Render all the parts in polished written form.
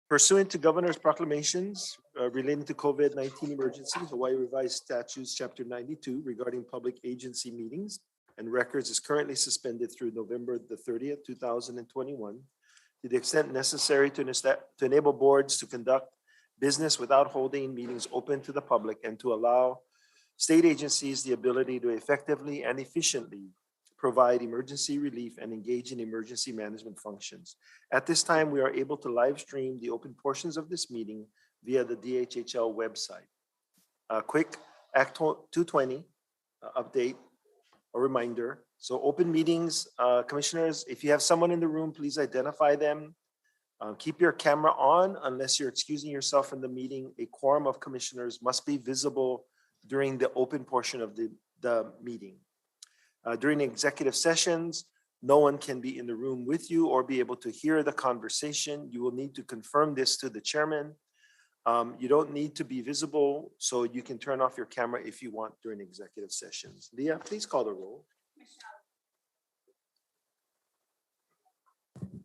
Pursuant to Governor's proclamations relating to COVID-19 emergency, Hawaii Revised Statutes, Chapter 92 regarding public agency meetings and records is currently suspended through November the 30th, 2021, to the extent necessary to enable boards to conduct business without holding meetings open to the public and to allow state agencies the ability to effectively and efficiently provide emergency relief and engage in emergency management functions. At this time, we are able to live stream the open portions of this meeting via the DHHL website. A quick Act 220 update or reminder. So open meetings, commissioners, if you have someone in the room, please identify them. Keep your camera on unless you're excusing yourself from the meeting. A quorum of commissioners must be visible during the open portion of the meeting. During executive sessions, no one can be in the room with you or be able to hear the conversation. You will need to confirm this to the chairman. You don't need to be visible, so you can turn off your camera if you want during executive sessions. Leah, please call the roll.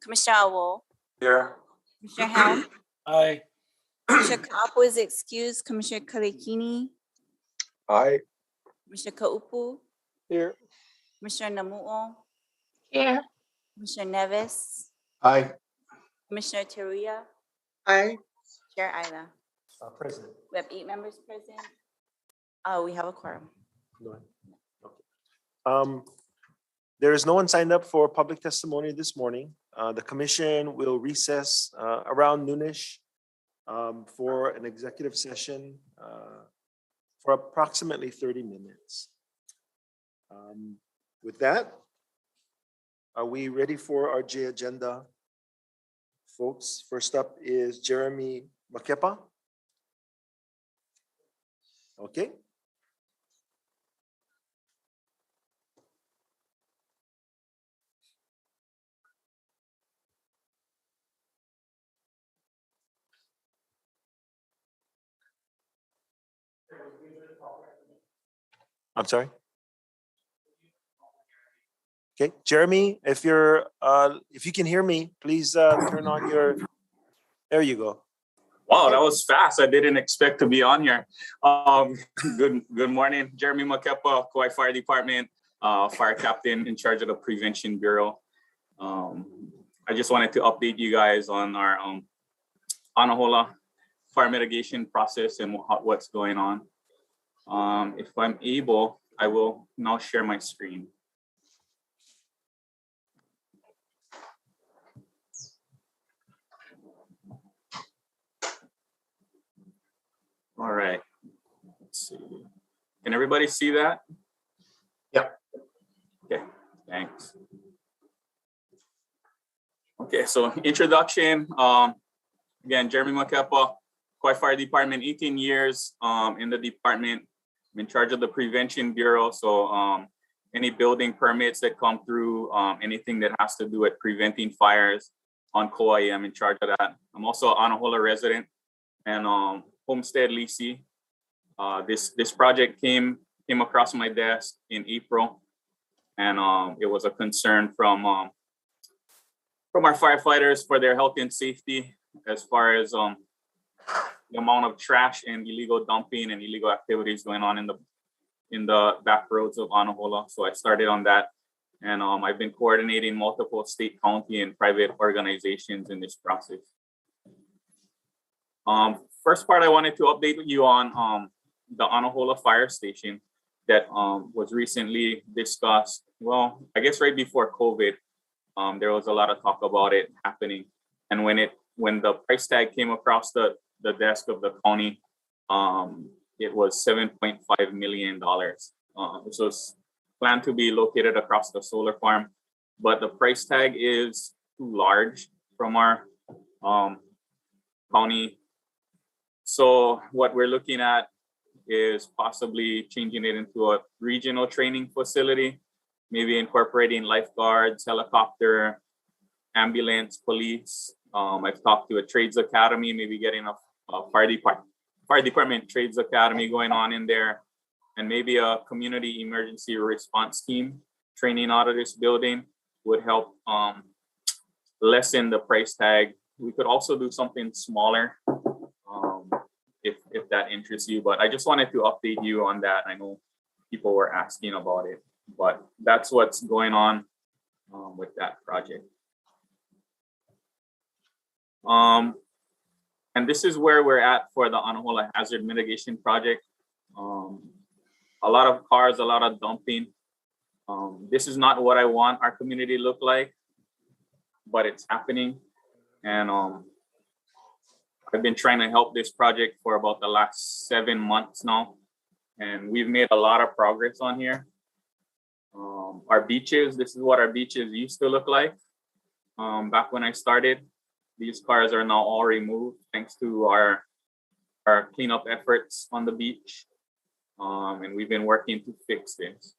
Commissioner Awo. Here. Commissioner Helm. Aye. Commissioner Ka'apu is excused. Commissioner Kalekini. Aye. Commissioner Ka'upu. Here. Commissioner Namu'o. Here. Commissioner Nevis. Aye. Commissioner Teruya. Aye. Chair Ayla. Present. We have 8 members present. We have a quorum. Go ahead. Okay. There is no one signed up for public testimony this morning. The commission will recess around noonish for an executive session for approximately 30 minutes. With that, are we ready for our J agenda? Folks, first up is Jeremy Makepa. Okay. I'm sorry. Okay, Jeremy, if you can hear me, please turn on your. There you go. Wow, that was fast. I didn't expect to be on here. Good morning, Jeremy Makepa, Kauai Fire Department, fire captain in charge of the Prevention Bureau. I just wanted to update you guys on our Anahola fire mitigation process and what's going on. If I'm able, I will now share my screen. All right, let's see. Can everybody see that? Yeah. Okay, thanks. Okay, so introduction. Again, Jeremy Makepa, Kauai Fire Department, 18 years in the department. I'm in charge of the Prevention Bureau. So any building permits that come through, anything that has to do with preventing fires on Kauai, I'm in charge of that. I'm also an Anahola resident and homestead leasee. This project came across my desk in April, and it was a concern from our firefighters for their health and safety, as far as the amount of trash and illegal dumping and illegal activities going on in the back roads of Anahola. So I started on that, and I've been coordinating multiple state, county, and private organizations in this process. First part, I wanted to update you on the Anahola fire station that was recently discussed. Well, I guess right before COVID, there was a lot of talk about it happening. And when the price tag came across the desk of the county, it was $7.5 million. This was planned to be located across the solar farm, but the price tag is too large from our county. So what we're looking at is possibly changing it into a regional training facility, maybe incorporating lifeguards, helicopter, ambulance, police. I've talked to a trades academy, maybe getting a fire department trades academy going on in there, and maybe a community emergency response team training out of this building would help lessen the price tag we could also do something smaller if that interests you. But I just wanted to update you on that. I know people were asking about it, but that's what's going on with that project. And this is where we're at for the Anahola hazard mitigation project. A lot of cars, a lot of dumping. This is not what I want our community to look like, but it's happening. And I've been trying to help this project for about the last 7 months now. And we've made a lot of progress on here. Our beaches, this is what our beaches used to look like back when I started. These cars are now all removed thanks to our cleanup efforts on the beach. And we've been working to fix this.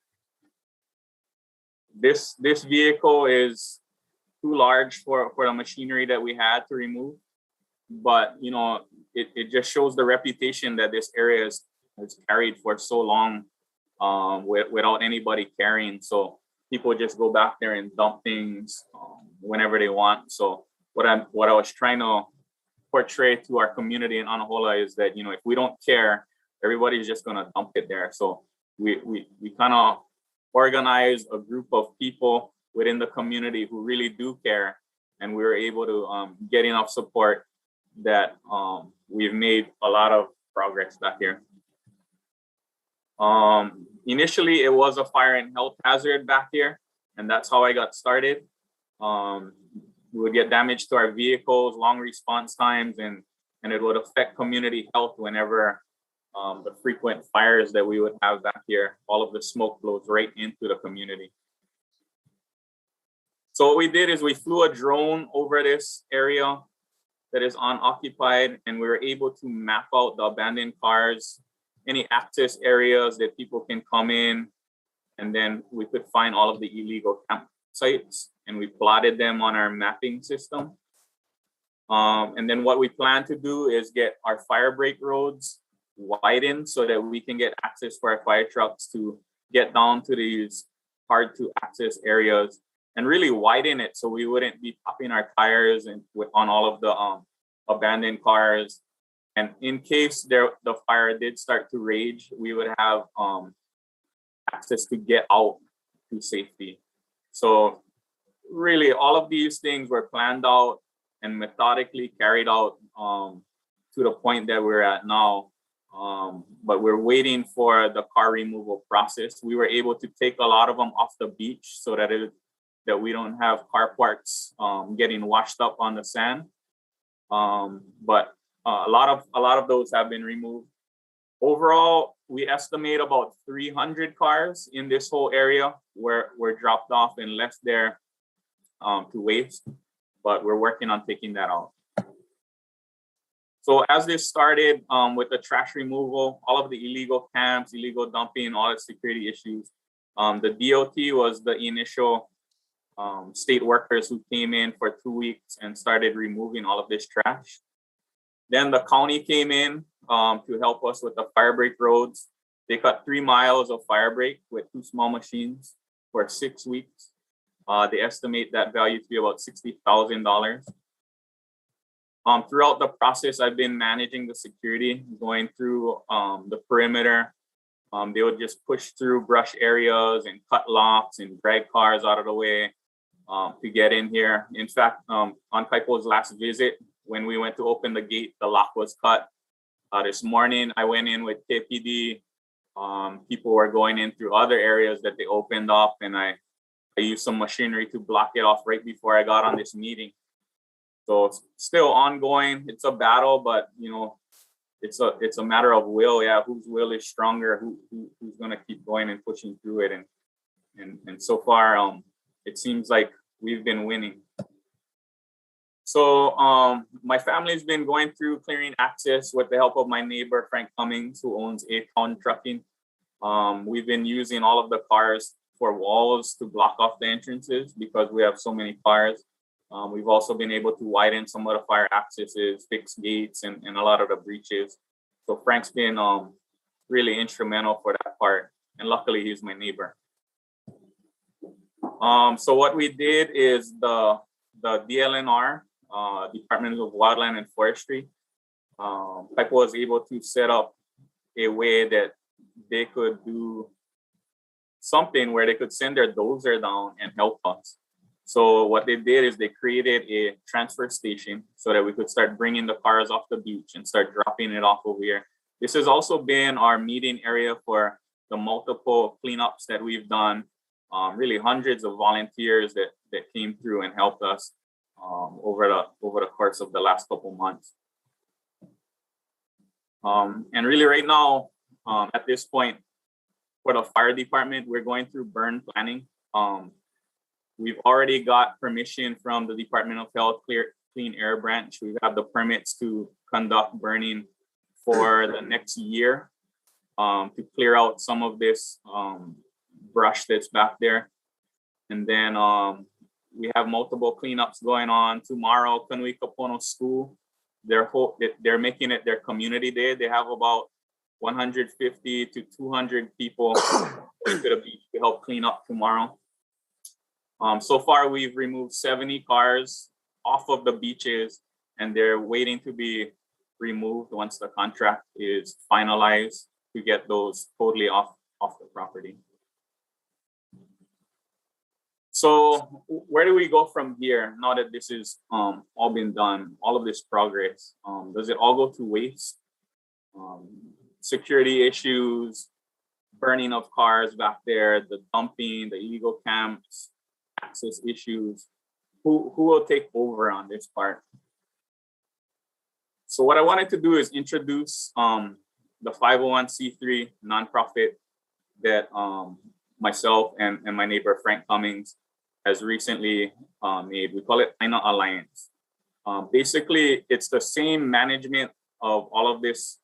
This vehicle is too large for the machinery that we had to remove. But, you know, it just shows the reputation that this area has carried for so long without anybody carrying. So people just go back there and dump things whenever they want. So what I was trying to portray to our community in Anahola is that, you know, if we don't care, everybody's just going to dump it there. So we kind of organize a group of people within the community who really do care, and we were able to get enough support that we've made a lot of progress back here. Initially, it was a fire and health hazard back here, and that's how I got started. We would get damage to our vehicles, long response times, and it would affect community health whenever the frequent fires that we would have back here, all of the smoke blows right into the community. So what we did is we flew a drone over this area that is unoccupied, and we were able to map out the abandoned cars, any access areas that people can come in, and then we could find all of the illegal campsites, and we plotted them on our mapping system. And then what we plan to do is get our fire break roads widened so that we can get access for our fire trucks to get down to these hard to access areas, and really widen it so we wouldn't be popping our tires and on all of the abandoned cars. And in case the fire did start to rage, we would have access to get out to safety. So really all of these things were planned out and methodically carried out to the point that we're at now. But we're waiting for the car removal process. We were able to take a lot of them off the beach so that we don't have car parts getting washed up on the sand. But a lot of those have been removed. Overall, we estimate about 300 cars in this whole area were dropped off and left there to waste, but we're working on taking that out. So as this started with the trash removal, all of the illegal camps, illegal dumping, all the security issues, the DOT was the initial state workers who came in for 2 weeks and started removing all of this trash. Then the county came in to help us with the fire break roads. They cut 3 miles of fire break with 2 small machines for 6 weeks. They estimate that value to be about $60,000. Throughout the process, I've been managing the security, going through the perimeter. They would just push through brush areas and cut locks and drag cars out of the way to get in here. In fact, on Kaipo's last visit, when we went to open the gate, the lock was cut. This morning, I went in with KPD. People were going in through other areas that they opened up, and I used some machinery to block it off right before I got on this meeting. So it's still ongoing. It's a battle, but you know, it's a matter of will. Yeah, whose will is stronger? Who's gonna keep going and pushing through it? And so far, it seems like we've been winning. So my family's been going through clearing access with the help of my neighbor Frank Cummings, who owns A-Town Trucking. We've been using all of the cars for walls to block off the entrances because we have so many cars. We've also been able to widen some of the fire accesses, fix gates, and a lot of the breaches. So Frank's been really instrumental for that part. And luckily, he's my neighbor. So what we did is the DLNR Department of Wildland and Forestry. PIPA was able to set up a way that they could do something where they could send their dozer down and help us. So what they did is they created a transfer station so that we could start bringing the cars off the beach and start dropping it off over here. This has also been our meeting area for the multiple cleanups that we've done. Really hundreds of volunteers that came through and helped us over the course of the last couple months. And really right now, at this point, for the fire department, we're going through burn planning. We've already got permission from the Department of Health Clean Air Branch. We have the permits to conduct burning for the next year to clear out some of this brush that's back there. And then we have multiple cleanups going on. Tomorrow, Kanui Kapono School, they're making it their community day. They have about 150 to 200 people to the beach to help clean up tomorrow. So far, we've removed 70 cars off of the beaches, and they're waiting to be removed once the contract is finalized to get those totally off the property. So where do we go from here now that this is all been done, all of this progress? Does it all go to waste? Security issues, burning of cars back there, the dumping, the illegal camps, access issues. Who will take over on this part? So what I wanted to do is introduce the 501c3 nonprofit that myself and my neighbor Frank Cummings has recently made. We call it Aina Alliance. Basically, it's the same management of all of this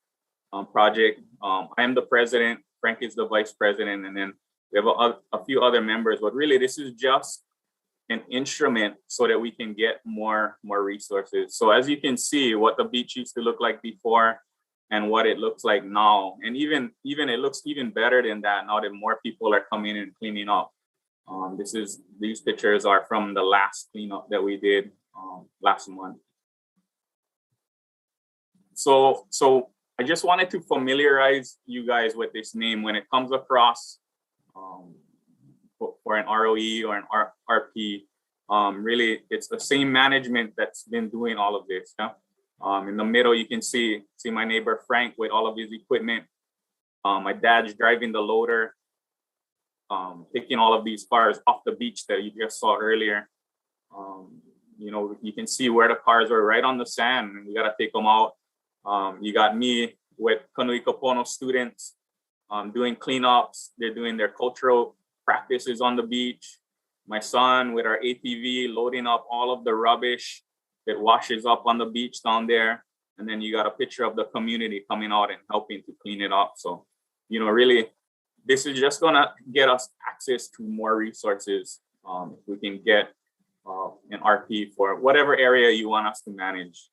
project. I am the president, Frank is the vice president, and then we have a few other members, but really this is just an instrument so that we can get more resources. So as you can see, what the beach used to look like before and what it looks like now, and even it looks even better than that now that more people are coming and cleaning up. These pictures are from the last cleanup that we did last month. So I just wanted to familiarize you guys with this name when it comes across for an ROE or an RP. Really, it's the same management that's been doing all of this. Yeah? In the middle, you can see my neighbor Frank with all of his equipment. My dad's driving the loader, taking all of these cars off the beach that you just saw earlier. You can see where the cars are right on the sand, and we got to take them out. You got me with Kanui Kapono students doing cleanups. They're doing their cultural practices on the beach. My son with our ATV loading up all of the rubbish that washes up on the beach down there. And then you got a picture of the community coming out and helping to clean it up. So, really, this is just gonna get us access to more resources. If we can get an RP for whatever area you want us to manage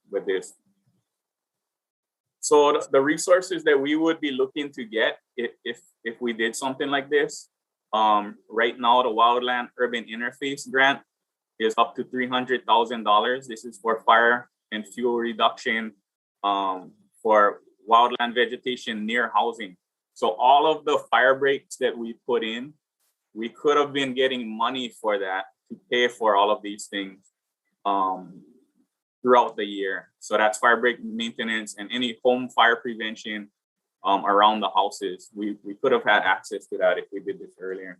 with this. So the resources that we would be looking to get if we did something like this, right now the Wildland Urban Interface Grant is up to $300,000. This is for fire and fuel reduction for wildland vegetation near housing. So all of the fire breaks that we put in, we could have been getting money for that to pay for all of these things throughout the year. So that's fire break maintenance and any home fire prevention around the houses. We could have had access to that if we did this earlier.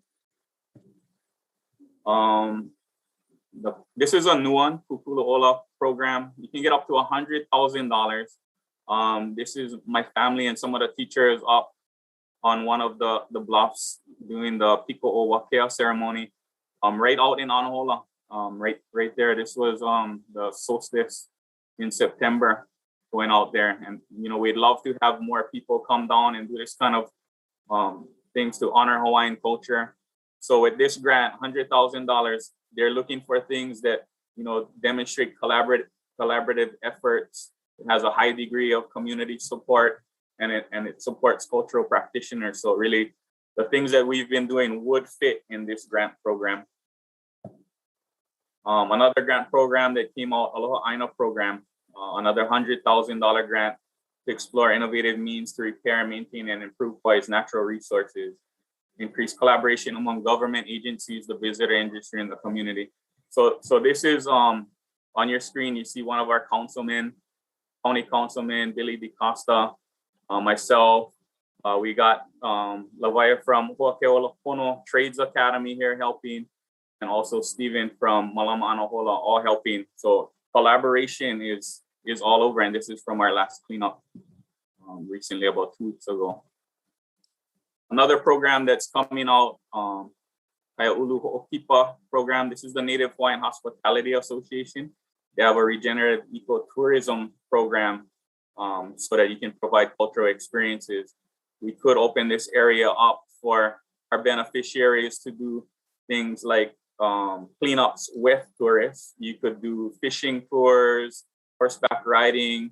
This is a new one, Kukulo'ola program. You can get up to $100,000. This is my family and some of the teachers up on one of the bluffs doing the Piko o Wakea ceremony, right out in Anahola, right there. This was the solstice in September, going out there, and we'd love to have more people come down and do this kind of things to honor Hawaiian culture. So with this grant, $100,000, they're looking for things that demonstrate collaborative efforts. It has a high degree of community support, and it supports cultural practitioners. So really, the things that we've been doing would fit in this grant program. Another grant program that came out, Aloha Aina program, another $100,000 grant to explore innovative means to repair, maintain, and improve Hawaii's natural resources, increase collaboration among government agencies, the visitor industry, and the community. So this is on your screen. You see one of our councilmen, County Councilman Billy DeCosta, myself. We got Lavaya from Anahola Trades Academy here helping, and also Stephen from Malama Anahola all helping. So collaboration is all over, and this is from our last cleanup recently, about 2 weeks ago. Another program that's coming out, Kaia'ulu Ho'okipa program. This is the Native Hawaiian Hospitality Association. They have a regenerative ecotourism program so that you can provide cultural experiences. We could open this area up for our beneficiaries to do things like cleanups with tourists. You could do fishing tours, horseback riding,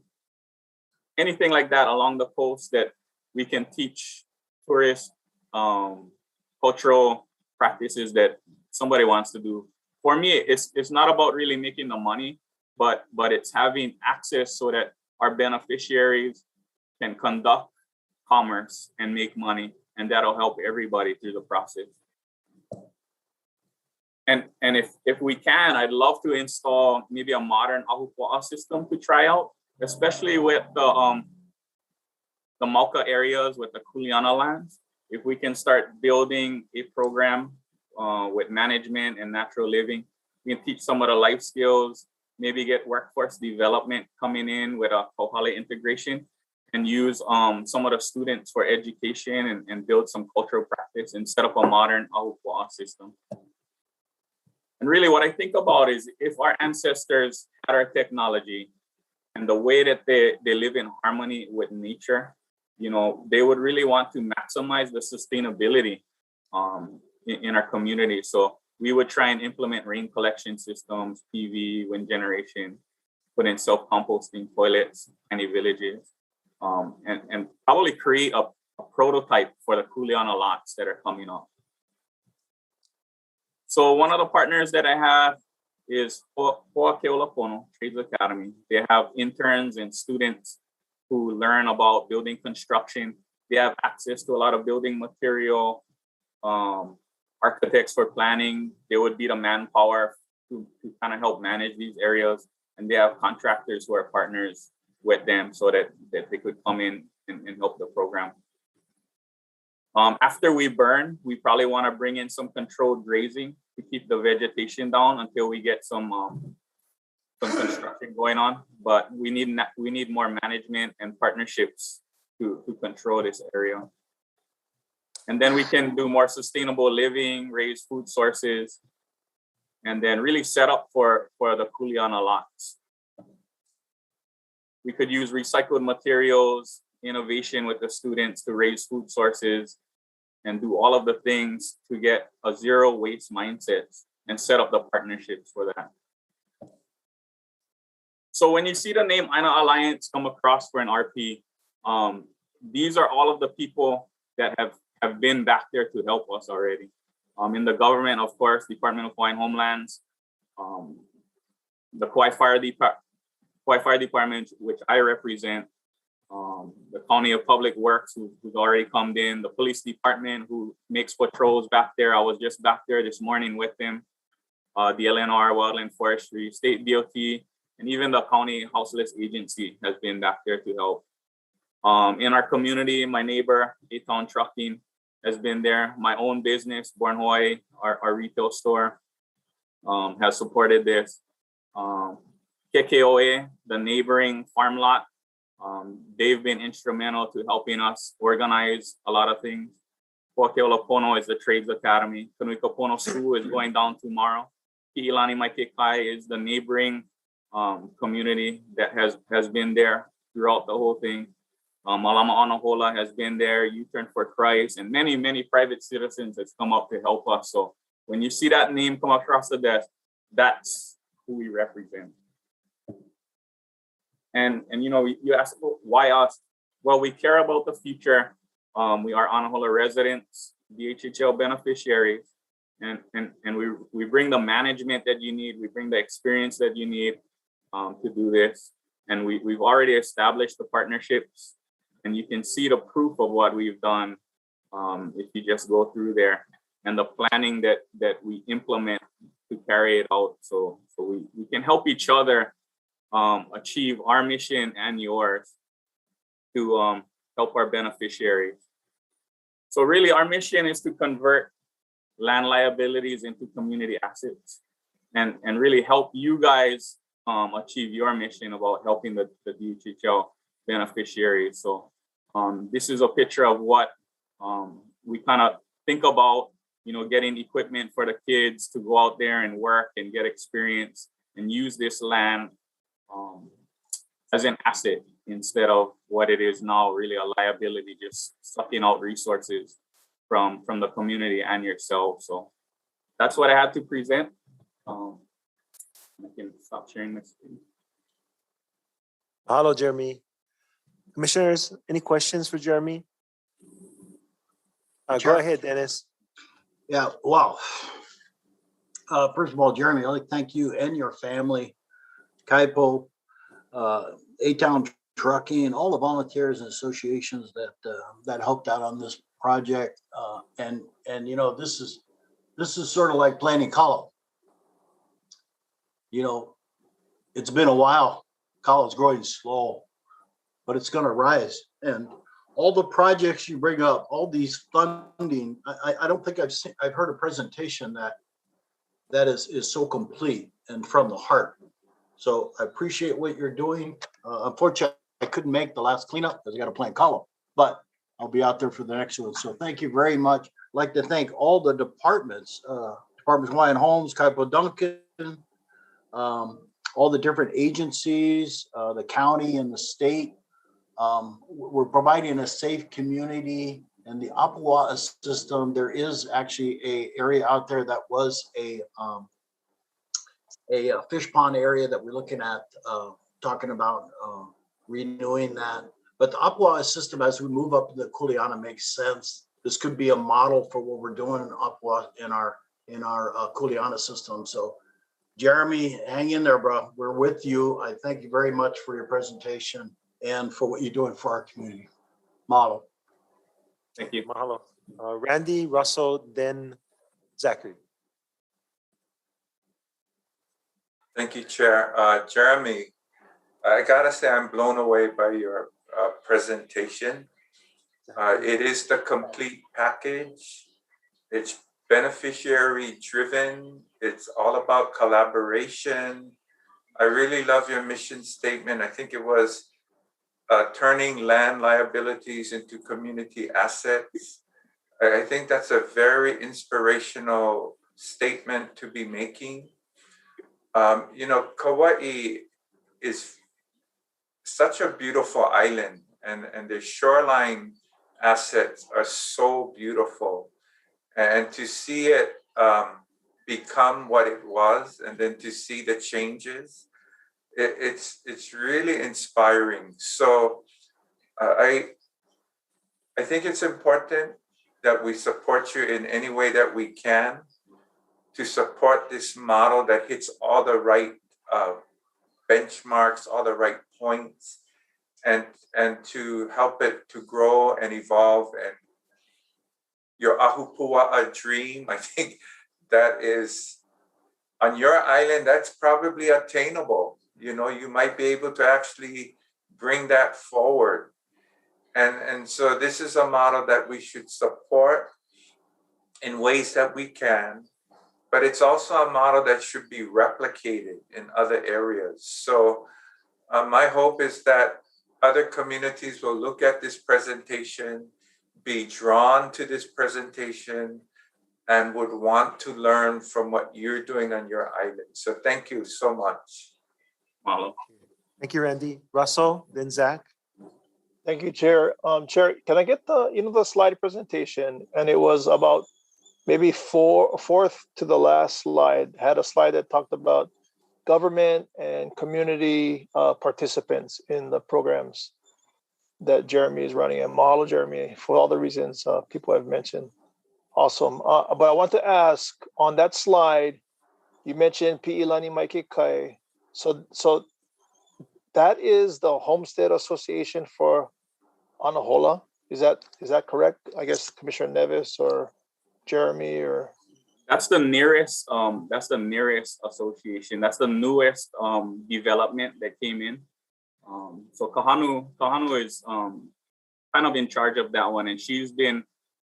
anything like that along the coast that we can teach tourists cultural practices that somebody wants to do. For me, it's not about really making the money, but it's having access so that our beneficiaries can conduct commerce and make money, and that'll help everybody through the process. And if we can, I'd love to install maybe a modern ahupua'a system to try out, especially with the Mauka areas with the Kuleana lands. If we can start building a program with management and natural living, we can teach some of the life skills, maybe get workforce development coming in with a Kohale integration, and use some of the students for education and build some cultural practice and set up a modern ahupua'a system. And really what I think about is if our ancestors had our technology and the way that they live in harmony with nature, you know, they would really want to maximize the sustainability in our community. So we would try and implement rain collection systems, PV, wind generation, put in self-composting toilets, any villages, and probably create a prototype for the Kuleana lots that are coming up. So one of the partners that I have is Ho'ake'olapono Trades Academy. They have interns and students who learn about building construction. They have access to a lot of building material, architects for planning. They would be the manpower to kind of help manage these areas. And they have contractors who are partners with them so that they could come in and help the program. After we burn, we probably want to bring in some controlled grazing to keep the vegetation down until we get some construction going on. But we need more management and partnerships to control this area. And then we can do more sustainable living, raise food sources, and then really set up for the Kuleana lots. We could use recycled materials, innovation with the students to raise food sources, and do all of the things to get a zero waste mindset and set up the partnerships for that. So when you see the name Aina Alliance come across for an RP, these are all of the people that have been back there to help us already. In the government, of course, Department of Hawaiian Homelands, the Kauai Fire Department, which I represent, the County of Public Works, who's already come in, the police department, who makes patrols back there. I was just back there this morning with them. The LNR, Wildland Forestry, State DOT, and even the County Houseless Agency has been back there to help. In our community, my neighbor, A-Town Trucking, has been there. My own business, Born Hawaii, our retail store, has supported this. KKOA, the neighboring farm lot, they've been instrumental to helping us organize a lot of things. Ho'ake'olapono is the Trades Academy. Kanuikapono School is going down tomorrow. Ki'ilani Maikekai is the neighboring community that has been there throughout the whole thing. Malama Anahola has been there, U-Turn for Christ, and many, many private citizens has come up to help us. So when you see that name come across the desk, that's who we represent. And you know, you ask, why us? Well, we care about the future. We are Anahola residents, DHHL beneficiaries, and we bring the management that you need, we bring the experience that you need to do this. And we've already established the partnerships, and you can see the proof of what we've done if you just go through there, and the planning that we implement to carry it out. So we can help each other achieve our mission and yours to help our beneficiaries. So really our mission is to convert land liabilities into community assets and really help you guys achieve your mission about helping the DHHL beneficiaries. So this is a picture of what we kind of think about, getting equipment for the kids to go out there and work and get experience and use this land as an asset instead of what it is now, really a liability, just sucking out resources from the community and yourself. So that's what I had to present. I can stop sharing my screen. Mahalo, Jeremy. Commissioners, any questions for Jeremy? Go ahead, Dennis. Yeah, wow. First of all, Jeremy, I'd like to thank you and your family, Kaipo, A-Town Trucking, and all the volunteers and associations that helped out on this project. And this is sort of like planting kalo. It's been a while. Kalo's growing slow, but it's going to rise. And all the projects you bring up, all these funding, I don't think I've heard a presentation that is so complete and from the heart. So I appreciate what you're doing. Unfortunately, I couldn't make the last cleanup because I got to plant column, but I'll be out there for the next one. So thank you very much. I'd like to thank all the departments, Department of Hawaiian Homes, Kaipo Duncan, all the different agencies, the county and the state. We're providing a safe community, and the Apua system. There is actually a area out there that was a fish pond area that we're looking at, talking about renewing that. But the Apua system, as we move up the Kuleana, makes sense. This could be a model for what we're doing in Apua in our Kuleana system. So, Jeremy, hang in there, bro. We're with you. I thank you very much for your presentation and for what you're doing for our community. Model. Thank you. Mahalo. Randy, Russell, then Zachary. Thank you, Chair. Jeremy, I gotta say I'm blown away by your presentation. It is the complete package. It's beneficiary driven. It's all about collaboration. I really love your mission statement. I think it was turning land liabilities into community assets. I think that's a very inspirational statement to be making. Kauai is such a beautiful island, and the shoreline assets are so beautiful. And to see it become what it was, and then to see the changes, it's really inspiring. So I think it's important that we support you in any way that we can to support this model that hits all the right benchmarks, all the right points, and to help it to grow and evolve. And your Ahupua'a dream, I think that is, on your island, that's probably attainable. You might be able to actually bring that forward. And so this is a model that we should support in ways that we can, but it's also a model that should be replicated in other areas. So my hope is that other communities will look at this presentation, be drawn to this presentation, and would want to learn from what you're doing on your island. So thank you so much. Mahalo. Thank you, Randy. Russell, then Zach. Thank you, Chair. Chair, can I get the slide presentation? And it was about maybe fourth to the last slide, had a slide that talked about government and community participants in the programs that Jeremy is running. And mahalo, Jeremy, for all the reasons people have mentioned. Awesome. But I want to ask on that slide, you mentioned Pi'ilani Maikikai. So that is the Homestead Association for Anahola. Is that correct? I guess Commissioner Nevis or Jeremy or That's the nearest association. That's the newest development that came in. So Kahanu is kind of in charge of that one, and she's been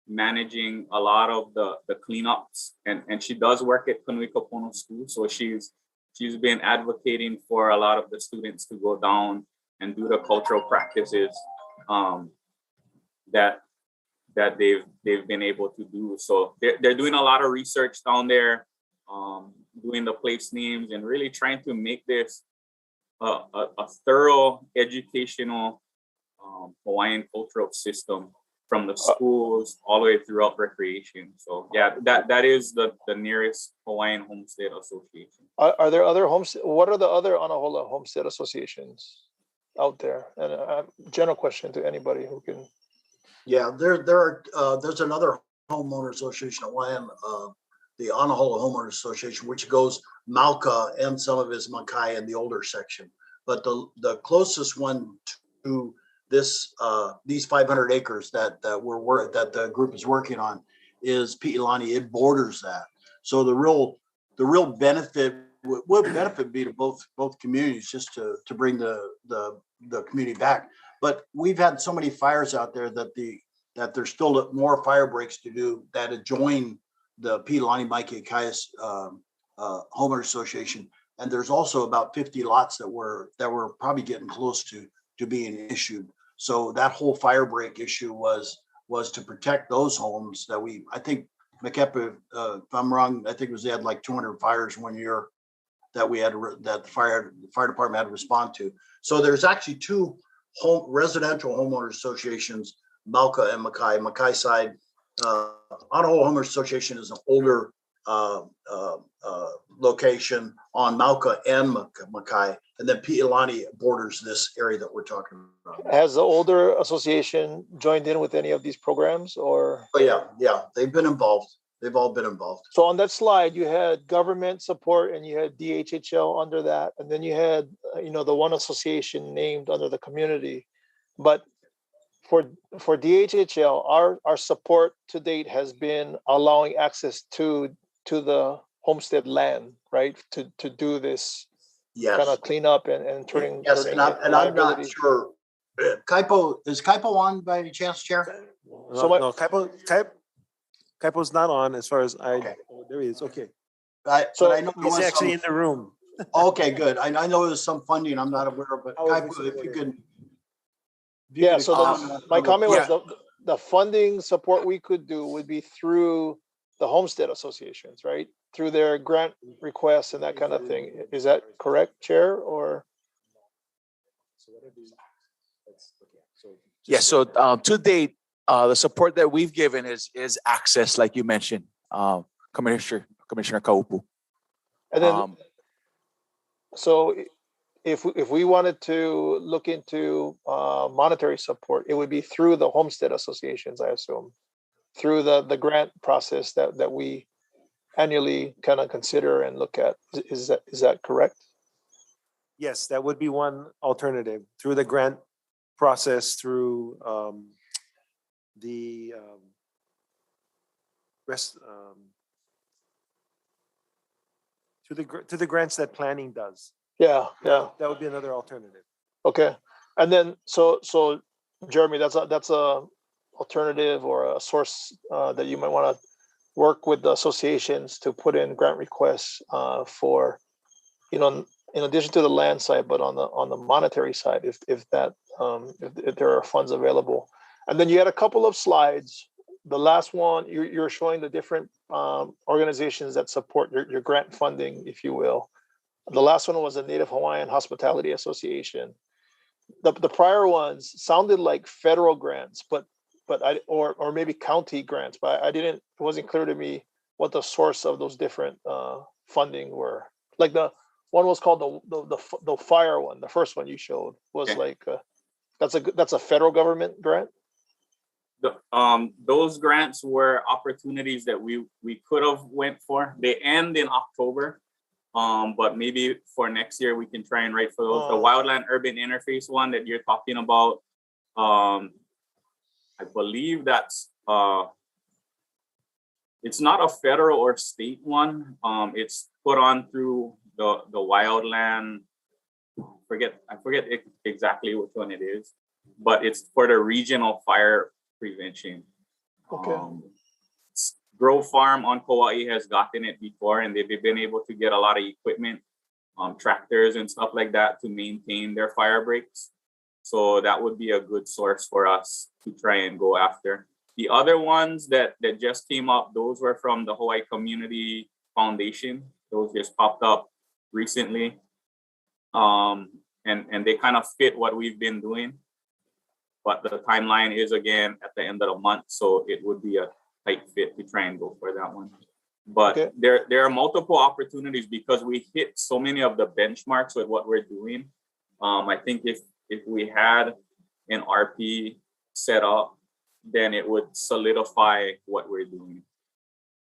managing a lot of the cleanups, and she does work at Kanuikapono School. So she's been advocating for a lot of the students to go down and do the cultural practices that they've been able to do. So they're doing a lot of research down there, doing the place names and really trying to make this a thorough educational Hawaiian cultural system from the schools all the way throughout recreation. So yeah, that is the nearest Hawaiian Homestead Association. are there other what are the other Anahola Homestead Associations out there? And a general question to anybody who can. Yeah, there's another homeowner association, Hawaiian, the Anahola Homeowners Association, which goes Mauka and some of his Makai in the older section. But the closest one to this these 500 acres that the group is working on is Pi'ilani. It borders that. So the real benefit would benefit be to both communities, just to bring the community back. But we've had so many fires out there that there's still more fire breaks to do that adjoin the Pi'ilani Maikekai's homeowner association. And there's also about 50 lots that were probably getting close to being issued. So that whole fire break issue was to protect those homes that I think Makepa, if I'm wrong, I think they had like 200 fires one year that the fire department had to respond to. So there's actually two residential homeowners associations, Mauka and Makai. Makai side, Anahola Homeowners Association is an older location on Mauka and Makai, and then Pi'ilani borders this area that we're talking about. Has the older association joined in with any of these programs, or? Oh yeah, they've been involved. They've all been involved. So on that slide, you had government support and you had DHHL under that, and then you had the one association named under the community. But for DHHL, our support to date has been allowing access to the homestead land, right? To do this Yes. kind of cleanup and turning. Yes, turning and I'm not sure. Is Kaipo on by any chance, Chair? No, Kaipo's not on as far as Okay. oh, there he is. Okay. But I know there He's was actually in the room. Okay, good. I know there's some funding I'm not aware of, but How is Kaipo, this if you supported? could. Yeah, so my comment Yeah. was the funding support we could do would be through the homestead associations, right? Through their grant requests and that kind of thing. Is that correct, Chair, or? Yeah, so to date, the support that we've given is access, like you mentioned, Commissioner Kaupu. And then, so if we wanted to look into monetary support, it would be through the homestead associations, I assume, through the grant process that we annually kind of consider and look at. Is that correct? Yes, that would be one alternative through the grant process, through the rest to the grants that planning does. Yeah. That would be another alternative. Okay. And then so Jeremy, that's a alternative or a source that you might want to work with the associations to put in grant requests for, in addition to the land side, but on the monetary side, if there are funds available. And then you had a couple of slides. The last one, you're showing the different organizations that support your grant funding, if you will. The last one was the Native Hawaiian Hospitality Association. The prior ones sounded like federal grants, but or maybe county grants, but it wasn't clear to me what the source of those different funding were. Like the one was called the fire one. The first one you showed was like that's a federal government grant. those grants were opportunities that we could have went for. They end in October. But maybe for next year we can try and write for those. The wildland urban interface one that you're talking about, I believe that's it's not a federal or state one. It's put on through the wildland. I forget exactly which one it is, but it's for the regional fire prevention. Okay. Grove Farm on Kauai has gotten it before, and they've been able to get a lot of equipment, tractors and stuff like that to maintain their fire breaks. So that would be a good source for us to try and go after. The other ones that just came up, those were from the Hawaii Community Foundation. Those just popped up recently. And they kind of fit what we've been doing. But the timeline is again at the end of the month. So it would be a tight fit to try and go for that one. But Okay. there are multiple opportunities because we hit so many of the benchmarks with what we're doing. I think if we had an RP set up, then it would solidify what we're doing.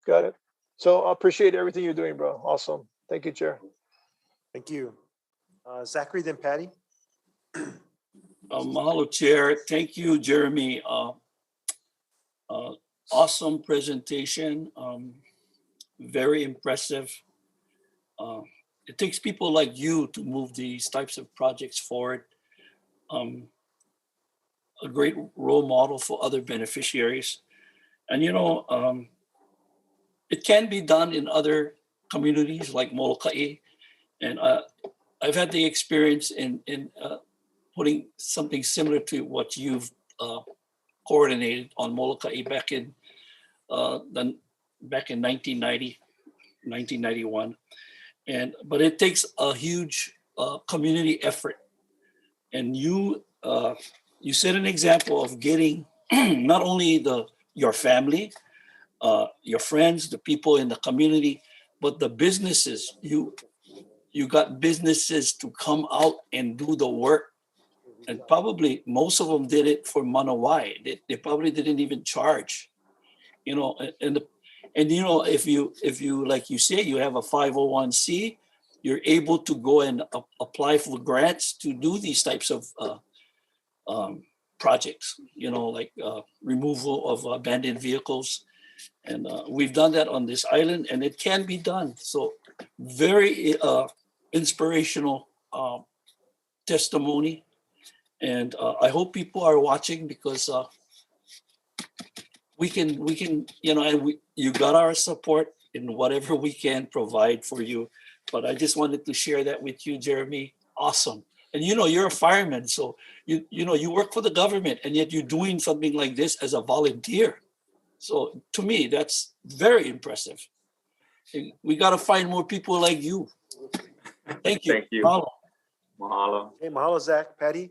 Got it. So I appreciate everything you're doing, bro. Awesome. Thank you, Chair. Thank you. Zachary, then Patty. Mahalo, Chair. Thank you, Jeremy. Awesome presentation. Very impressive. It takes people like you to move these types of projects forward. A great role model for other beneficiaries. And it can be done in other communities like Molokai. And I've had the experience in putting something similar to what you've coordinated on Molokai back in 1990, 1991. But it takes a huge community effort. And you set an example of getting not only your family, your friends, the people in the community, but the businesses. You got businesses to come out and do the work. And probably most of them did it for Manawai. They probably didn't even charge, and if you like you say, you have a 501c, you're able to go and apply for grants to do these types of projects, like removal of abandoned vehicles. And we've done that on this island, and it can be done. So very inspirational testimony. And I hope people are watching because we can, and you got our support in whatever we can provide for you. But I just wanted to share that with you, Jeremy. Awesome. And you're a fireman, so you work for the government, and yet you're doing something like this as a volunteer. So to me, that's very impressive. We got to find more people like you. Thank you. Thank you. Mahalo. Mahalo. Hey, mahalo, Zach. Patty.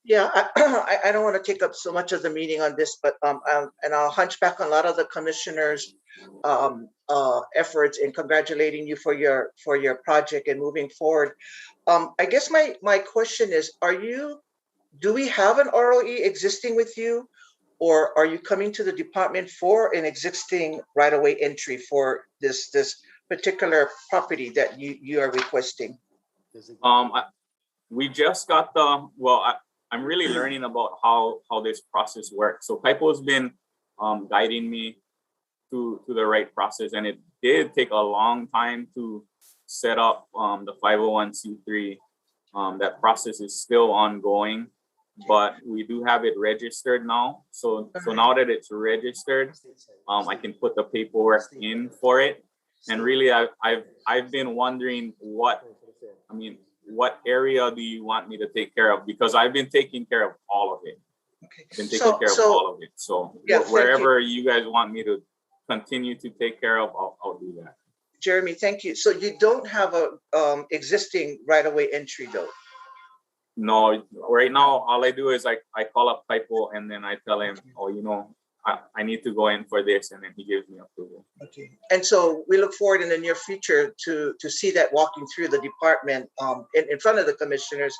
Yeah, I don't want to take up so much of the meeting on this, but and I'll hunch back on a lot of the commissioners' efforts in congratulating you for your project and moving forward. I guess my question is, do we have an ROE existing with you, or are you coming to the department for an existing right-of-way entry for this particular property that you are requesting? We just got I'm really learning about how this process works. So Kaipo's been guiding me to the right process, and it did take a long time to set up the 501c3. That process is still ongoing, but we do have it registered now. So now that it's registered, I can put the paperwork in for it. And really, I've been wondering what area do you want me to take care of? Because I've been taking care of all of it. Okay. Been taking care of all of it. So yeah, wherever you guys want me to continue to take care of, I'll do that. Jeremy, thank you. So you don't have a existing right-of-way entry though? No, right now all I do is I call up Kaipo and then I tell him, I need to go in for this, and then he gives me approval. Okay. And so we look forward in the near future to see that walking through the department in front of the commissioners.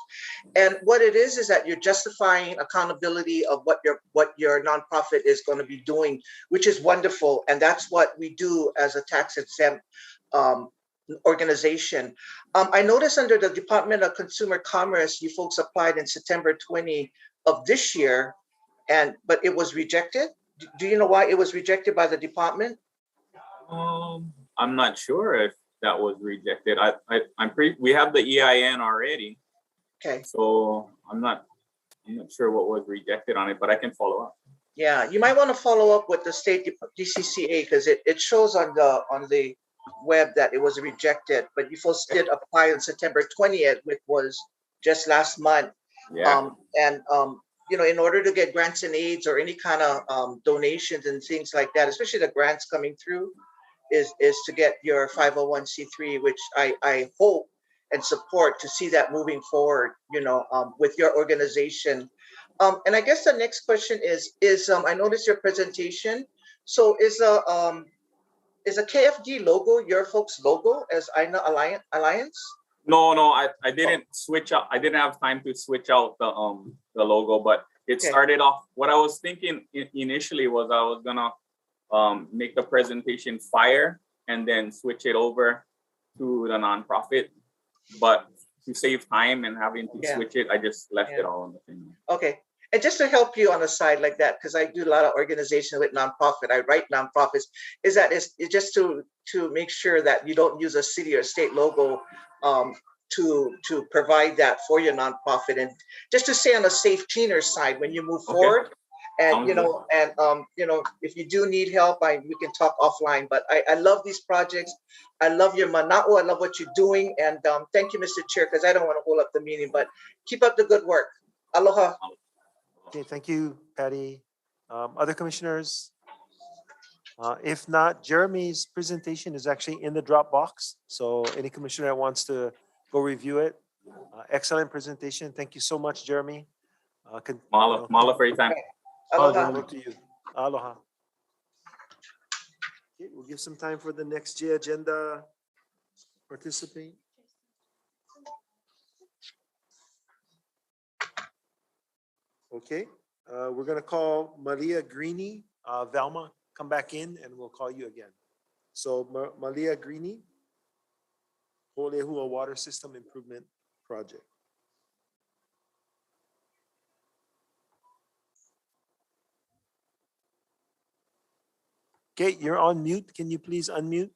And what it is that you're justifying accountability of what your nonprofit is going to be doing, which is wonderful. And that's what we do as a tax exempt organization. I noticed under the Department of Consumer Commerce, you folks applied in September 20 of this year, but it was rejected. Do you know why it was rejected by the department? I'm not sure if that was rejected. We have the EIN already. Okay. So I'm not sure what was rejected on it, but I can follow up. Yeah, you might want to follow up with the state DCCA because it shows on the web that it was rejected, but you folks did apply on September 20th, which was just last month. Yeah. In order to get grants and aids or any kind of donations and things like that, especially the grants coming through, is to get your 501c3, which I hope and support to see that moving forward, with your organization. And I guess the next question is I noticed your presentation. So is a KFD logo your folks' logo as INA Alliance? No, I didn't switch out. I didn't have time to switch out the logo, but it started off. What I was thinking initially was I was gonna make the presentation fire and then switch it over to the nonprofit. But to save time and having to switch it, I just left it all on the thing. Okay. And just to help you on a side like that, because I do a lot of organization with nonprofit, I write nonprofits, it's just to make sure that you don't use a city or state logo to provide that for your nonprofit, and just to stay on a safe, cleaner side when you move forward. And if you do need help, we can talk offline. But I love these projects. I love your mana'o. I love what you're doing. And thank you, Mr. Chair, because I don't want to hold up the meeting, but keep up the good work. Aloha. Okay, thank you, Patty. Other commissioners? If not, Jeremy's presentation is actually in the Dropbox. So any commissioner that wants to go review it, excellent presentation. Thank you so much, Jeremy. Mahalo for your time. Aloha. To you. Aloha. Okay, we'll give some time for the next J agenda participate. Okay, we're gonna call Malia Greeny. Velma, come back in and we'll call you again. So Malia Greeny, Holehua Water System Improvement Project. Okay, you're on mute. Can you please unmute?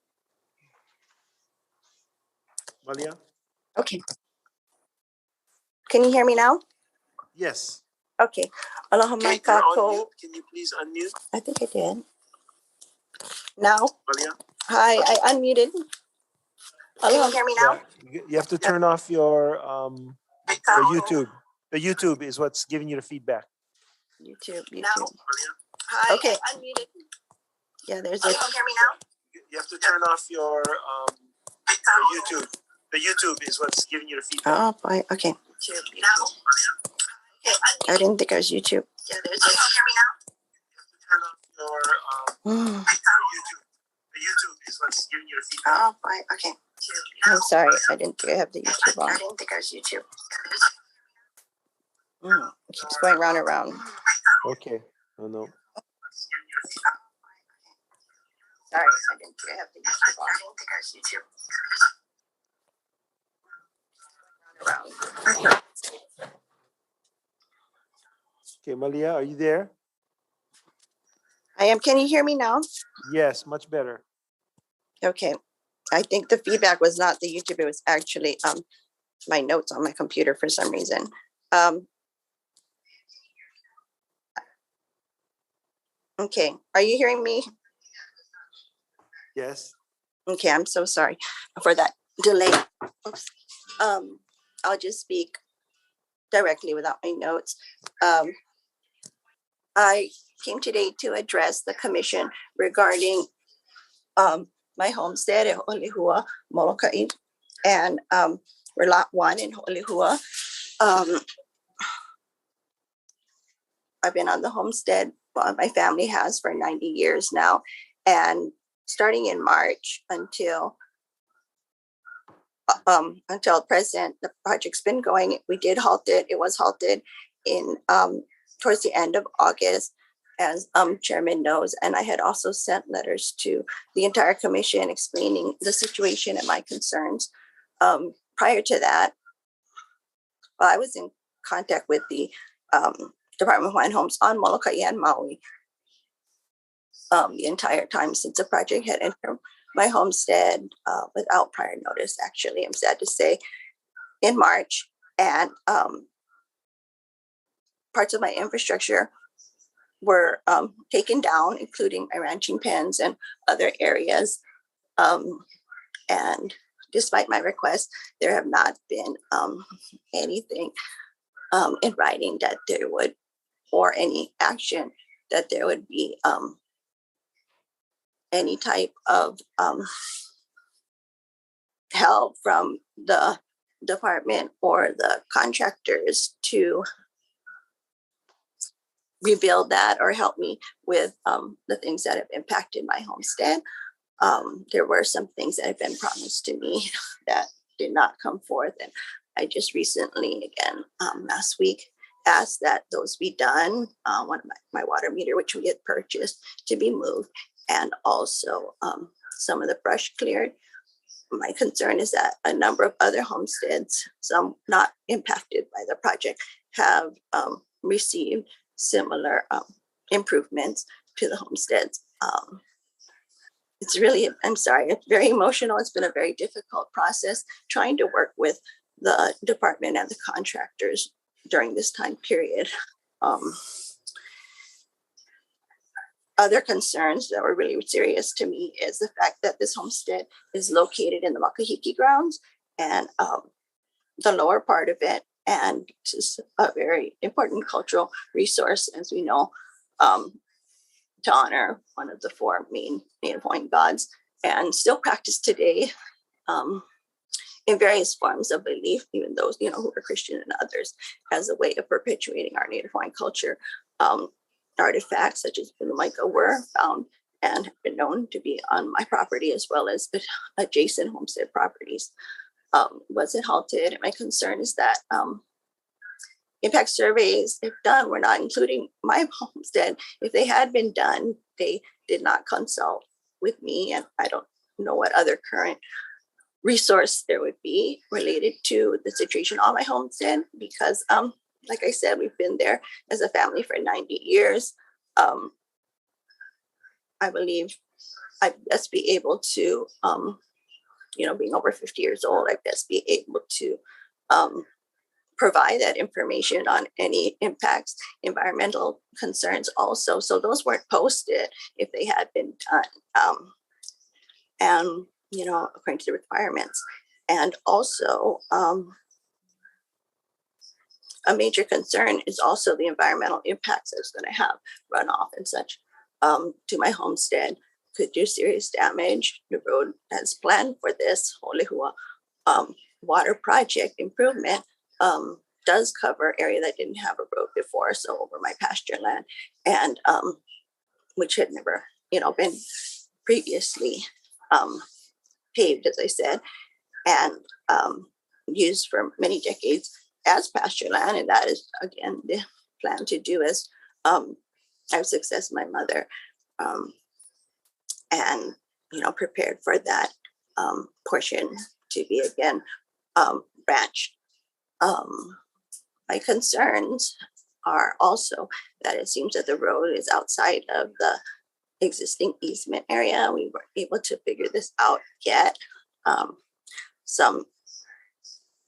Malia? Okay. Can you hear me now? Yes. Okay. Aloha mai kākou. Can you please unmute? I think I did. Now? Malia? Hi, I unmuted. Can you hear me now? Yeah, you have to turn off your the YouTube. The YouTube is what's giving you the feedback. YouTube. Now, Hi, okay. I unmuted. Yeah, there's a. Can you hear me now? You have to turn off your the YouTube. The YouTube is what's giving you the feedback. Oh, boy. Okay. I didn't think I was YouTube. Yeah, there's a. Can you hear me now? Turn off your YouTube. The YouTube is what's giving you the feedback. Oh, boy. Okay. I'm sorry. I didn't think I have the YouTube on. I didn't think I was YouTube. It keeps going round and round. Okay. Oh no. Sorry, I didn't think I have the YouTube on. I didn't think I was YouTube. Okay, Malia, are you there? I am. Can you hear me now? Yes, much better. Okay. I think the feedback was not the YouTube. It was actually my notes on my computer for some reason. Okay. Are you hearing me? Yes. Okay. I'm so sorry for that delay. Oops. I'll just speak directly without my notes. I came today to address the commission regarding my homestead in Ho'olehua, Molokai, and we're lot 1 in Ho'olehua. I've been on the homestead well, my family has for 90 years now. And starting in March until present, the project's been going. We did halt it. It was halted in towards the end of August, as Chairman knows. And I had also sent letters to the entire commission explaining the situation and my concerns. Prior to that, well, I was in contact with the Department of Hawaiian Homes on Molokai and Maui the entire time since the project had entered my homestead without prior notice, actually, I'm sad to say, in March. And parts of my infrastructure were taken down, including my ranching pens and other areas. And despite my request, there have not been anything in writing that there would, or any action that there would be any type of help from the department or the contractors to rebuild that or help me with the things that have impacted my homestead. There were some things that had been promised to me that did not come forth. And I just recently, again, last week, asked that those be done. One of my water meter, which we had purchased, to be moved, and also some of the brush cleared. My concern is that a number of other homesteads, some not impacted by the project, have received similar improvements to the homesteads. It's really, I'm sorry, it's very emotional. It's been a very difficult process trying to work with the department and the contractors during this time period. Other concerns that were really serious to me is the fact that this homestead is located in the Makahiki grounds and the lower part of it, and just a very important cultural resource, as we know, to honor one of the four main Native Hawaiian gods, and still practiced today in various forms of belief, even those, you know, who are Christian and others, as a way of perpetuating our Native Hawaiian culture. Artifacts such as Mica were found and have been known to be on my property, as well as adjacent homestead properties. Was it halted? And my concern is that impact surveys, if done, were not including my homestead. If they had been done, they did not consult with me, and I don't know what other current resource there would be related to the situation on my homestead, because like I said, we've been there as a family for 90 years. I believe I'd best be able to, being over 50 years old, I'd best be able to provide that information on any impacts, environmental concerns also. So those weren't posted if they had been done. And, according to the requirements. And also, a major concern is also the environmental impacts that it's going to have, runoff and such, to my homestead. Could do serious damage. The road that's planned for this Holehua water project improvement does cover area that didn't have a road before, so over my pasture land, and which had never, been previously paved, as I said, and used for many decades as pasture land. And that is, again, the plan to do as I've success my mother, and prepared for that portion to be again ranch. My concerns are also that it seems that the road is outside of the existing easement area. We weren't able to figure this out yet. Some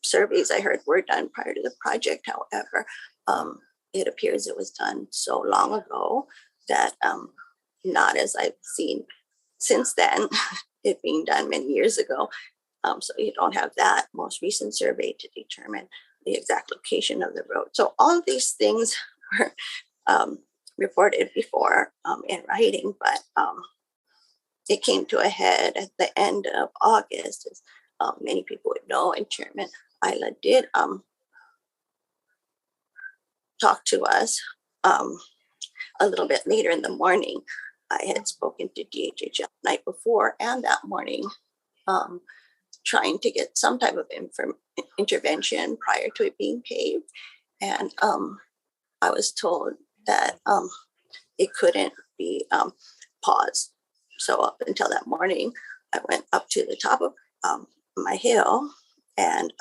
surveys I heard were done prior to the project. However, it appears it was done so long ago that not as I've seen since then, it being done many years ago. So you don't have that most recent survey to determine the exact location of the road. So all of these things were reported before in writing, but it came to a head at the end of August, as many people would know, and Chairman Isla did talk to us a little bit later in the morning, I had spoken to DHHL the night before and that morning, trying to get some type of intervention prior to it being paved. And I was told that it couldn't be paused. So up until that morning, I went up to the top of my hill, and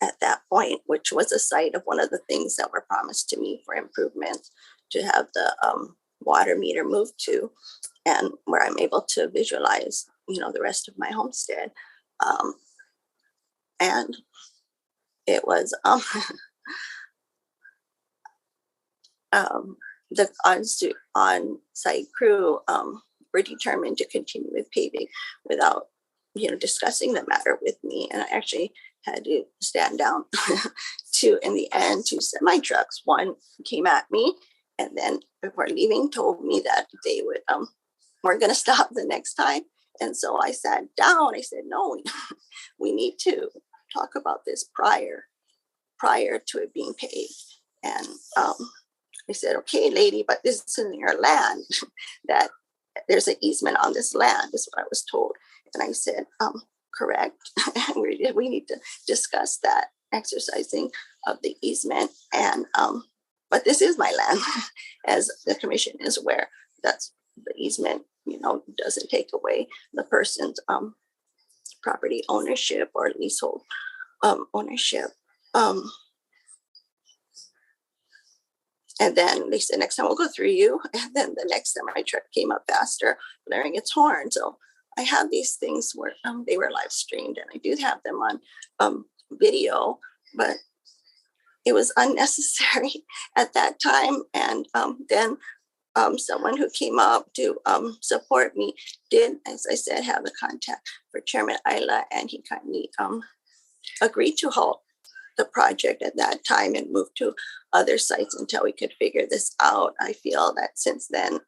at that point, which was a site of one of the things that were promised to me for improvements, to have the water meter moved to, and where I'm able to visualize, the rest of my homestead. And it was the on-site crew were determined to continue with paving without, discussing the matter with me. And I actually had to stand down in the end, 2 semi trucks. One came at me, and then before leaving told me that they weren't going to stop the next time. And so I sat down. I said, no, we need to talk about this prior to it being paved. And I said, okay, lady, but this is in your land, that there's an easement on this land, is what I was told. And I said, correct. We need to discuss that exercising of the easement. And but this is my land, as the commission is aware. That's the easement, doesn't take away the person's property ownership or leasehold ownership. And then they said, next time we'll go through you. And then the next time my truck came up faster, blaring its horn. So I have these things where they were live streamed, and I do have them on video, but it was unnecessary at that time. And then someone who came up to support me did, as I said, have the contact for Chairman Ayla, and he kindly agreed to halt the project at that time and move to other sites until we could figure this out. I feel that since then,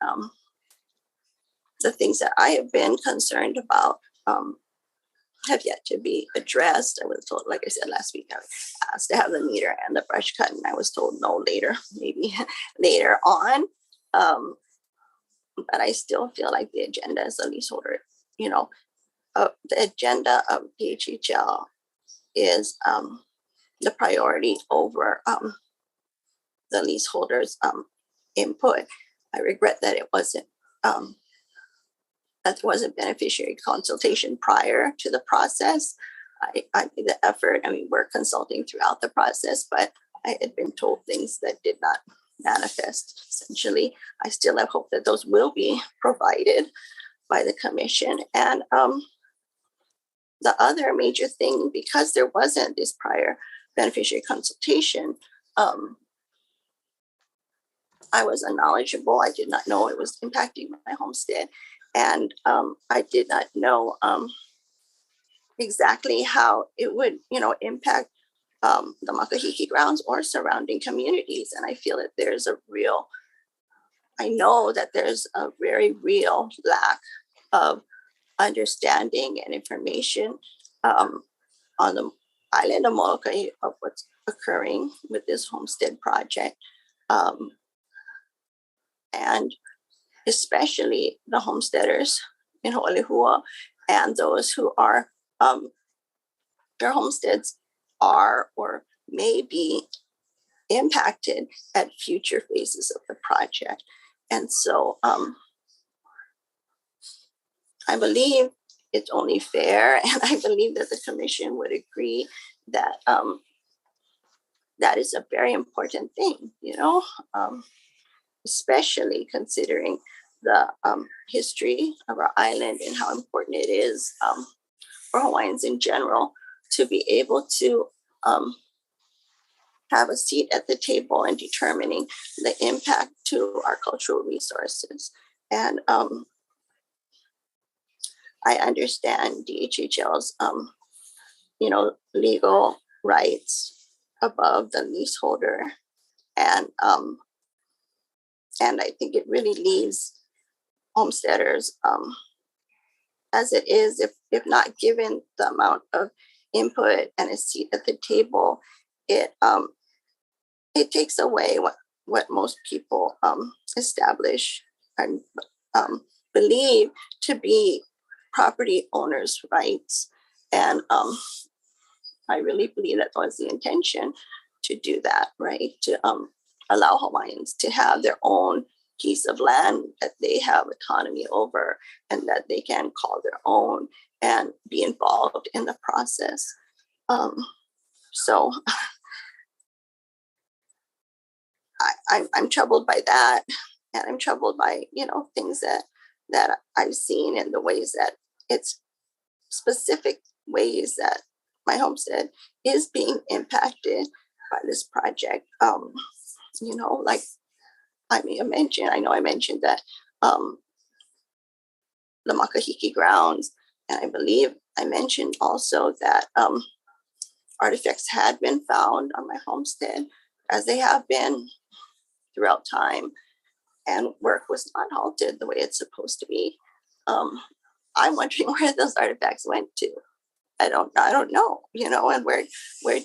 the things that I have been concerned about have yet to be addressed. I was told, like I said last week, I was asked to have the meter and the brush cut, and I was told no, later, maybe later on. But I still feel like the agenda as a leaseholder, the agenda of DHHL is the priority over the leaseholders' input. I regret that it wasn't beneficiary consultation prior to the process. I made the effort. I mean, we're consulting throughout the process, but I had been told things that did not manifest. Essentially, I still have hope that those will be provided by the commission. And the other major thing, because there wasn't this prior beneficiary consultation, I was unknowledgeable. I did not know it was impacting my homestead. And I did not know exactly how it would, impact the Makahiki grounds or surrounding communities. And I feel that I know that there's a very real lack of understanding and information on the island of Molokai of what's occurring with this homestead project. And especially the homesteaders in Ho'olehua and those who are, their homesteads are or may be impacted at future phases of the project. And so I believe it's only fair, and I believe that the commission would agree that that is a very important thing, especially considering the history of our island and how important it is for Hawaiians in general to be able to have a seat at the table in determining the impact to our cultural resources. And I understand DHHL's, legal rights above the leaseholder, and I think it really leaves homesteaders as it is, if not given the amount of input and a seat at the table, it takes away what most people establish and believe to be property owners' rights. And I really believe that was the intention, to do that, right? To allow Hawaiians to have their own piece of land that they have autonomy over and that they can call their own and be involved in the process. So I'm troubled by that, and I'm troubled by, you know, things that I've seen in the ways that it's specific ways that my homestead is being impacted by this project. You know, like I know I mentioned that the Makahiki grounds, and I believe I mentioned also that artifacts had been found on my homestead, as they have been throughout time, and work was not halted the way it's supposed to be. I'm wondering where those artifacts went to. I don't know, you know, and where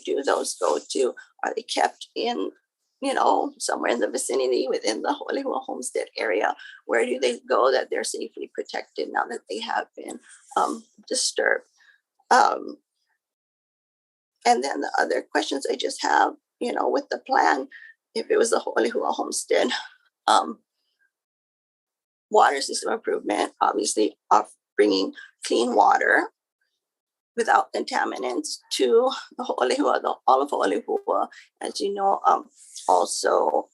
do those go to? Are they kept in, you know, somewhere in the vicinity within the Holehua homestead area? Where do they go that they're safely protected now that they have been disturbed? And then the other questions I just have, you know, with the plan, if it was the Holehua homestead, water system improvement, obviously bringing clean water without contaminants to the Ho'olehua, all of Ho'olehua, as you know, also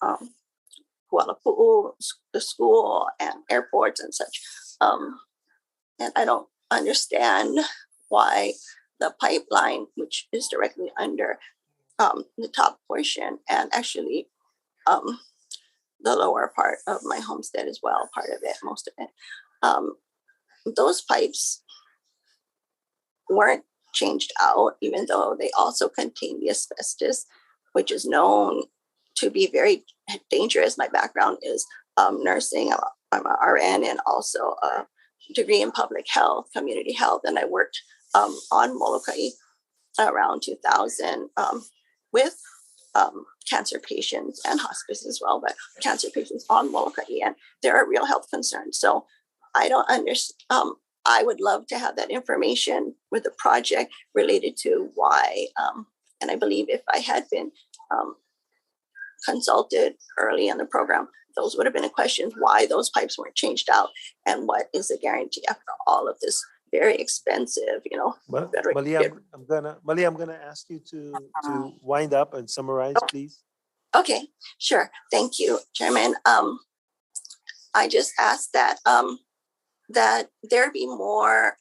Hualapu'u, the school and airports and such. And I don't understand why the pipeline, which is directly under the top portion, and actually the lower part of my homestead as well, part of it, most of it, those pipes weren't changed out, even though they also contain the asbestos, which is known to be very dangerous. My background is nursing. I'm an RN and also a degree in public health, community health, and I worked on Molokai around 2000 with cancer patients and hospice as well, but cancer patients on Molokai, and there are real health concerns. So I don't understand. I would love to have that information with the project related to why, and I believe if I had been consulted early in the program, those would have been the questions, why those pipes weren't changed out, and what is the guarantee after all of this very expensive, you know. Well, Mali, I'm gonna ask you to wind up and summarize, please. Okay, sure. Thank you, Chairman. I just asked that that there be more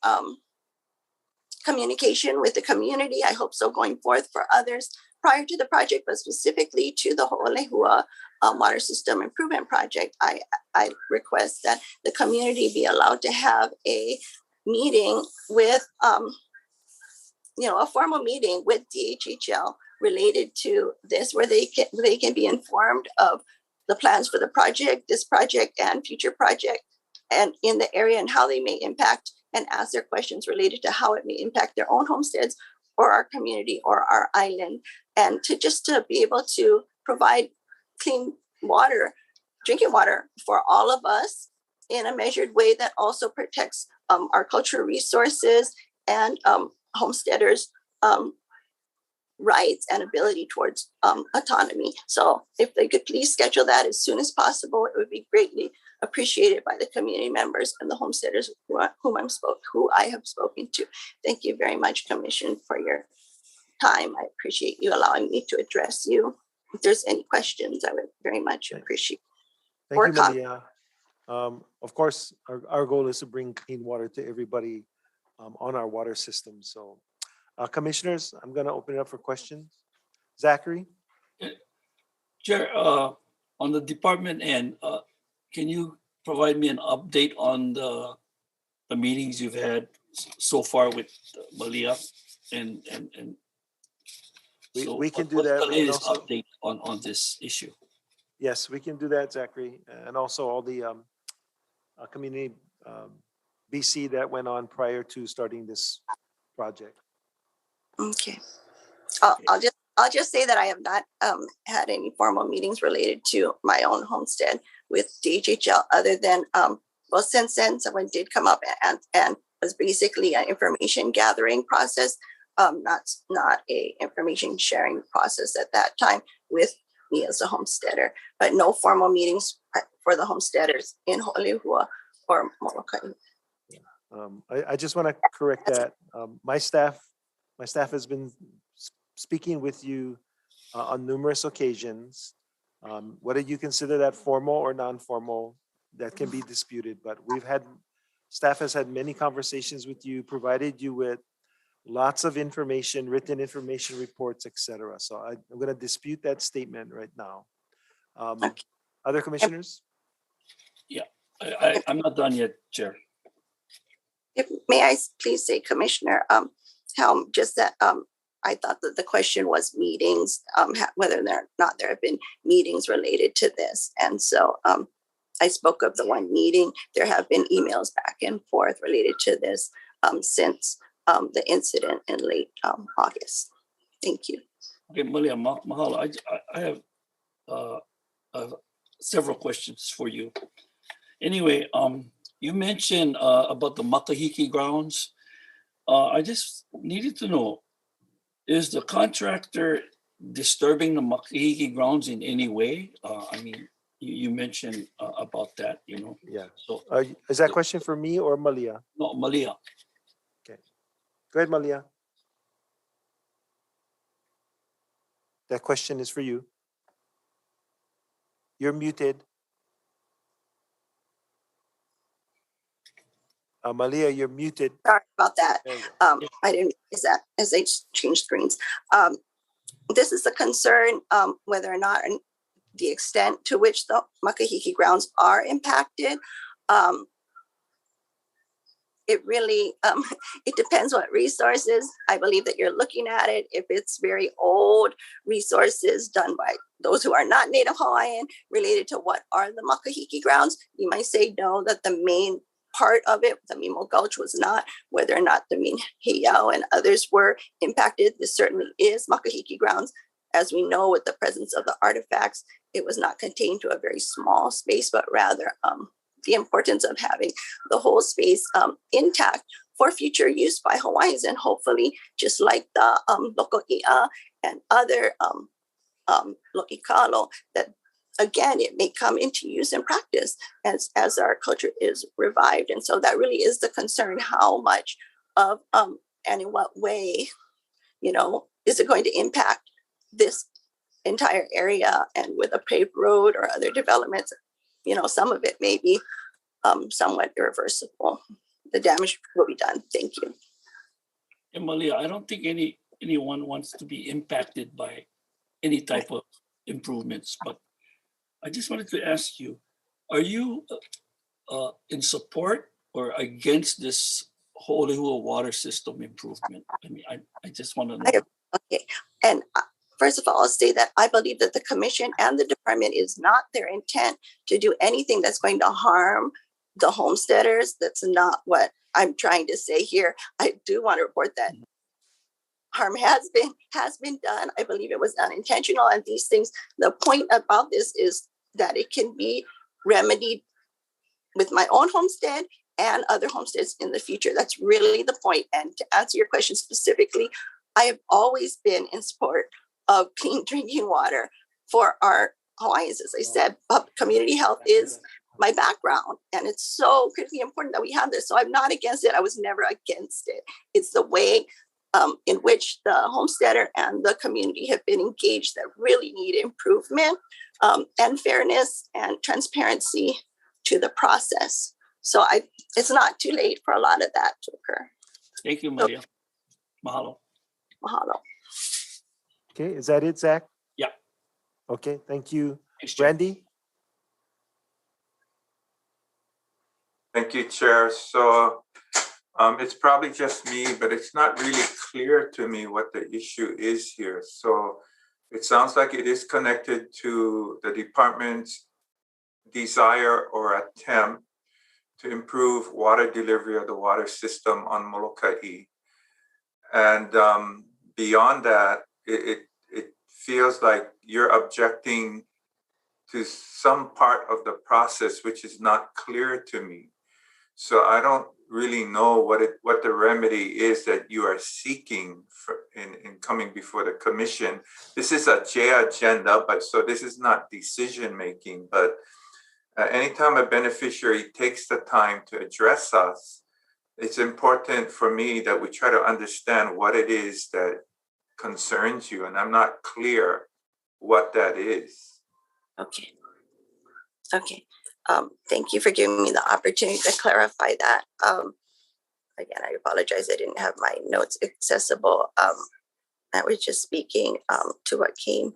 communication with the community. I hope so going forth for others prior to the project, but specifically to the Ho'olehua water system improvement project. I request that the community be allowed to have a meeting with, you know, a formal meeting with DHHL related to this, where they can be informed of the plans for the project, this project and future project, and in the area, and how they may impact, and ask their questions related to how it may impact their own homesteads or our community or our island, and to be able to provide clean water, drinking water for all of us in a measured way that also protects our cultural resources and homesteaders' rights and ability towards autonomy. So if they could please schedule that as soon as possible, it would be greatly appreciated by the community members and the homesteaders who I have spoken to. Thank you very much, Commission, for your time. I appreciate you allowing me to address you. If there's any questions, I would very much appreciate. Thank you, Malia. Of course, our goal is to bring clean water to everybody on our water system. So, commissioners, I'm going to open it up for questions. Zachary? Chair, on the department end, can you provide me an update on the meetings you've had so far with Malia? And we can do that. What's the latest update on this issue? Yes, we can do that, Zachary. And also all the community BC that went on prior to starting this project. Okay. I'll just I'll just say that I have not had any formal meetings related to my own homestead with DHHL other than, well, since then, someone did come up and was basically an information gathering process, not a information sharing process at that time with me as a homesteader, but no formal meetings for the homesteaders in Ho'olehua or Molokai. I just want to correct that. My staff has been speaking with you on numerous occasions. Whether you consider that formal or non-formal, that can be disputed, but staff has had many conversations with you, provided you with lots of information, written information reports, etc. So I'm going to dispute that statement right now. Other commissioners? Yeah, I'm not done yet, Chair. May I please say, Commissioner, Helm, just that I thought that the question was meetings, whether or not there have been meetings related to this. And so I spoke of the one meeting. There have been emails back and forth related to this since the incident in late August. Thank you. Okay, Malia, mahalo. I have several questions for you. Anyway, you mentioned about the Makahiki grounds. I just needed to know, is the contractor disturbing the Makahiki grounds in any way? I mean, you mentioned about that, you know. Yeah. So Is that question for me or Malia? no, Malia. Okay. Go ahead, Malia. That question is for you. You're muted. Malia, you're muted. Sorry about that. There you go. I didn't realize that as they changed screens. This is a concern whether or not the extent to which the Makahiki grounds are impacted. It really, it depends what resources. I believe that you're looking at it. If it's very old resources done by those who are not Native Hawaiian related to what are the Makahiki grounds, you might say no, that the main part of it, the Mimo Gulch was not, whether or not the Min Heiau and others were impacted. This certainly is Makahiki grounds. As we know, with the presence of the artifacts, it was not contained to a very small space, but rather the importance of having the whole space intact for future use by Hawaiians, and hopefully, just like the Loko'ia and other Lo'ikalo, that again, it may come into use and practice as our culture is revived. And so that really is the concern, how much of and in what way, you know, is it going to impact this entire area? And with a paved road or other developments, you know, some of it may be somewhat irreversible. The damage will be done. Thank you. And Malia, I don't think anyone wants to be impacted by any type of improvements, but I just wanted to ask you, are you in support or against this Ho'olehua water system improvement? I mean, I just want to know. Okay, and first of all, I'll say that I believe that the commission and the department is not their intent to do anything that's going to harm the homesteaders. That's not what I'm trying to say here. I do want to report that harm has been done. I believe it was unintentional, and these things, the point about this is that it can be remedied with my own homestead and other homesteads in the future. That's really the point. And to answer your question specifically, I have always been in support of clean drinking water for our Hawaiians. As I said, community health is my background, and it's so critically important that we have this. So I'm not against it. I was never against it. It's the way in which the homesteader and the community have been engaged that really need improvement and fairness and transparency to the process. So it's not too late for a lot of that to occur. Thank you, Maria. Mahalo. Mahalo. Okay, is that it, Zach? Yeah. Okay, thank you. Thanks, Chair. Randy? Thank you, Chair. So it's probably just me, but it's not really clear to me what the issue is here. So it sounds like it is connected to the department's desire or attempt to improve water delivery of the water system on Molokai. And beyond that, it feels like you're objecting to some part of the process which is not clear to me. So I don't really know what the remedy is that you are seeking in coming before the commission. This is a J agenda, but so this is not decision making. But anytime a beneficiary takes the time to address us, it's important for me that we try to understand what it is that concerns you, and I'm not clear what that is. Okay. Okay. Thank you for giving me the opportunity to clarify that. Again, I apologize. I didn't have my notes accessible. I was just speaking to what came,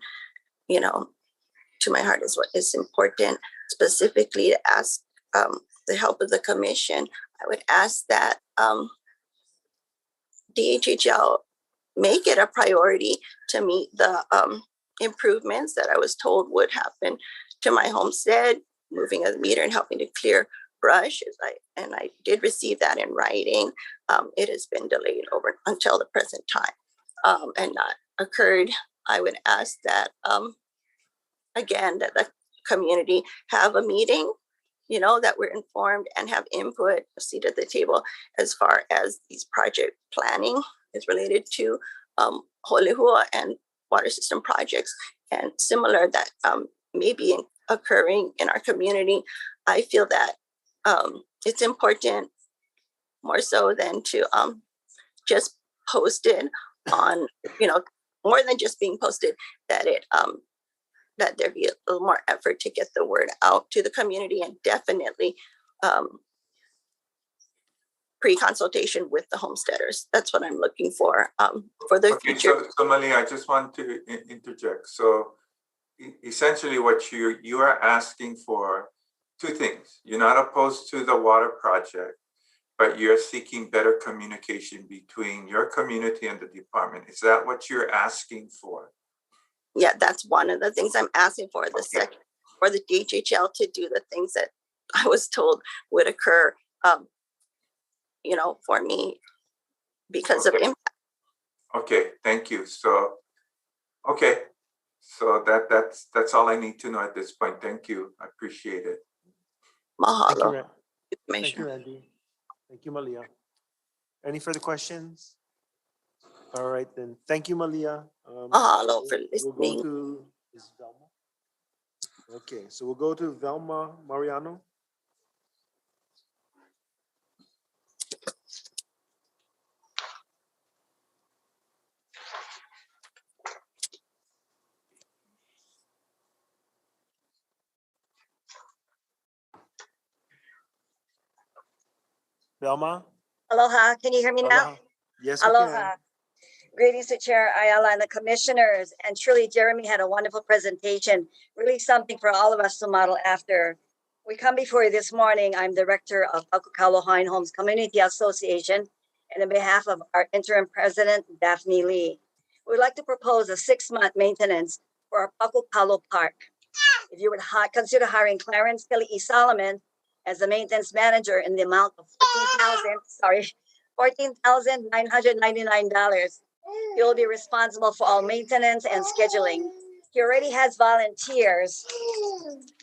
to my heart is what is important. Specifically to ask the help of the commission, I would ask that DHHL make it a priority to meet the improvements that I was told would happen to my homestead, moving a meter and helping to clear brush. And I did receive that in writing. It has been delayed over until the present time and not occurred. I would ask that, again, that the community have a meeting, that we're informed and have input, a seat at the table as far as these project planning is related to Holehua and water system projects and similar that may be occurring in our community. I feel that it's important more so than to just post it on, more than just being posted, that it that there be a little more effort to get the word out to the community, and definitely pre-consultation with the homesteaders. That's what I'm looking for the future. So Malia, I just want to interject. So essentially what you are asking for two things. You're not opposed to the water project, but you're seeking better communication between your community and the department. Is that what you're asking for? Yeah, that's one of the things I'm asking for. The second, for the DHHL to do the things that I was told would occur, for me because of impact. Okay, thank you. So, so that's all I need to know at this point. Thank you. I appreciate it. Mahalo. Thank you, Randy. Thank you, Malia. Any further questions? All right, then. Thank you, Malia. Mahalo for We'll listening. go to, is Velma? Okay, so we'll go to Velma Mariano. Velma? Aloha, can you hear me now? Aloha. Yes, we Aloha. can. Greetings to Chair Ayala and the commissioners. And truly, Jeremy had a wonderful presentation, really something for all of us to model after. We come before you this morning. I'm director of Pakukawa Hawaiian Homes Community Association, and on behalf of our interim president, Daphne Lee, we'd like to propose a 6-month maintenance for our Pakukalo Park. If you would consider hiring Clarence Kelly E. Solomon as the maintenance manager in the amount of $14,999. He will be responsible for all maintenance and scheduling. He already has volunteers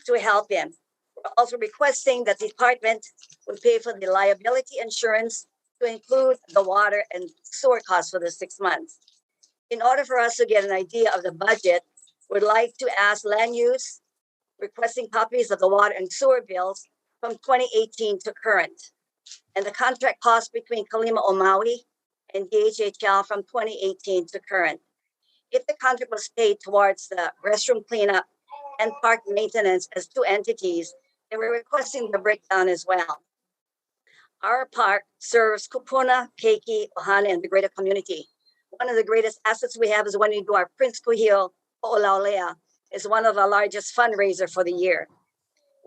to help him. We're also requesting that the department will pay for the liability insurance to include the water and sewer costs for the 6 months. In order for us to get an idea of the budget, we'd like to ask land use, requesting copies of the water and sewer bills from 2018 to current, and the contract cost between Kalima Omawi and DHHL from 2018 to current. If the contract was paid towards the restroom cleanup and park maintenance as two entities, then we're requesting the breakdown as well. Our park serves Kupuna, Keiki, Ohana, and the greater community. One of the greatest assets we have is when we do our Prince Kuhio O'Laulea, is one of the largest fundraiser for the year.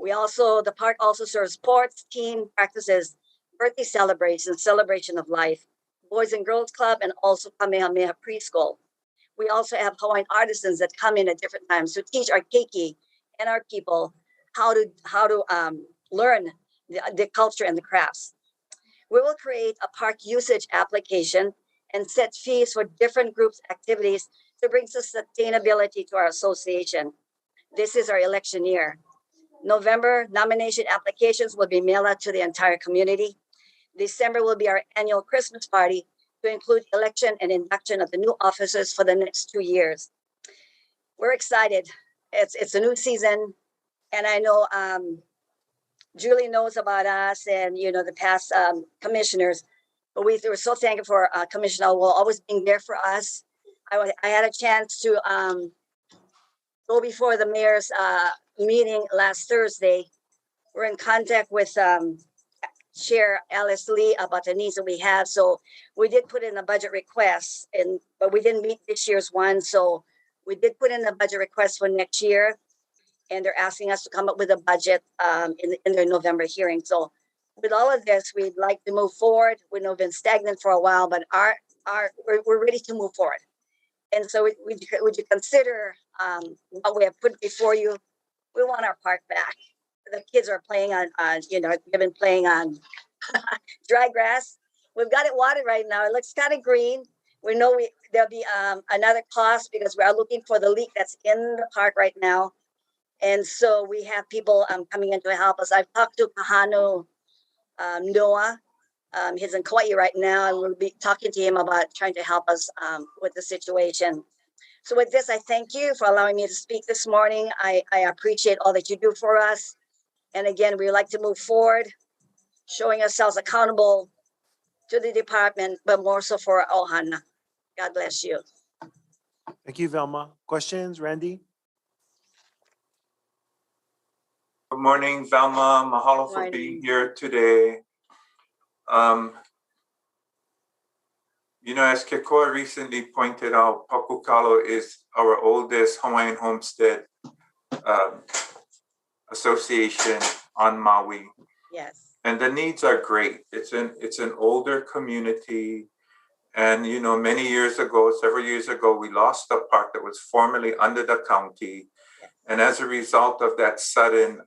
The park also serves sports, team practices, birthday celebrations, celebration of life, Boys and Girls Club, and also Kamehameha Preschool. We also have Hawaiian artisans that come in at different times to teach our keiki and our people how to learn the culture and the crafts. We will create a park usage application and set fees for different groups' activities to bring sustainability to our association. This is our election year. November, nomination applications will be mailed out to the entire community. December will be our annual Christmas party to include election and induction of the new officers for the next 2 years. We're excited. It's a new season, and I know Julie knows about us and the past commissioners, but we're so thankful for Commissioner Will always being there for us. I had a chance to go before the mayor's meeting last Thursday. We're in contact with Chair Alice Lee about the needs that we have. So we did put in a budget request, but we didn't meet this year's one. So we did put in a budget request for next year, and they're asking us to come up with a budget in their November hearing. So with all of this, we'd like to move forward. We know we've been stagnant for a while, but we're ready to move forward. And so would you consider what we have put before you? We want our park back. The kids are playing on they've been playing on dry grass. We've got it watered right now. It looks kind of green. We know there'll be another cost because we are looking for the leak that's in the park right now. And so we have people coming in to help us. I've talked to Kahano Noah. He's in Kauai right now, and we'll be talking to him about trying to help us with the situation. So with this, I thank you for allowing me to speak this morning. I appreciate all that you do for us. And again, we would like to move forward, showing ourselves accountable to the department, but more so for Ohana. God bless you. Thank you, Velma. Questions, Randy? Good morning, Velma. Mahalo for Morning. being here today. As Kekoa recently pointed out, Pakukalo is our oldest Hawaiian homestead association on Maui. Yes. And the needs are great. It's an older community. And, many years ago, several years ago, we lost a park that was formerly under the county. And as a result of that sudden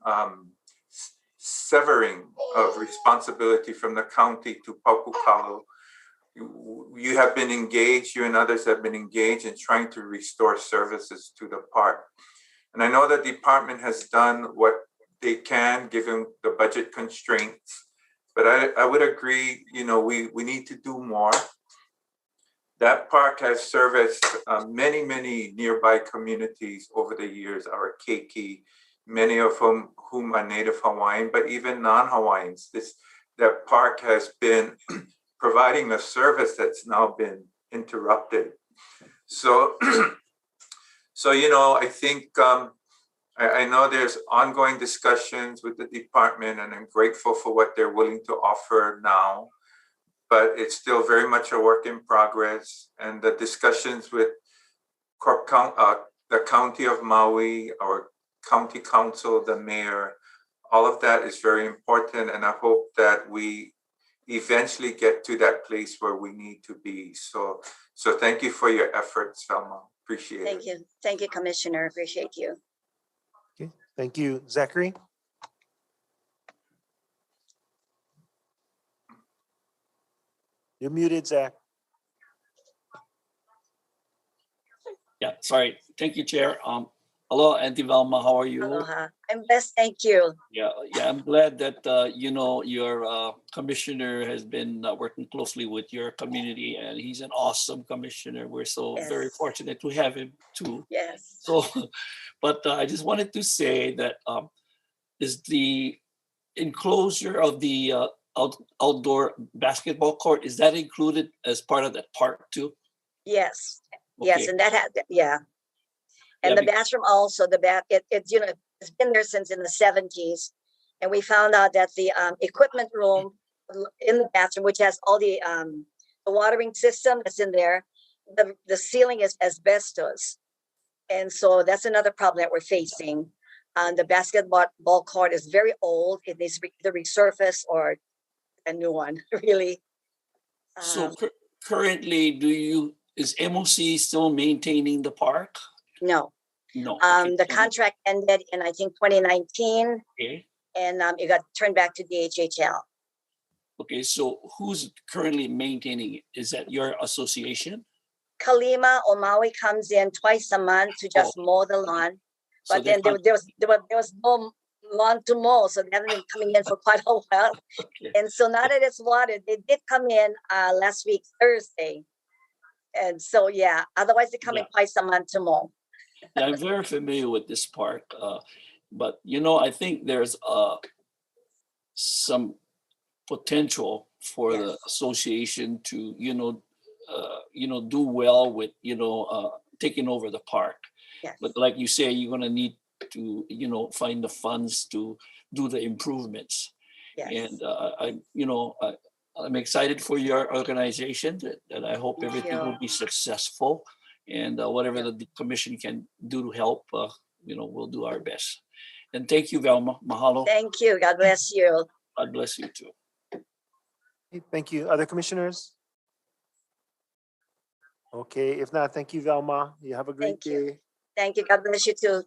severing of responsibility from the county to Pakukalo, you have been engaged, you and others have been engaged in trying to restore services to the park. And I know the department has done what they can given the budget constraints, but I would agree, we need to do more. That park has serviced many, many nearby communities over the years, our keiki, many of whom are Native Hawaiian, but even non-Hawaiians. That park has been providing a service that's now been interrupted. So, I think I know there's ongoing discussions with the department, and I'm grateful for what they're willing to offer now, but it's still very much a work in progress. And the discussions with the County of Maui, our County Council, the mayor, all of that is very important. And I hope that we eventually get to that place where we need to be. So thank you for your efforts, Velma. Appreciate it. Thank you. Thank you, Commissioner. Appreciate you. Okay, thank you. Zachary? You're muted, Zach. Yeah, sorry. Thank you, Chair. Hello, Auntie Velma. How are you? Aloha. I'm best. Thank you. Yeah. I'm glad that your commissioner has been working closely with your community, and he's an awesome commissioner. We're so very Yes. fortunate to have him too. Yes. So, but I just wanted to say that is the enclosure of the outdoor basketball court, is that included as part of that park too? Yes. Yes. Okay. And that had, yeah. And Yeah, the bathroom also, it's been there since in the 70s. And we found out that the equipment room in the bathroom, which has all the watering system that's in there, the ceiling is asbestos. And so that's another problem that we're facing. The basketball court is very old. It needs to resurface or a new one, really. So currently, is MOC still maintaining the park? No. No. The contract ended in, I think, 2019, Okay. and it got turned back to DHHL. Okay, so who's currently maintaining it? Is that your association? Kalima or Maui comes in twice a month to just mow the lawn. So But they're then there was no lawn to mow, so they haven't been coming in for quite a while. Okay. And so now that it's watered, they did come in last week, Thursday. And so, yeah, otherwise they come in twice a month to mow. Yeah, I'm very familiar with this park, but you know, I think there's some potential for the association to, do well with, taking over the park. Yes. But like you say, you're gonna need to, find the funds to do the improvements. Yes. And I'm excited for your organization, and I hope everything will be successful. And whatever the commission can do to help, we'll do our best. And thank you, Velma. Mahalo. Thank you. God bless you. God bless you too. Okay, thank you. Other commissioners? Okay, if not, thank you, Velma. You have a great Thank you. day. Thank you. God bless you too.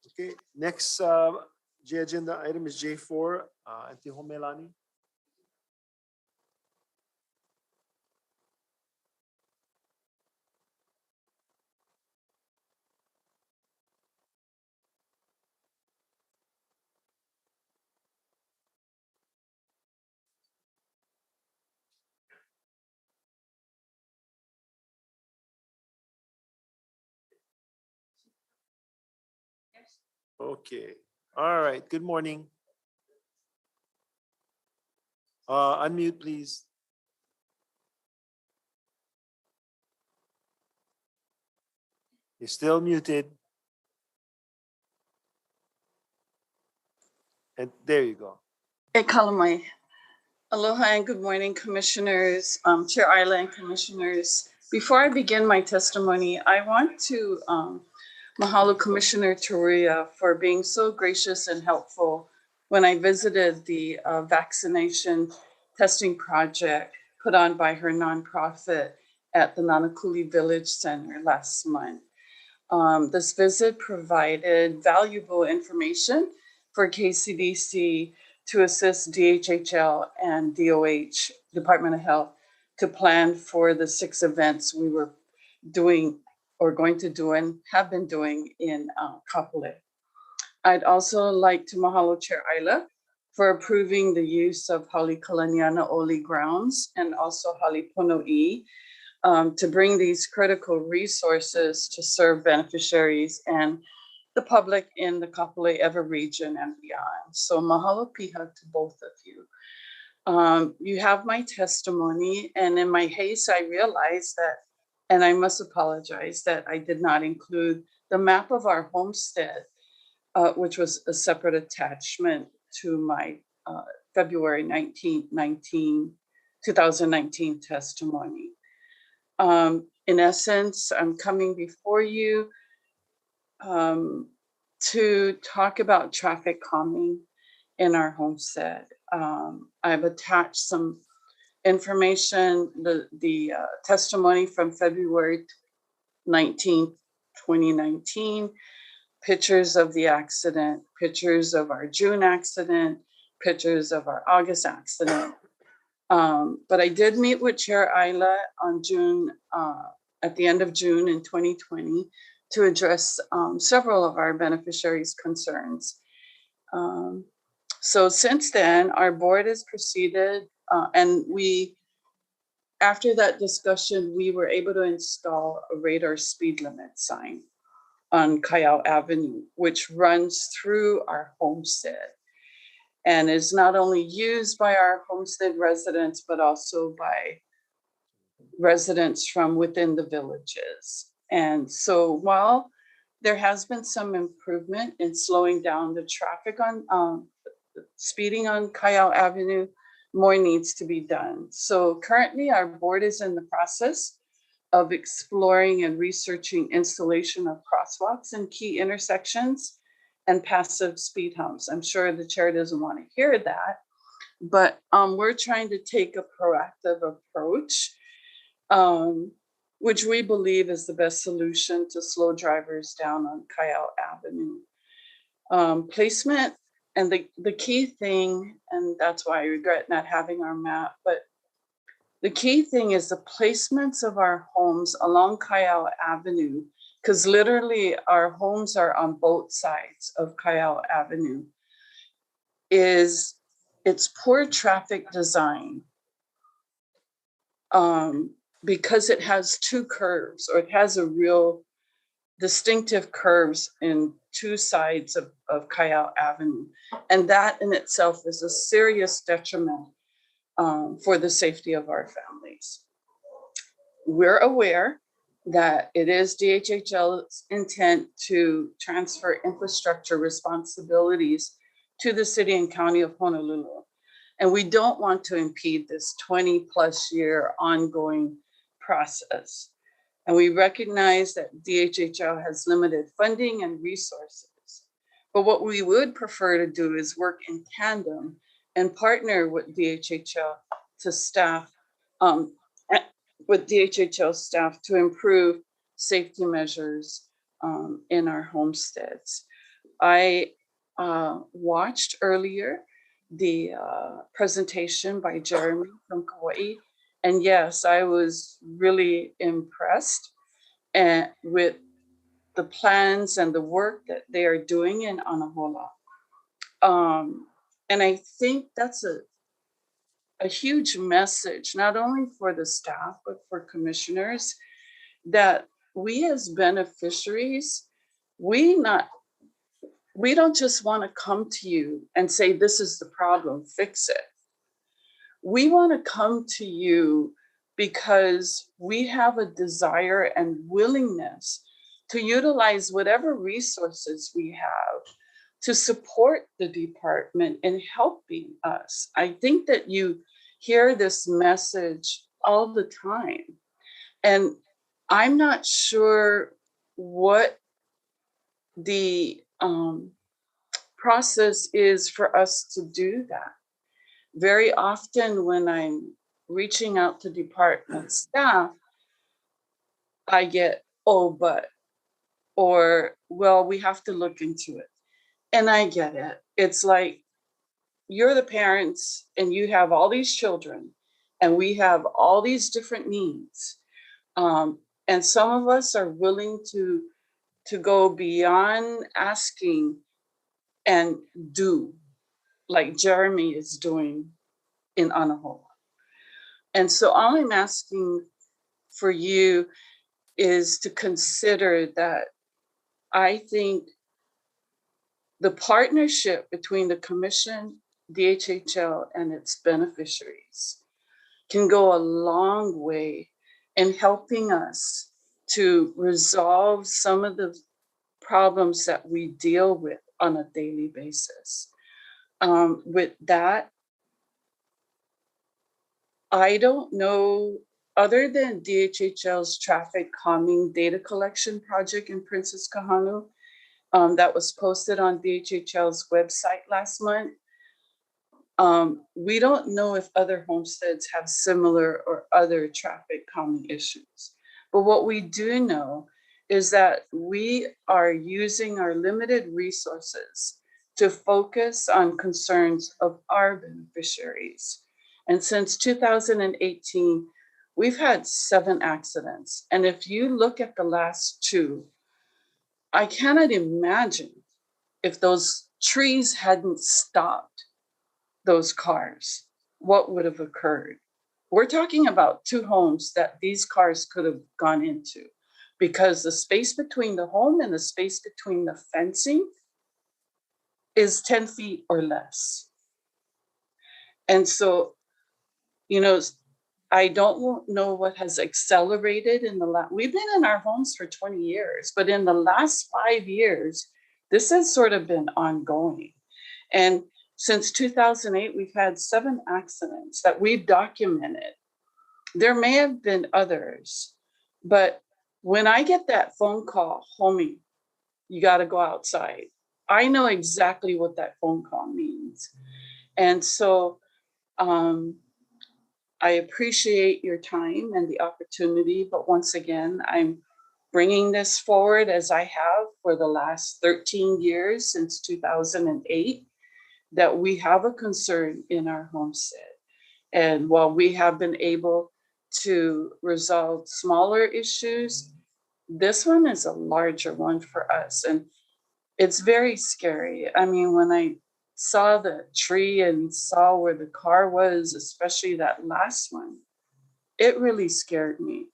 Okay, next J agenda item is J4, Auntie Homelani. Okay, all right, good morning. Unmute, please. You're still muted. And there you go. Hey, Kalamai. Aloha and good morning, commissioners, Chair Isla and commissioners. Before I begin my testimony, I want to mahalo Commissioner Taruya for being so gracious and helpful when I visited the vaccination testing project put on by her nonprofit at the Nanakuli Village Center last month. This visit provided valuable information for KCDC to assist DHHL and DOH, Department of Health, to plan for the 6 events we were doing or going to do and have been doing in Kapolei. I'd also like to mahalo Chair Isla for approving the use of Halekulaniana Oli grounds and also Halepono'i to bring these critical resources to serve beneficiaries and the public in the Kapolei Ever region and beyond. So mahalo piha to both of you. You have my testimony, and in my haste, I realized that, and I must apologize that I did not include the map of our homestead, which was a separate attachment to my February 2019 testimony. In essence, I'm coming before you to talk about traffic calming in our homestead. I've attached some information, the testimony from February 19th, 2019, pictures of the accident, pictures of our June accident, pictures of our August accident. But I did meet with Chair Isla on at the end of June in 2020 to address several of our beneficiaries' concerns. So since then, our board has proceeded and after that discussion, we were able to install a radar speed limit sign on Kayao Avenue, which runs through our homestead and is not only used by our homestead residents, but also by residents from within the villages. And so while there has been some improvement in slowing down the traffic on speeding on Kayao Avenue, more needs to be done. So currently our board is in the process of exploring and researching installation of crosswalks in key intersections and passive speed humps. I'm sure the chair doesn't want to hear that, but we're trying to take a proactive approach, which we believe is the best solution to slow drivers down on Kayao Avenue. Placement and the key thing, and that's why I regret not having our map, but the key thing is the placements of our homes along Kayao Avenue, because literally our homes are on both sides of Kayao Avenue, is it's poor traffic design. Because it has two curves, or it has a real distinctive curves in two sides of Kayao Avenue. And that in itself is a serious detriment for the safety of our families. We're aware that it is DHHL's intent to transfer infrastructure responsibilities to the city and county of Honolulu. And we don't want to impede this 20+ year ongoing process. And we recognize that DHHL has limited funding and resources. But what we would prefer to do is work in tandem and partner with DHHL to staff, with DHHL staff to improve safety measures in our homesteads. I watched earlier the presentation by Jeremy from Kauai. And yes, I was really impressed with the plans and the work that they are doing in Anahola. And I think that's a huge message, not only for the staff, but for commissioners, that we as beneficiaries, we don't just want to come to you and say, this is the problem, fix it. We want to come to you because we have a desire and willingness to utilize whatever resources we have to support the department in helping us. I think that you hear this message all the time. And I'm not sure what the process is for us to do that. Very often when I'm reaching out to department staff, I get, oh, but, or, well, we have to look into it. And I get it. It's like, you're the parents and you have all these children and we have all these different needs. And some of us are willing to go beyond asking and do, like Jeremy is doing in Anahola. And so all I'm asking for you is to consider that I think the partnership between the commission, DHHL, and its beneficiaries can go a long way in helping us to resolve some of the problems that we deal with on a daily basis. With that, I don't know, other than DHHL's traffic calming data collection project in Princess Kahanu that was posted on DHHL's website last month, we don't know if other homesteads have similar or other traffic calming issues. But what we do know is that we are using our limited resources to focus on concerns of our beneficiaries. And since 2018, we've had 7 accidents. And if you look at the last 2, I cannot imagine if those trees hadn't stopped those cars, what would have occurred? We're talking about 2 homes that these cars could have gone into because the space between the home and the space between the fencing is 10 feet or less. And so, you know, I don't know what has accelerated in the last, we've been in our homes for 20 years, but in the last 5 years, this has sort of been ongoing. And since 2008, we've had 7 accidents that we've documented. There may have been others, but when I get that phone call, homie, you got to go outside, I know exactly what that phone call means. And so I appreciate your time and the opportunity, but once again, I'm bringing this forward as I have for the last 13 years since 2008. that we have a concern in our homestead. And while we have been able to resolve smaller issues, this one is a larger one for us. And it's very scary. I mean, when I saw the tree and saw where the car was, especially that last one, it really scared me.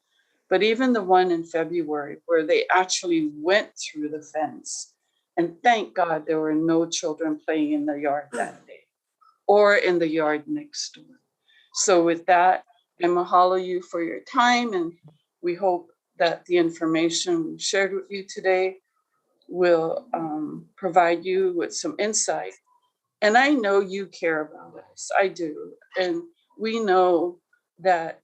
But even the one in February where they actually went through the fence, and thank God there were no children playing in the yard that day or in the yard next door. So with that, I mahalo you for your time, and we hope that the information we shared with you today will provide you with some insight. And I know you care about us. I do. And we know that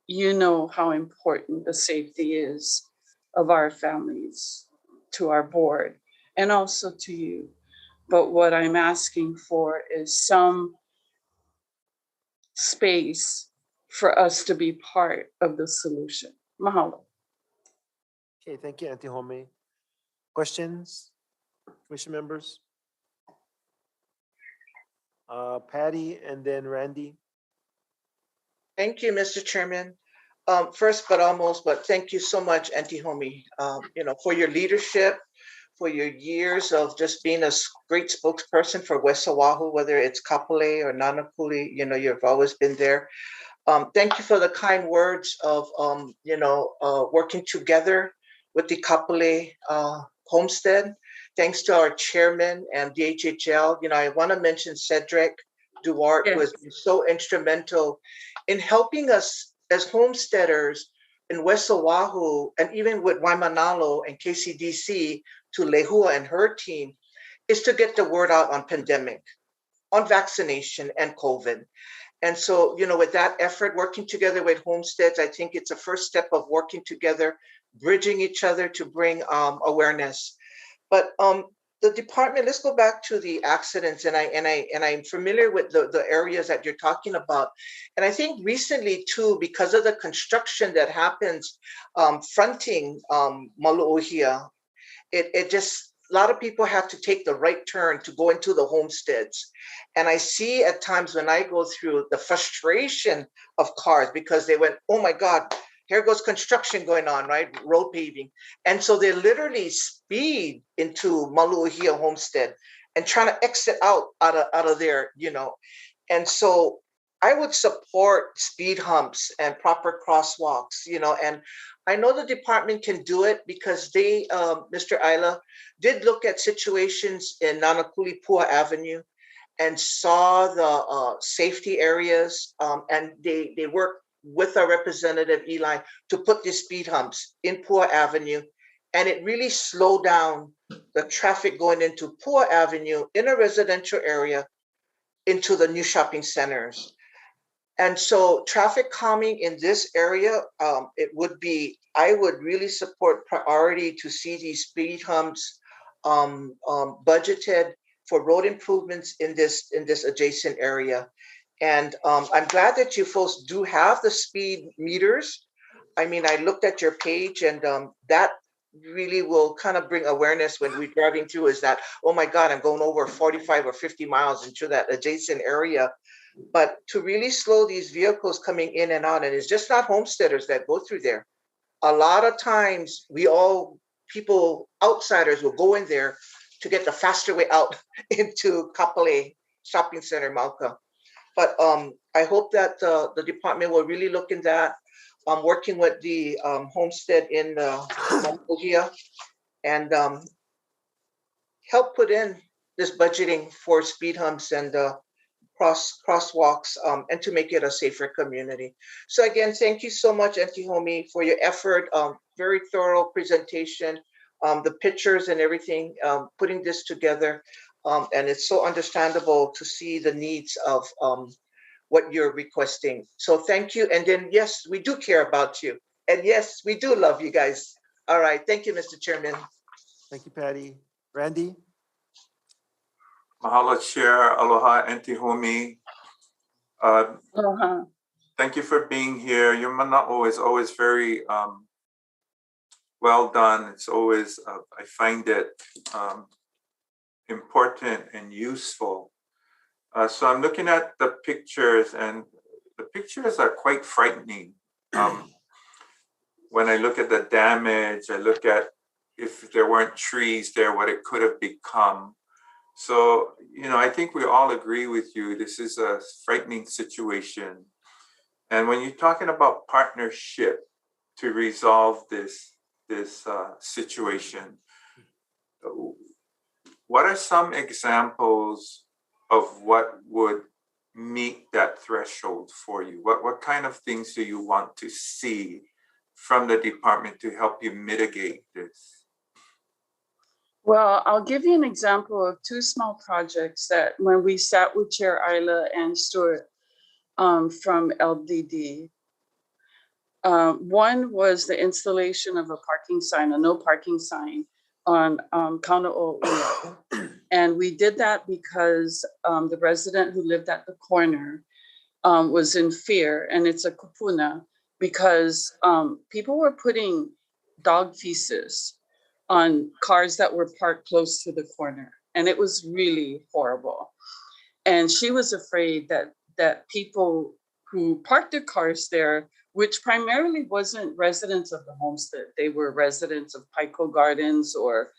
you know how important the safety is of our families to our board and also to you. But what I'm asking for is some space for us to be part of the solution. Mahalo. Okay, thank you, Auntie Home. Questions, commission members? Patty and then Randy. Thank you, Mr. Chairman. First, but thank you so much, Auntie Homie, for your leadership, for your years of just being a great spokesperson for West Oahu, whether it's Kapolei or Nanakuli, you've always been there. Thank you for the kind words of, working together with the Kapolei homestead. Thanks to our chairman and DHHL. I want to mention Cedric Duarte, who has been so instrumental in helping us as homesteaders in West Oahu, and even with Waimanalo and KCDC to Lehua and her team, is to get the word out on pandemic, on vaccination and COVID. And so, with that effort, working together with homesteads, I think it's a first step of working together, bridging each other to bring awareness. But the department, let's go back to the accidents, and I'm familiar with the areas that you're talking about. And I think recently too, because of the construction that happens fronting Malu'uhia, it just, a lot of people have to take the right turn to go into the homesteads. And I see at times when I go through the frustration of cars because they went, oh my God, here goes construction going on, right? Road paving. And so they literally speed into Malu'uhia homestead and trying to exit out of there, And so I would support speed humps and proper crosswalks, and I know the department can do it because they, Mr. Isla, did look at situations in Nanakuli Pua Avenue and saw the safety areas, and they worked with our representative Eli to put these speed humps in Pua Avenue, and it really slowed down the traffic going into Pua Avenue in a residential area into the new shopping centers. And so traffic calming in this area, I would really support priority to see these speed humps budgeted for road improvements in this adjacent area. And I'm glad that you folks do have the speed meters. I mean, I looked at your page, and that really will kind of bring awareness when we're driving through, is that, oh my God, I'm going over 45 or 50 miles into that adjacent area. But to really slow these vehicles coming in and out, and it's just not homesteaders that go through there. A lot of times people, outsiders will go in there to get the faster way out into Kapolei Shopping Center, Mauka. But I hope that the department will really look in that. I'm working with the homestead in Malu'uhia and help put in this budgeting for speed humps and crosswalks, and to make it a safer community. So again, thank you so much, Auntie Homie, for your effort. Very thorough presentation, the pictures and everything, putting this together. And it's so understandable to see the needs of what you're requesting. So thank you. And then, yes, we do care about you. And yes, we do love you guys. All right. Thank you, Mr. Chairman. Thank you, Patty. Randy? Mahalo, Chair. Aloha, Auntie Homie. Aloha. Thank you for being here. Your mana'o is always very well done. It's always, I find it important and useful. So I'm looking at the pictures, and the pictures are quite frightening. When I look at the damage, I look at if there weren't trees there, what it could have become. So, I think we all agree with you. This is a frightening situation. And when you're talking about partnership to resolve this situation, what are some examples of what would meet that threshold for you? What kind of things do you want to see from the department to help you mitigate this? Well, I'll give you an example of two small projects that when we sat with Chair Isla and Stuart from LDD. One was the installation of a parking sign, a no parking sign on Kaunao'ula. And we did that because the resident who lived at the corner was in fear, and it's a kupuna, because people were putting dog feces on cars that were parked close to the corner. And it was really horrible. And she was afraid that people who parked their cars there, which primarily wasn't residents of the homestead, they were residents of Paiko Gardens or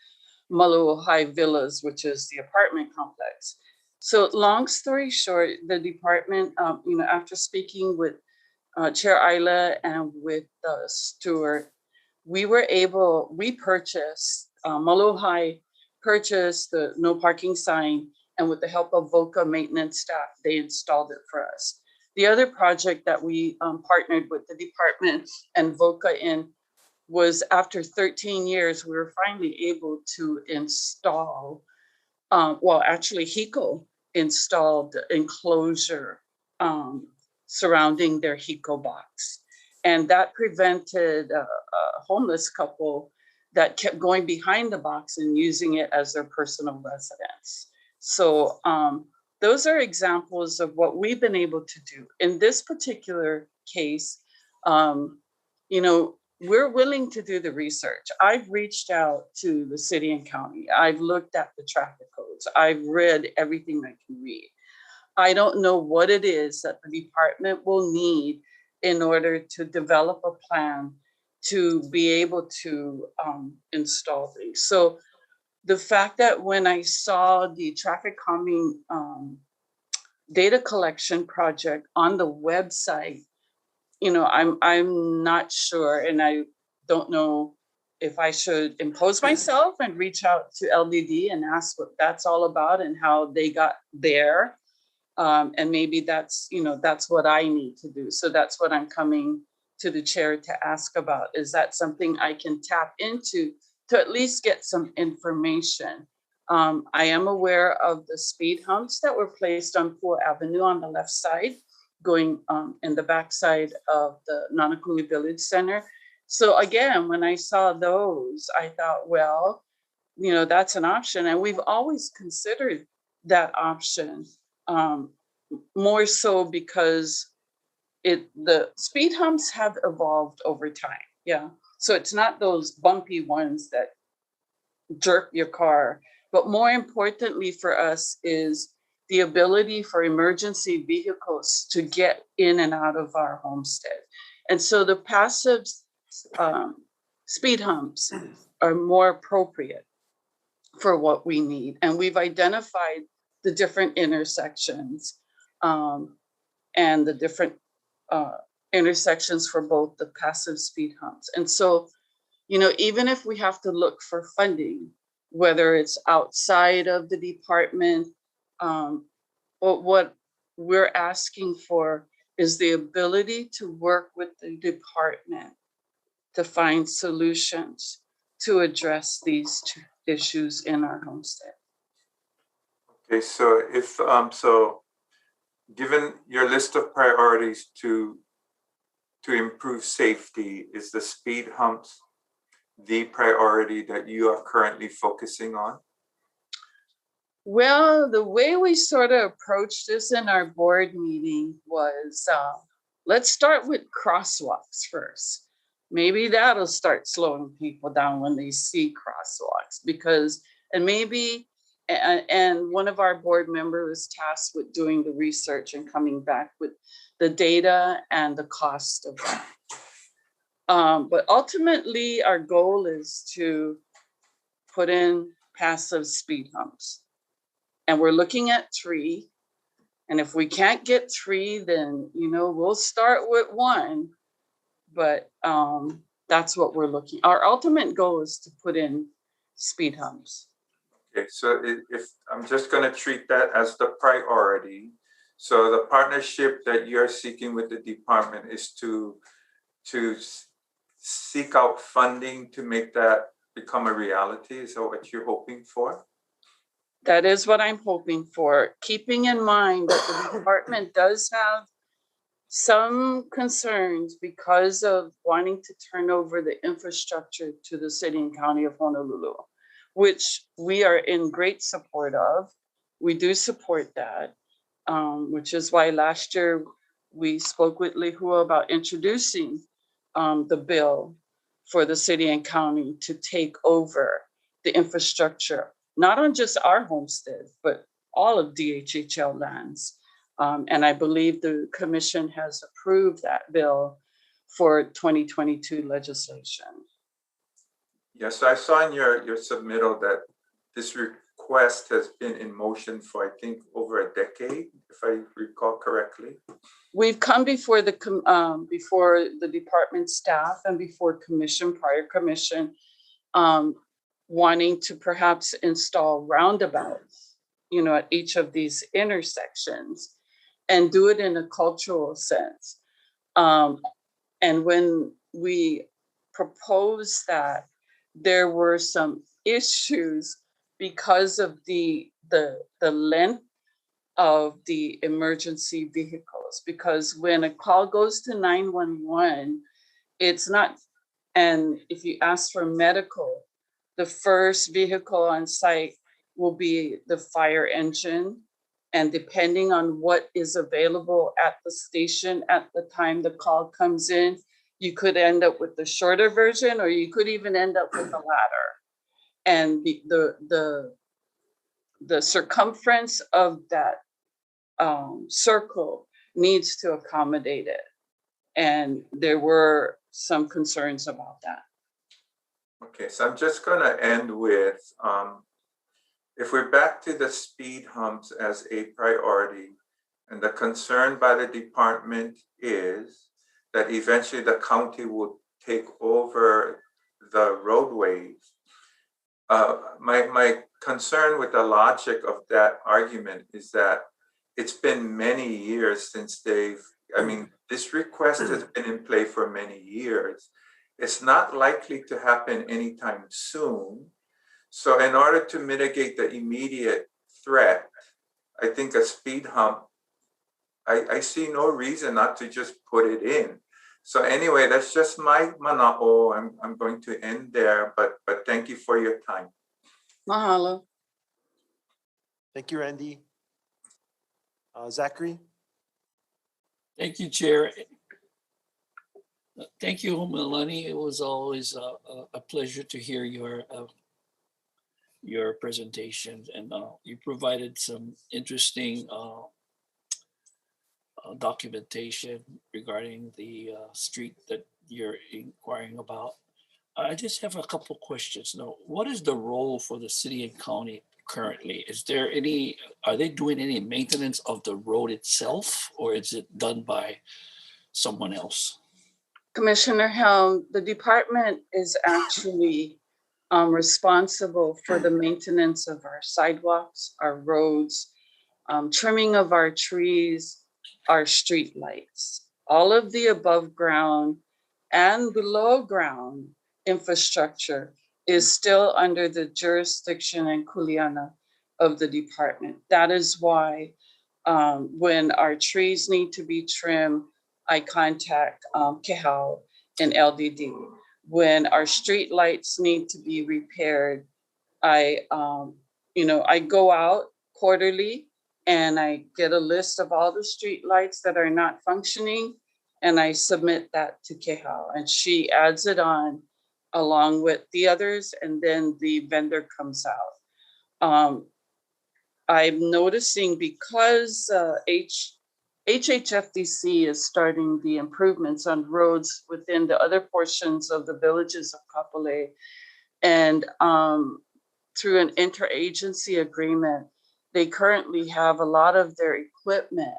Maluohai Villas, which is the apartment complex. So long story short, the department, after speaking with Chair Isla and with Stuart, we purchased, Maluohai purchased the no parking sign, and with the help of VOCA maintenance staff, they installed it for us. The other project that we partnered with the department and VOCA in was after 13 years, we were finally able to install, HECO installed enclosure surrounding their HECO box. And that prevented a homeless couple that kept going behind the box and using it as their personal residence. So those are examples of what we've been able to do. In this particular case, we're willing to do the research. I've reached out to the city and county. I've looked at the traffic codes. I've read everything I can read. I don't know what it is that the department will need in order to develop a plan to be able to install these. So the fact that when I saw the traffic calming data collection project on the website, I'm not sure, and I don't know if I should impose myself and reach out to LDD and ask what that's all about and how they got there. And maybe that's what I need to do. So that's what I'm coming to the chair to ask about. Is that something I can tap into to at least get some information? I am aware of the speed humps that were placed on Pool Avenue on the left side, going in the backside of the Nanakuli Village Center. So again, when I saw those, I thought, well, that's an option. And we've always considered that option, more so because the speed humps have evolved over time. Yeah. So it's not those bumpy ones that jerk your car, but more importantly for us is the ability for emergency vehicles to get in and out of our homestead. And so the passive speed humps are more appropriate for what we need. And we've identified the different intersections and the different intersections for both the passive speed humps. And so, even if we have to look for funding, whether it's outside of the department, what we're asking for is the ability to work with the department to find solutions to address these two issues in our homestead. Okay, so if given your list of priorities to improve safety, is the speed humps the priority that you are currently focusing on? Well, the way we sort of approached this in our board meeting was, let's start with crosswalks first. Maybe that'll start slowing people down when they see crosswalks, and maybe and one of our board members was tasked with doing the research and coming back with the data and the cost of that. But ultimately, our goal is to put in passive speed humps. And we're looking at 3. And if we can't get 3, then, we'll start with 1. But that's what we're looking. Our ultimate goal is to put in speed humps. Okay, so if I'm just going to treat that as the priority. So the partnership that you're seeking with the department is to seek out funding to make that become a reality. Is that what you're hoping for? That is what I'm hoping for, keeping in mind that the department does have some concerns because of wanting to turn over the infrastructure to the city and county of Honolulu, which we are in great support of. We do support that, which is why last year we spoke with Lehua about introducing the bill for the city and county to take over the infrastructure, not on just our homestead, but all of DHHL lands. And I believe the commission has approved that bill for 2022 legislation. Yes, I saw in your submittal that this request has been in motion for, I think, over a decade, if I recall correctly. We've come before the department staff and before prior commission, wanting to perhaps install roundabouts, at each of these intersections and do it in a cultural sense. And when we proposed that, there were some issues because of the length of the emergency vehicles, because when a call goes to 911, it's not, and if you ask for medical, the first vehicle on site will be the fire engine. And depending on what is available at the station at the time the call comes in, you could end up with the shorter version, or you could even end up with the latter. And the circumference of that circle needs to accommodate it. And there were some concerns about that. Okay, so I'm just going to end with, if we're back to the speed humps as a priority, and the concern by the department is that eventually the county will take over the roadways. My concern with the logic of that argument is that it's been many years since this request has been in play for many years. It's not likely to happen anytime soon. So in order to mitigate the immediate threat, I think a speed hump, I see no reason not to just put it in. So anyway, that's just my mana'o. I'm going to end there, but thank you for your time. Mahalo. Thank you, Randy. Zachary? Thank you, Chair. Thank you, Melanie. It was always a pleasure to hear your presentation, and you provided some interesting documentation regarding the street that you're inquiring about. I just have a couple questions. Now, what is the role for the city and county currently? Are they doing any maintenance of the road itself, or is it done by someone else? Commissioner Helm, the department is actually responsible for the maintenance of our sidewalks, our roads, trimming of our trees, our street lights. All of the above ground and below ground infrastructure is still under the jurisdiction and kuleana of the department. That is why when our trees need to be trimmed, I contact Kehau and LDD. When our street lights need to be repaired, I go out quarterly and I get a list of all the street lights that are not functioning, and I submit that to Kehau, and she adds it on along with the others, and then the vendor comes out. I'm noticing because HHFDC is starting the improvements on roads within the other portions of the villages of Kapolei, and through an interagency agreement, they currently have a lot of their equipment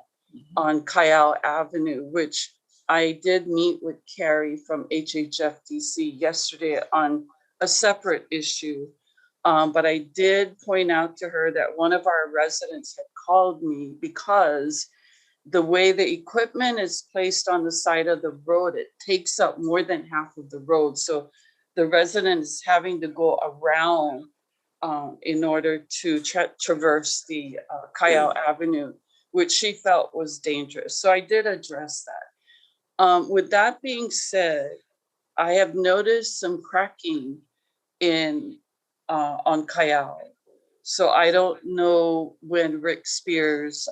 on Kayal Avenue, which I did meet with Carrie from HHFDC yesterday on a separate issue. But I did point out to her that one of our residents had called me because the way the equipment is placed on the side of the road, it takes up more than half of the road. So the resident is having to go around in order to traverse the Kayal Avenue, which she felt was dangerous. So I did address that. With that being said, I have noticed some cracking on Kayal. So I don't know when Rick Spears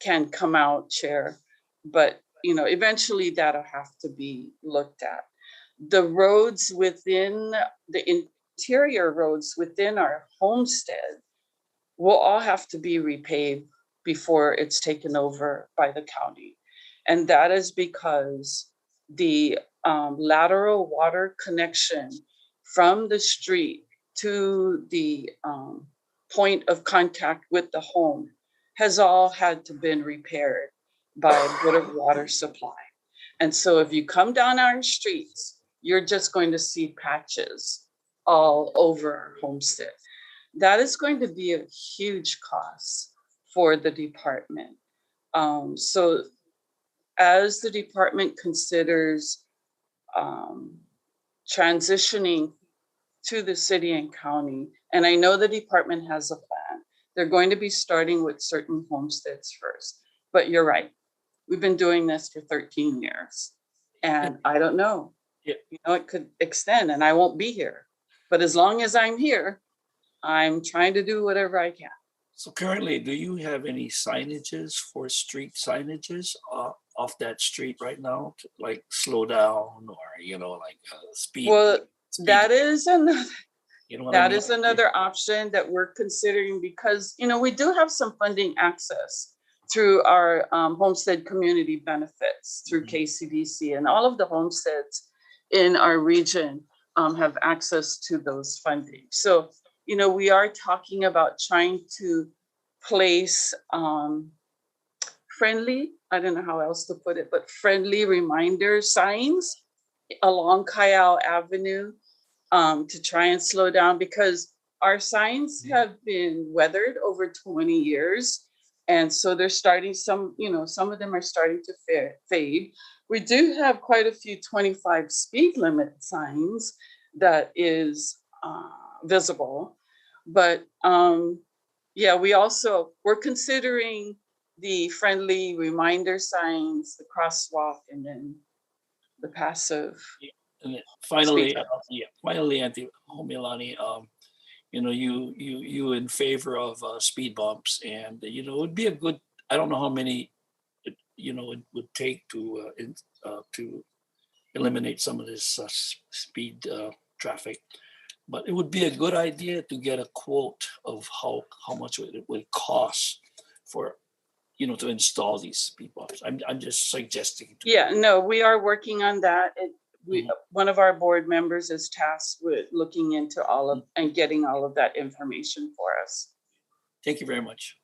can come out, Chair, but eventually that'll have to be looked at. The roads within the interior roads within our homestead will all have to be repaved before it's taken over by the county. And that is because the lateral water connection from the street to the point of contact with the home has all had to been repaired by a good water supply. And so if you come down our streets, you're just going to see patches all over our homestead. That is going to be a huge cost for the department. So as the department considers transitioning to the city and county, and I know the department has a plan, they're going to be starting with certain homesteads first. But you're right, we've been doing this for 13 years. And I don't know, it could extend and I won't be here. But as long as I'm here, I'm trying to do whatever I can. So currently, do you have any signages for street signages off that street right now, to like slow down or, like speed? Well, speed, that is another, I mean? is another option that we're considering because, we do have some funding access through our homestead community benefits through KCDC, and all of the homesteads in our region have access to those funding. So, we are talking about trying to place friendly, I don't know how else to put it, but friendly reminder signs along Kayal Avenue to try and slow down, because our signs have been weathered over 20 years. And so they're starting, some of them are starting to fade. We do have quite a few 25 speed limit signs that is visible. But we're considering the friendly reminder signs, the crosswalk, and then the passive. And then finally, Auntie Homilani, you in favor of speed bumps, and it would be a good. I don't know how many, it would take to eliminate some of this speed traffic, but it would be a good idea to get a quote of how much it would cost for to install these speed bumps. I'm just suggesting. We are working on that. One of our board members is tasked with looking into all of and getting all of that information for us. Thank you very much.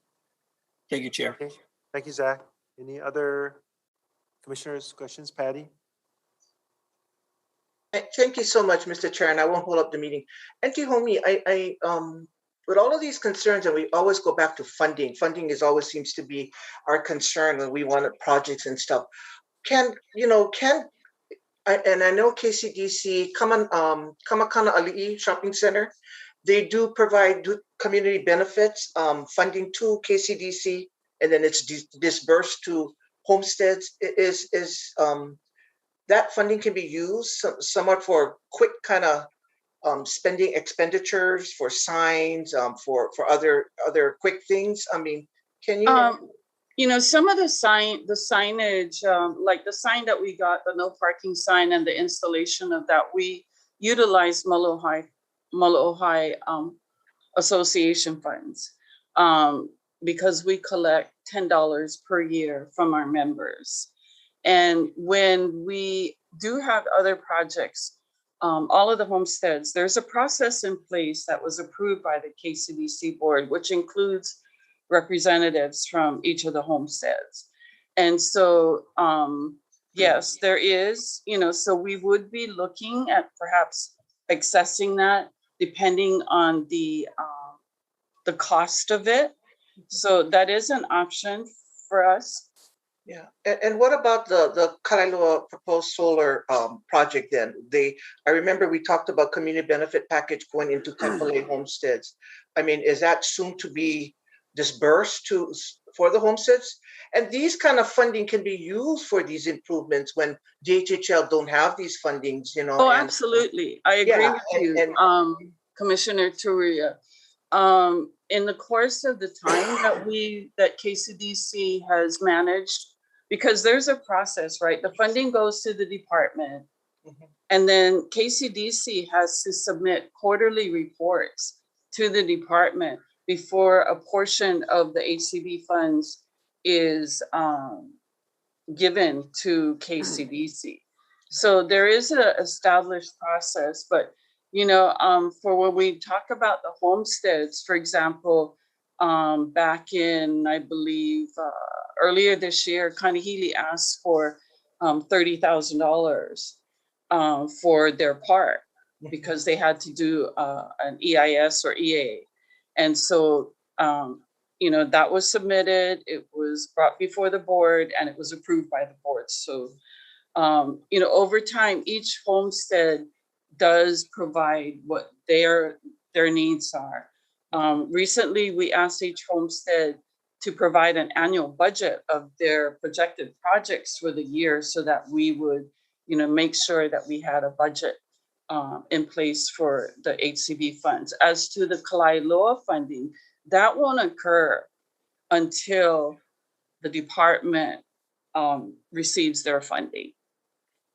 Thank you, Chair. Okay. Thank you, Zach. Any other commissioners' questions? Patty? Thank you so much, Mr. Chair, and I won't hold up the meeting. Auntie Homie, I with all of these concerns, and we always go back to funding. Funding always seems to be our concern when we want projects and stuff. And I know KCDC, Kamakana Ali'i Shopping Center, they do provide community benefits funding to KCDC, and then it's disbursed to homesteads. Is that funding can be used somewhat for quick kind of spending expenditures for signs, for other quick things? I mean, can you? Some of the signage, like the sign that we got, the no parking sign, and the installation of that, we utilized Malo'Ohai Association funds. because we collect $10 per year from our members. And when we do have other projects, all of the homesteads, there's a process in place that was approved by the KCDC board, which includes representatives from each of the homesteads. And so, yes, there is, so we would be looking at perhaps accessing that depending on the cost of it. So that is an option for us. Yeah, and what about the Kailua proposed solar project then? I remember we talked about community benefit package going into Kapolei homesteads. I mean, is that soon to be dispersed for the homesteads? And these kind of funding can be used for these improvements when DHHL don't have these fundings, Oh, absolutely. I agree with you, Commissioner Turia. In the course of the time that KCDC has managed, because there's a process, right? The funding goes to the department, and then KCDC has to submit quarterly reports to the department before a portion of the HCB funds is given to KCDC. So there is an established process, but for when we talk about the homesteads, for example, back in, I believe, earlier this year, Kanahili asked for $30,000 for their park because they had to do an EIS or EA. And so, that was submitted, it was brought before the board, and it was approved by the board. So, over time, each homestead does provide what their needs are. Recently, we asked each homestead to provide an annual budget of their projected projects for the year so that we would, make sure that we had a budget in place for the HCB funds. As to the Kailua funding, that won't occur until the department receives their funding.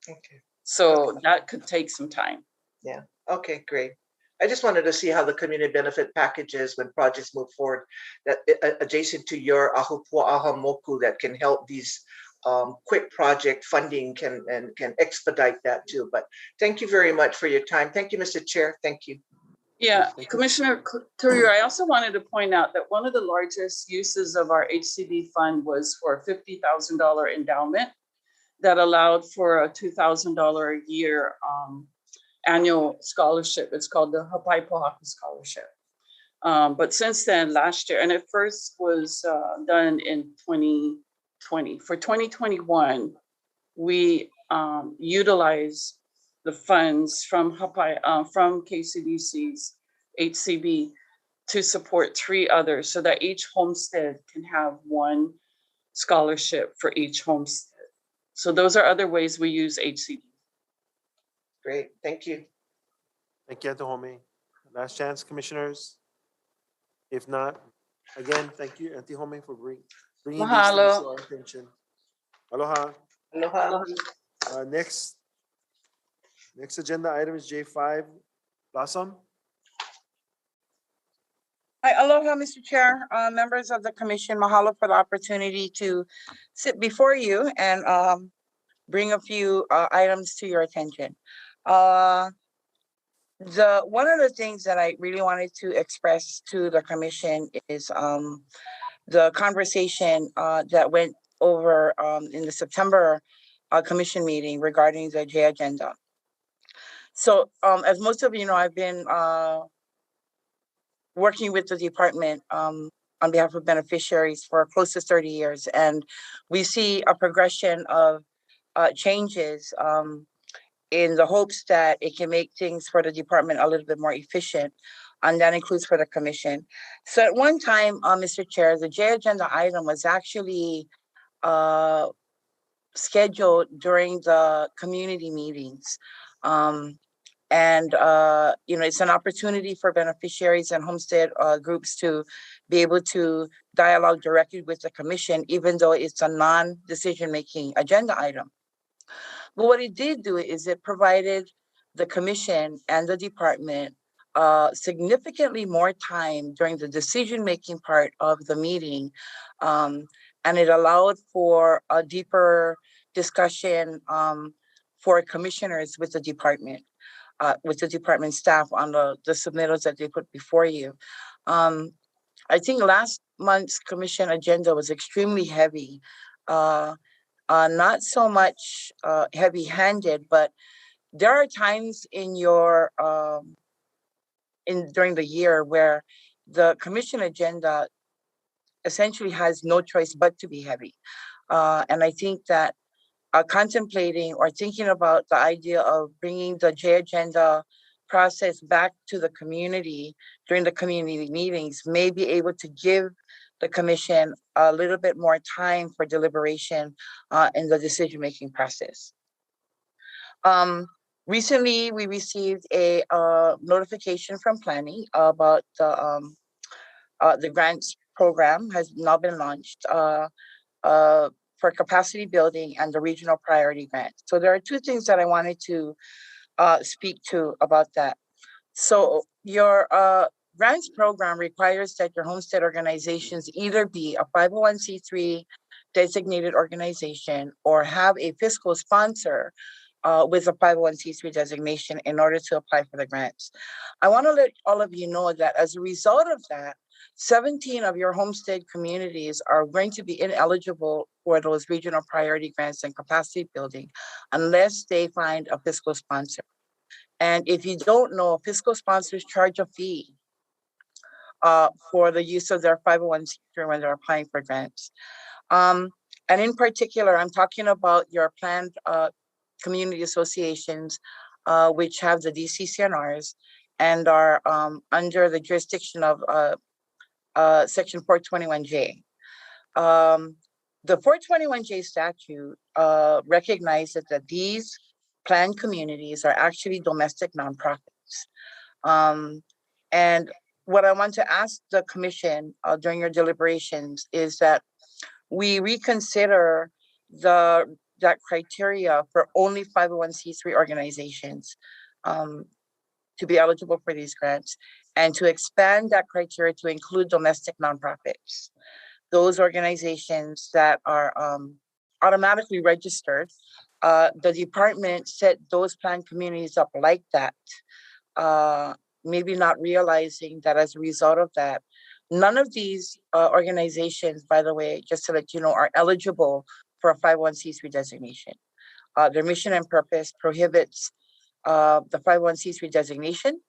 Okay. So that could take some time. Yeah. Okay, great. I just wanted to see how the community benefit packages when projects move forward that adjacent to your Ahupua'a Moku that can help these quick project funding can expedite that too. But thank you very much for your time. Thank you, Mr. Chair. Thank you. Yeah, Commissioner Turia, I also wanted to point out that one of the largest uses of our HCB fund was for a $50,000 endowment that allowed for a $2,000 a year annual scholarship. It's called the Hawaii Pohaka Scholarship. But since then, last year, and it first was done in 2020. For 2021, we utilized the funds from KCDC's HCB to support 3 others so that each homestead can have one scholarship for each homestead. So those are other ways we use HCB. Great, thank you. Thank you, Antihome. Last chance, commissioners. If not, again, thank you, Antihome, for bringing these things to our attention. Aloha. Aloha. Next agenda item is J5, Blossom. Hi, aloha, Mr. Chair, members of the commission. Mahalo for the opportunity to sit before you and bring a few items to your attention. One of the things that I really wanted to express to the commission is the conversation that went over in the September commission meeting regarding the J agenda. So as most of you know, I've been working with the department on behalf of beneficiaries for close to 30 years. And we see a progression of changes in the hopes that it can make things for the department a little bit more efficient. And that includes for the commission. So at one time, Mr. Chair, the J agenda item was actually scheduled during the community meetings. It's an opportunity for beneficiaries and homestead groups to be able to dialogue directly with the commission, even though it's a non-decision-making agenda item. But what it did do is it provided the commission and the department significantly more time during the decision-making part of the meeting. And it allowed for a deeper discussion for commissioners with the department staff on the submittals that they put before you. I think last month's commission agenda was extremely heavy. Not so much heavy-handed, but there are times in your during the year where the commission agenda essentially has no choice but to be heavy. And I think that contemplating or thinking about the idea of bringing the J agenda process back to the community during the community meetings may be able to give the commission a little bit more time for deliberation in the decision-making process. Recently, we received a notification from planning about the grants program has now been launched for capacity building and the regional priority grant. So there are two things that I wanted to speak to about that. So your grants program requires that your homestead organizations either be a 501c3 designated organization or have a fiscal sponsor with a 501c3 designation in order to apply for the grants. I want to let all of you know that as a result of that, 17 of your homestead communities are going to be ineligible for those regional priority grants and capacity building unless they find a fiscal sponsor. And if you don't know, fiscal sponsors charge a fee for the use of their 501c3 when they're applying for grants. And in particular, I'm talking about your planned community associations, which have the DCCNRs and are under the jurisdiction of Section 421J. The 421J statute recognizes that these planned communities are actually domestic nonprofits. And what I want to ask the commission during your deliberations is that we reconsider that criteria for only 501c3 organizations to be eligible for these grants, and to expand that criteria to include domestic nonprofits, those organizations that are automatically registered. The department set those planned communities up like that, maybe not realizing that as a result of that, none of these organizations, by the way, just to let you know, are eligible for a 501c3 designation. Their mission and purpose prohibits the 501c3 designation,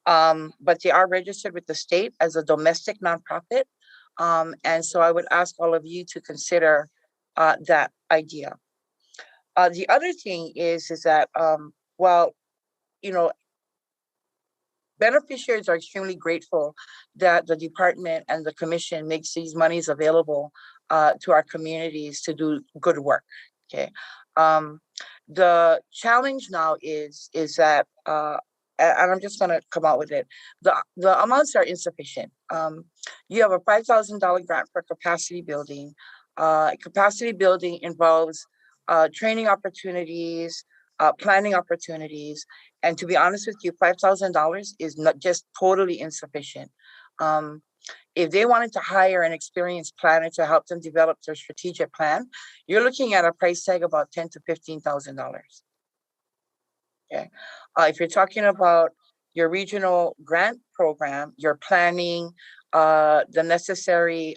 but they are registered with the state as a domestic nonprofit. And so I would ask all of you to consider that idea. The other thing is that while, you know, beneficiaries are extremely grateful that the department and the commission makes these monies available to our communities to do good work, okay? The challenge now is that, and I'm just gonna come out with it, the amounts are insufficient. You have a $5,000 grant for capacity building. Capacity building involves training opportunities, planning opportunities, and to be honest with you, $5,000 is not just totally insufficient. If they wanted to hire an experienced planner to help them develop their strategic plan, you're looking at a price tag about $10,000 to $15,000. Okay, if you're talking about your regional grant program, you're planning the necessary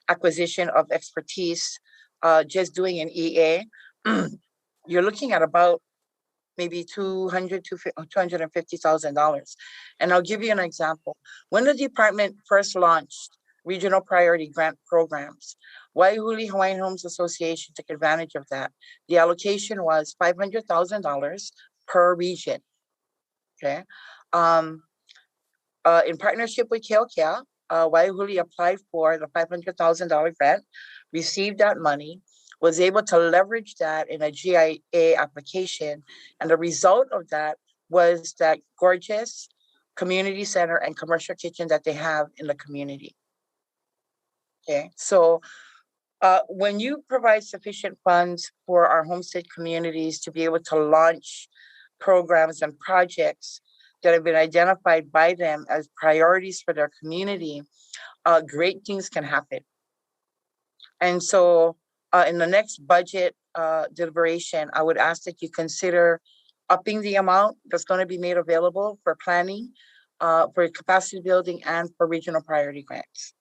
acquisition of expertise, just doing an EA, you're looking at about maybe $200,000 to $250,000. And I'll give you an example. When the department first launched regional priority grant programs, Waiahuli Hawaiian Homes Association took advantage of that. The allocation was $500,000 per region, okay? In partnership with Keokea, Waiahuli applied for the $500,000 grant, received that money, was able to leverage that in a GIA application. And the result of that was that gorgeous community center and commercial kitchen that they have in the community. Okay, so when you provide sufficient funds for our homestead communities to be able to launch programs and projects, that have been identified by them as priorities for their community, great things can happen. And so in the next budget deliberation, I would ask that you consider upping the amount that's going to be made available for planning, for capacity building, and for regional priority grants.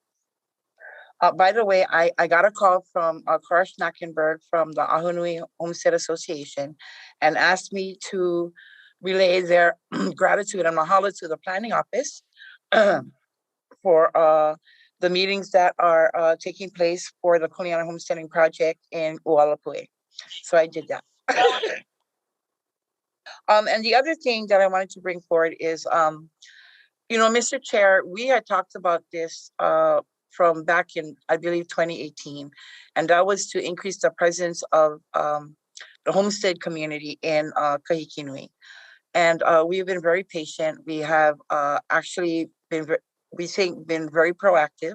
By the way, I got a call from Cora Schnackenberg from the Ahunui Homestead Association and asked me to relay their gratitude and mahalo to the planning office for the meetings that are taking place for the Kuniana Homesteading Project in Ualapue. So I did that. And the other thing that I wanted to bring forward is, Mr. Chair, we had talked about this from back in, I believe, 2018, and that was to increase the presence of the homestead community in Kahikinui. And we've been very patient. We have actually been, been very proactive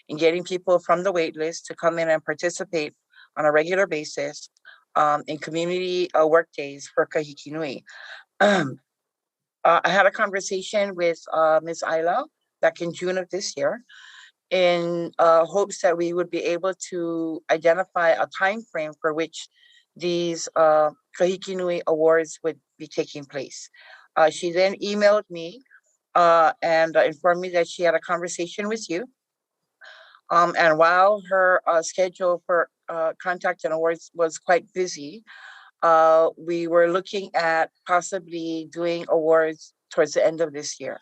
in getting people from the wait list to come in and participate on a regular basis in community work days for Kahikinui. I had a conversation with Ms. Ayla back in June of this year in hopes that we would be able to identify a time frame for which these Kahikinui Awards would be taking place. She then emailed me and informed me that she had a conversation with you. And while her schedule for contact and awards was quite busy, we were looking at possibly doing awards towards the end of this year.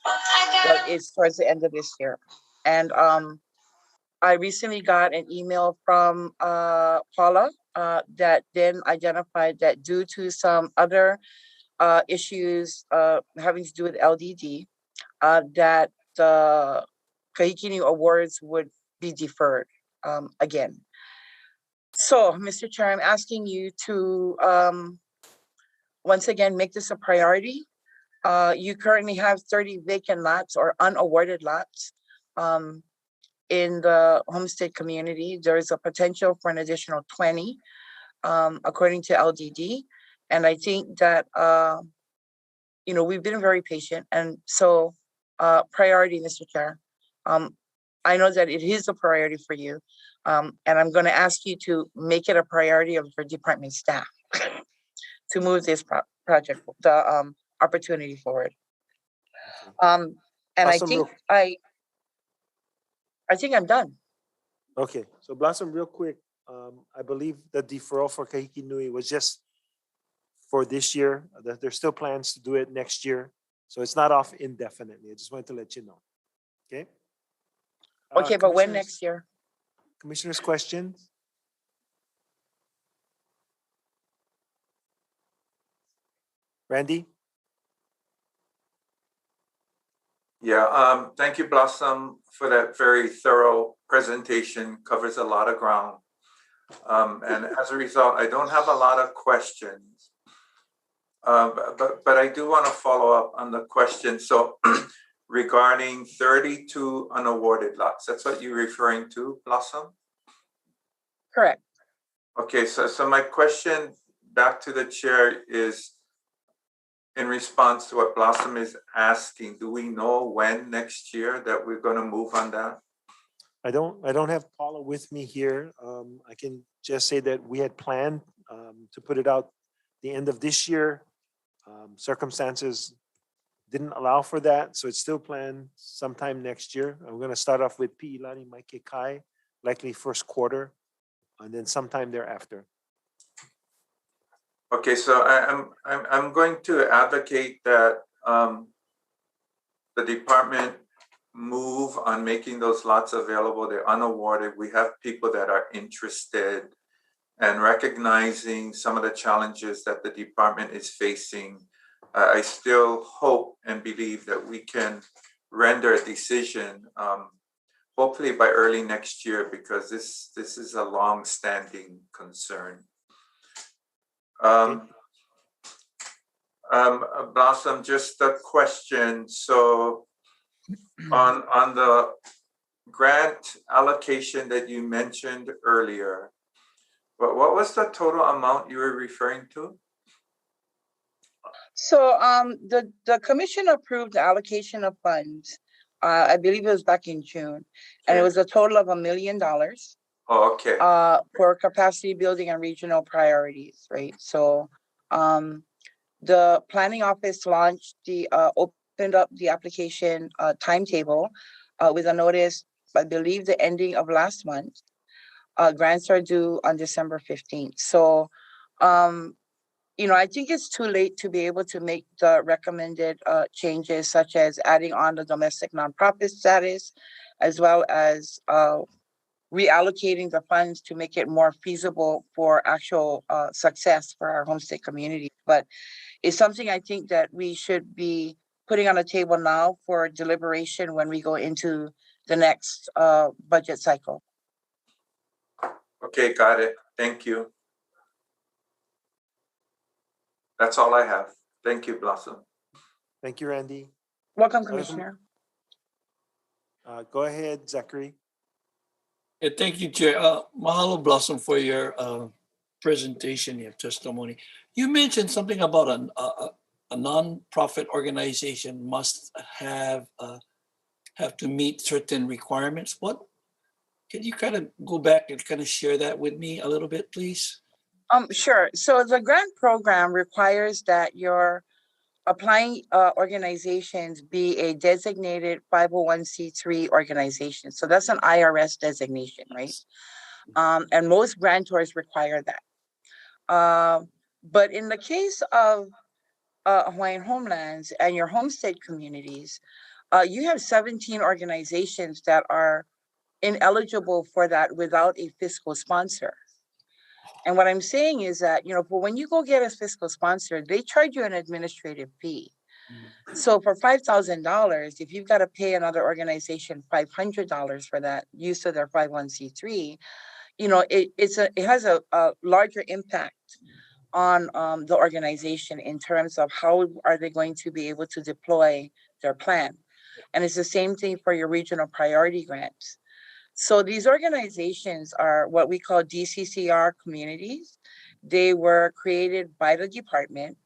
Well, it's towards the end of this year. And I recently got an email from Paula that then identified that due to some other issues having to do with LDD, that the Kahikini Awards would be deferred again. So, Mr. Chair, I'm asking you to once again make this a priority. You currently have 30 vacant lots or unawarded lots in the homestead community. There is a potential for an additional 20, according to LDD. And I think that, we've been very patient. And so priority, Mr. Chair. I know that it is a priority for you. And I'm going to ask you to make it a priority of your department staff to move this project, the opportunity forward. And Blossom, I think I'm done. Okay, so Blossom, real quick, I believe the deferral for Kahikinui was just for this year. There's still plans to do it next year. So it's not off indefinitely. I just wanted to let you know. Okay? Okay, but when next year? Commissioners' questions? Randy? Yeah, thank you, Blossom, for that very thorough presentation. Covers a lot of ground. And as a result, I don't have a lot of questions. But I do want to follow up on the question. So regarding 32 unawarded lots, that's what you're referring to, Blossom? Correct. Okay, so my question back to the chair is, in response to what Blossom is asking, do we know when next year that we're going to move on that? I don't have Paula with me here. I can just say that we had planned to put it out the end of this year. Circumstances didn't allow for that, so it's still planned sometime next year. I'm going to start off with Pi'ilani Maike Kai, likely first quarter, and then sometime thereafter. Okay, so I'm going to advocate that the department move on making those lots available. They're unawarded. We have people that are interested, and recognizing some of the challenges that the department is facing. I still hope and believe that we can render a decision, hopefully by early next year, because this is a long-standing concern. Blossom, just a question. So on the grant allocation that you mentioned earlier, what was the total amount you were referring to? So the commission approved the allocation of funds. I believe it was back in June, and it was a total of $1 million Oh, okay. for capacity building and regional priorities, right? So the planning office launched the opened up the application timetable with a notice, I believe the ending of last month. Grants are due on December 15th. So I think it's too late to be able to make the recommended changes, such as adding on the domestic nonprofit status, as well as reallocating the funds to make it more feasible for actual success for our homestay community. But it's something I think that we should be putting on the table now for deliberation when we go into the next budget cycle. Okay, got it. Thank you. That's all I have. Thank you, Blossom. Thank you, Randy. Welcome, Commissioner. Go ahead, Zachary. Yeah, thank you, Chair. Mahalo, Blossom, for your presentation, your testimony. You mentioned something about a non-profit organization must have to meet certain requirements. What? Can you kind of go back and kind of share that with me a little bit, please? Sure. So the grant program requires that your applying organizations be a designated 501c3 organization. So that's an IRS designation, right? And most grantors require that. But in the case of Hawaiian homelands and your homestead communities, you have 17 organizations that are ineligible for that without a fiscal sponsor. And what I'm saying is that, for when you go get a fiscal sponsor, they charge you an administrative fee. So for $5,000, if you've got to pay another organization $500 for that use of their 501c3, it has a larger impact on the organization in terms of how are they going to be able to deploy their plan. And it's the same thing for your regional priority grants. So these organizations are what we call DCCR communities. They were created by the department.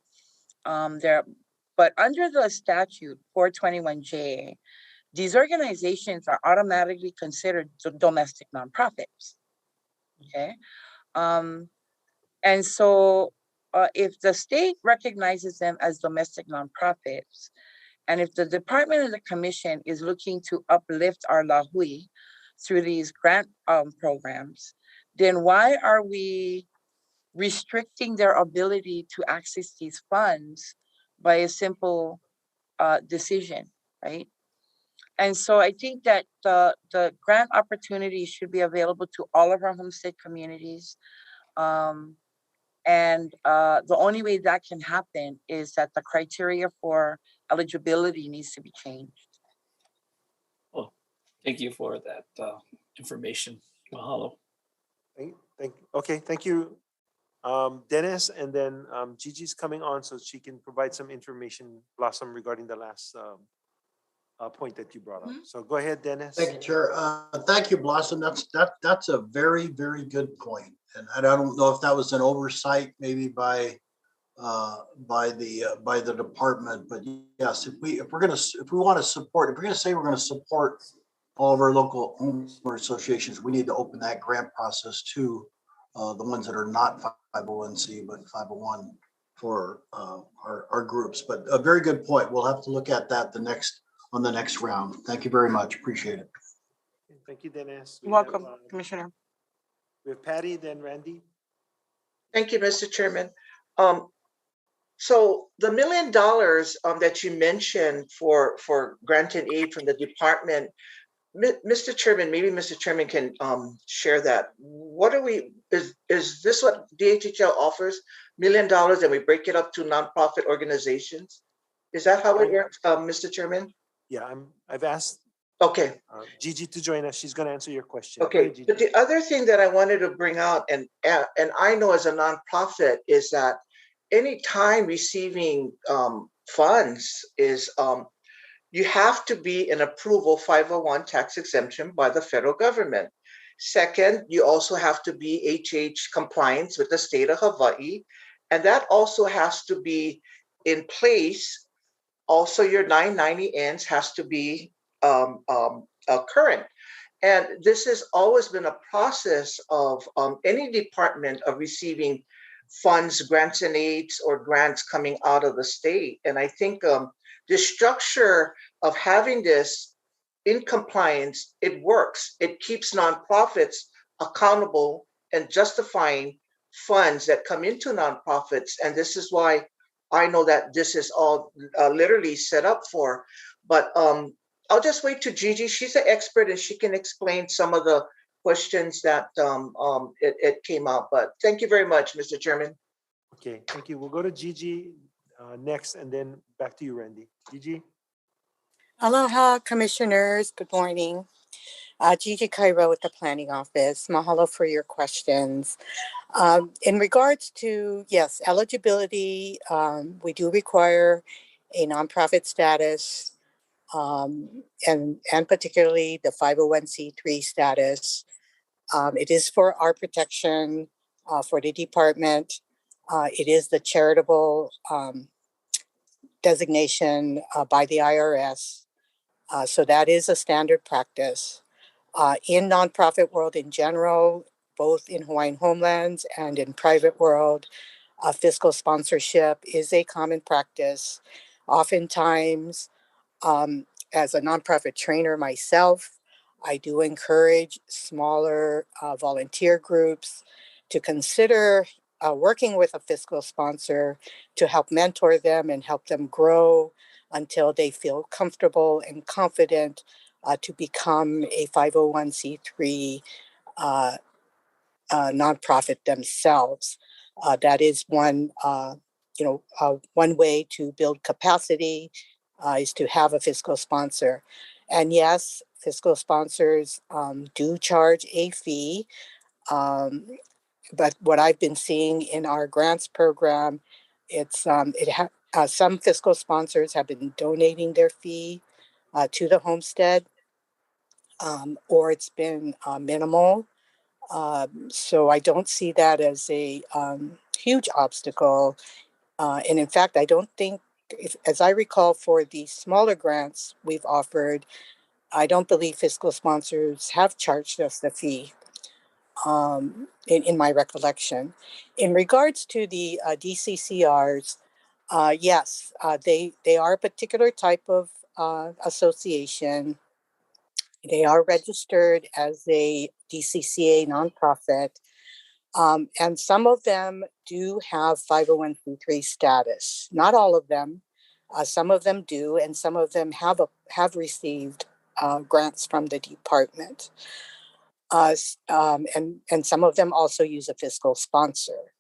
But under the statute 421J, these organizations are automatically considered domestic nonprofits. Okay. And so if the state recognizes them as domestic nonprofits, and if the department and the commission is looking to uplift our lahui through these grant programs, then why are we restricting their ability to access these funds by a simple decision, right? And so I think that the grant opportunities should be available to all of our homestead communities. And the only way that can happen is that the criteria for eligibility needs to be changed. Oh, thank you for that information. Mahalo. Thank you, Dennis, and then Gigi's coming on so she can provide some information, Blossom, regarding the last point that you brought up. So go ahead, Dennis. Thank you, Chair. Thank you, Blossom. That's a very, very good point. And I don't know if that was an oversight maybe by the department, but yes, if we want to support, if we're going to say we're going to support all of our local homeowner associations, we need to open that grant process to the ones that are not 501c but 501 for our groups. But a very good point. We'll have to look at that on the next round. Thank you very much. Appreciate it. Thank you, Dennis. Welcome, Commissioner. We have Patty, then Randy. Thank you, Mr. Chairman. So the $1 million that you mentioned for grant and aid from the department, Mr. Chairman, maybe Mr. Chairman can share that. Is this what DHHL offers, $1 million, and we break it up to nonprofit organizations? Is that how it works, Mr. Chairman? Yeah, I've asked Gigi to join us. She's going to answer your question. Okay, but the other thing that I wanted to bring out, and I know as a nonprofit, is that any time receiving funds is you have to be an approval 501 tax exemption by the federal government. Second, you also have to be HH compliance with the state of Hawaii, and that also has to be in place, also your 990 ends has to be current. And this has always been a process of any department of receiving funds, grants and aids, or grants coming out of the state. And I think the structure of having this in compliance, it works. It keeps nonprofits accountable and justifying funds that come into nonprofits. And this is why I know that this is all literally set up for. But I'll just wait to Gigi. She's an expert and she can explain some of the questions that it came out. But thank you very much, Mr. Chairman. Okay, thank you. We'll go to Gigi next and then back to you, Randy. Gigi? Aloha, commissioners. Good morning. Gigi Cairo with the Planning Office. Mahalo for your questions. In regards to, yes, eligibility, we do require a nonprofit status, and particularly the 501c3 status. It is for our protection, for the department. It is the charitable designation by the IRS. So that is a standard practice. In nonprofit world in general, both in Hawaiian homelands and in private world, fiscal sponsorship is a common practice. Oftentimes, as a nonprofit trainer myself, I do encourage smaller volunteer groups to consider working with a fiscal sponsor to help mentor them and help them grow until they feel comfortable and confident to become a 501c3 nonprofit themselves. That is one, one way to build capacity is to have a fiscal sponsor. And yes, fiscal sponsors do charge a fee. But what I've been seeing in our grants program, some fiscal sponsors have been donating their fee to the homestead, or it's been minimal. So I don't see that as a huge obstacle. And in fact, I don't think, as I recall, for the smaller grants we've offered, I don't believe fiscal sponsors have charged us the fee, in my recollection. In regards to the DCCRs, yes, they are a particular type of association. They are registered as a DCCA nonprofit, and some of them do have 501c3 status. Not all of them. Some of them do, and some of them have received grants from the department. And some of them also use a fiscal sponsor.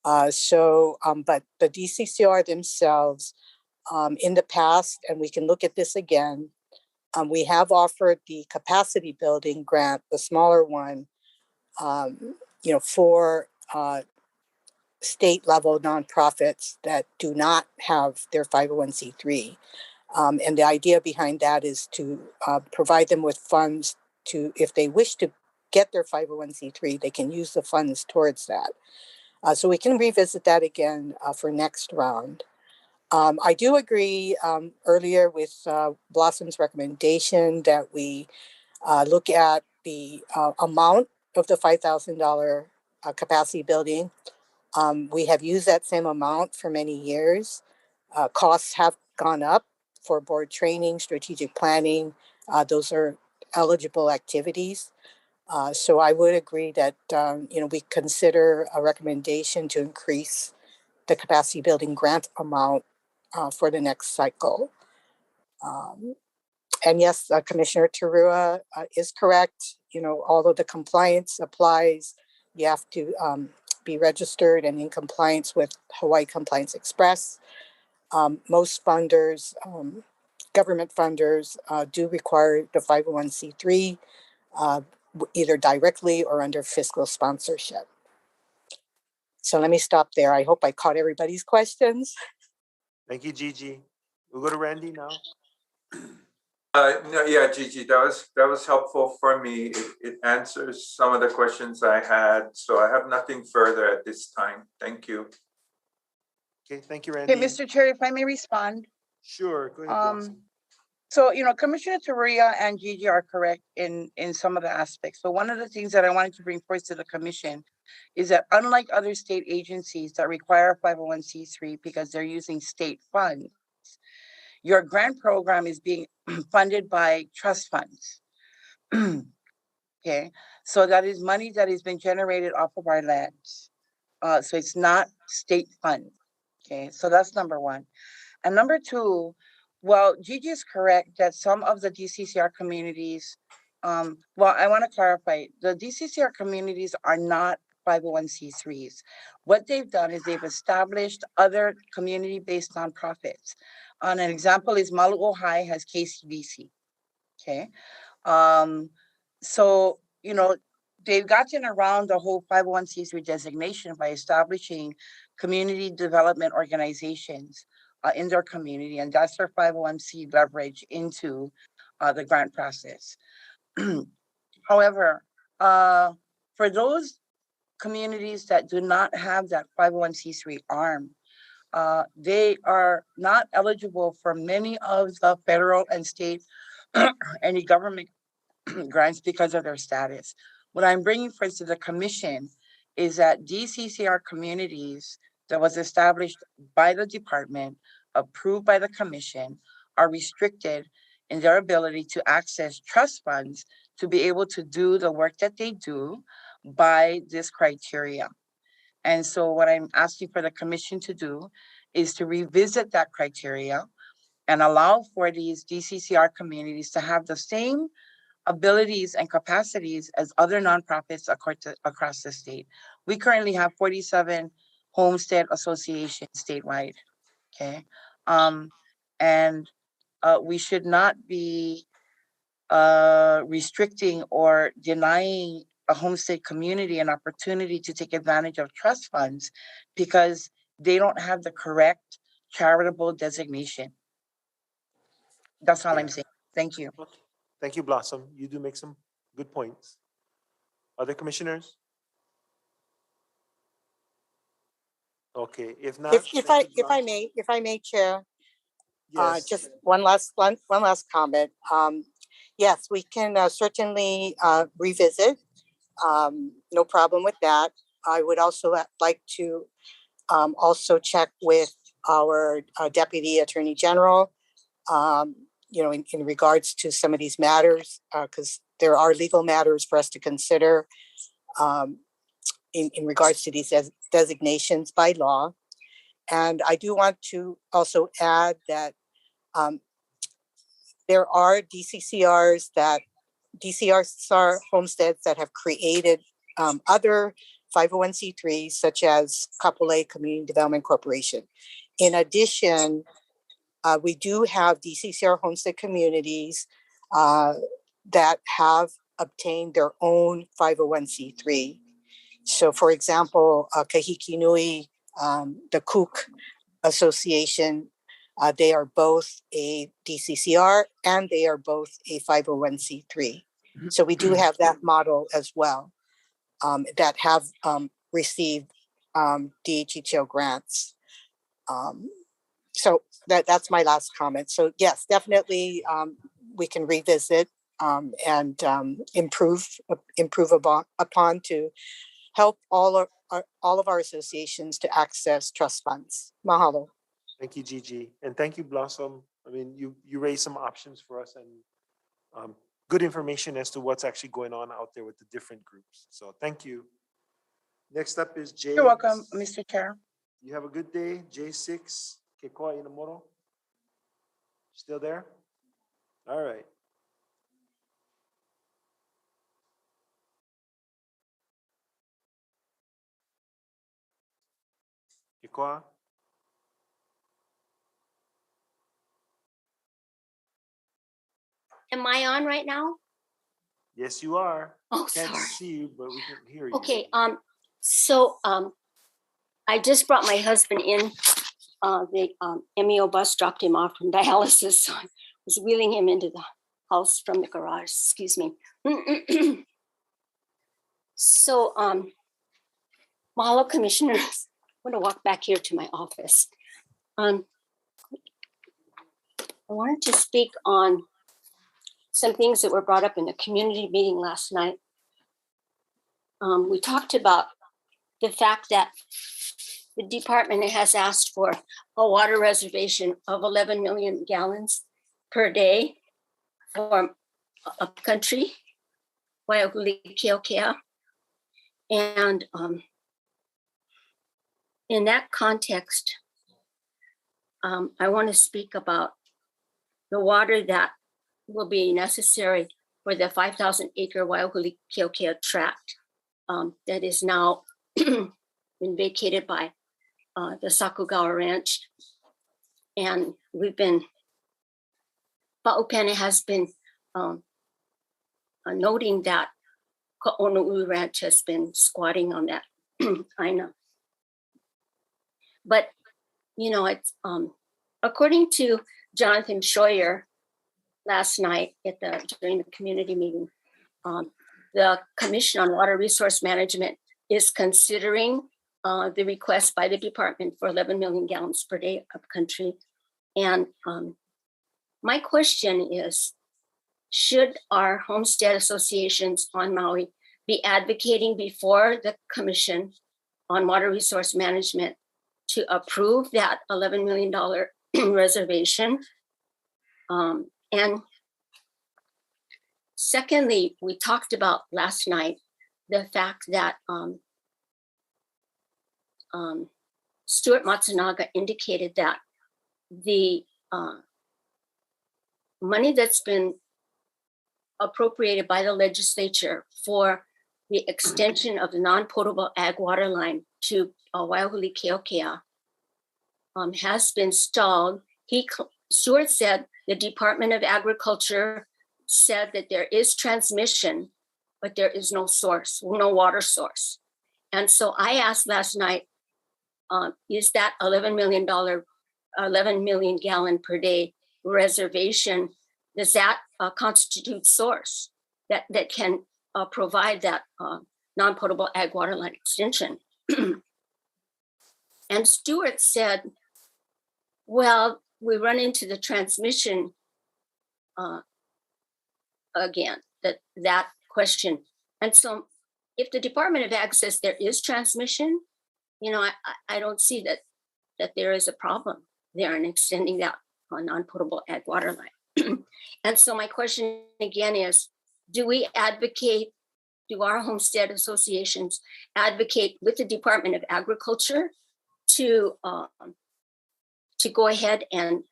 But the DCCR themselves, in the past, and we can look at this again, we have offered the capacity building grant, the smaller one, for state level nonprofits that do not have their 501c3. And the idea behind that is to provide them with funds to, if they wish to get their 501c3, they can use the funds towards that. So we can revisit that again for next round. I do agree earlier with Blossom's recommendation that we look at the amount of the $5,000 capacity building. We have used that same amount for many years. Costs have gone up for board training, strategic planning. Those are eligible activities. So I would agree that we consider a recommendation to increase the capacity building grant amount for the next cycle. And yes, Commissioner Terua is correct. Although the compliance applies, you have to be registered and in compliance with Hawaii Compliance Express. Most funders, government funders, do require the 501c3, either directly or under fiscal sponsorship. So let me stop there. I hope I caught everybody's questions. Thank you, Gigi. We'll go to Randy now. No, yeah, Gigi, that was helpful for me. It answers some of the questions I had, so I have nothing further at this time. Thank you. Okay, thank you, Okay, Randy. Mr. Chair, if I may respond. Sure, go ahead, Blossom. So, Commissioner Tarea and Gigi are correct in some of the aspects. So one of the things that I wanted to bring forth to the commission is that unlike other state agencies that require 501c3 because they're using state funds, your grant program is being funded by trust funds. Okay, so that is money that has been generated off of our lands. So it's not state fund. Okay, so that's number one. And number two, well, Gigi is correct that some of the DCCR communities, well, I want to clarify, the DCCR communities are not 501c3s. What they've done is they've established other community-based nonprofits. An example is Malu'o High has KCBC. Okay. So, they've gotten around the whole 501c3 designation by establishing community development organizations in their community, and that's their 501c leverage into the grant process. However, for those communities that do not have that 501c3 arm, they are not eligible for many of the federal and state any government grants because of their status. What I'm bringing first to the commission is that DCCR communities that was established by the department, approved by the commission, are restricted in their ability to access trust funds to be able to do the work that they do by this criteria. And so what I'm asking for the commission to do is to revisit that criteria and allow for these DCCR communities to have the same abilities and capacities as other nonprofits across the state. We currently have 47 homestead associations statewide. Okay. And we should not be restricting or denying a homestead community an opportunity to take advantage of trust funds because they don't have the correct charitable designation. That's all I'm saying. Thank you. Thank you, Blossom. You do make some good points. Other commissioners? Okay, if not. If I may, Chair, Yes. just one last comment. Yes, we can certainly revisit. No problem with that. I would also like to also check with our Deputy Attorney General, in regards to some of these matters, because there are legal matters for us to consider in regards to these designations by law. And I do want to also add that there are DCCR homesteads that have created other 501c3s, such as Kapolei Community Development Corporation. In addition, we do have DCCR homestead communities that have obtained their own 501c3. So, for example, Kahiki Nui, the Cook Association, they are both a DCCR and they are both a 501c3. So we do have that model as well, that have received DHHO grants. So that's my last comment. So yes, definitely we can revisit and improve upon to help all of our associations to access trust funds. Mahalo. Thank you, Gigi. And thank you, Blossom. I mean, you raised some options for us and good information as to what's actually going on out there with the different groups. So thank you. Next up is J. You're welcome, Mr. Chair. You have a good day. J6, Kekoa Inamoro. Still there? All right. Kekoa. Am I on right now? Yes, you are. Oh, Can't sorry. see you, but we can hear you. Okay. So I just brought my husband in. The MEO bus dropped him off from dialysis. So I was wheeling him into the house from the garage. Excuse me. So, mahalo, commissioners. I'm going to walk back here to my office. I wanted to speak on some things that were brought up in the community meeting last night. We talked about the fact that the department has asked for a water reservation of 11 million gallons per day for upcountry, Waiahuli Keokea. And in that context, I want to speak about the water that will be necessary for the 5,000 acre Waiahuli Keokea tract that is now been vacated by the Sakugawa Ranch. And Pa'upene has been noting that Ka'onui Ranch has been squatting on that aina. But, you know, it's according to Jonathan Scheuer last night during the community meeting, the Commission on Water Resource Management is considering the request by the department for 11 million gallons per day upcountry. And my question is, should our homestead associations on Maui be advocating before the Commission on Water Resource Management to approve that $11 million reservation? And secondly, we talked about last night the fact that Stuart Matsunaga indicated that the money that's been appropriated by the legislature for the extension of the non-potable ag water line to Waiahuli Keokea has been stalled. Stuart said the Department of Agriculture said that there is transmission, but there is no source, no water source. And so I asked last night, is that $11 million gallon per day reservation, does that constitute source that can provide that non-potable ag water line extension? And Stuart said, well, we run into the transmission again, that question. And so if the Department of Ag says there is transmission, you know, I don't see that there is a problem there in extending that non-potable ag water line. And so my question again is, do our homestead associations advocate with the Department of Agriculture to go ahead and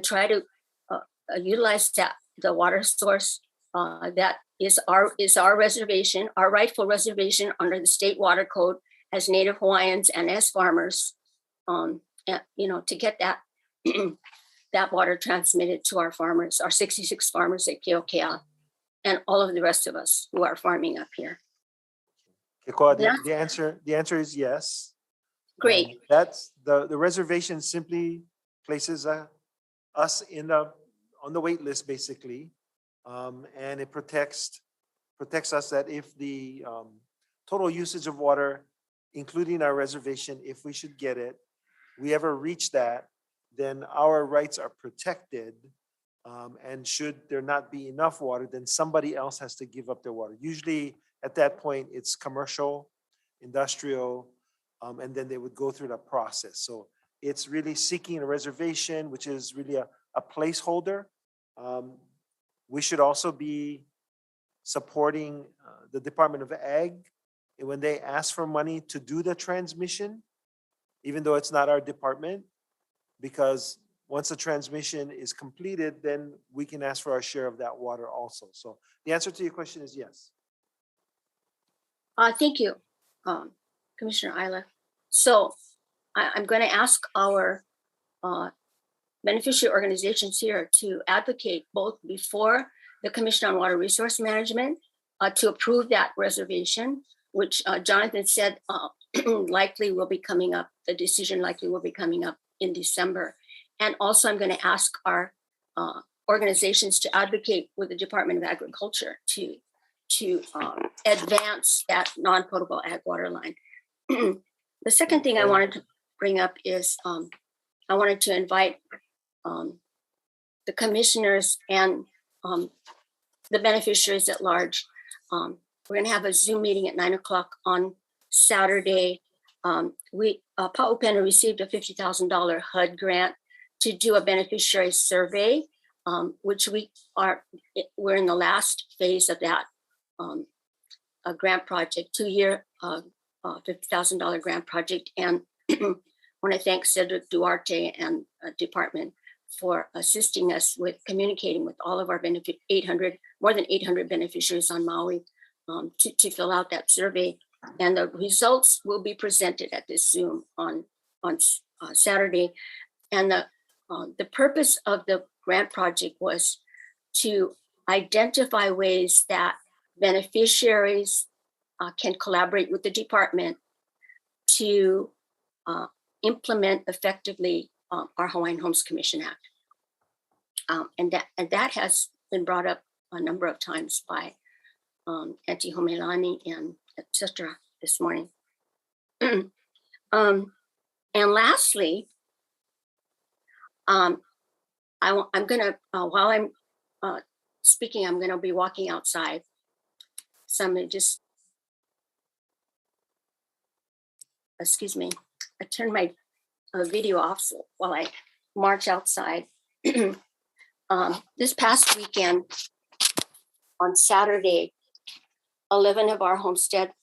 try to utilize the water source that is our reservation, our rightful reservation under the state water code as Native Hawaiians and as farmers, and, you know, to get that that water transmitted to our farmers, our 66 farmers at Keokea, and all of the rest of us who are farming up here. The answer is yes. Great. That's the reservation simply places us on the wait list basically, and it protects us that if the total usage of water, including our reservation, if we should get it, we ever reach that, then our rights are protected. And should there not be enough water, then somebody else has to give up their water. Usually at that point, it's commercial, industrial, and then they would go through the process. So it's really seeking a reservation, which is really a placeholder. We should also be supporting the Department of Ag when they ask for money to do the transmission, even though it's not our department, because once the transmission is completed, then we can ask for our share of that water also. So the answer to your question is yes. Thank you, Commissioner Isla. So I'm going to ask our beneficiary organizations here to advocate both before the Commission on Water Resource Management to approve that reservation, which Jonathan said likely will be coming up, the decision likely will be coming up in December. And also I'm going to ask our organizations to advocate with the Department of Agriculture to advance that non-potable ag water line. The second thing I wanted to bring up is I wanted to invite the commissioners and the beneficiaries at large. We're going to have a Zoom meeting at 9 o'clock on Saturday. Pa'upena received a $50,000 HUD grant to do a beneficiary survey, which we're in the last phase of that a grant project, 2-year $50,000 grant project. And I want to thank Cedric Duarte and department for assisting us with communicating with all of our more than 800 beneficiaries on Maui to fill out that survey. And the results will be presented at this Zoom on Saturday. And the purpose of the grant project was to identify ways that beneficiaries can collaborate with the department to implement effectively our Hawaiian Homes Commission Act. And that has been brought up a number of times by Auntie Homelani and etc. this morning. And lastly, I'm gonna, while I'm speaking, I'm gonna be walking outside. So I'm gonna just, excuse me, I turned my video off so while I march outside. This past weekend, on Saturday, 11 of our homestead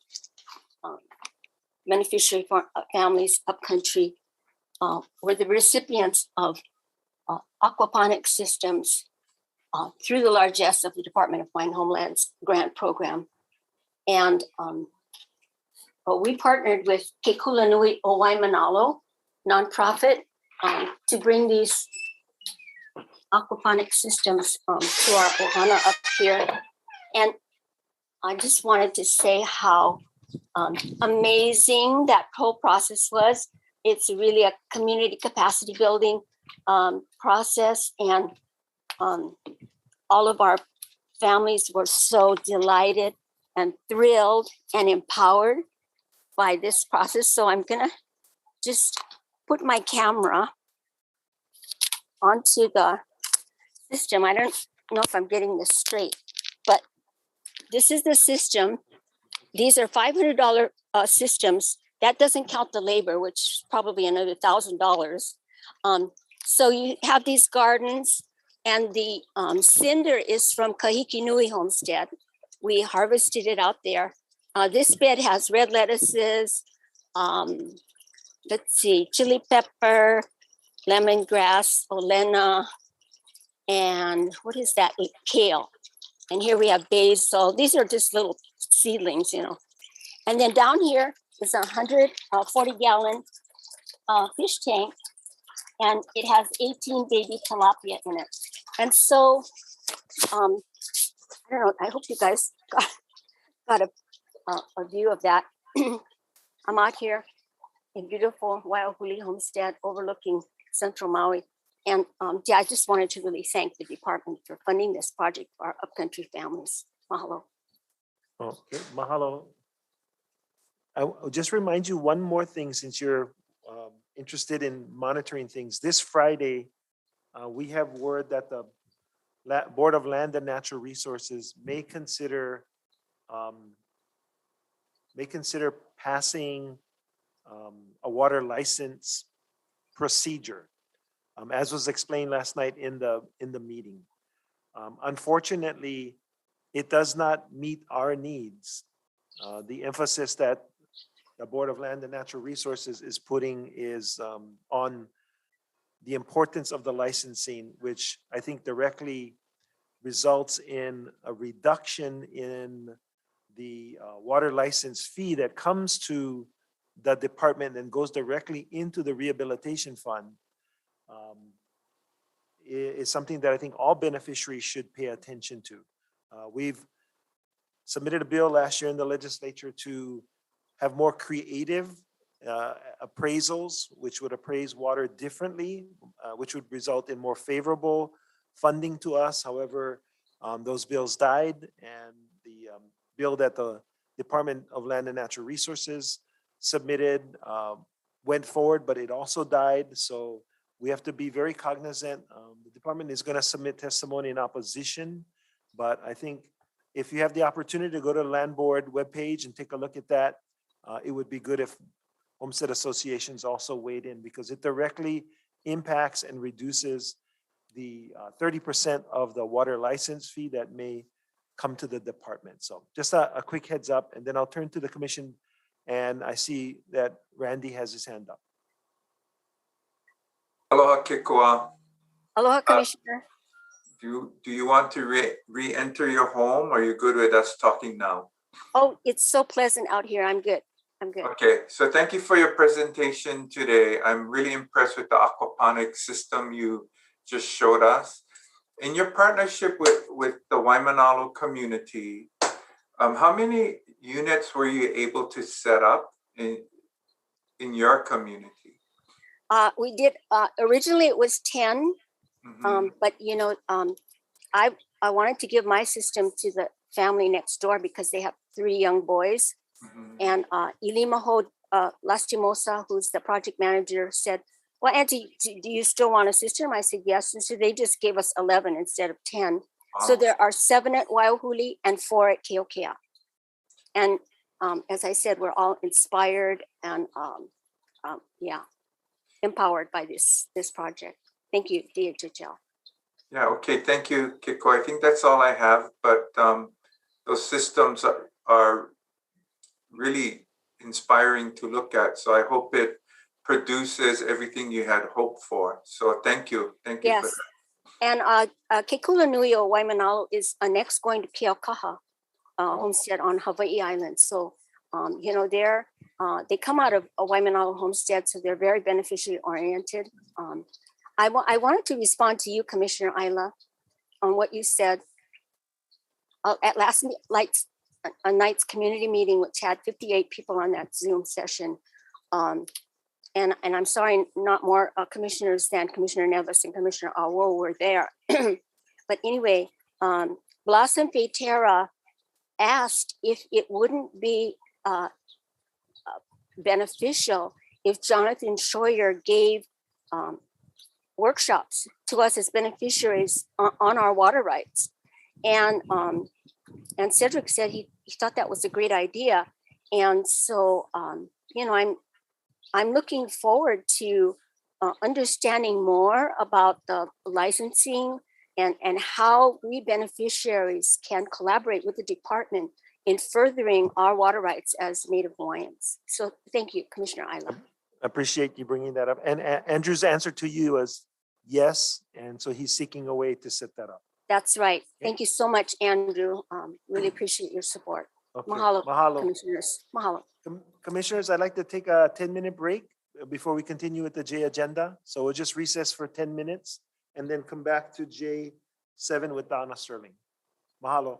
beneficiary families upcountry were the recipients of aquaponic systems through the largesse of the Department of Hawaiian Homeland's grant program. And we partnered with Ke Kulanui Owai Manalo nonprofit to bring these aquaponic systems to our ohana up here. And I just wanted to say how amazing that whole process was. It's really a community capacity building process, and all of our families were so delighted and thrilled and empowered by this process. So I'm gonna just put my camera onto the system. I don't know if I'm getting this straight, but this is the system. These are $500 systems. That doesn't count the labor, which is probably another $1,000. So you have these gardens, and the cinder is from Kahiki Nui Homestead. We harvested it out there. This bed has red lettuces, let's see, chili pepper, lemongrass, olena, and what is that? Kale. And here we have basil. These are just little seedlings, you know. And then down here is a 140-gallon fish tank, and it has 18 baby tilapia in it. And so, I don't know, I hope you guys got a view of that. I'm out here in beautiful Waiahuli Homestead overlooking Central Maui. And yeah, I just wanted to really thank the department for funding this project for our upcountry families. Mahalo. Okay, mahalo. I'll just remind you one more thing, since you're interested in monitoring things. This Friday, we have word that the Board of Land and Natural Resources may consider passing a water license procedure, as was explained last night in the meeting. Unfortunately, it does not meet our needs. The emphasis that the Board of Land and Natural Resources is putting is on the importance of the licensing, which I think directly results in a reduction in the water license fee that comes to the department and goes directly into the rehabilitation fund. Is something that I think all beneficiaries should pay attention to. We've submitted a bill last year in the legislature to have more creative appraisals, which would appraise water differently, which would result in more favorable funding to us. However, those bills died, and the bill that the Department of Land and Natural Resources submitted went forward, but it also died. So we have to be very cognizant. The department is going to submit testimony in opposition, but I think if you have the opportunity to go to the land board webpage and take a look at that, it would be good if homestead associations also weighed in, because it directly impacts and reduces the 30% of the water license fee that may come to the department. So just a quick heads up, and then I'll turn to the commission. And I see that Randy has his hand up. Aloha Kikoa. Aloha, Commissioner. Do you want to re-enter your home, or are you good with us talking now? Oh, it's so pleasant out here. I'm good. I'm good. Okay, so thank you for your presentation today. I'm really impressed with the aquaponics system you just showed us. In your partnership with the Waimanalo community, how many units were you able to set up in your community? We did, originally it was 10, but you know, I wanted to give my system to the family next door because they have 3 young boys. And Ilimaho Lastimosa, who's the project manager, said, well, Auntie, do you still want a system? I said, yes. And so they just gave us 11 instead of 10. Wow. So there are 7 at Waiahuli and 4 at Keokea. And as I said, we're all inspired and yeah, empowered by this project. Thank you, DHHL. Yeah, okay, thank you, Kiko. I think that's all I have, but those systems are really inspiring to look at. So I hope it produces everything you had hoped for. So thank you. Thank you. Yes. For that. And Kekulanui Waimanalo is next going to Keaukaha homestead on Hawaii Island. So, you know, they come out of a Waimanalo homestead, so they're very beneficially oriented. I wanted to respond to you, Commissioner Ayla, on what you said. At last night's community meeting, which had 58 people on that Zoom session. And I'm sorry, not more commissioners than Commissioner Nevis and Commissioner Awo were there. But anyway, Blossom Faytera asked if it wouldn't be beneficial if Jonathan Schroyer gave workshops to us as beneficiaries on our water rights. And Cedric said he thought that was a great idea. And so, you know, I'm looking forward to understanding more about the licensing and how we beneficiaries can collaborate with the department in furthering our water rights as Native Hawaiians. So thank you, Commissioner Ayla. I appreciate you bringing that up. And Andrew's answer to you is yes. And so he's seeking a way to set that up. That's right. Thank you so much, Andrew. Really appreciate your support. Okay. Mahalo, commissioners. Mahalo. Commissioners, I'd like to take a 10-minute break before we continue with the J agenda. So we'll just recess for 10 minutes and then come back to J7 with Donna Sterling. Mahalo.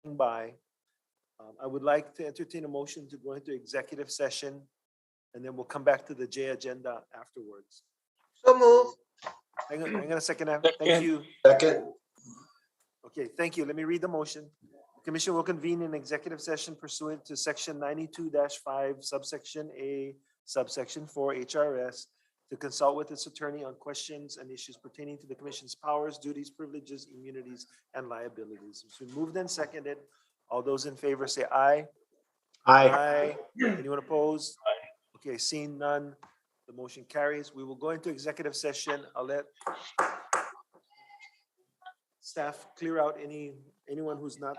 by. I would like to entertain a motion to go into executive session, and then we'll come back to the J agenda afterwards. So move. Hang on a second. Thank Second. you. Second. Okay, thank you. Let me read the motion. The commission will convene an executive session pursuant to section 92-5 subsection A subsection 4 HRS to consult with its attorney on questions and issues pertaining to the commission's powers, duties, privileges, immunities, and liabilities. It's been moved and seconded. All those in favor say aye. Aye. Anyone opposed? Okay, seeing none, the motion carries. We will go into executive session. I'll let staff clear out anyone who's not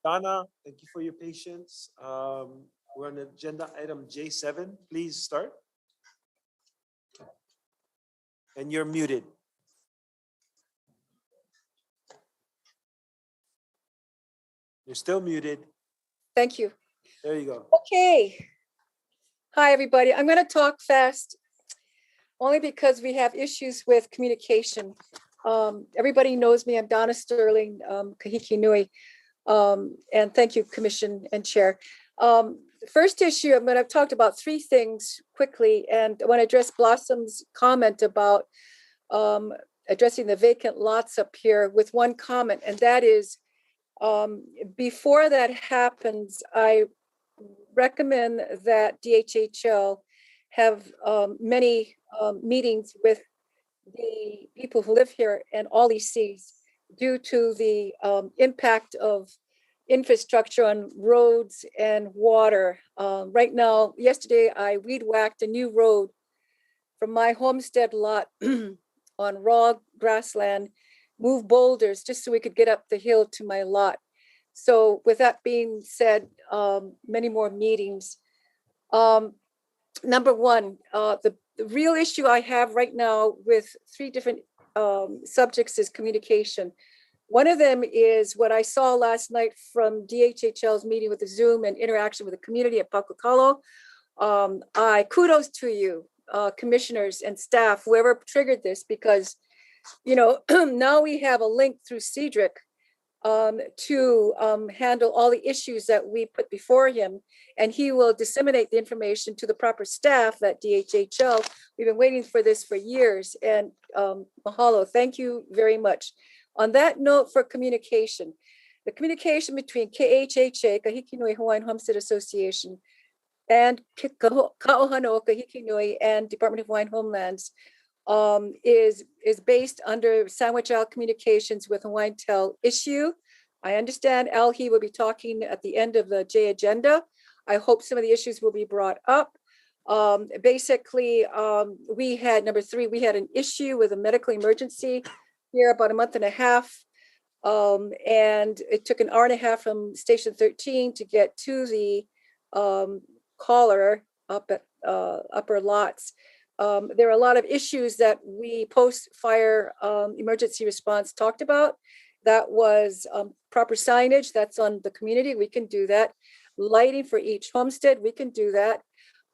Donna, thank you for your patience. We're on agenda item J7. Please start. And you're muted. You're still muted. Thank you. There you go. Okay. Hi, everybody. I'm going to talk fast only because we have issues with communication. Everybody knows me. I'm Donna Sterling, Kahiki Nui. And thank you, Commission and Chair. First issue, I'm going to talk about three things quickly. And I want to address Blossom's comment about addressing the vacant lots up here with one comment. And that is, before that happens, I recommend that DHHL have many meetings with the people who live here and all ECs due to the impact of infrastructure on roads and water. Right now, yesterday, I weed whacked a new road from my homestead lot on raw grassland, move boulders just so we could get up the hill to my lot. So with that being said, many more meetings. Number one, the real issue I have right now with three different subjects is communication. One of them is what I saw last night from DHHL's meeting with the Zoom and interaction with the community at Pakukalo. I kudos to you, commissioners and staff, whoever triggered this, because, you know, now we have a link through Cedric to handle all the issues that we put before him, and he will disseminate the information to the proper staff at DHHL. We've been waiting for this for years, and mahalo, thank you very much. On that note, for communication, the communication between KHHA, Kahiki Nui Hawaiian Homestead Association, and Ka'ohano Kahiki Nui and Department of Hawaiian Homelands is based under Sandwich Isle Communications with Hawaiian Tel issue. I understand He will be talking at the end of the J agenda. I hope some of the issues will be brought up. Basically, we had number three, we had an issue with a medical emergency here about a month and a half. And it took an hour and a half from station 13 to get to the caller up at upper lots. There are a lot of issues that we post-fire emergency response talked about. That was proper signage, that's on the community, we can do that. Lighting for each homestead, we can do that.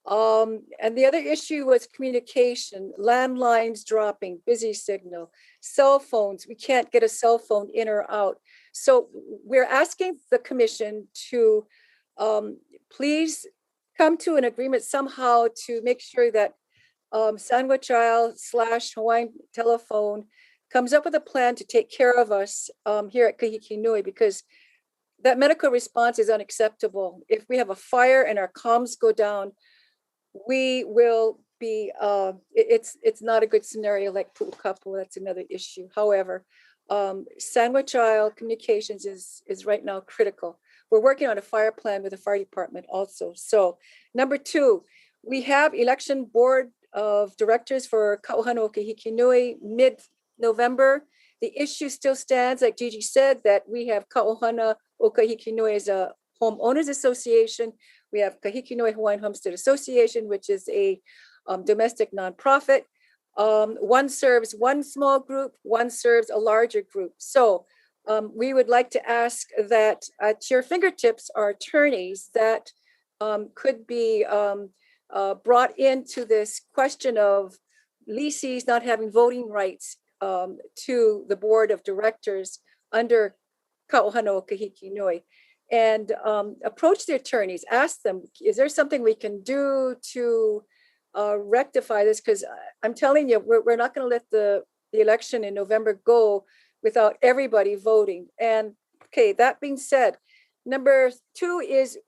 And the other issue was communication, landlines dropping, busy signal, cell phones, we can't get a cell phone in or out. So we're asking the commission to please come to an agreement somehow to make sure that Sandwich Isle / Hawaiian Telephone comes up with a plan to take care of us here at Kahiki Nui, because that medical response is unacceptable. If we have a fire and our comms go down, we will be, it's not a good scenario like Pu'ukapu, that's another issue. However, Sandwich Isle Communications is right now critical. We're working on a fire plan with the fire department also. So number two, we have election board of directors for Ka'ohano Kahiki Nui mid-November. The issue still stands, like Gigi said, that we have Ka'ohana o Kahiki Nui as a homeowners association. We have Kahiki Nui Hawaiian Homestead Association, which is a domestic nonprofit. One serves one small group, one serves a larger group. So we would like to ask that at your fingertips are attorneys that could be brought into this question of leasees not having voting rights to the board of directors under Ka'ohano Kahiki Nui, and approach the attorneys, ask them, is there something we can do to rectify this? Because I'm telling you, we're not going to let the election in November go without everybody voting. And okay, that being said, number two is,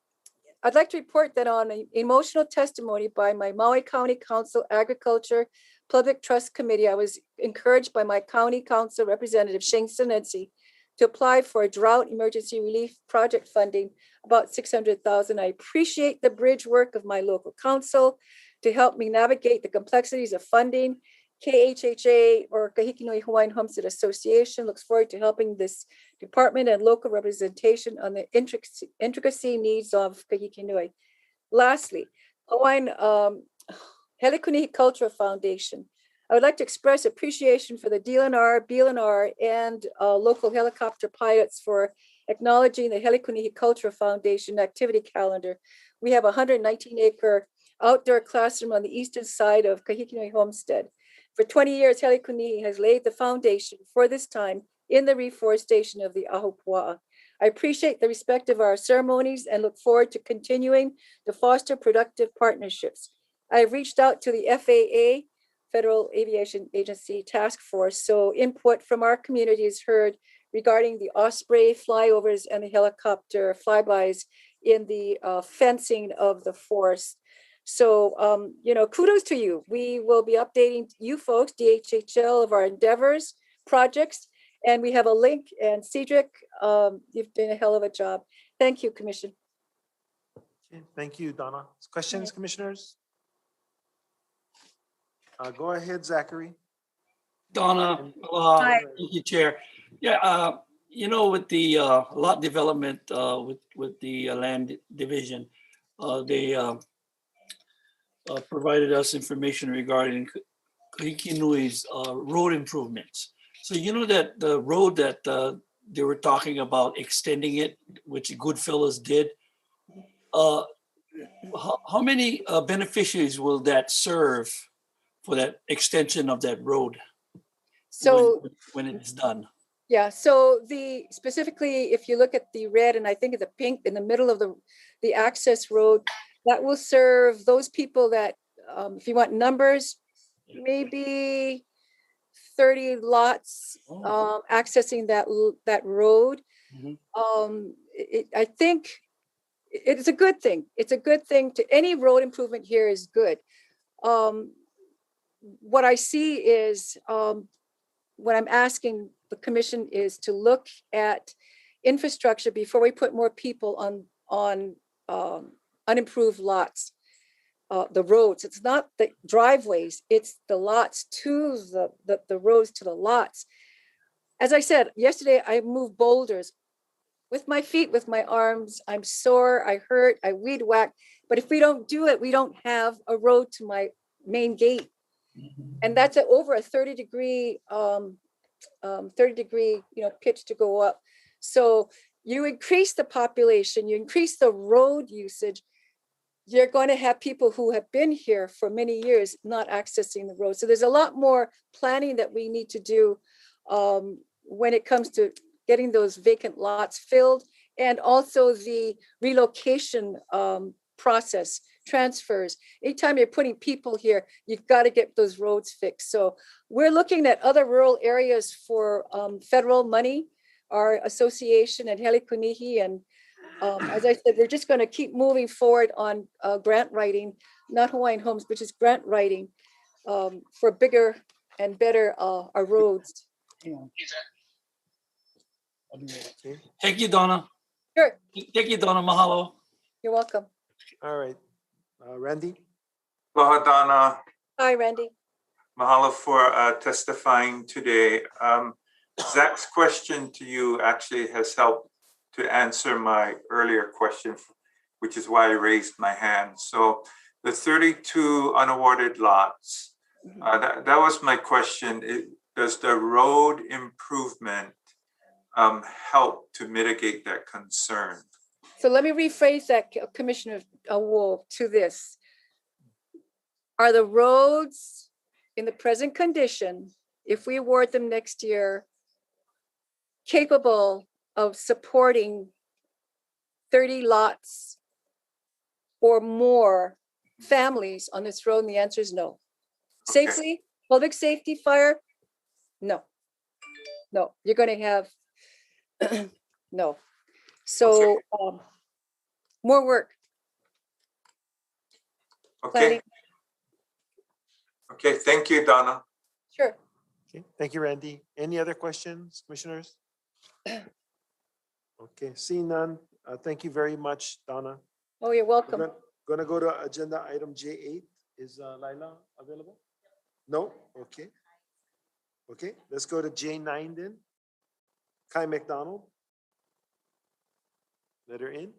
I'd like to report that on an emotional testimony by my Maui County Council Agriculture Public Trust Committee, I was encouraged by my County Council Representative Shane Sinensi to apply for a drought emergency relief project funding, about $600,000. I appreciate the bridge work of my local council to help me navigate the complexities of funding KHHA or Kahikinui Hawaiian Homestead Association looks forward to helping this department and local representation on the intricacy needs of Kahikinui. Lastly, Hawaiian Helikunihi Cultural Foundation. I would like to express appreciation for the DLNR, BLNR, and local helicopter pilots for acknowledging the Helikunihi Cultural Foundation activity calendar. We have a 119-acre outdoor classroom on the eastern side of Kahikinui Homestead. For 20 years, Helikunihi has laid the foundation for this time in the reforestation of the Ahupua'a. I appreciate the respect of our ceremonies and look forward to continuing to foster productive partnerships. I have reached out to the FAA, Federal Aviation Agency Task Force, so input from our community is heard regarding the osprey flyovers and the helicopter flybys in the fencing of the forest. So, kudos to you. We will be updating you folks, DHHL, of our endeavors, projects, and we have a link. And Cedric, you've done a hell of a job. Thank you, Commission. Okay, thank you, Donna. Questions, commissioners? Go ahead, Zachary. Donna, thank you, Chair. Yeah, with the lot development with the land division, they provided us information regarding Kahikinui's road improvements. So that the road that they were talking about extending it, which Goodfellas did, how many beneficiaries will that serve for that extension of that road? So when it's done. Yeah, so specifically, if you look at the red and I think the pink in the middle of the access road, that will serve those people that, if you want numbers, maybe 30 lots accessing that road. I think it's a good thing. It's a good thing to any road improvement here is good. What I see is what I'm asking the commission is to look at infrastructure before we put more people on unimproved lots. The roads, it's not the driveways, it's the lots to the roads to the lots. As I said, yesterday I moved boulders with my feet, with my arms. I'm sore, I hurt, I weed whack. But if we don't do it, we don't have a road to my main gate. And that's over a 30-degree pitch to go up. So you increase the population, you increase the road usage, you're going to have people who have been here for many years not accessing the road. So there's a lot more planning that we need to do when it comes to getting those vacant lots filled, and also the relocation process, transfers. Anytime you're putting people here, you've got to get those roads fixed. So we're looking at other rural areas for federal money, our association at Helikunihi. And as I said, we're just going to keep moving forward on grant writing, not Hawaiian Homes, but just grant writing for bigger and better our roads. Thank you, Donna. Sure. Thank you, Donna. Mahalo. You're welcome. All right. Randy? Aloha, Donna. Hi, Randy. Mahalo for testifying today. Zach's question to you actually has helped to answer my earlier question, which is why I raised my hand. So the 32 unawarded lots, that was my question. Does the road improvement help to mitigate that concern? So let me rephrase that, Commissioner Wolf, to this. Are the roads in the present condition, if we award them next year, capable of supporting 30 lots or more families on this road? And the answer is no. Okay. Safely, public safety, fire? No. No, you're going to have, no. So more work. Okay. Planning. Okay, thank you, Donna. Sure. Okay, thank you, Randy. Any other questions, commissioners? Okay, seeing none. Thank you very much, Donna. Oh, you're welcome. Going to go to agenda item J8. Is Laila available? No? Okay. Okay, let's go to J9 then. Kai McDonald. Let her in.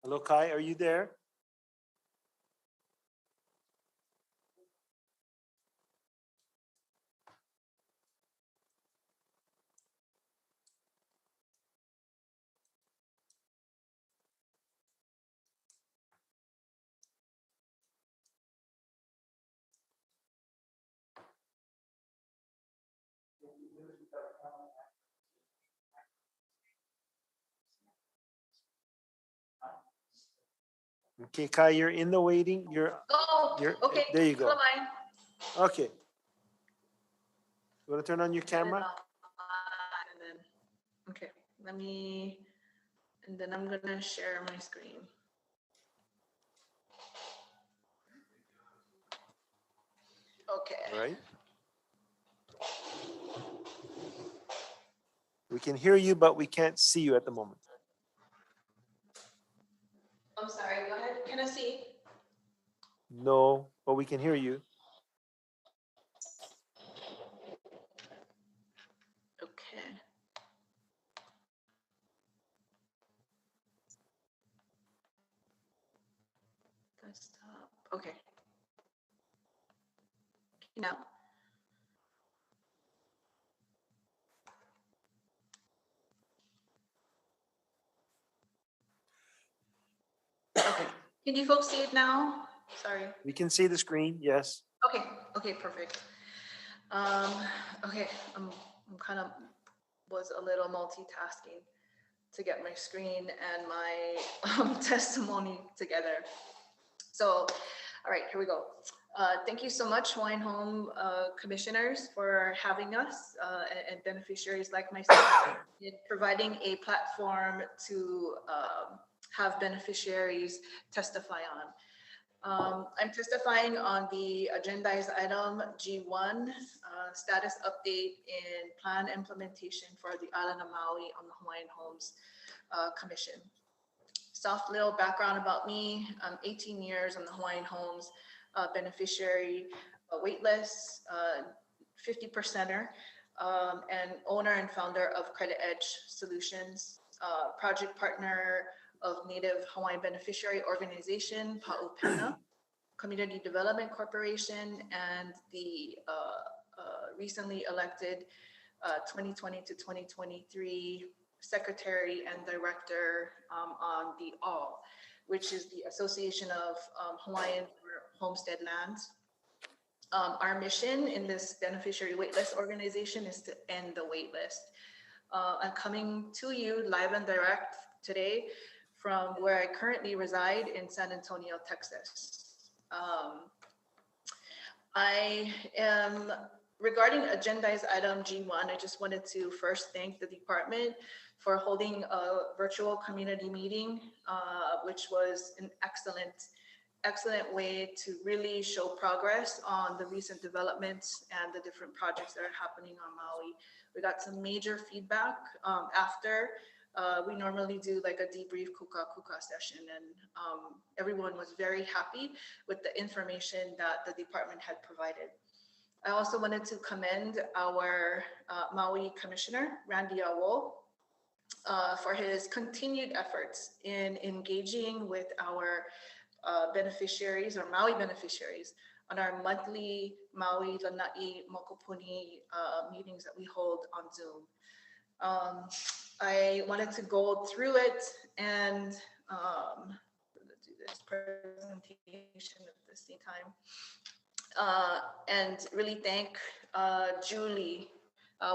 Hello, Kai, are you there? Okay, Kai, you're in the waiting. Oh, okay. There you go. Hello, Mike. Okay. You want to turn on your camera? And then, okay, let me, and then I'm gonna share my screen. Okay. All right. We can hear you, but we can't see you at the moment. I'm sorry, go ahead. Can I see? No, but we can hear you. Okay. Desktop, okay. Now. Okay, can you folks see it now? Sorry. We can see the screen, yes. Okay, okay, perfect. Okay, I'm kind of was a little multitasking to get my screen and my testimony together. So, all right, here we go. Thank you so much, Hawaiian Home commissioners, for having us and beneficiaries like myself in providing a platform to have beneficiaries testify on. I'm testifying on the agendized item G1, status update in plan implementation for the island of Maui on the Hawaiian Homes Commission. Soft little background about me, 18 years on the Hawaiian Homes beneficiary waitlist, 50%er, and owner and founder of Credit Edge Solutions, project partner of Native Hawaiian Beneficiary Organization, Pa'upena, Community Development Corporation, and the recently elected 2020 to 2023 Secretary and Director on the ALL, which is the Association of Hawaiian Homestead Lands. Our mission in this beneficiary waitlist organization is to end the waitlist. I'm coming to you live and direct today from where I currently reside in San Antonio, Texas. I am, regarding agendized item G1, I just wanted to first thank the department for holding a virtual community meeting, which was an excellent way to really show progress on the recent developments and the different projects that are happening on Maui. We got some major feedback after. We normally do like a debrief kuka session, and everyone was very happy with the information that the department had provided. I also wanted to commend our Maui Commissioner, Randy Awo, for his continued efforts in engaging with our beneficiaries or Maui beneficiaries on our monthly Maui Lanai Mokopuni meetings that we hold on Zoom. I wanted to go through it and do this presentation at the same time and really thank Julie.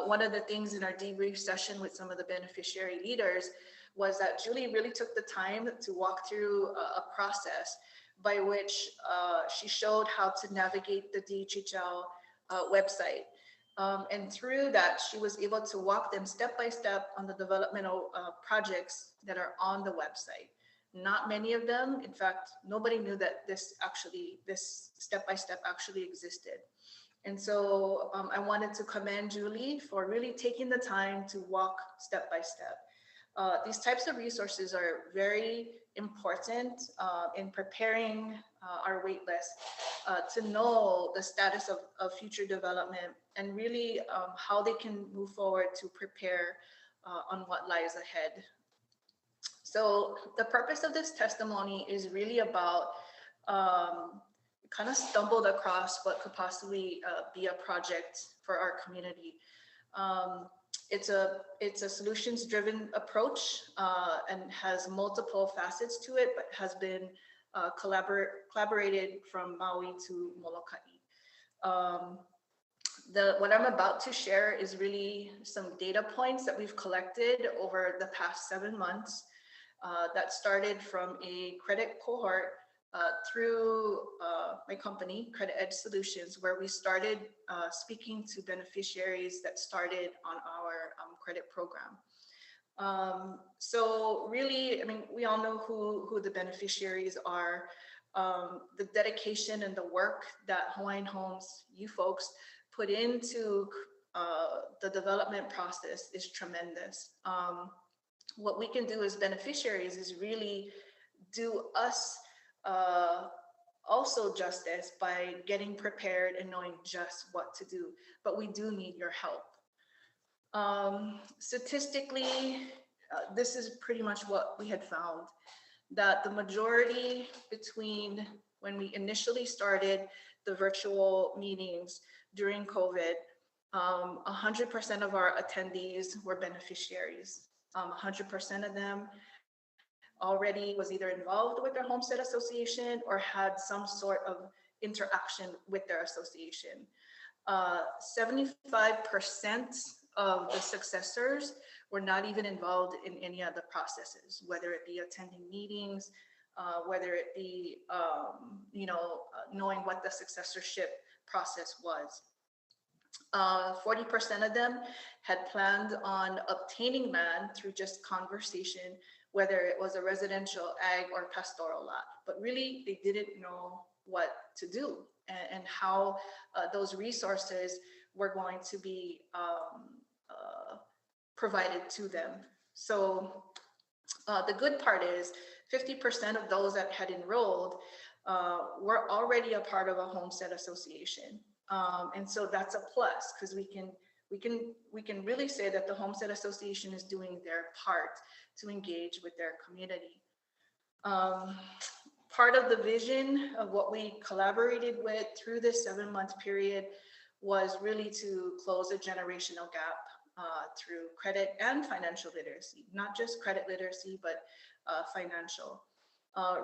One of the things in our debrief session with some of the beneficiary leaders was that Julie really took the time to walk through a process by which she showed how to navigate the DHHL website. And through that, she was able to walk them step by step on the developmental projects that are on the website. Not many of them, in fact, nobody knew that this step by step actually existed. And so I wanted to commend Julie for really taking the time to walk step by step. These types of resources are very important in preparing our wait list to know the status of future development and really how they can move forward to prepare on what lies ahead. So the purpose of this testimony is really about kind of stumbled across what could possibly be a project for our community. It's a solutions-driven approach and has multiple facets to it, but has been collaborated from Maui to Molokai. What I'm about to share is really some data points that we've collected over the past 7 months that started from a credit cohort through my company, Credit Edge Solutions, where we started speaking to beneficiaries that started on our credit program. So really, I mean, we all know who the beneficiaries are. The dedication and the work that Hawaiian Homes, you folks, put into the development process is tremendous. What we can do as beneficiaries is really do us also justice by getting prepared and knowing just what to do, but we do need your help. Statistically, this is pretty much what we had found, that the majority between when we initially started the virtual meetings during COVID, 100% of our attendees were beneficiaries. 100% of them already was either involved with their homestead association or had some sort of interaction with their association. 75% of the successors were not even involved in any of the processes, whether it be attending meetings, whether it be knowing what the successorship process was. 40% of them had planned on obtaining land through just conversation, whether it was a residential, ag, or pastoral lot, but really they didn't know what to do and how those resources were going to be provided to them. So the good part is 50% of those that had enrolled were already a part of a homestead association. And so that's a plus, because we can really say that the homestead association is doing their part to engage with their community. Part of the vision of what we collaborated with through this 7-month period was really to close a generational gap through credit and financial literacy, not just credit literacy, but financial.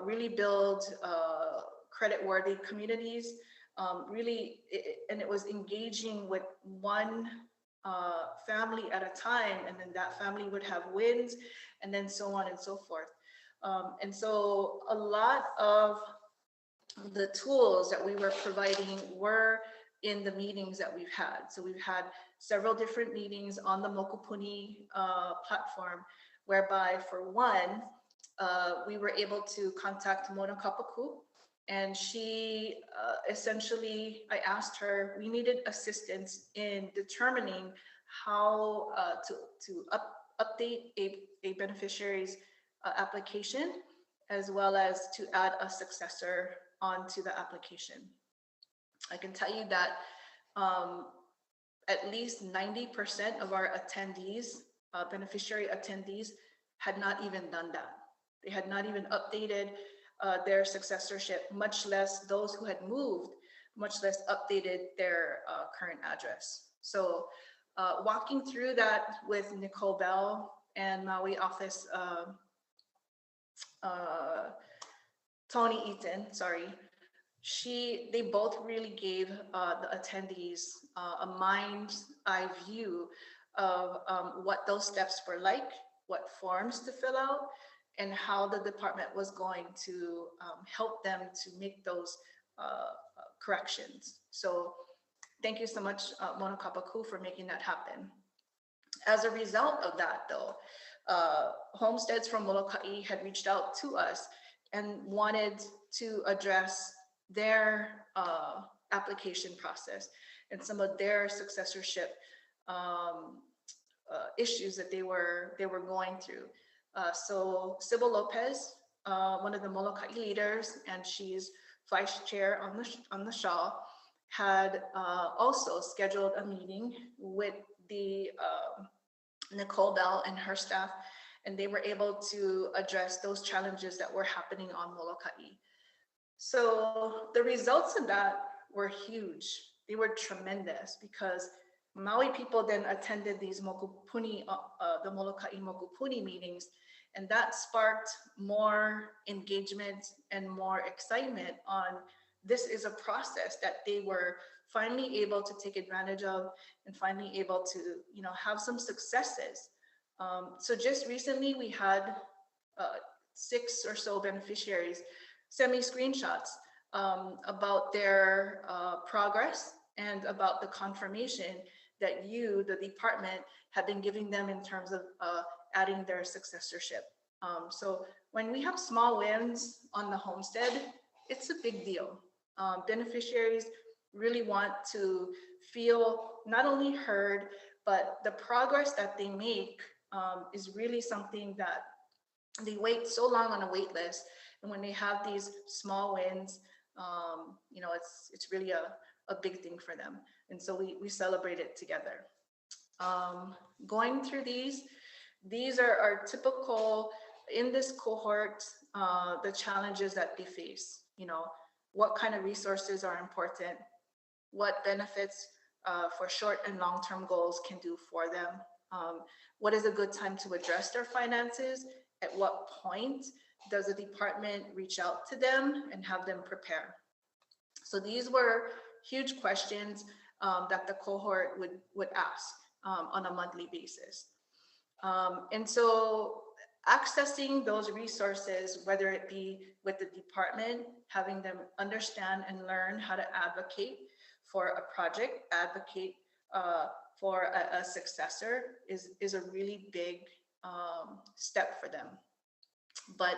Really build credit-worthy communities. And it was engaging with one family at a time, and then that family would have wins, and then so on and so forth. And so a lot of the tools that we were providing were in the meetings that we've had. So we've had several different meetings on the Mokupuni platform, whereby for one, we were able to contact Mona Kapaku, and she essentially, I asked her, we needed assistance in determining how to update a beneficiary's application, as well as to add a successor onto the application. I can tell you that at least 90% of our attendees, beneficiary attendees, had not even done that. They had not even updated their successorship, much less those who had moved, much less updated their current address. So walking through that with Nicole Bell and Maui office, Tony Eaton, sorry, they both really gave the attendees a mind's eye view of what those steps were like, what forms to fill out, and how the department was going to help them to make those corrections. So thank you so much, Mona Kapaku, for making that happen. As a result of that, though, homesteads from Molokai had reached out to us and wanted to address their application process and some of their successorship issues that they were going through. So Sybil Lopez, one of the Molokai leaders, and she's vice chair on the Shaw, had also scheduled a meeting with the Nicole Bell and her staff, and they were able to address those challenges that were happening on Molokai. So the results of that were huge. They were tremendous because Maui people then attended these mokupuni, the Molokai mokupuni meetings, and that sparked more engagement and more excitement on this is a process that they were finally able to take advantage of and finally able to, have some successes. So just recently we had 6 or so beneficiaries send me screenshots about their progress and about the confirmation that you, the department, have been giving them in terms of adding their successorship. So when we have small wins on the homestead, it's a big deal. Beneficiaries really want to feel not only heard, but the progress that they make is really something that they wait so long on a wait list. And when they have these small wins, it's really a big thing for them. And so we celebrate it together. Going through these are typical in this cohort, the challenges that they face. What kind of resources are important, what benefits for short and long-term goals can do for them, what is a good time to address their finances, at what point does the department reach out to them and have them prepare. So these were huge questions that the cohort would ask on a monthly basis. And so accessing those resources, whether it be with the department, having them understand and learn how to advocate for a project, advocate for a successor is a really big step for them. But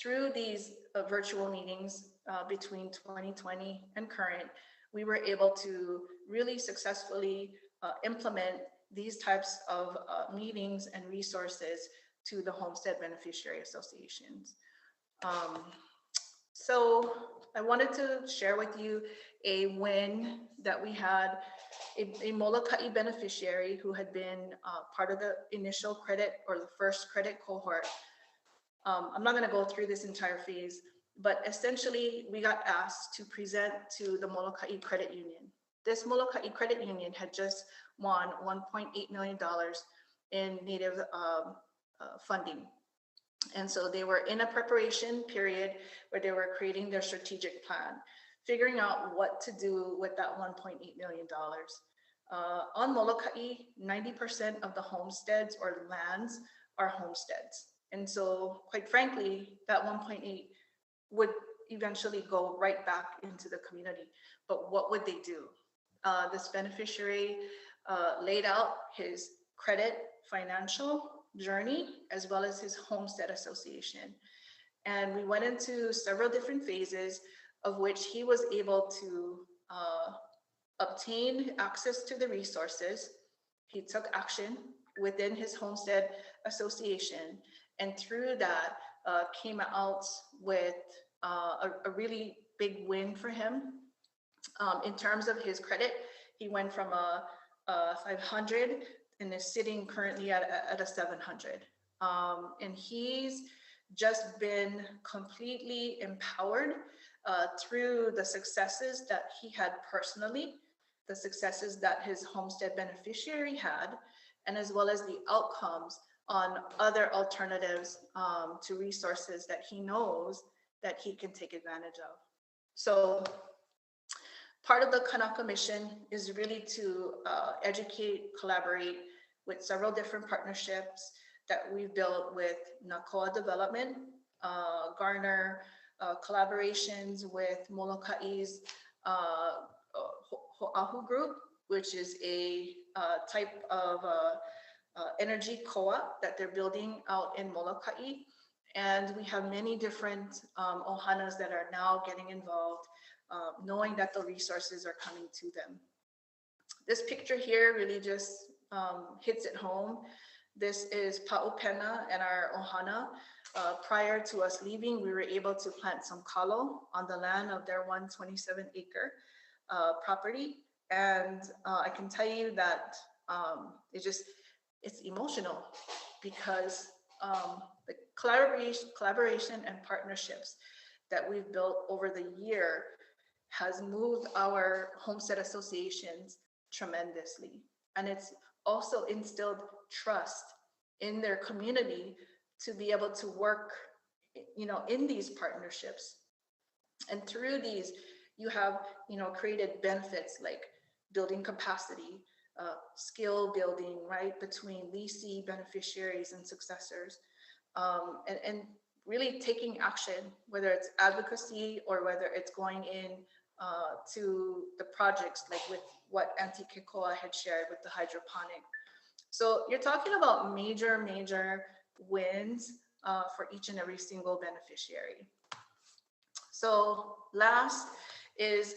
through these virtual meetings between 2020 and current, we were able to really successfully implement these types of meetings and resources to the Homestead Beneficiary Associations. So I wanted to share with you a win that we had, a Molokai beneficiary who had been part of the initial credit or the first credit cohort. I'm not going to go through this entire phase, but essentially we got asked to present to the Molokai Credit Union. This Molokai Credit Union had just won $1.8 million in Native funding. And so they were in a preparation period where they were creating their strategic plan, figuring out what to do with that $1.8 million. On Molokai, 90% of the homesteads or lands are homesteads. And so quite frankly, that 1.8 would eventually go right back into the community. But what would they do? This beneficiary laid out his credit financial journey as well as his homestead association. And we went into several different phases of which he was able to obtain access to the resources. He took action within his homestead association, and through that came out with a really big win for him. In terms of his credit, he went from a 500 and is sitting currently at a 700. And he's just been completely empowered through the successes that he had personally, the successes that his homestead beneficiary had, and as well as the outcomes on other alternatives to resources that he knows that he can take advantage of. So part of the Kanaka mission is really to educate, collaborate with several different partnerships that we've built with Nakoa Development, garner collaborations with Molokai's Ho'ahu Group, which is a type of energy co-op that they're building out in Molokai. And we have many different ohanas that are now getting involved knowing that the resources are coming to them. This picture here really just hits it home. This is Pa'upena and our ohana. Prior to us leaving, we were able to plant some kalo on the land of their 127-acre property. And I can tell you that it's emotional because the collaboration and partnerships that we've built over the year has moved our homestead associations tremendously. And it's also instilled trust in their community to be able to work, in these partnerships. And through these, you have, created benefits like building capacity, skill building, right, between leasee, beneficiaries, and successors, and really taking action, whether it's advocacy or whether it's going in to the projects, like with what Auntie Kekoa had shared with the hydroponic. So you're talking about major wins for each and every single beneficiary. So last is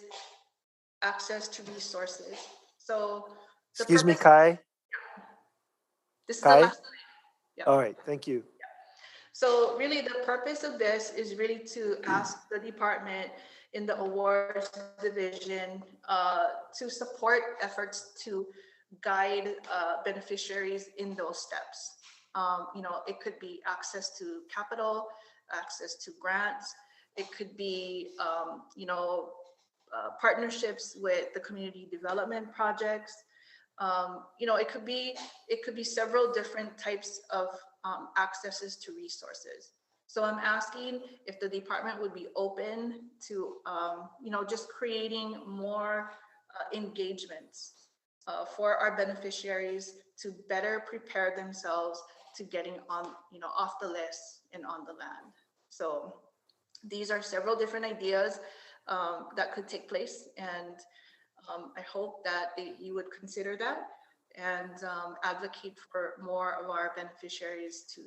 access to resources. So excuse me, Kai. This is Kai? the last slide. Yeah. All right, thank you. So really the purpose of this is really to ask the department in the awards division to support efforts to guide beneficiaries in those steps. It could be access to capital, access to grants. It could be, partnerships with the community development projects. It could be several different types of accesses to resources. So I'm asking if the department would be open to, just creating more engagements for our beneficiaries to better prepare themselves to getting on, off the list and on the land. So these are several different ideas that could take place, and I hope that you would consider that and advocate for more of our beneficiaries to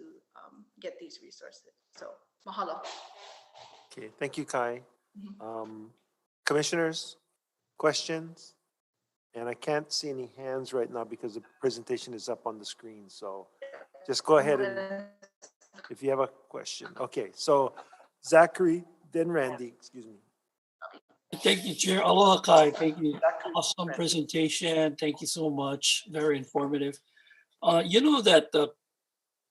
get these resources. So mahalo. Okay, thank you, Kai. Commissioners, questions? And I can't see any hands right now because the presentation is up on the screen. So just go ahead and if you have a question. Okay, so Zachary, then Randy, excuse me. Thank you, Chair. Aloha Kai. Thank you. Awesome presentation. Thank you so much. Very informative. You know that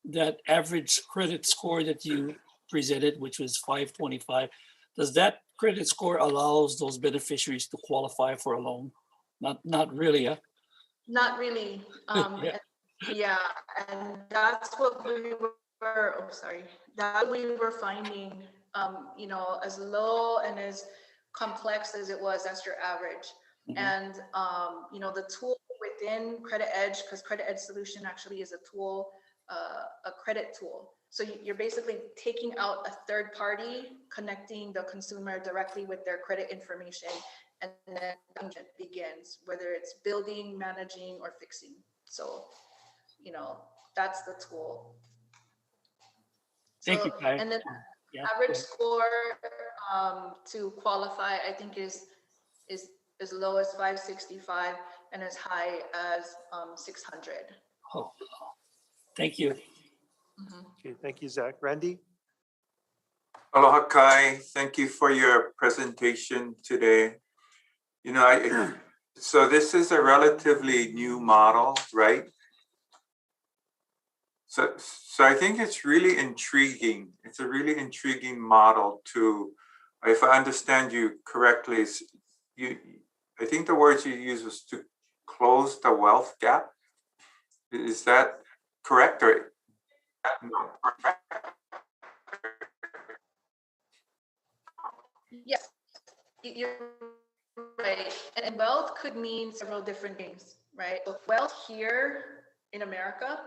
that average credit score that you presented, which was 525, does that credit score allows those beneficiaries to qualify for a loan? Not really, huh? Not really. Yeah, and that's what we were. That we were finding. As low and as complex as it was, that's your average. And the tool within Credit Edge, because Credit Edge Solution actually is a tool, a credit tool. So you're basically taking out a third party, connecting the consumer directly with their credit information, and then it begins, whether it's building, managing, or fixing. So, that's the tool. Thank you, Kai. And then average score to qualify, I think is as low as 565 and as high as 600. Oh, thank you. Okay, thank you, Zach. Randy? Aloha Kai, thank you for your presentation today. So this is a relatively new model, right? So I think it's really intriguing. It's a really intriguing model to, if I understand you correctly, I think the words you used was to close the wealth gap. Is that correct or no? Yes, you're right. And wealth could mean several different things, right? So wealth here in America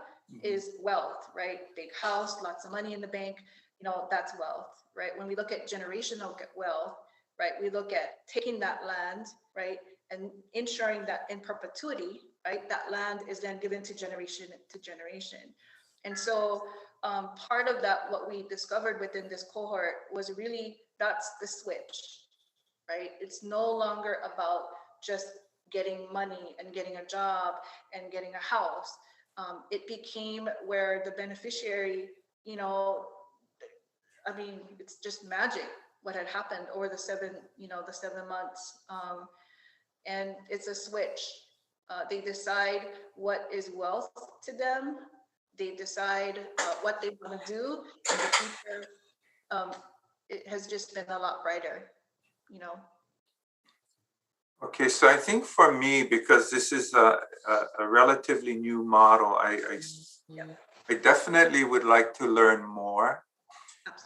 is wealth, right? Big house, lots of money in the bank, that's wealth, right? When we look at generational wealth, right, we look at taking that land, right, and ensuring that in perpetuity, right, that land is then given to generation. And so part of that, what we discovered within this cohort was really, that's the switch, right? It's no longer about just getting money and getting a job and getting a house. It became where the beneficiary, you know, I mean, it's just magic what had happened over the 7 months. And it's a switch. They decide what is wealth to them. They decide what they want to do in the future. It has just been a lot brighter, you know. Okay, so I think for me, because this is a relatively new model, I definitely would like to learn more.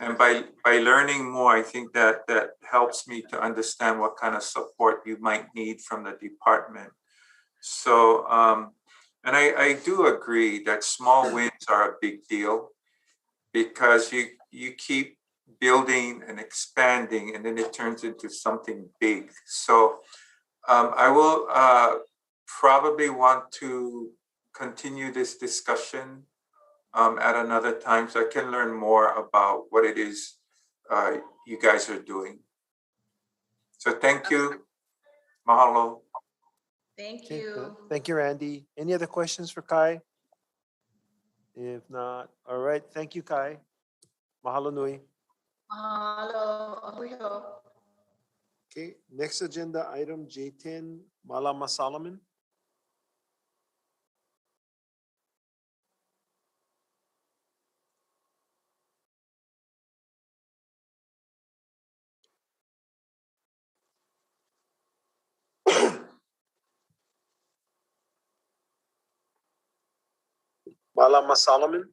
And by learning more, I think that helps me to understand what kind of support you might need from the department. So, and I do agree that small wins are a big deal, because you keep building and expanding, and then it turns into something big. So I will probably want to continue this discussion at another time, so I can learn more about what it is you guys are doing. So thank you. Mahalo. Thank Okay, you. thank you, Randy. Any other questions for Kai? If not, all right. Thank you, Kai. Mahalo nui. Mahalo. Ahuyo. Okay, next agenda item J10, Malama Solomon. Malama Solomon.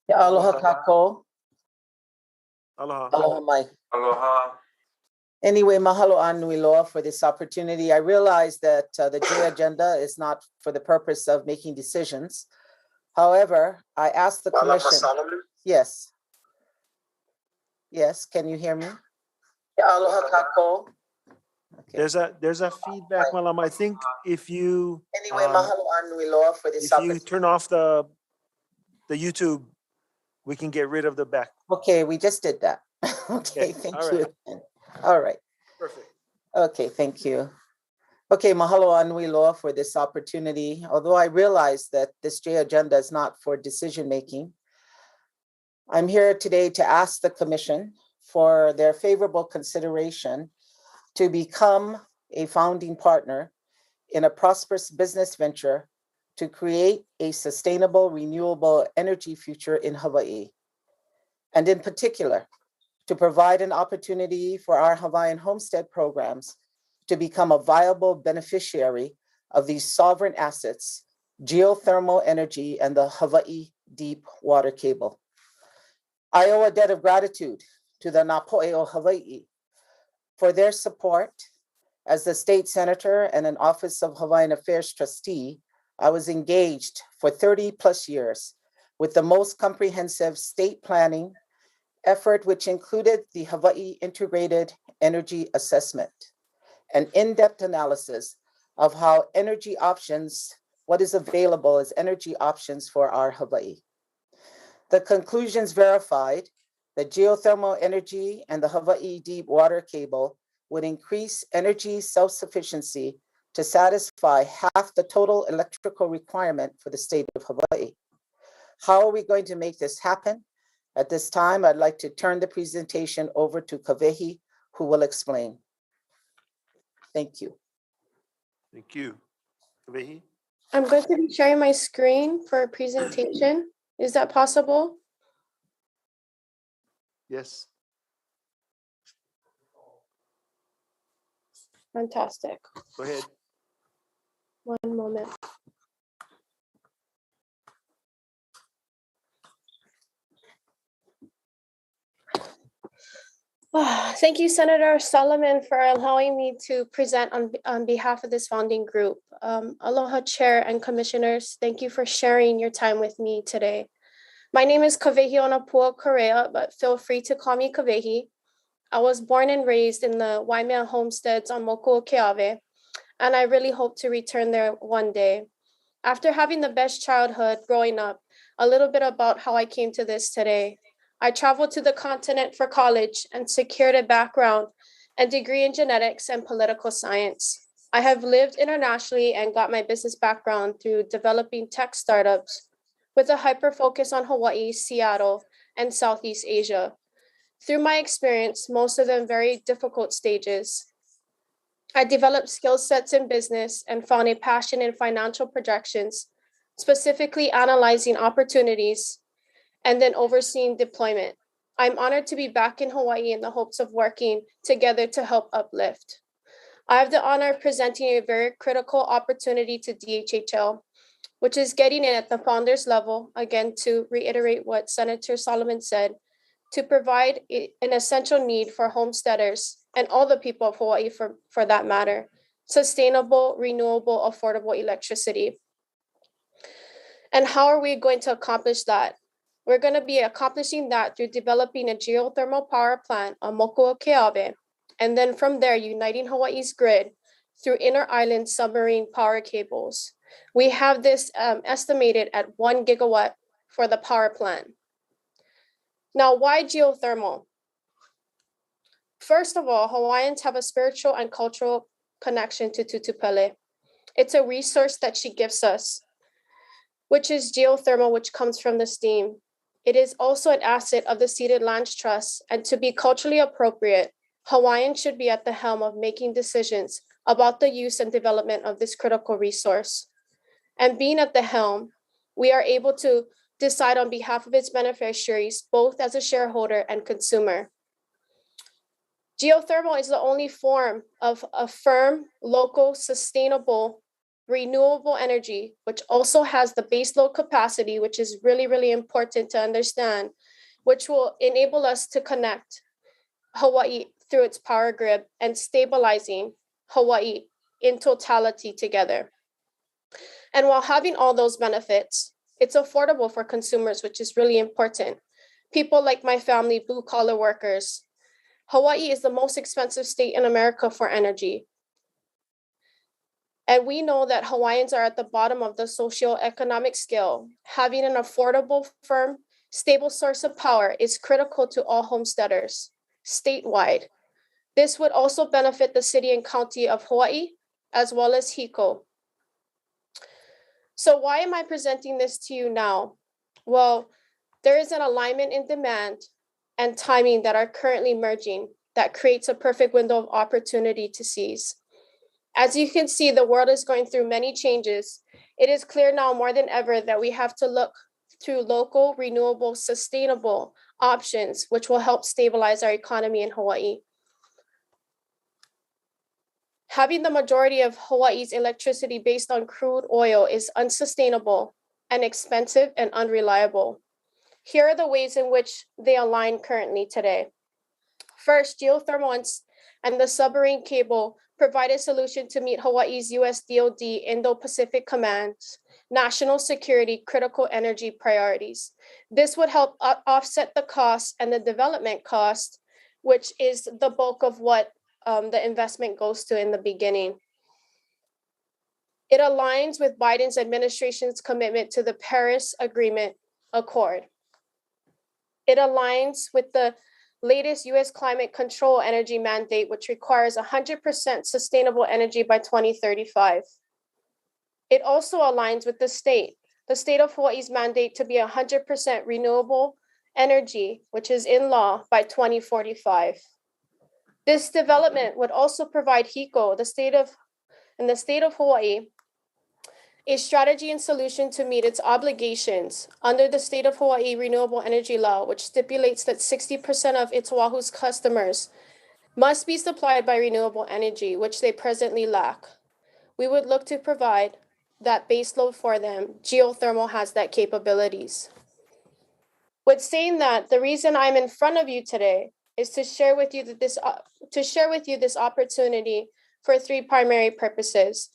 Yeah, aloha kako. Aloha. Aloha mai. Aloha. Anyway, mahalo anui loa for this opportunity. I realize that the J agenda is not for the purpose of making decisions. However, I asked the Malama commission. Solomon. Yes. Yes, can you hear me? Yeah, aloha kako. There's a feedback, Malama. I think if you Anyway, mahalo anui loa for this if you opportunity. turn off the YouTube, we can get rid of the back. Okay, we just did that. Okay, thank all you. right. All right. Perfect. Okay, thank you. Okay, mahalo anui loa for this opportunity. Although I realize that this J agenda is not for decision making, I'm here today to ask the commission for their favorable consideration to become a founding partner in a prosperous business venture to create a sustainable, renewable energy future in Hawaii. And in particular, to provide an opportunity for our Hawaiian homestead programs to become a viable beneficiary of these sovereign assets, geothermal energy, and the Hawaii deep water cable. I owe a debt of gratitude to the Napo'eo Hawaii for their support. As the state senator and an Office of Hawaiian Affairs trustee, I was engaged for 30 plus years with the most comprehensive state planning effort, which included the Hawaii Integrated Energy Assessment, an in-depth analysis of how energy options, what is available as energy options for our Hawaii. The conclusions verified that geothermal energy and the Hawaii deep water cable would increase energy self-sufficiency to satisfy half the total electrical requirement for the state of Hawaii. How are we going to make this happen? At this time, I'd like to turn the presentation over to Kavehi, who will explain. Thank you. Thank you. Kavehi? I'm going to be sharing my screen for a presentation. Is that possible? Yes. Fantastic. Go ahead. One moment. Thank you, Senator Solomon, for allowing me to present on behalf of this founding group. Aloha, Chair and Commissioners. Thank you for sharing your time with me today. My name is Kavehi Onapua Correa, but feel free to call me Kavehi. I was born and raised in the Waimea homesteads on Mokuo Keawe, and I really hope to return there one day. After having the best childhood growing up, a little bit about how I came to this today. I traveled to the continent for college and secured a background and degree in genetics and political science. I have lived internationally and got my business background through developing tech startups with a hyper focus on Hawaii, Seattle, and Southeast Asia. Through my experience, most of them very difficult stages, I developed skill sets in business and found a passion in financial projections, specifically analyzing opportunities and then overseeing deployment. I'm honored to be back in Hawaii in the hopes of working together to help uplift. I have the honor of presenting a very critical opportunity to DHHL, which is getting in at the founders level, again, to reiterate what Senator Solomon said, to provide an essential need for homesteaders and all the people of Hawaii for that matter, sustainable, renewable, affordable electricity. And how are we going to accomplish that? We're going to be accomplishing that through developing a geothermal power plant on Mokuokeawe, and then from there, uniting Hawaii's grid through inter-island submarine power cables. We have this estimated at 1 gigawatt for the power plant. Now, why geothermal? First of all, Hawaiians have a spiritual and cultural connection to Tutupele. It's a resource that she gives us, which is geothermal, which comes from the steam. It is also an asset of the Ceded Lands Trust, and to be culturally appropriate, Hawaiians should be at the helm of making decisions about the use and development of this critical resource. And being at the helm, we are able to decide on behalf of its beneficiaries, both as a shareholder and consumer. Geothermal is the only form of a firm, local, sustainable, renewable energy, which also has the baseload capacity, which is really, really important to understand, which will enable us to connect Hawaii through its power grid and stabilizing Hawaii in totality together. And while having all those benefits, it's affordable for consumers, which is really important. People like my family, blue collar workers. Hawaii is the most expensive state in America for energy. And we know that Hawaiians are at the bottom of the socioeconomic scale. Having an affordable, firm, stable source of power is critical to all homesteaders statewide. This would also benefit the city and county of Hawaii, as well as HECO. So why am I presenting this to you now? Well, there is an alignment in demand and timing that are currently merging that creates a perfect window of opportunity to seize. As you can see, the world is going through many changes. It is clear now more than ever that we have to look through local, renewable, sustainable options, which will help stabilize our economy in Hawaii. Having the majority of Hawaii's electricity based on crude oil is unsustainable and expensive and unreliable. Here are the ways in which they align currently today. First, geothermal and the submarine cable provide a solution to meet Hawaii's US DoD Indo-Pacific Command's national security critical energy priorities. This would help offset the cost and the development cost, which is the bulk of what the investment goes to in the beginning. It aligns with Biden's administration's commitment to the Paris Agreement Accord. It aligns with the latest US climate control energy mandate, which requires 100% sustainable energy by 2035. It also aligns with the state of Hawaii's mandate to be 100% renewable energy, which is in law by 2045. This development would also provide HECO, the state of Hawaii, a strategy and solution to meet its obligations under the State of Hawaii Renewable Energy Law, which stipulates that 60% of its Oahu's customers must be supplied by renewable energy, which they presently lack. We would look to provide that baseload for them. Geothermal has that capabilities. With saying that, the reason I'm in front of you today is to share with you this opportunity for three primary purposes.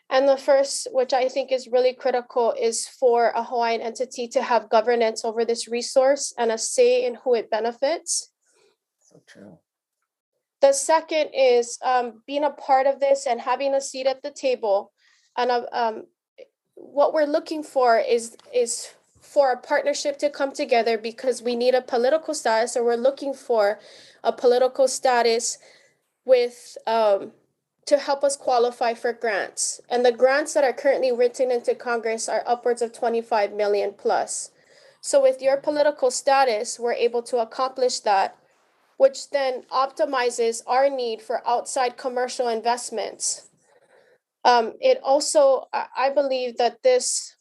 And the first, which I think is really critical, is for a Hawaiian entity to have governance over this resource and a say in who it benefits. So true. The second is being a part of this and having a seat at the table. And what we're looking for is for a partnership to come together because we need a political status, or we're looking for a political status with to help us qualify for grants. And the grants that are currently written into Congress are upwards of 25 million plus. So with your political status, we're able to accomplish that, which then optimizes our need for outside commercial investments. It also, I believe that this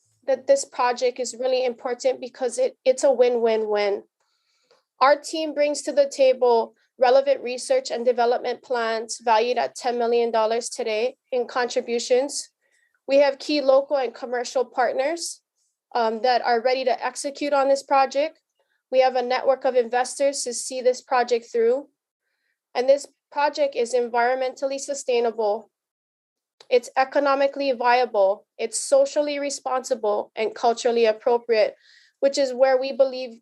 project is really important because it's a win-win-win. Our team brings to the table relevant research and development plans valued at $10 million today in contributions. We have key local and commercial partners that are ready to execute on this project. We have a network of investors to see this project through. And this project is environmentally sustainable. It's economically viable. It's socially responsible and culturally appropriate, which is where we believe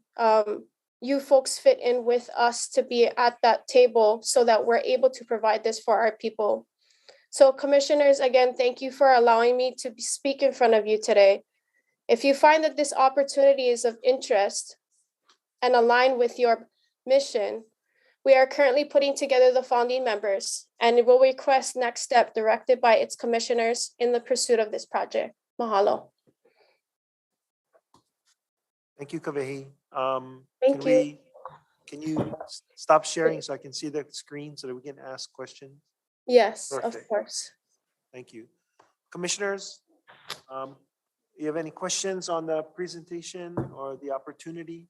you folks fit in with us to be at that table so that we're able to provide this for our people. So commissioners, again, thank you for allowing me to speak in front of you today. If you find that this opportunity is of interest and aligned with your mission, we are currently putting together the founding members and will request next step directed by its commissioners in the pursuit of this project. Mahalo. Thank you, Kavehi. Thank you. Can you stop sharing so I can see the screen so that we can ask questions? Yes, of Perfect. course. Thank you. Commissioners, you have any questions on the presentation or the opportunity?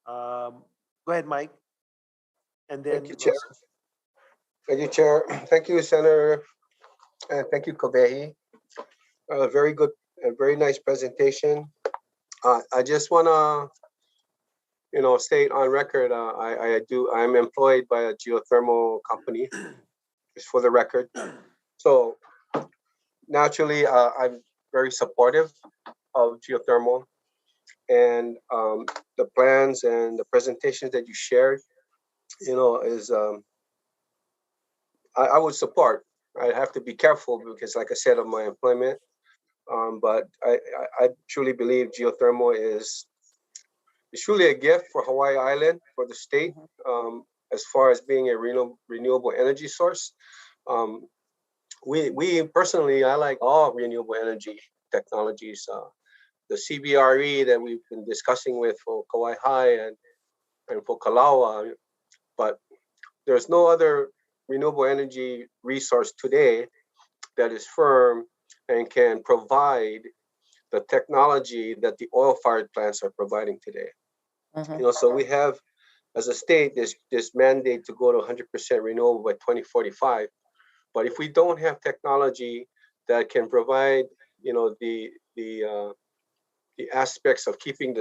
Go ahead, Mike. And then Thank you, Chair. Thank you, Chair. Thank you, Senator. And thank you, Kavehi. Very good, a very nice presentation. I just want to, state on record, I'm employed by a geothermal company, just for the record. So naturally, I'm very supportive of geothermal, and the plans and the presentations that you shared, is I would support. I have to be careful because, like I said, of my employment. But I truly believe geothermal is truly a gift for Hawaii Island, for the state, as far as being a renewable energy source. We personally, I like all renewable energy technologies. The CBRE that we've been discussing with for Kauai High and for Kalawa, but there's no other renewable energy resource today that is firm and can provide the technology that the oil-fired plants are providing today. So we have, as a state, this mandate to go to 100% renewable by 2045. But if we don't have technology that can provide, the aspects of keeping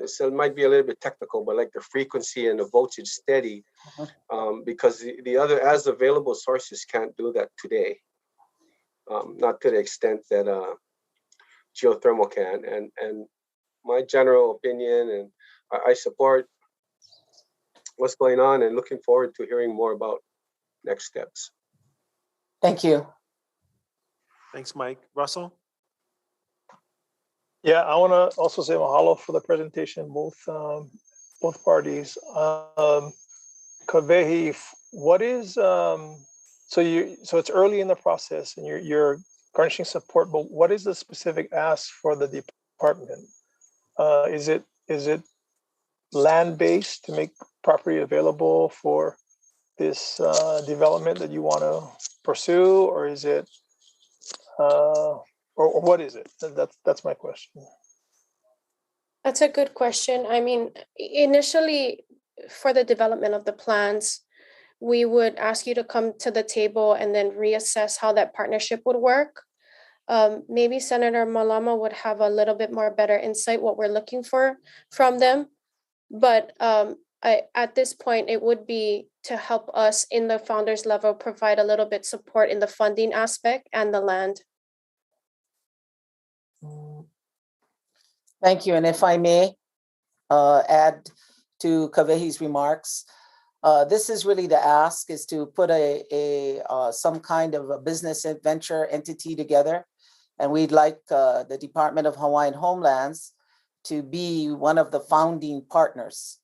so it might be a little bit technical, but like the frequency and the voltage steady, because the other as available sources can't do that today. Not to the extent that geothermal can. And my general opinion, and I support what's going on and looking forward to hearing more about next steps. Thank you. Thanks, Mike. Russell? Yeah, I want to also say mahalo for the presentation, both parties. Kavehi, what is so it's early in the process and you're garnishing support, but what is the specific ask for the department? Is it land-based to make property available for this development that you want to pursue, or is it or what is it? That's my question. That's a good question. I mean, initially for the development of the plans, we would ask you to come to the table and then reassess how that partnership would work. Maybe Senator Malama would have a little bit more better insight what we're looking for from them. But at this point, it would be to help us in the founders level provide a little bit support in the funding aspect and the land. Thank you. And if I may add to Kavehi's remarks, this is really the ask, is to put some kind of a business venture entity together And we'd like the Department of Hawaiian Homelands to be one of the founding partners.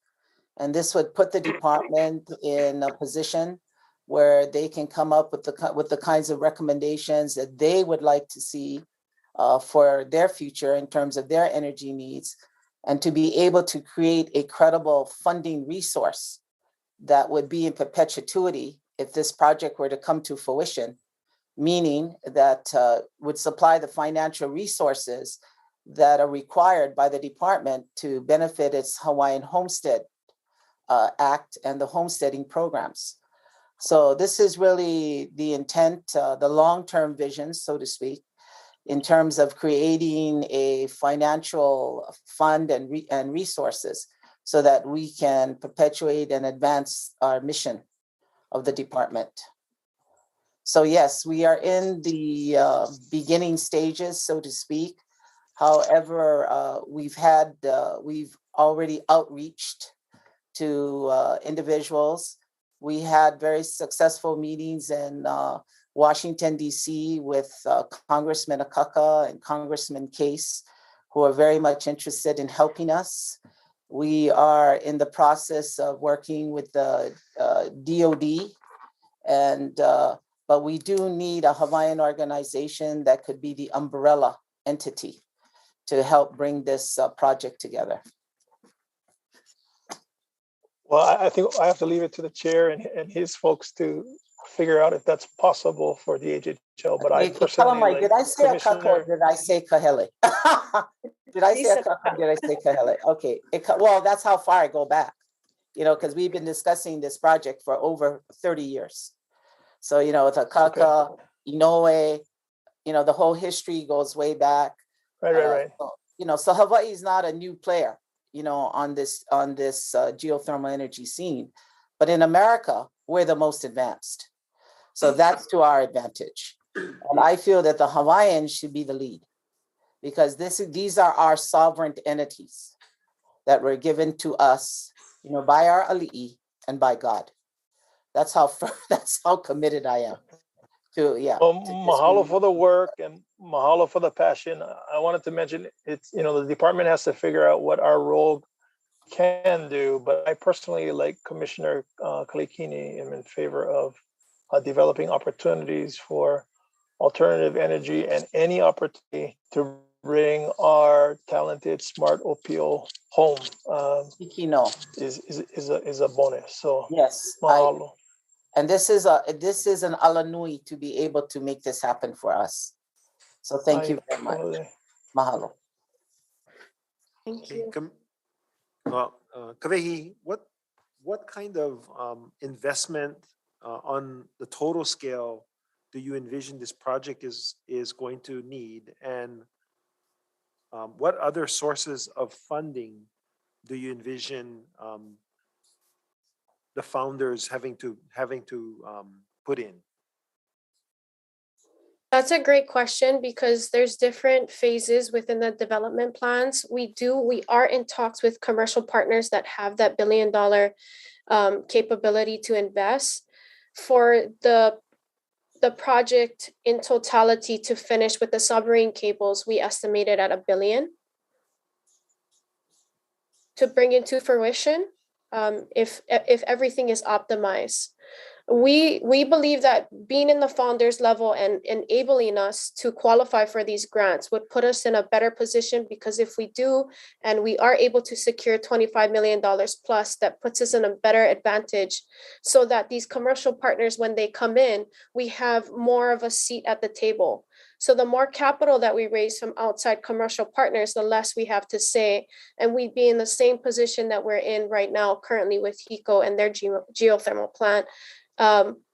And this would put the department in a position where they can come up with the kinds of recommendations that they would like to see for their future in terms of their energy needs, and to be able to create a credible funding resource that would be in perpetuity if this project were to come to fruition, meaning that would supply the financial resources that are required by the department to benefit its Hawaiian Homestead Act and the homesteading programs. So this is really the intent, the long-term vision, so to speak, in terms of creating a financial fund and resources so that we can perpetuate and advance our mission of the department. So yes, we are in the beginning stages, so to speak. However, we've already outreached to individuals. We had very successful meetings in Washington, D.C. with Congressman Akaka and Congressman Case, who are very much interested in helping us. We are in the process of working with the DOD, but we do need a Hawaiian organization that could be the umbrella entity to help bring this project together. Well, I think I have to leave it to the chair and his folks to figure out if that's possible for the DHHL. But I personally, like, did I say Akaka or did I say Kahele? Did I say Akaka or did I say Kahele? Okay, well, that's how far I go back, because we've been discussing this project for over 30 years. So, it's Akaka, Inoue, the whole history goes way back. Right. So Hawaii is not a new player, on this geothermal energy scene. But in America, we're the most advanced. So that's to our advantage. And I feel that the Hawaiians should be the lead, because these are our sovereign entities that were given to us, by our ali'i and by God. That's how committed I am to, mahalo for the work and mahalo for the passion. I wanted to mention it's, the department has to figure out what our role can do, but I personally, like Commissioner Kalekini, am in favor of developing opportunities for alternative energy, and any opportunity to bring our talented, smart OPO home is a bonus. So yes, mahalo. And this is an alanui to be able to make this happen for us. So thank you very much. Mahalo. Thank you. Well, Kavehi, what kind of investment on the total scale do you envision this project is going to need, and what other sources of funding do you envision the founders having to put in? That's a great question, because there's different phases within the development plans. We are in talks with commercial partners that have that $1 billion capability to invest. For the project in totality to finish with the submarine cables, we estimated at $1 billion to bring into fruition, if everything is optimized. We believe that being in the founders level and enabling us to qualify for these grants would put us in a better position, because if we do and we are able to secure $25 million plus, that puts us in a better advantage, so that these commercial partners, when they come in, we have more of a seat at the table. So the more capital that we raise from outside commercial partners, the less we have to say, and we'd be in the same position that we're in right now currently with HECO and their geothermal plant,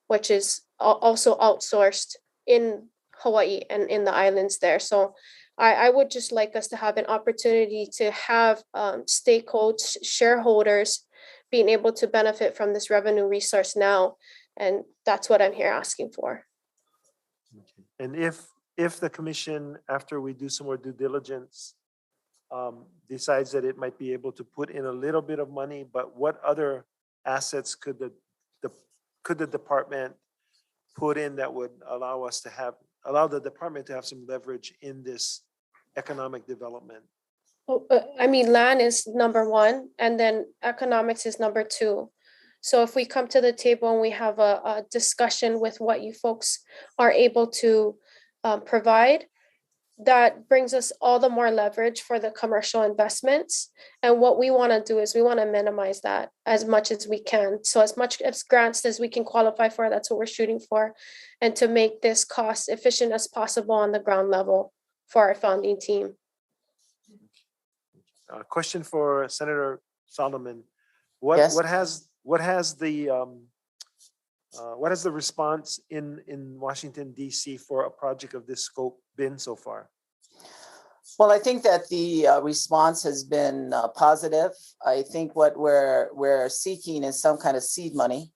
which is also outsourced in Hawaii and in the islands there. So I would just like us to have an opportunity to have stakeholders, shareholders being able to benefit from this revenue resource now. And that's what I'm here asking for. Okay. And if the commission, after we do some more due diligence, decides that it might be able to put in a little bit of money, but what other assets could the department put in that would allow us to have allow the department to have some leverage in this economic development? Oh, I mean, land is number one, and then economics is number two. So if we come to the table and we have a discussion with what you folks are able to provide, that brings us all the more leverage for the commercial investments. And what we want to do is we want to minimize that as much as we can. So as much as grants as we can qualify for, that's what we're shooting for. And to make this cost efficient as possible on the ground level for our founding team. Question for Senator Solomon. What Yes. what has the response in Washington DC for a project of this scope been so far? Well, I think that the response has been positive. I think what we're seeking is some kind of seed money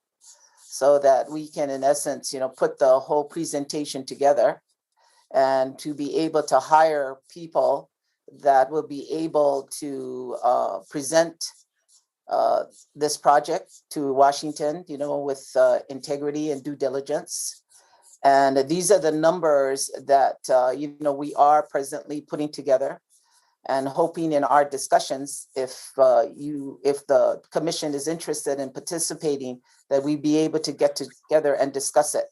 so that we can, in essence, put the whole presentation together and to be able to hire people that will be able to present this project to Washington, with integrity and due diligence. And these are the numbers that, we are presently putting together and hoping in our discussions, if the commission is interested in participating, that we be able to get together and discuss it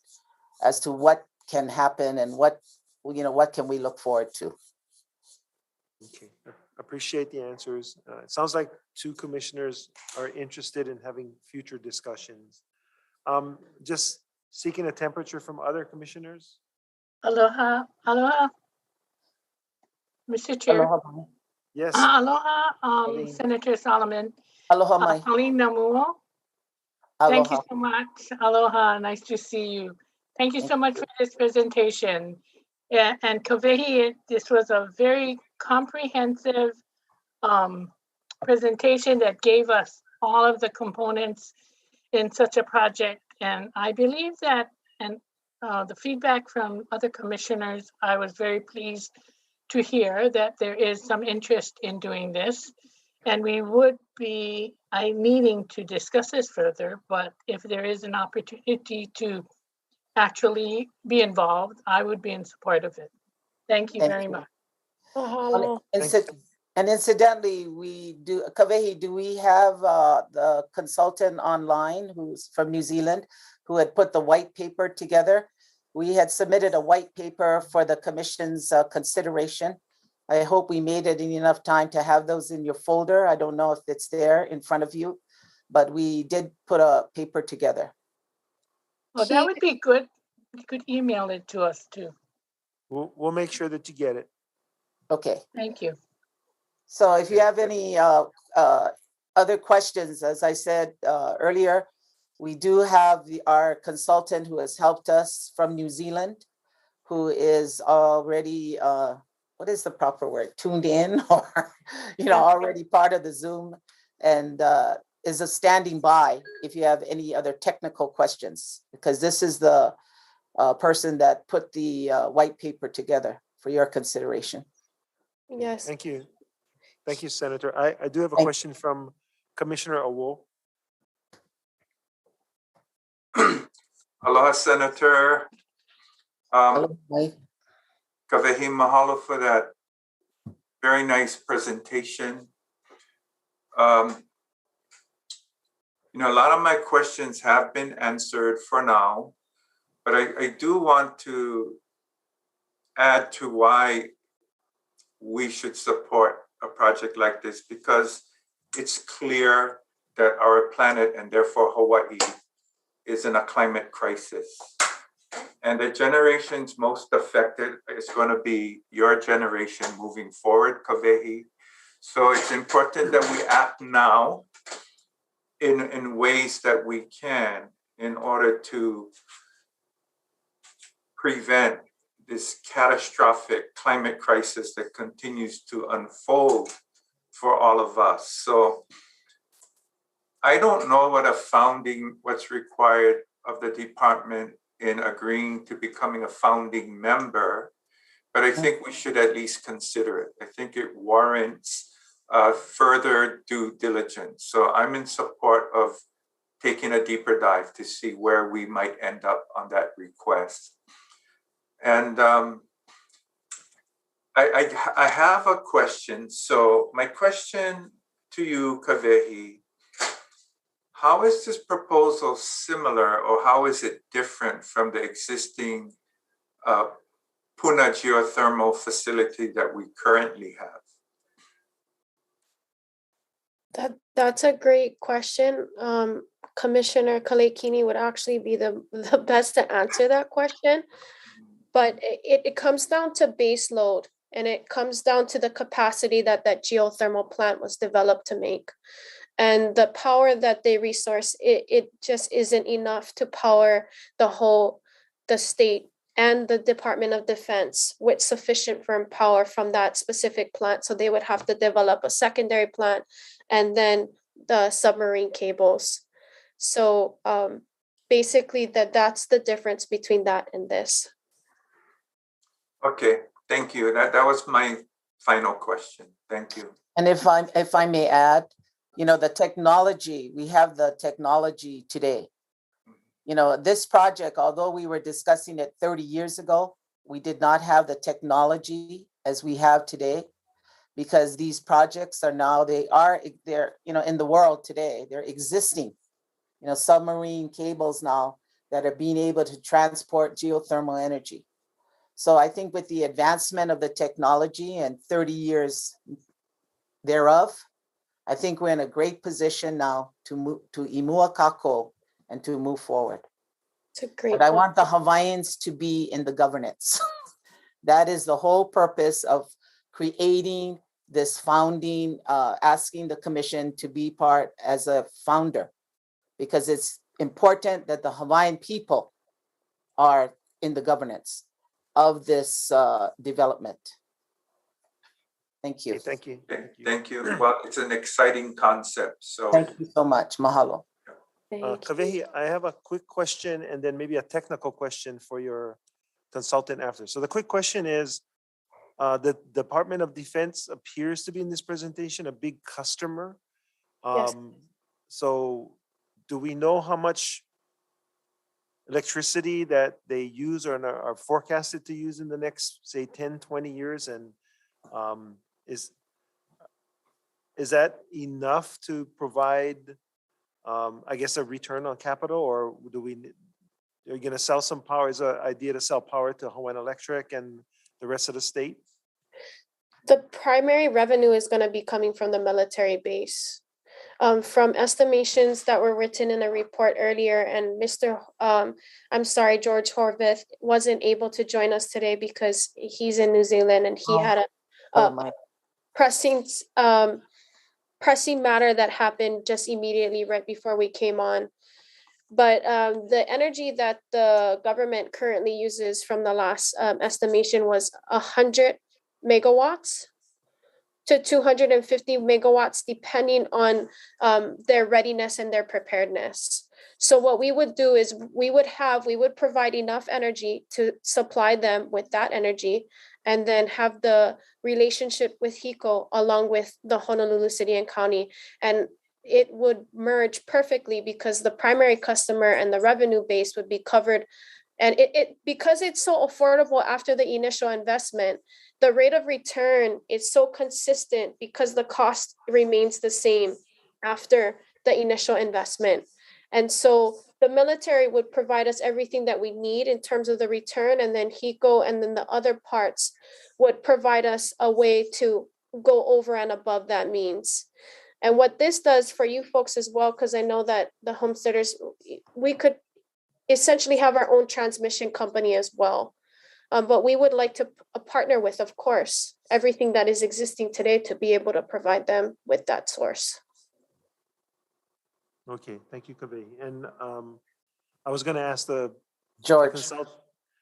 as to what can happen and what can we look forward to. Okay, appreciate the answers. It sounds like two commissioners are interested in having future discussions. Just seeking a temperature from other commissioners. Aloha, aloha, Mr. Chair. Aloha. Yes. Aloha, Pauline. Senator Solomon. Aloha, mai. Pauline Namuo. Thank you so much. Aloha, nice to see you. Thank you so much for this presentation. And Kavehi, this was a very comprehensive presentation that gave us all of the components in such a project. And I believe that, and the feedback from other commissioners, I was very pleased to hear that there is some interest in doing this. And we would be needing to discuss this further, but if there is an opportunity to actually be involved, I would be in support of it. Thank you very much. Mahalo. And incidentally, Kavehi, do we have the consultant online who's from New Zealand who had put the white paper together? We had submitted a white paper for the commission's consideration. I hope we made it in enough time to have those in your folder. I don't know if it's there in front of you, but we did put a paper together. Well, that would be good. You could email it to us too. We'll make sure that you get it. Okay. Thank you. So if you have any other questions, as I said earlier, we do have our consultant who has helped us from New Zealand, who is already, what is the proper word, tuned in or, already part of the Zoom, and is a standing by if you have any other technical questions, because this is the person that put the white paper together for your consideration. Yes. Thank you. Thank you, Senator. I do have a question from Commissioner Awo. Aloha, Senator. Kavehi, mahalo for that very nice presentation. A lot of my questions have been answered for now, but I do want to add to why we should support a project like this, because it's clear that our planet, and therefore Hawaii, is in a climate crisis. And the generations most affected is going to be your generation moving forward, Kavehi. So it's important that we act now in ways that we can in order to prevent this catastrophic climate crisis that continues to unfold for all of us. So I don't know what's required of the department in agreeing to becoming a founding member, but I think we should at least consider it. I think it warrants further due diligence. So I'm in support of taking a deeper dive to see where we might end up on that request. And I have a question. So my question to you, Kavehi, how is this proposal similar or how is it different from the existing Puna geothermal facility that we currently have? That's a great question. Commissioner Kalekini would actually be the best to answer that question. But it comes down to base load, and it comes down to the capacity that geothermal plant was developed to make. And the power that they resource, it just isn't enough to power the state and the Department of Defense with sufficient firm power from that specific plant. So they would have to develop a secondary plant and then the submarine cables. So basically that's the difference between that and this. Okay, thank you. That was my final question. Thank you. And if I may add, the technology, we have the technology today. This project, although we were discussing it 30 years ago, we did not have the technology as we have today, because these projects are now, they're in the world today, they're existing, submarine cables now that are being able to transport geothermal energy. So I think with the advancement of the technology and 30 years thereof, I think we're in a great position now to move to Imua Kako and to move forward. It's a great But I want the Hawaiians to be in the governance. That is the whole purpose of creating this founding, asking the commission to be part as a founder, because it's important that the Hawaiian people are in the governance of this development. Thank you. Okay, thank you. Thank you. Well, it's an exciting concept. So thank you so much. Mahalo. Kavehi, I have a quick question and then maybe a technical question for your consultant after. So the quick question is, the Department of Defense appears to be in this presentation a big customer. Yes. So do we know how much electricity that they use or are forecasted to use in the next, say, 10, 20 years? And is that enough to provide, I guess, a return on capital, or are you going to sell some power? Is the idea to sell power to Hawaiian Electric and the rest of the state? The primary revenue is going to be coming from the military base. From estimations that were written in a report earlier, and George Horvath wasn't able to join us today because he's in New Zealand and he had a pressing matter that happened just immediately right before we came on. But the energy that the government currently uses from the last estimation was 100 megawatts to 250 megawatts, depending on their readiness and their preparedness. So what we would do is we would provide enough energy to supply them with that energy, and then have the relationship with HECO along with the Honolulu City and County. And it would merge perfectly because the primary customer and the revenue base would be covered. And because it's so affordable after the initial investment, the rate of return is so consistent because the cost remains the same after the initial investment. And so the military would provide us everything that we need in terms of the return, and then HECO and then the other parts would provide us a way to go over and above that means. And what this does for you folks as well, because I know that the homesteaders, we could essentially have our own transmission company as well. But we would like to partner with, of course, everything that is existing today to be able to provide them with that source. Okay, thank you, Kavehi. And I was going to ask George.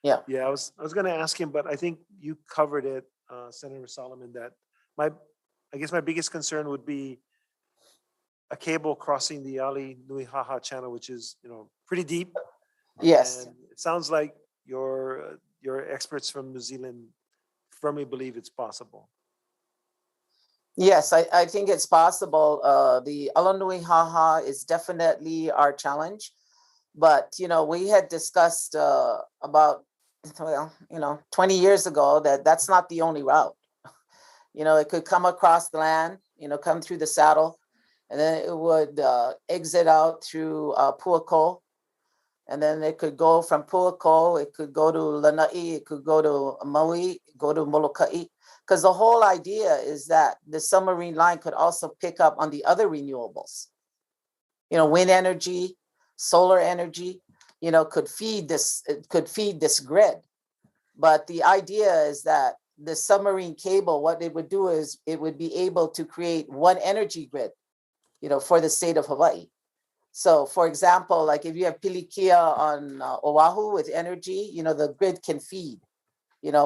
Yeah, I was going to ask him, but I think you covered it, Senator Solomon. That I guess my biggest concern would be a cable crossing the Ali Nui Haha channel, which is pretty deep. Yes. And it sounds like your experts from New Zealand firmly believe it's possible. Yes, I think it's possible. The Alanui Haha is definitely our challenge. But, we had discussed about well, 20 years ago, that's not the only route. It could come across the land, come through the saddle, and then it would exit out through Puako. And then it could go from Puako, it could go to Lanai, it could go to Maui, go to Molokai. Because the whole idea is that the submarine line could also pick up on the other renewables. Wind energy, solar energy, could feed this grid. But the idea is that the submarine cable, what it would do is it would be able to create one energy grid, for the state of Hawaii. So for example, like if you have Pilikia on Oahu with energy, the grid can feed,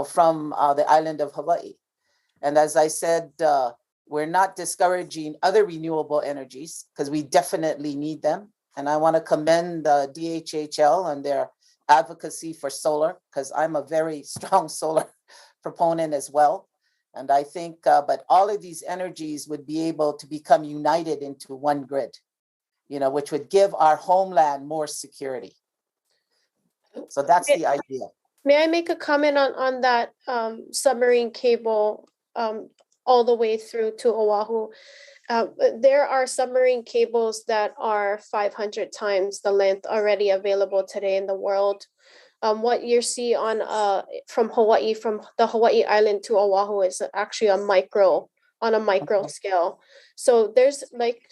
from the island of Hawaii. And as I said, we're not discouraging other renewable energies because we definitely need them. And I want to commend the DHHL and their advocacy for solar, because I'm a very strong solar proponent as well. And I think, but all of these energies would be able to become united into one grid, which would give our homeland more security. So that's the idea. May I make a comment on that submarine cable all the way through to Oahu? There are submarine cables that are 500 times the length already available today in the world. What you see on from Hawaii, from the Hawaii island to Oahu, is actually on a micro scale. So there's, like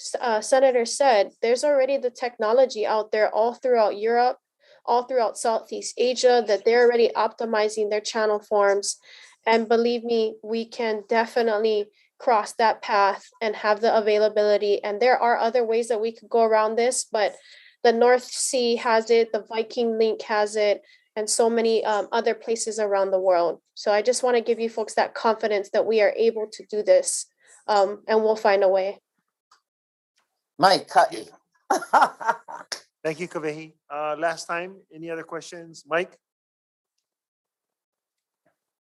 Senator said, there's already the technology out there all throughout Europe, all throughout Southeast Asia, that they're already optimizing their channel forms. And believe me, we can definitely cross that path and have the availability. And there are other ways that we could go around this, but the North Sea has it, the Viking Link has it, and so many other places around the world. So I just want to give you folks that confidence that we are able to do this, and we'll find a way. Mike, cut you. Thank you, Kavehi. Last time, any other questions? Mike?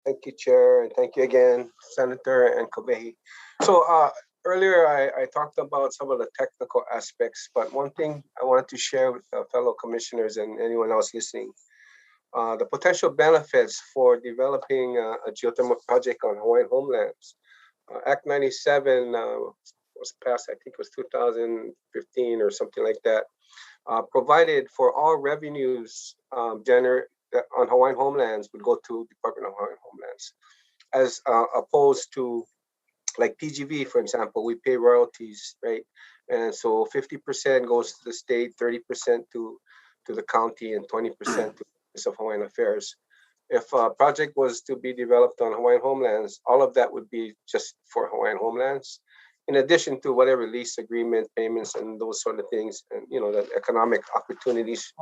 Thank you, Chair, and thank you again, Senator and Kavehi. So earlier I talked about some of the technical aspects, but one thing I wanted to share with fellow commissioners and anyone else listening, the potential benefits for developing a geothermal project on Hawaiian homelands. Act 97 was passed, I think it was 2015 or something like that, provided for all revenues generated on Hawaiian homelands would go to Department of Hawaiian Homelands, as opposed to like PGV, for example, we pay royalties, right? And so 50% goes to the state, 30% to the county, and 20% to the Office of Hawaiian Affairs. If a project was to be developed on Hawaiian homelands, all of that would be just for Hawaiian homelands, in addition to whatever lease agreement payments and those sort of things, and the economic opportunities,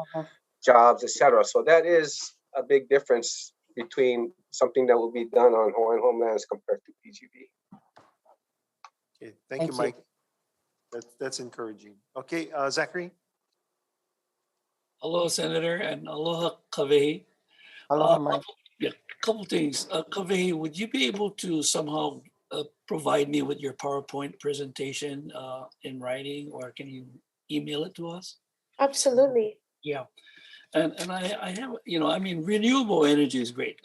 jobs, etc. So that is a big difference between something that will be done on Hawaiian homelands compared to PGV. Okay, thank you, Mike. That's encouraging. Okay, Zachary. Aloha, Senator, and aloha, Kavehi. Aloha, Mike. Yeah, a couple things. Kavehi, would you be able to somehow provide me with your PowerPoint presentation in writing, or can you email it to us? Absolutely. Yeah. And I have, renewable energy is great,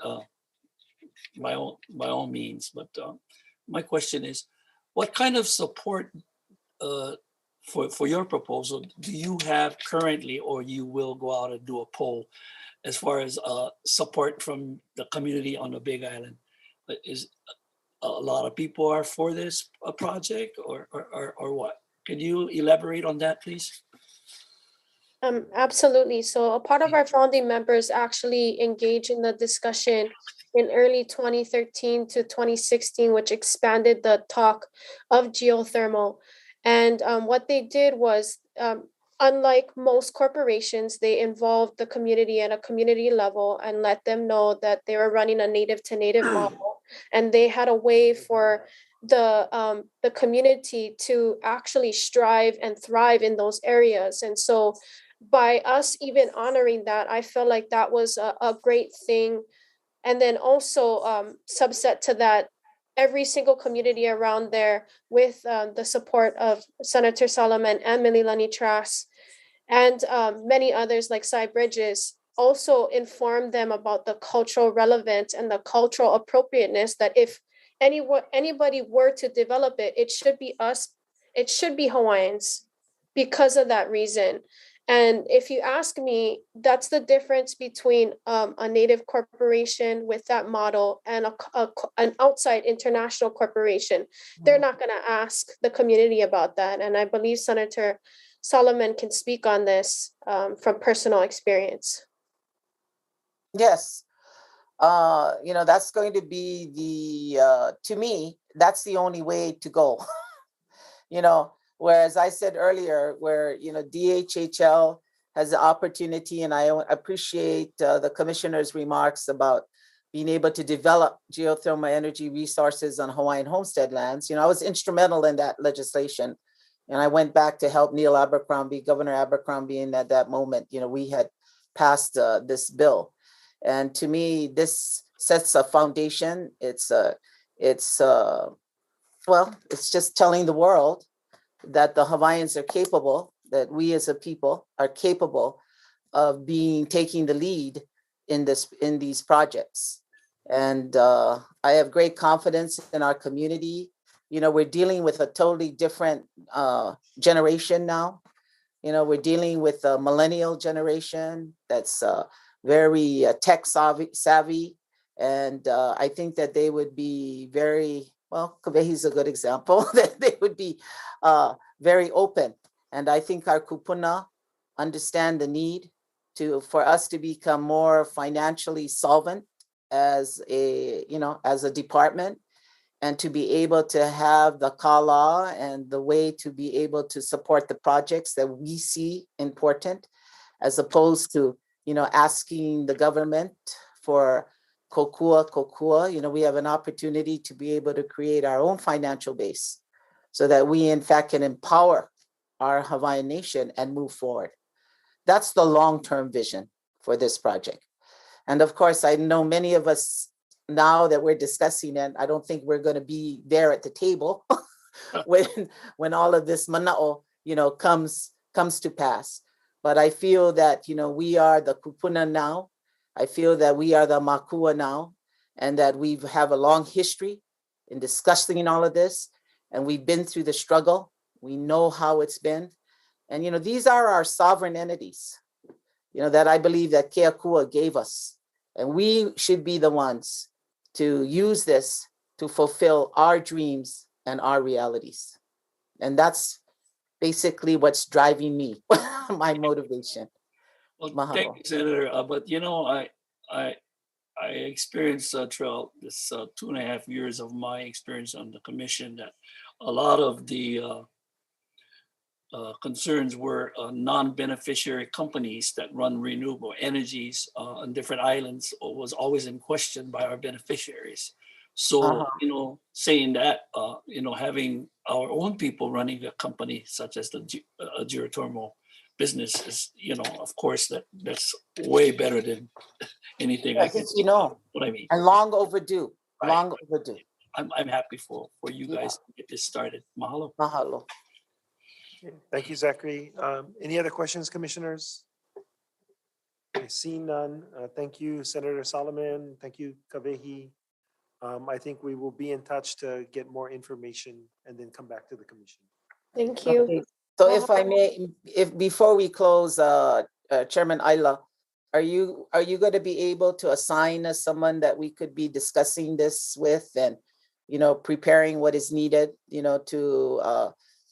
by all means. But my question is, what kind of support for your proposal do you have currently, or you will go out and do a poll as far as support from the community on the Big Island? Is a lot of people are for this project, or what? Can you elaborate on that, please? Absolutely. So a part of our founding members actually engaged in the discussion in early 2013 to 2016, which expanded the talk of geothermal. And what they did was, unlike most corporations, they involved the community at a community level and let them know that they were running a native to native model. And they had a way for the community to actually strive and thrive in those areas. And so by us even honoring that, I feel like that was a great thing. And then also subset to that, every single community around there, with the support of Senator Solomon and Mililani Trask and many others like Cy Bridges, also inform them about the cultural relevance and the cultural appropriateness, that if anybody were to develop it, it should be us, it should be Hawaiians because of that reason. And if you ask me, that's the difference between a native corporation with that model and an outside international corporation. They're not going to ask the community about that. And I believe Senator Solomon can speak on this from personal experience. Yes. That's going to be to me, that's the only way to go. Whereas I said earlier, where, DHHL has the opportunity, and I appreciate the commissioner's remarks about being able to develop geothermal energy resources on Hawaiian homestead lands. I was instrumental in that legislation. And I went back to help Governor Abercrombie, and at that moment, we had passed this bill. And to me, this sets a foundation. It's just telling the world that the Hawaiians are capable, that we as a people are capable of taking the lead in these projects. And I have great confidence in our community. We're dealing with a totally different generation now. We're dealing with a millennial generation that's very tech savvy. And I think that they would be Kawehi's a good example, that they would be very open. And I think our kupuna understand the need for us to become more financially solvent as a department, and to be able to have the kala and the way to be able to support the projects that we see important, as opposed to, asking the government for kokua. We have an opportunity to be able to create our own financial base so that we in fact can empower our Hawaiian nation and move forward. That's the long-term vision for this project. And of course, I know many of us now that we're discussing it, I don't think we're going to be there at the table when all of this mana'o, comes to pass. But I feel that, we are the kupuna now. I feel that we are the makua now, and that we have a long history in discussing all of this, and we've been through the struggle. We know how it's been. And, these are our sovereign entities, that I believe that Keakua gave us. And we should be the ones to use this to fulfill our dreams and our realities. And that's basically what's driving me, my motivation. Well, thank you, Senator. But I experienced throughout this 2.5 years of my experience on the commission that a lot of the concerns were non-beneficiary companies that run renewable energies on different islands was always in question by our beneficiaries. So, saying that, having our own people running a company such as the geothermal business is, of course, that's way better than anything I can see. What I mean. And long overdue, right. Long overdue. I'm happy for you guys to get this started. Mahalo. Mahalo. Thank you, Zachary. Any other questions, commissioners? I see none. Thank you, Senator Solomon. Thank you, Kawehi. I think we will be in touch to get more information and then come back to the commission. Thank you. Okay. So if I may, before we close, Chairman Ayla, are you going to be able to assign us someone that we could be discussing this with, and preparing what is needed,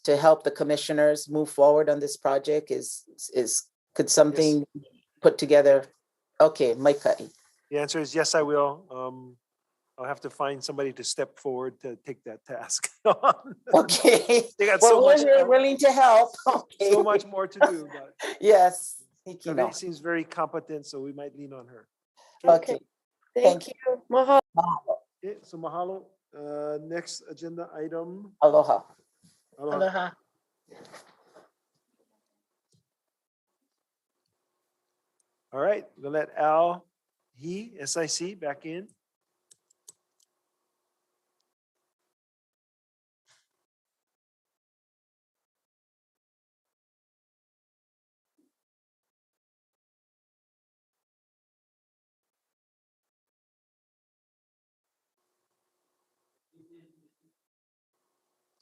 to help the commissioners move forward on this project? Could something put together? Okay, Micah. The answer is yes, I will. I'll have to find somebody to step forward to take that task. Okay. They got we're willing to help. Okay. So much more to do. But yes. She seems very competent, so we might lean on her. Okay. Thank you. Mahalo. Okay, so mahalo. Next agenda item. Aloha. Aloha. All right, we'll let SIC back in.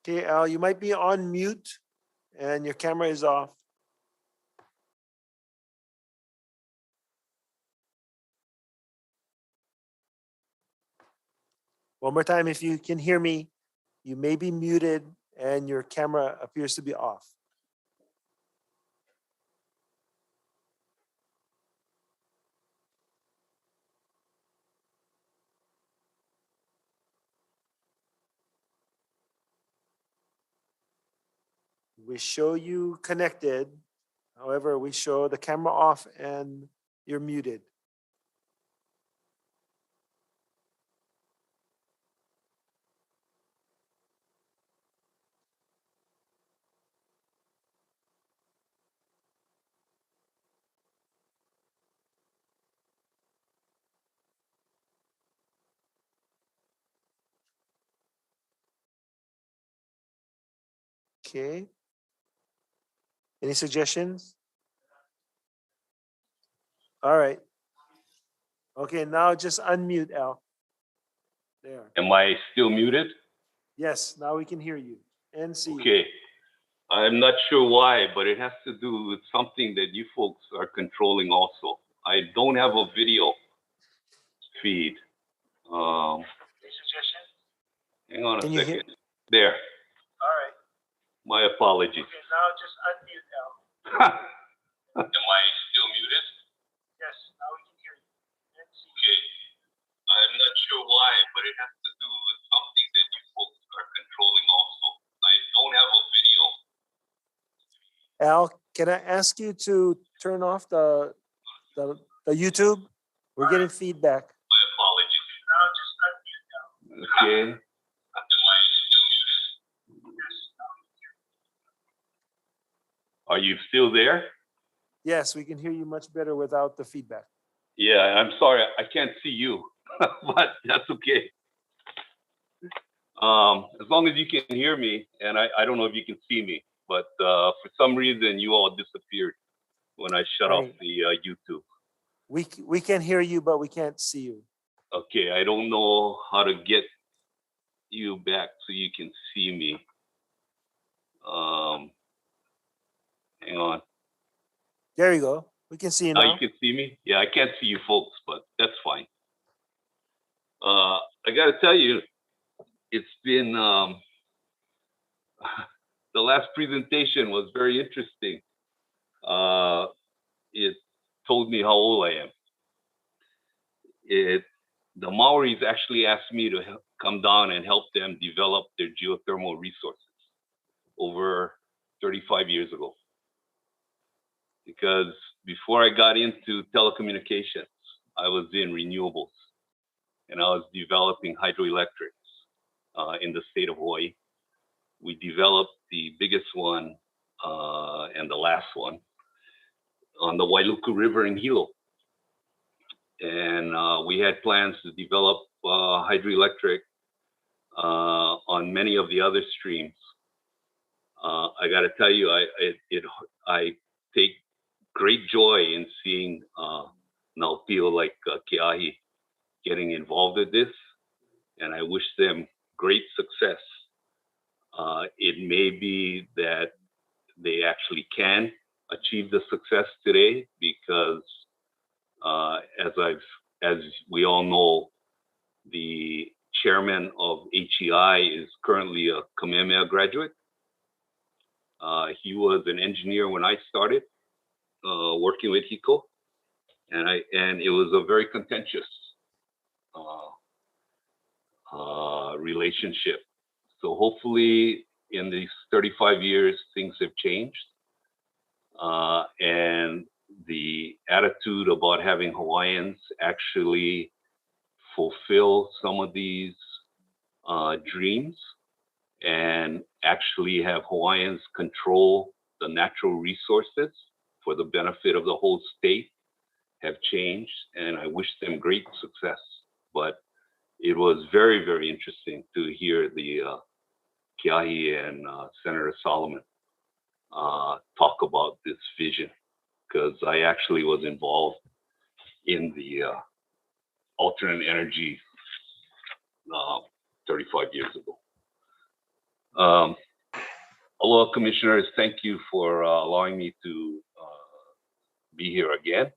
Okay, Al, you might be on mute and your camera is off. One more time, if you can hear me, you may be muted and your camera appears to be off. We show you connected. However, we show the camera off and you're muted. Okay. Any suggestions? All right. Okay, now just unmute, Al. There. Am I still muted? Yes, now we can hear you and see you. Okay. I'm not sure why, but it has to do with something that you folks are controlling also. I don't have a video feed. Hang on a Can you hear? second. There. All right. My apologies. Okay, now just unmute, Al. Am I still muted? Yes, now we can hear you and see you. Okay. I'm not sure why, but it has to do with something that you folks are controlling also. I don't have a video. Al, can I ask you to turn off the YouTube? We're getting feedback. My apologies. Now just unmute, Al. Okay. Am I still muted? Are you still there? Yes, we can hear you much better without the feedback. Yeah, I'm sorry, I can't see you, but that's okay. As long as you can hear me, and I don't know if you can see me, but for some reason you all disappeared when I shut off the YouTube. We can hear you, but we can't see you. Okay, I don't know how to get you back so you can see me. Hang on. There you go. We can see you Now now. you can see me? Yeah, I can't see you folks, but that's fine. I got to tell you, it's been, the last presentation was very interesting. It told me how old I am. The Maoris actually asked me to come down and help them develop their geothermal resources over 35 years ago. Because before I got into telecommunications, I was in renewables and I was developing hydroelectrics in the state of Hawaii. We developed the biggest one and the last one on the Wailuku River in Hilo. And we had plans to develop hydroelectric on many of the other streams. I got to tell you, I take great joy in seeing Naupio like Keahi getting involved in this, and I wish them great success. It may be that they actually can achieve the success today because as we all know, the chairman of HEI is currently a Kamehameha graduate. He was an engineer when I started working with HICO, and it was a very contentious relationship. So hopefully in these 35 years, things have changed. And the attitude about having Hawaiians actually fulfill some of these dreams and actually have Hawaiians control the natural resources for the benefit of the whole state have changed, and I wish them great success. But it was very, very interesting to hear the Keahi and Senator Solomon talk about this vision, because I actually was involved in the alternate energy 35 years ago. Aloha, commissioners. Thank you for allowing me to be here again.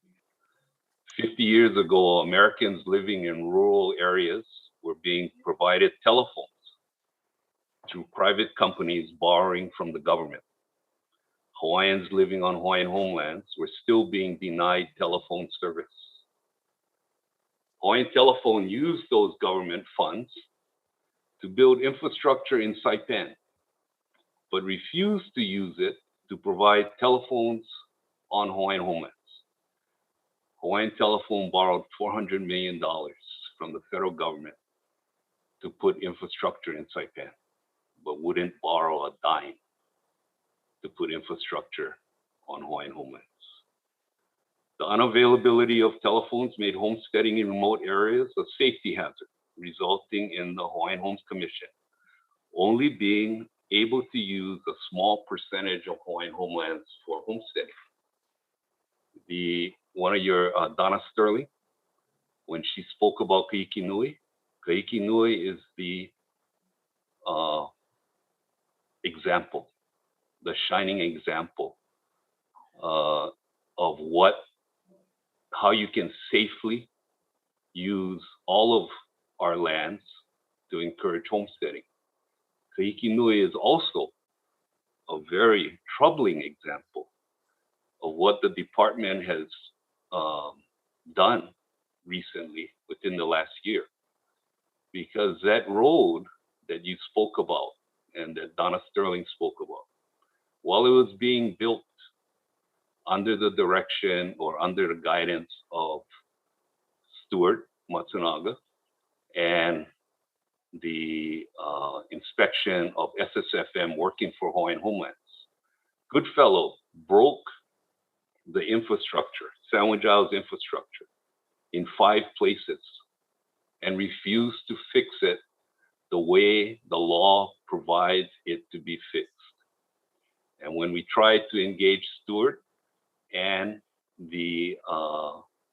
50 years ago, Americans living in rural areas were being provided telephones through private companies borrowing from the government. Hawaiians living on Hawaiian homelands were still being denied telephone service. Hawaiian Telephone used those government funds to build infrastructure in Saipan, but refused to use it to provide telephones on Hawaiian homelands. Hawaiian Telephone borrowed $400 million from the federal government to put infrastructure in Saipan, but wouldn't borrow a dime to put infrastructure on Hawaiian homelands. The unavailability of telephones made homesteading in remote areas a safety hazard, resulting in the Hawaiian Homes Commission only being able to use a small percentage of Hawaiian homelands for homesteading. One of your, Donna Sterling, when she spoke about Kahiki Nui is the example, the shining example of how you can safely use all of our lands to encourage homesteading. Kahiki Nui is also a very troubling example of what the department has done recently within the last year. Because that road that you spoke about and that Donna Sterling spoke about, while it was being built under the direction or under the guidance of Stuart Matsunaga and the inspection of SSFM working for Hawaiian Homelands, Goodfellow broke the infrastructure, Sandwich Isles infrastructure, in 5 places and refused to fix it the way the law provides it to be fixed. And when we tried to engage Stuart and the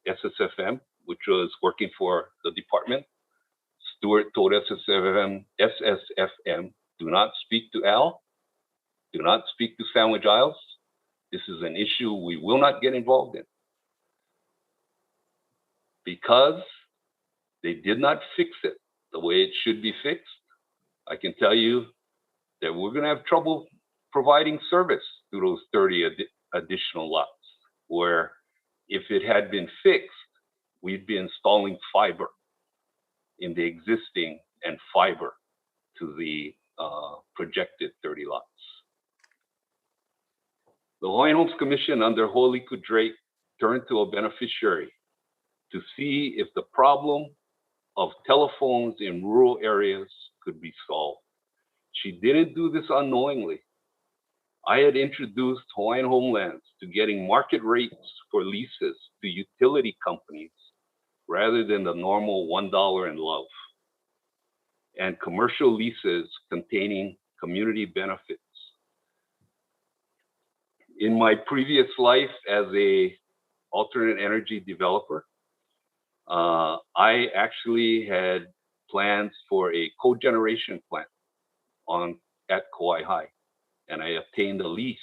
SSFM, which was working for the department, Stuart told SSFM, do not speak to Al, do not speak to Sandwich Isles. This is an issue we will not get involved in. Because they did not fix it the way it should be fixed, I can tell you that we're gonna have trouble providing service to those 30 additional lots, where if it had been fixed, we'd be installing fiber in the existing and fiber to the projected 30 lots. The Hawaiian Homes Commission under Ho'oliku Drake turned to a beneficiary to see if the problem of telephones in rural areas could be solved. She didn't do this unknowingly. I had introduced Hawaiian Homelands to getting market rates for leases to utility companies rather than the normal $1 and love, and commercial leases containing community benefits. In my previous life as a alternate energy developer, I actually had plans for a cogeneration plant at Kauai High, and I obtained a lease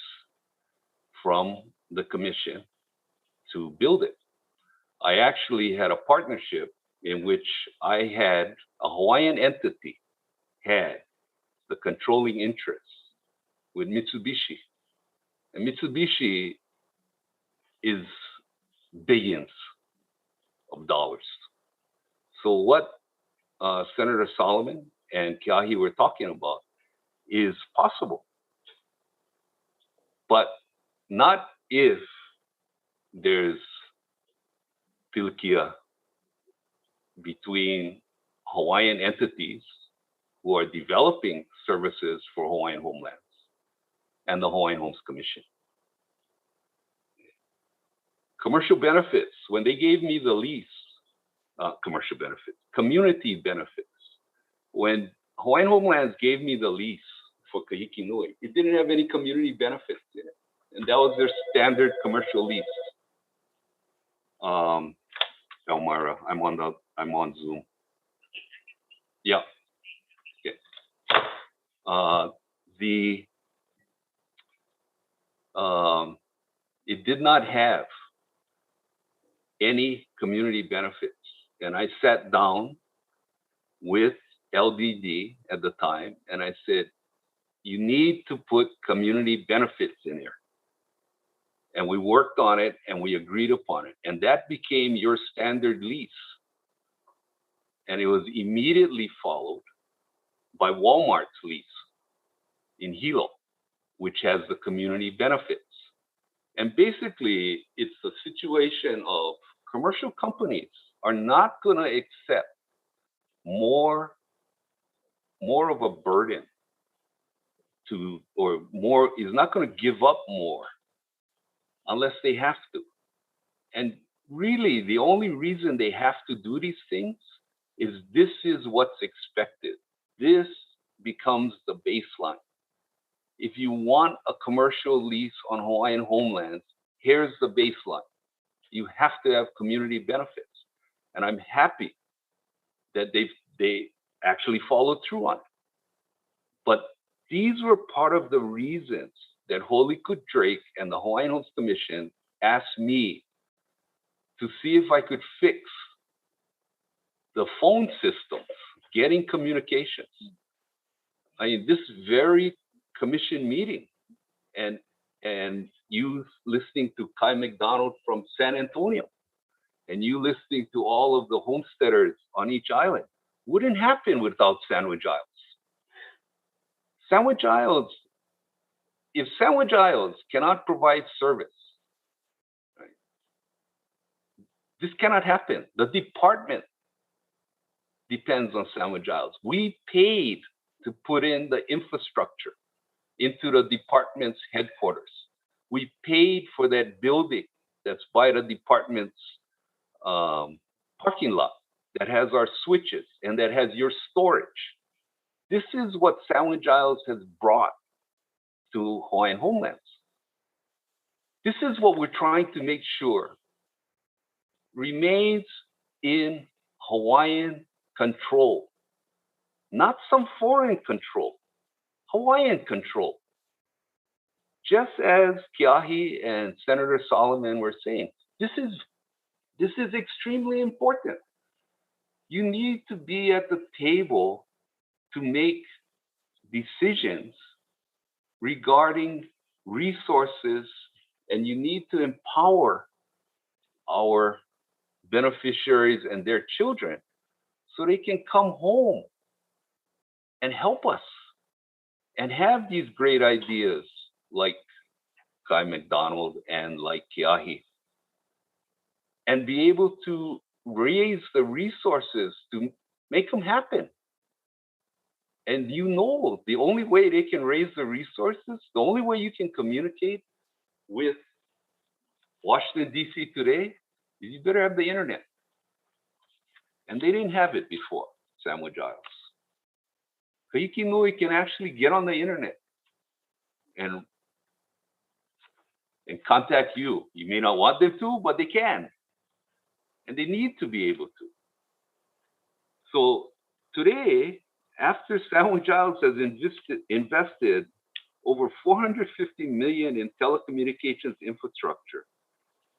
from the commission to build it. I actually had a partnership in which I had a Hawaiian entity had the controlling interest with Mitsubishi. And Mitsubishi is billions of dollars. So what Senator Solomon and Keahi were talking about is possible, but not if there's pilikia between Hawaiian entities who are developing services for Hawaiian homelands and the Hawaiian Homes Commission. Commercial benefits, when they gave me the lease, commercial benefits, community benefits. When Hawaiian Homelands gave me the lease for Kahiki Nui, it didn't have any community benefits in it. And that was their standard commercial lease. Elmira, I'm on Zoom. Yeah. Okay. it did not have any community benefits. And I sat down with LDD at the time and I said, you need to put community benefits in here. And we worked on it and we agreed upon it. And that became your standard lease. And it was immediately followed by Walmart's lease in Hilo, which has the community benefits. And basically, it's a situation of commercial companies are not going to accept more of a burden to, or more, is not going to give up more unless they have to. And really, the only reason they have to do these things is this is what's expected. This becomes the baseline. If you want a commercial lease on Hawaiian homelands, here's the baseline. You have to have community benefits. And I'm happy that they actually followed through on it. But these were part of the reasons that Holikut Drake and the Hawaiian Homes Commission asked me to see if I could fix the phone systems, getting communications. I mean, this very commission meeting and you listening to Kai McDonald from San Antonio and you listening to all of the homesteaders on each island wouldn't happen without Sandwich Isles. Sandwich Isles, if Sandwich Isles cannot provide service, right, this cannot happen. The department depends on Sandwich Isles. We paid to put in the infrastructure into the department's headquarters. We paid for that building that's by the department's parking lot that has our switches and that has your storage. This is what Sandwich Isles has brought to Hawaiian homelands. This is what we're trying to make sure remains in Hawaiian control, not some foreign control, Hawaiian control. Just as Keahi and Senator Solomon were saying, this is extremely important. You need to be at the table to make decisions regarding resources, and you need to empower our beneficiaries and their children so they can come home and help us and have these great ideas like Kai McDonald and like Keahi, and be able to raise the resources to make them happen. And you know, the only way they can raise the resources, the only way you can communicate with Washington, D.C. today is you better have the internet. And they didn't have it before, Sandwich Isles. Ka'ikinui can actually get on the internet and contact you. You may not want them to, but they can. And they need to be able to. So today, after Sandwich Isles has invested over $450 million in telecommunications infrastructure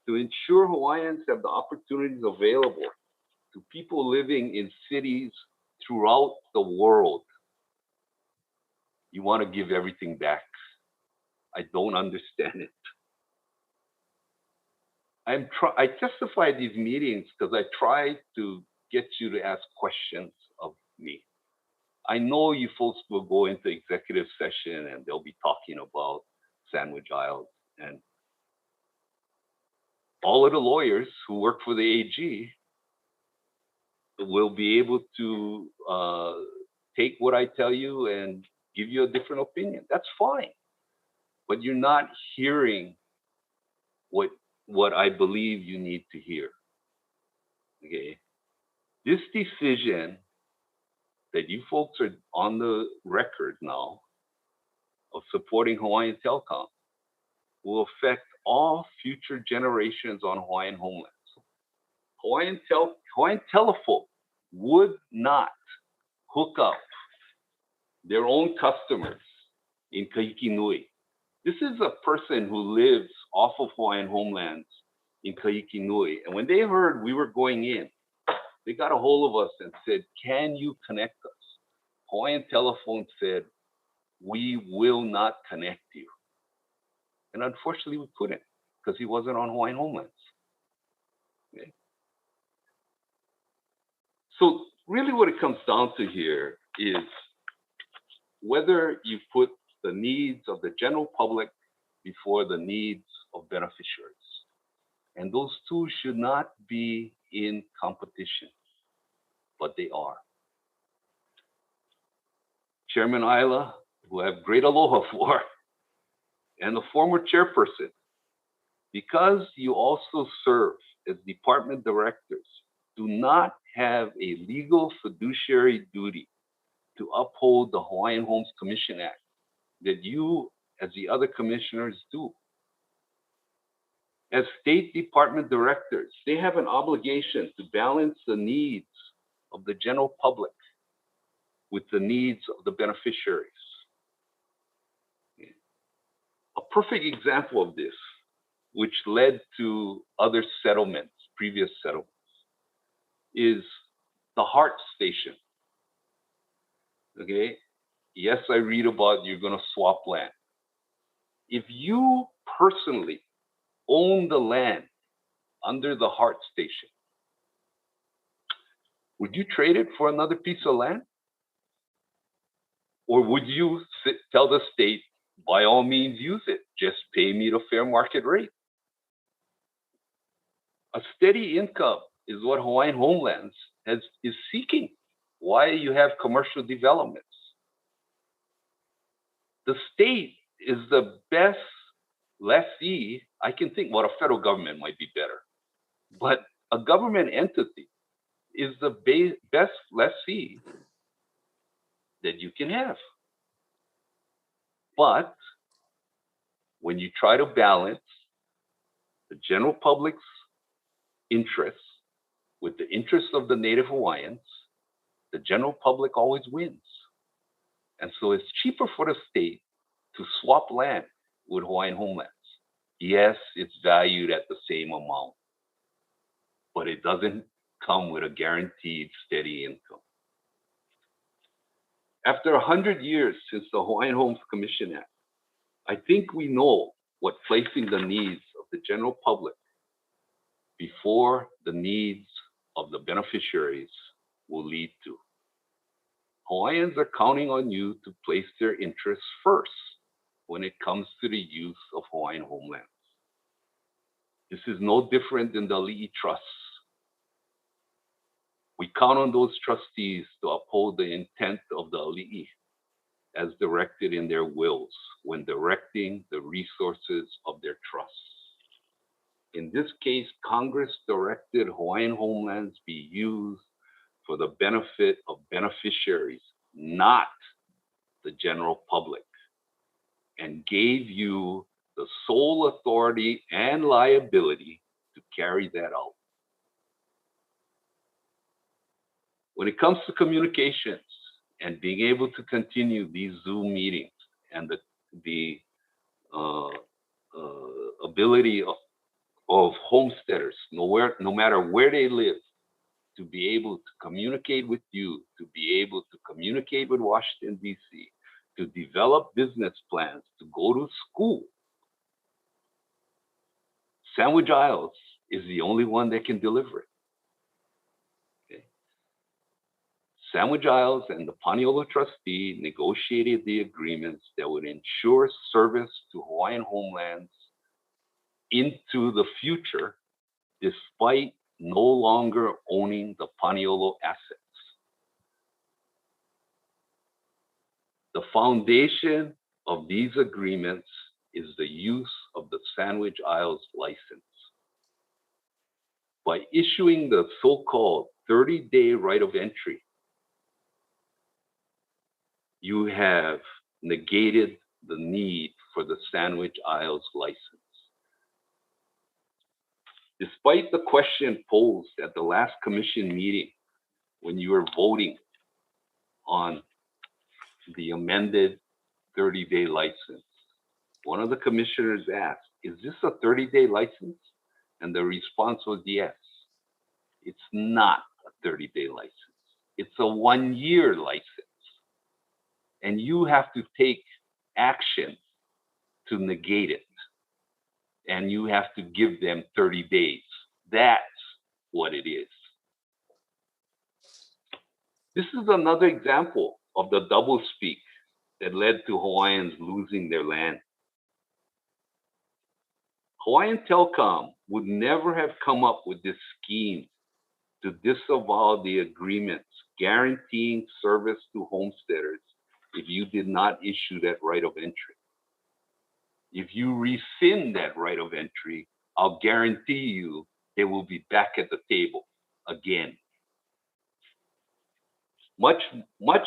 to ensure Hawaiians have the opportunities available to people living in cities throughout the world, you want to give everything back. I don't understand it. I testify at these meetings because I try to get you to ask questions of me. I know you folks will go into executive session and they'll be talking about Sandwich Isles, and all of the lawyers who work for the AG will be able to take what I tell you and give you a different opinion. That's fine. But you're not hearing what I believe you need to hear. Okay? This decision that you folks are on the record now of supporting Hawaiian Telecom will affect all future generations on Hawaiian homelands. Hawaiian Telephone would not hook up their own customers in Kahiki Nui. This is a person who lives off of Hawaiian homelands in Kahiki Nui. And when they heard we were going in, they got a hold of us and said, can you connect us? Hawaiian Telephone said, we will not connect you. And unfortunately, we couldn't because he wasn't on Hawaiian homelands. Okay. So really what it comes down to here is whether you put the needs of the general public before the needs of beneficiaries. And those two should not be in competition, but they are. Chairman Isla, who I have great aloha for, and the former chairperson, because you also serve as department directors, do not have a legal fiduciary duty to uphold the Hawaiian Homes Commission Act that you, as the other commissioners, do. As state department directors, they have an obligation to balance the needs of the general public with the needs of the beneficiaries. A perfect example of this, which led to other settlements, previous settlements, is the Heart Station. Okay, yes, I read about you're going to swap land. If you personally own the land under the Heart Station, would you trade it for another piece of land? Or would you tell the state, by all means, use it, just pay me the fair market rate? A steady income is what Hawaiian Homelands is seeking. Why you have commercial developments. The state is the best lessee. I can think, well, a federal government might be better, but a government entity is the best lessee that you can have. But when you try to balance the general public's interests with the interests of the Native Hawaiians, the general public always wins. And so it's cheaper for the state to swap land with Hawaiian homelands. Yes, it's valued at the same amount, but it doesn't come with a guaranteed steady income. After 100 years since the Hawaiian Homes Commission Act, I think we know what placing the needs of the general public before the needs of the beneficiaries will lead to. Hawaiians are counting on you to place their interests first when it comes to the use of Hawaiian homelands. This is no different than the ali'i trusts. We count on those trustees to uphold the intent of the ali'i as directed in their wills when directing the resources of their trusts. In this case, Congress directed Hawaiian homelands be used for the benefit of beneficiaries, not the general public, and gave you the sole authority and liability to carry that out. When it comes to communications and being able to continue these Zoom meetings and the ability of homesteaders, no matter where they live, to be able to communicate with you, to be able to communicate with Washington, D.C., to develop business plans, to go to school. Sandwich Isles is the only one that can deliver it. Okay. Sandwich Isles and the Paniolo trustee negotiated the agreements that would ensure service to Hawaiian homelands into the future, despite no longer owning the Paniolo assets. The foundation of these agreements is the use of the Sandwich Isles license. By issuing the so-called 30-day right of entry, you have negated the need for the Sandwich Isles license. Despite the question posed at the last commission meeting when you were voting on the amended 30-day license. One of the commissioners asked, is this a 30-day license? And the response was yes. It's not a 30-day license. It's a 1-year license. And you have to take action to negate it. And you have to give them 30 days. That's what it is. This is another example of the doublespeak that led to Hawaiians losing their land. Hawaiian Telecom would never have come up with this scheme to disavow the agreements guaranteeing service to homesteaders if you did not issue that right of entry. If you rescind that right of entry, I'll guarantee you they will be back at the table again. Much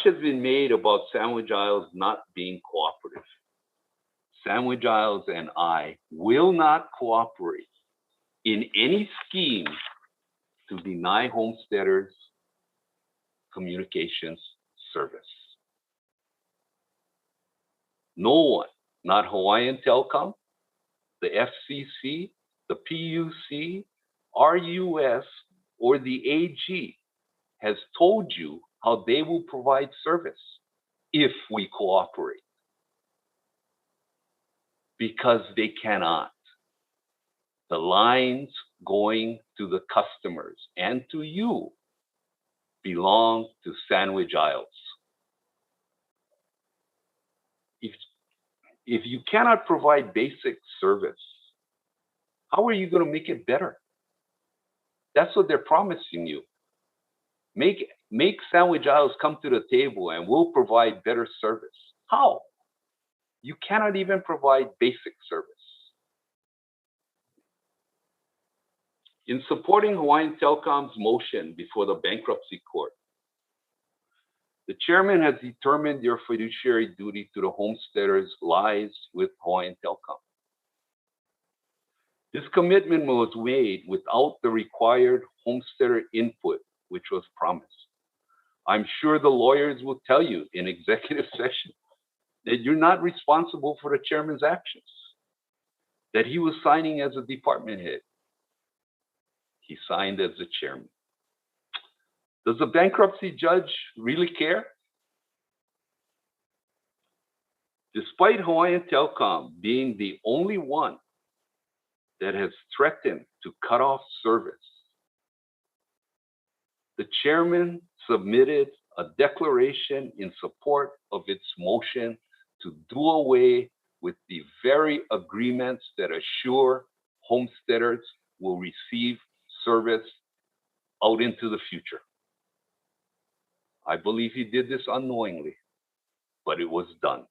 has been made about Sandwich Isles not being cooperative. Sandwich Isles and I will not cooperate in any scheme to deny homesteaders communications service. No one, not Hawaiian Telecom, the FCC, the PUC, RUS, or the AG has told you how they will provide service if we cooperate. Because they cannot. The lines going to the customers and to you belong to Sandwich Isles. If you cannot provide basic service, how are you going to make it better? That's what they're promising you. Make Sandwich Isles come to the table and we'll provide better service. How? You cannot even provide basic service. In supporting Hawaiian Telecom's motion before the bankruptcy court, the chairman has determined your fiduciary duty to the homesteaders lies with Hawaiian Telecom. This commitment was made without the required homesteader input, which was promised. I'm sure the lawyers will tell you in executive session that you're not responsible for the chairman's actions, that he was signing as a department head. He signed as the chairman. Does the bankruptcy judge really care? Despite Hawaiian Telecom being the only one that has threatened to cut off service, the chairman submitted a declaration in support of its motion to do away with the very agreements that assure homesteaders will receive service out into the future. I believe he did this unknowingly, but it was done.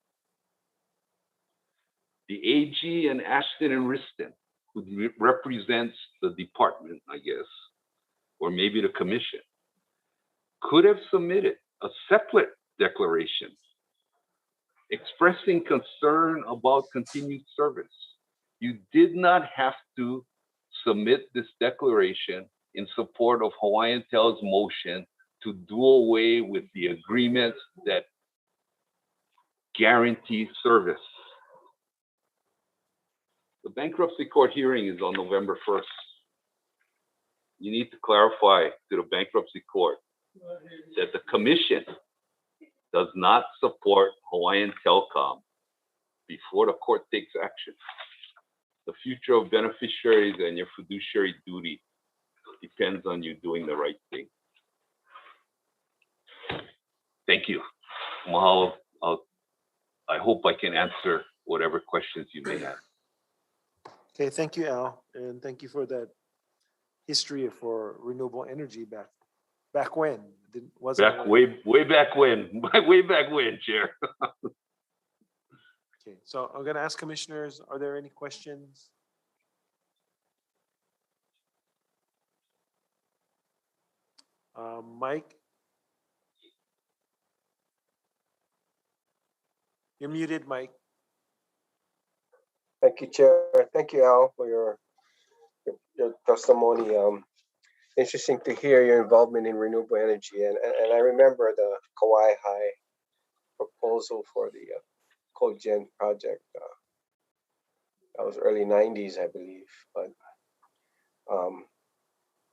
The AG and Ashton and Riston, who represents the department, I guess, or maybe the commission, could have submitted a separate declaration expressing concern about continued service. You did not have to submit this declaration in support of Hawaiian Tel's motion to do away with the agreements that guarantee service. The bankruptcy court hearing is on November 1st. You need to clarify to the bankruptcy court that the commission does not support Hawaiian Telecom before the court takes action. The future of beneficiaries and your fiduciary duty depends on you doing the right thing. Thank you. Mahalo. I hope I can answer whatever questions you may have. Okay, thank you, Al, and thank you for that history for renewable energy back when. Way back when, way back when, Chair. Okay, so I'm going to ask commissioners, are there any questions? Mike? You're muted, Mike. Thank you, Chair. Thank you, Al, for your testimony. Interesting to hear your involvement in renewable energy. And I remember the Kauai High proposal for the cogen project. That was early 90s, I believe. But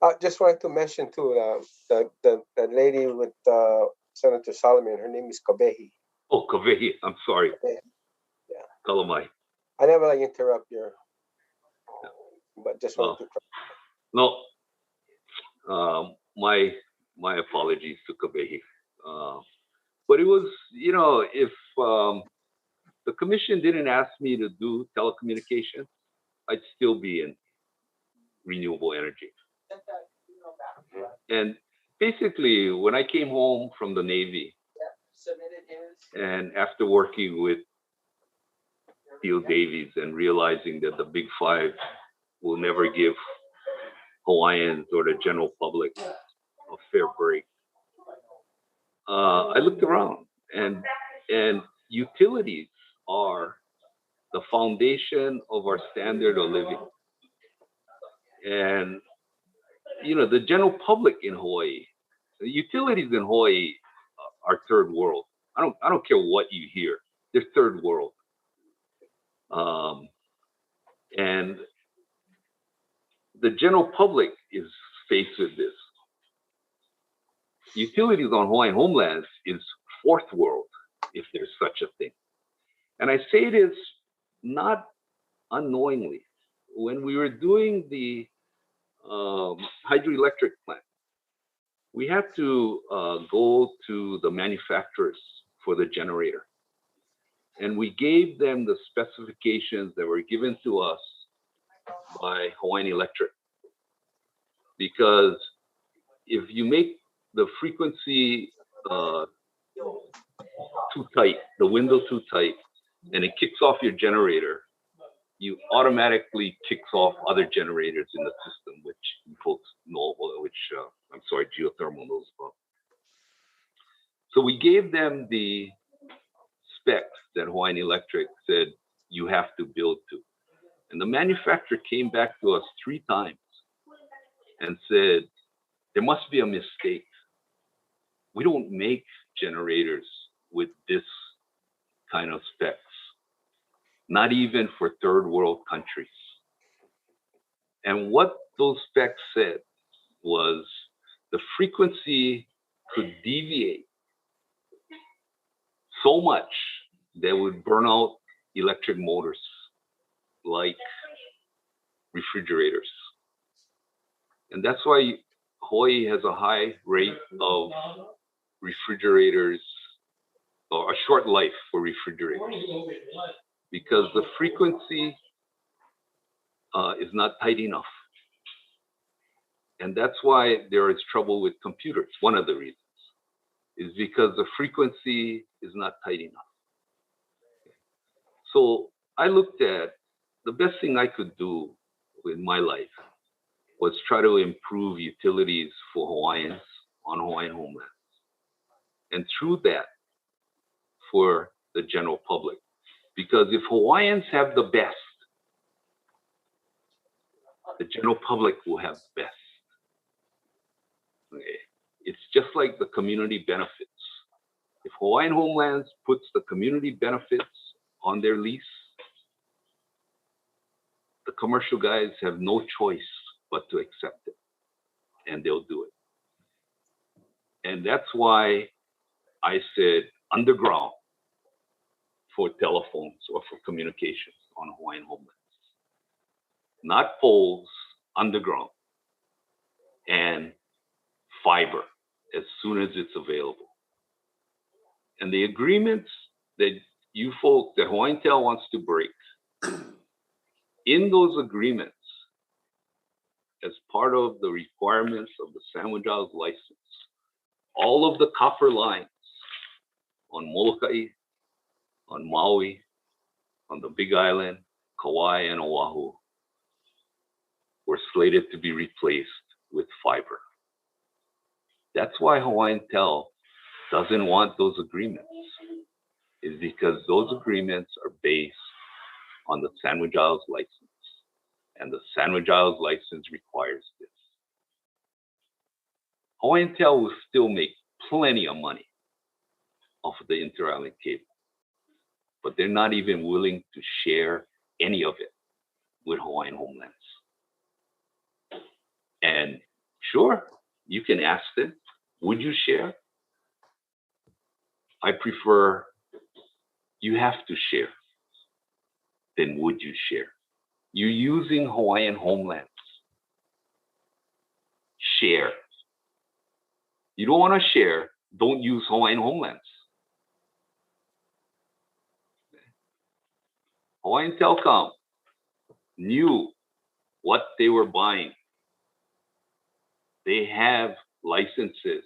I just wanted to mention too, that lady with Senator Solomon, her name is Kabehi. Oh, Kavehi, I'm sorry. Yeah. Kalamai. I never like interrupt your, but just wanted to. No, my apologies to Kabehi. But it was, you know, if the commission didn't ask me to do telecommunications, I'd still be in renewable energy. And basically, when I came home from the Navy, and after working with Theo Davies and realizing that the Big Five will never give Hawaiians or the general public a fair break, I looked around, and utilities are the foundation of our standard of living. And you know, the general public in Hawaii, the utilities in Hawaii are third world. I don't care what you hear, they're third world. And the general public is faced with this. Utilities on Hawaiian homelands is fourth world, if there's such a thing. And I say this not unknowingly. When we were doing the hydroelectric plant, we had to go to the manufacturers for the generator. And we gave them the specifications that were given to us by Hawaiian Electric. Because if you make the frequency too tight, the window too tight, and it kicks off your generator, you automatically kicks off other generators in the system, which you folks know, which I'm sorry, geothermal knows about. So we gave them the specs that Hawaiian Electric said you have to build to. And the manufacturer came back to us 3 times and said, there must be a mistake. We don't make generators with this kind of specs, not even for third world countries. And what those specs said was the frequency could deviate so much that would burn out electric motors like refrigerators. And that's why Hawaii has a high rate of refrigerators, or a short life for refrigerators, because the frequency is not tight enough. And that's why there is trouble with computers. One of the reasons is because the frequency is not tight enough. So I looked at the best thing I could do in my life was try to improve utilities for Hawaiians on Hawaiian homelands. And through that, for the general public. Because if Hawaiians have the best, the general public will have the best. Okay. It's just like the community benefits. If Hawaiian Homelands puts the community benefits on their lease, the commercial guys have no choice but to accept it, and they'll do it. And that's why I said underground for telephones or for communications on Hawaiian homelands. Not poles, underground, and fiber as soon as it's available. And the agreements that you folks, that Hawaiian Tel wants to break, in those agreements, as part of the requirements of the San Juan's license, all of the copper lines on Molokai, on Maui, on the Big Island, Kauai, and Oahu were slated to be replaced with fiber. That's why Hawaiian Tel doesn't want those agreements, is because those agreements are based on the San Juan's license, and the San Juan's license requires this. Hawaiian Tel will still make plenty of money off of the inter-island cable, but they're not even willing to share any of it with Hawaiian Homelands. And sure, you can ask them, would you share? I prefer you have to share, then would you share? You're using Hawaiian Homelands. Share. You don't want to share, don't use Hawaiian Homelands. Hawaiian Telecom knew what they were buying. They have licenses,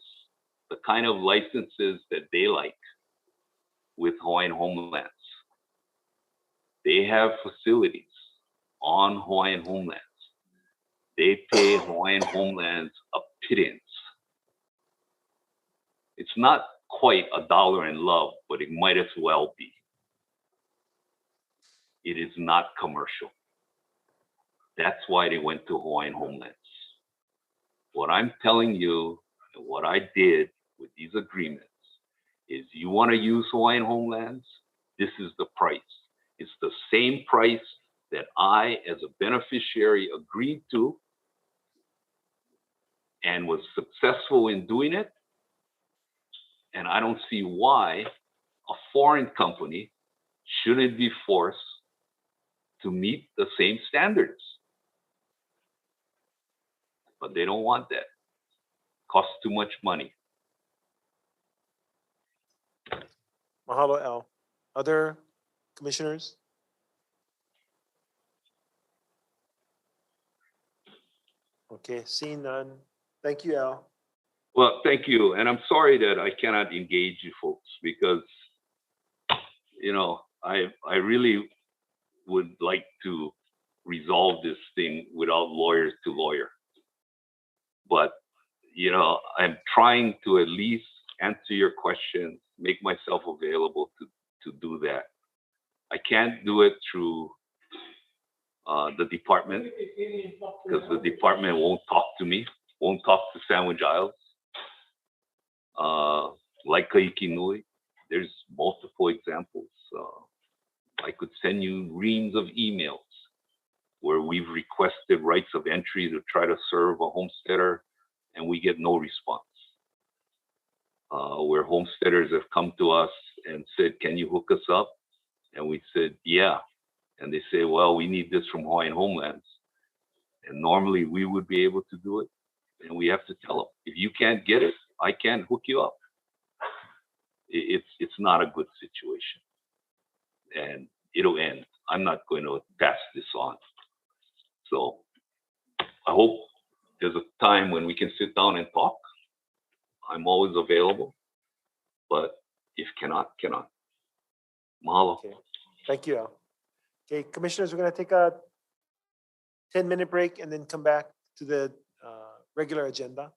the kind of licenses that they like with Hawaiian Homelands. They have facilities on Hawaiian Homelands. They pay Hawaiian Homelands a pittance. It's not quite $1 in love, but it might as well be. It is not commercial. That's why they went to Hawaiian Homelands. What I'm telling you, and what I did with these agreements, is you want to use Hawaiian Homelands, this is the price. It's the same price that I, as a beneficiary, agreed to and was successful in doing it. And I don't see why a foreign company shouldn't be forced to meet the same standards. But they don't want that. Costs too much money. Mahalo, Al. Other commissioners? Okay, seeing none. Thank you, Al. Well, thank you. And I'm sorry that I cannot engage you folks because, you know, I really would like to resolve this thing without lawyers to lawyer. But, you know, I'm trying to at least answer your questions, make myself available to do that. I can't do it through the department because the department won't talk to me, won't talk to Sandwich Isles. Like Kaikinui, there's multiple examples. I could send you reams of emails where we've requested rights of entry to try to serve a homesteader and we get no response. Where homesteaders have come to us and said, can you hook us up? And we said, yeah. And they say, well, we need this from Hawaiian Homelands. And normally we would be able to do it. And we have to tell them, if you can't get it, I can't hook you up. It's not a good situation. And it'll end. I'm not going to pass this on. So I hope there's a time when we can sit down and talk. I'm always available. But if cannot, cannot. Mahalo. Okay. Thank you, Al. Okay, commissioners, we're going to take a 10-minute break and then come back to the regular agenda.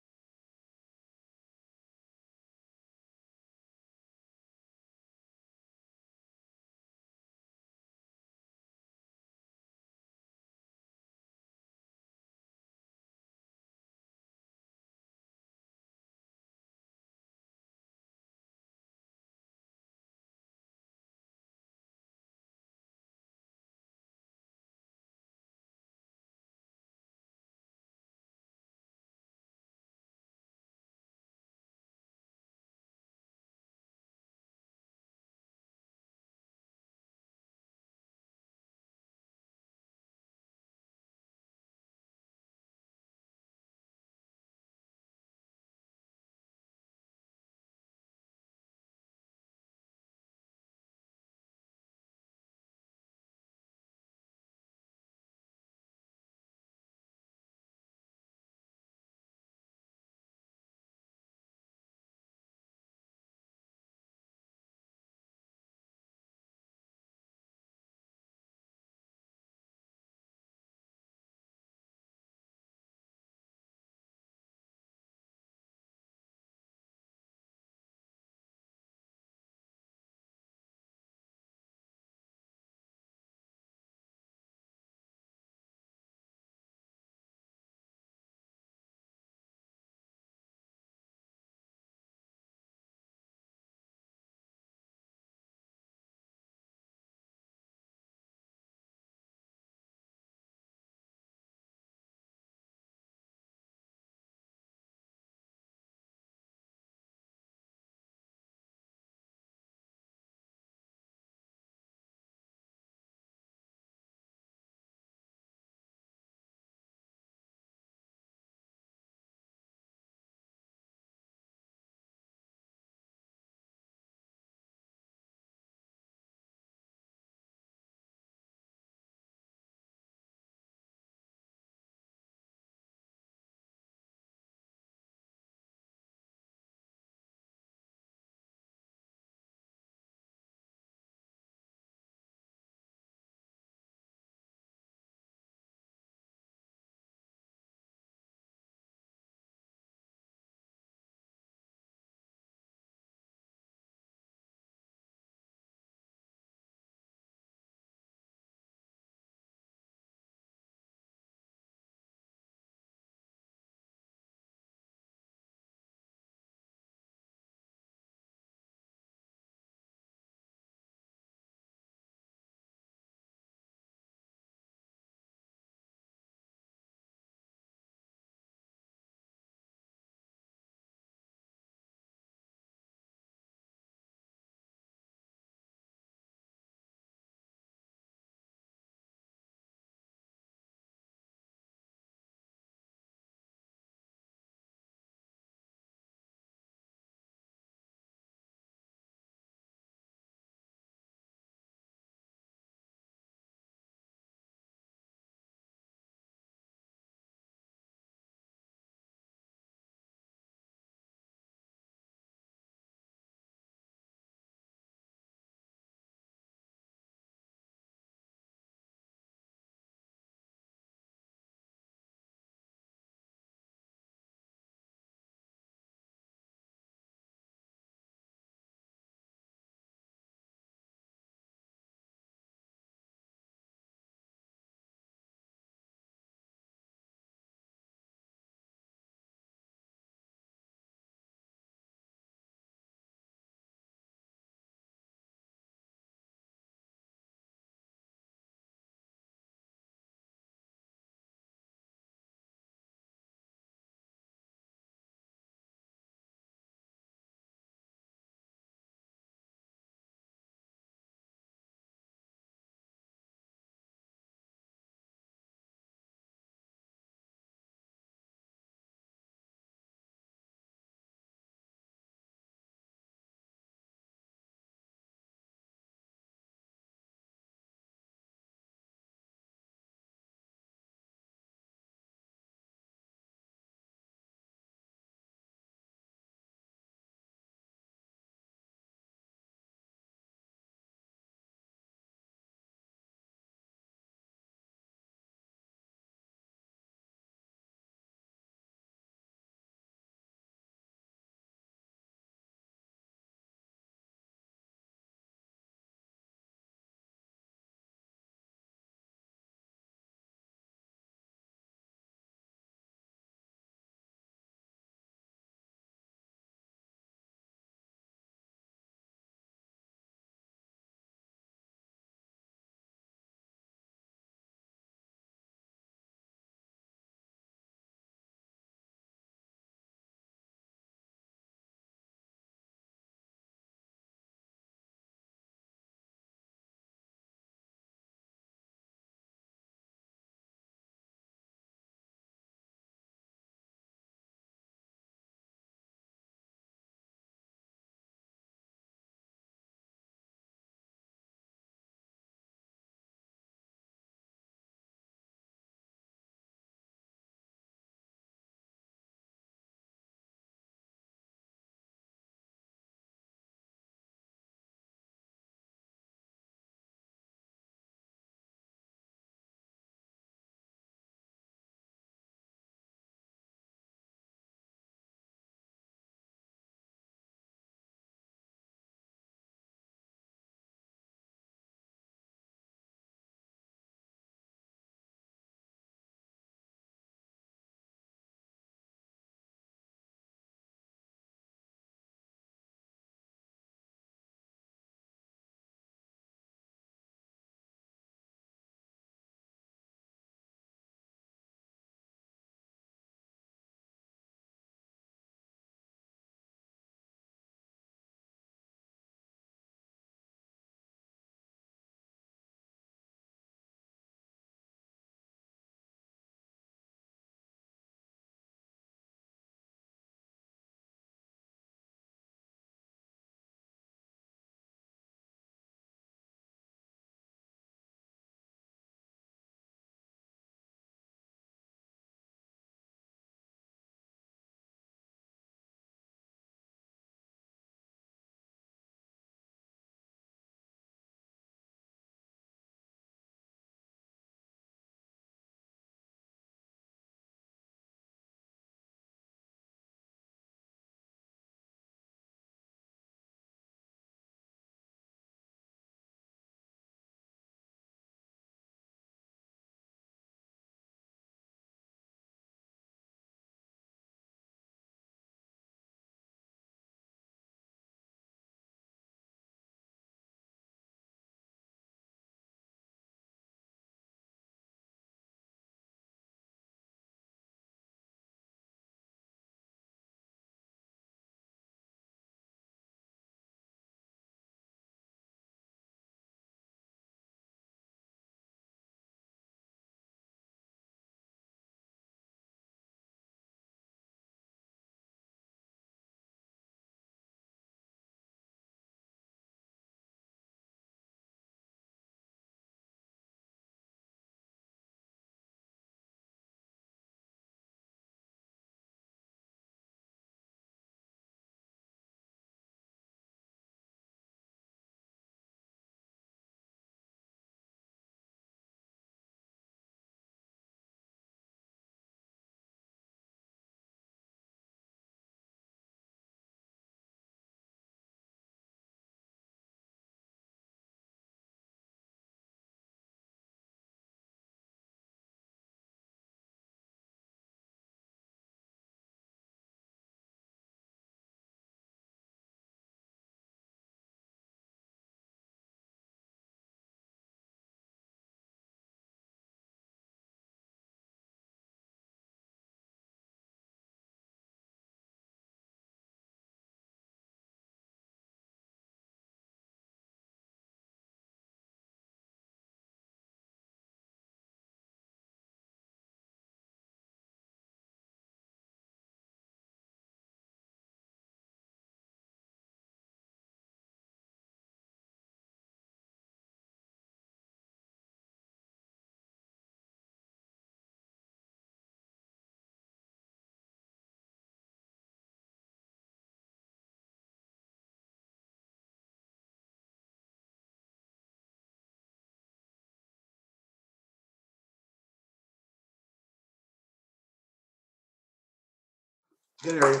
Good area.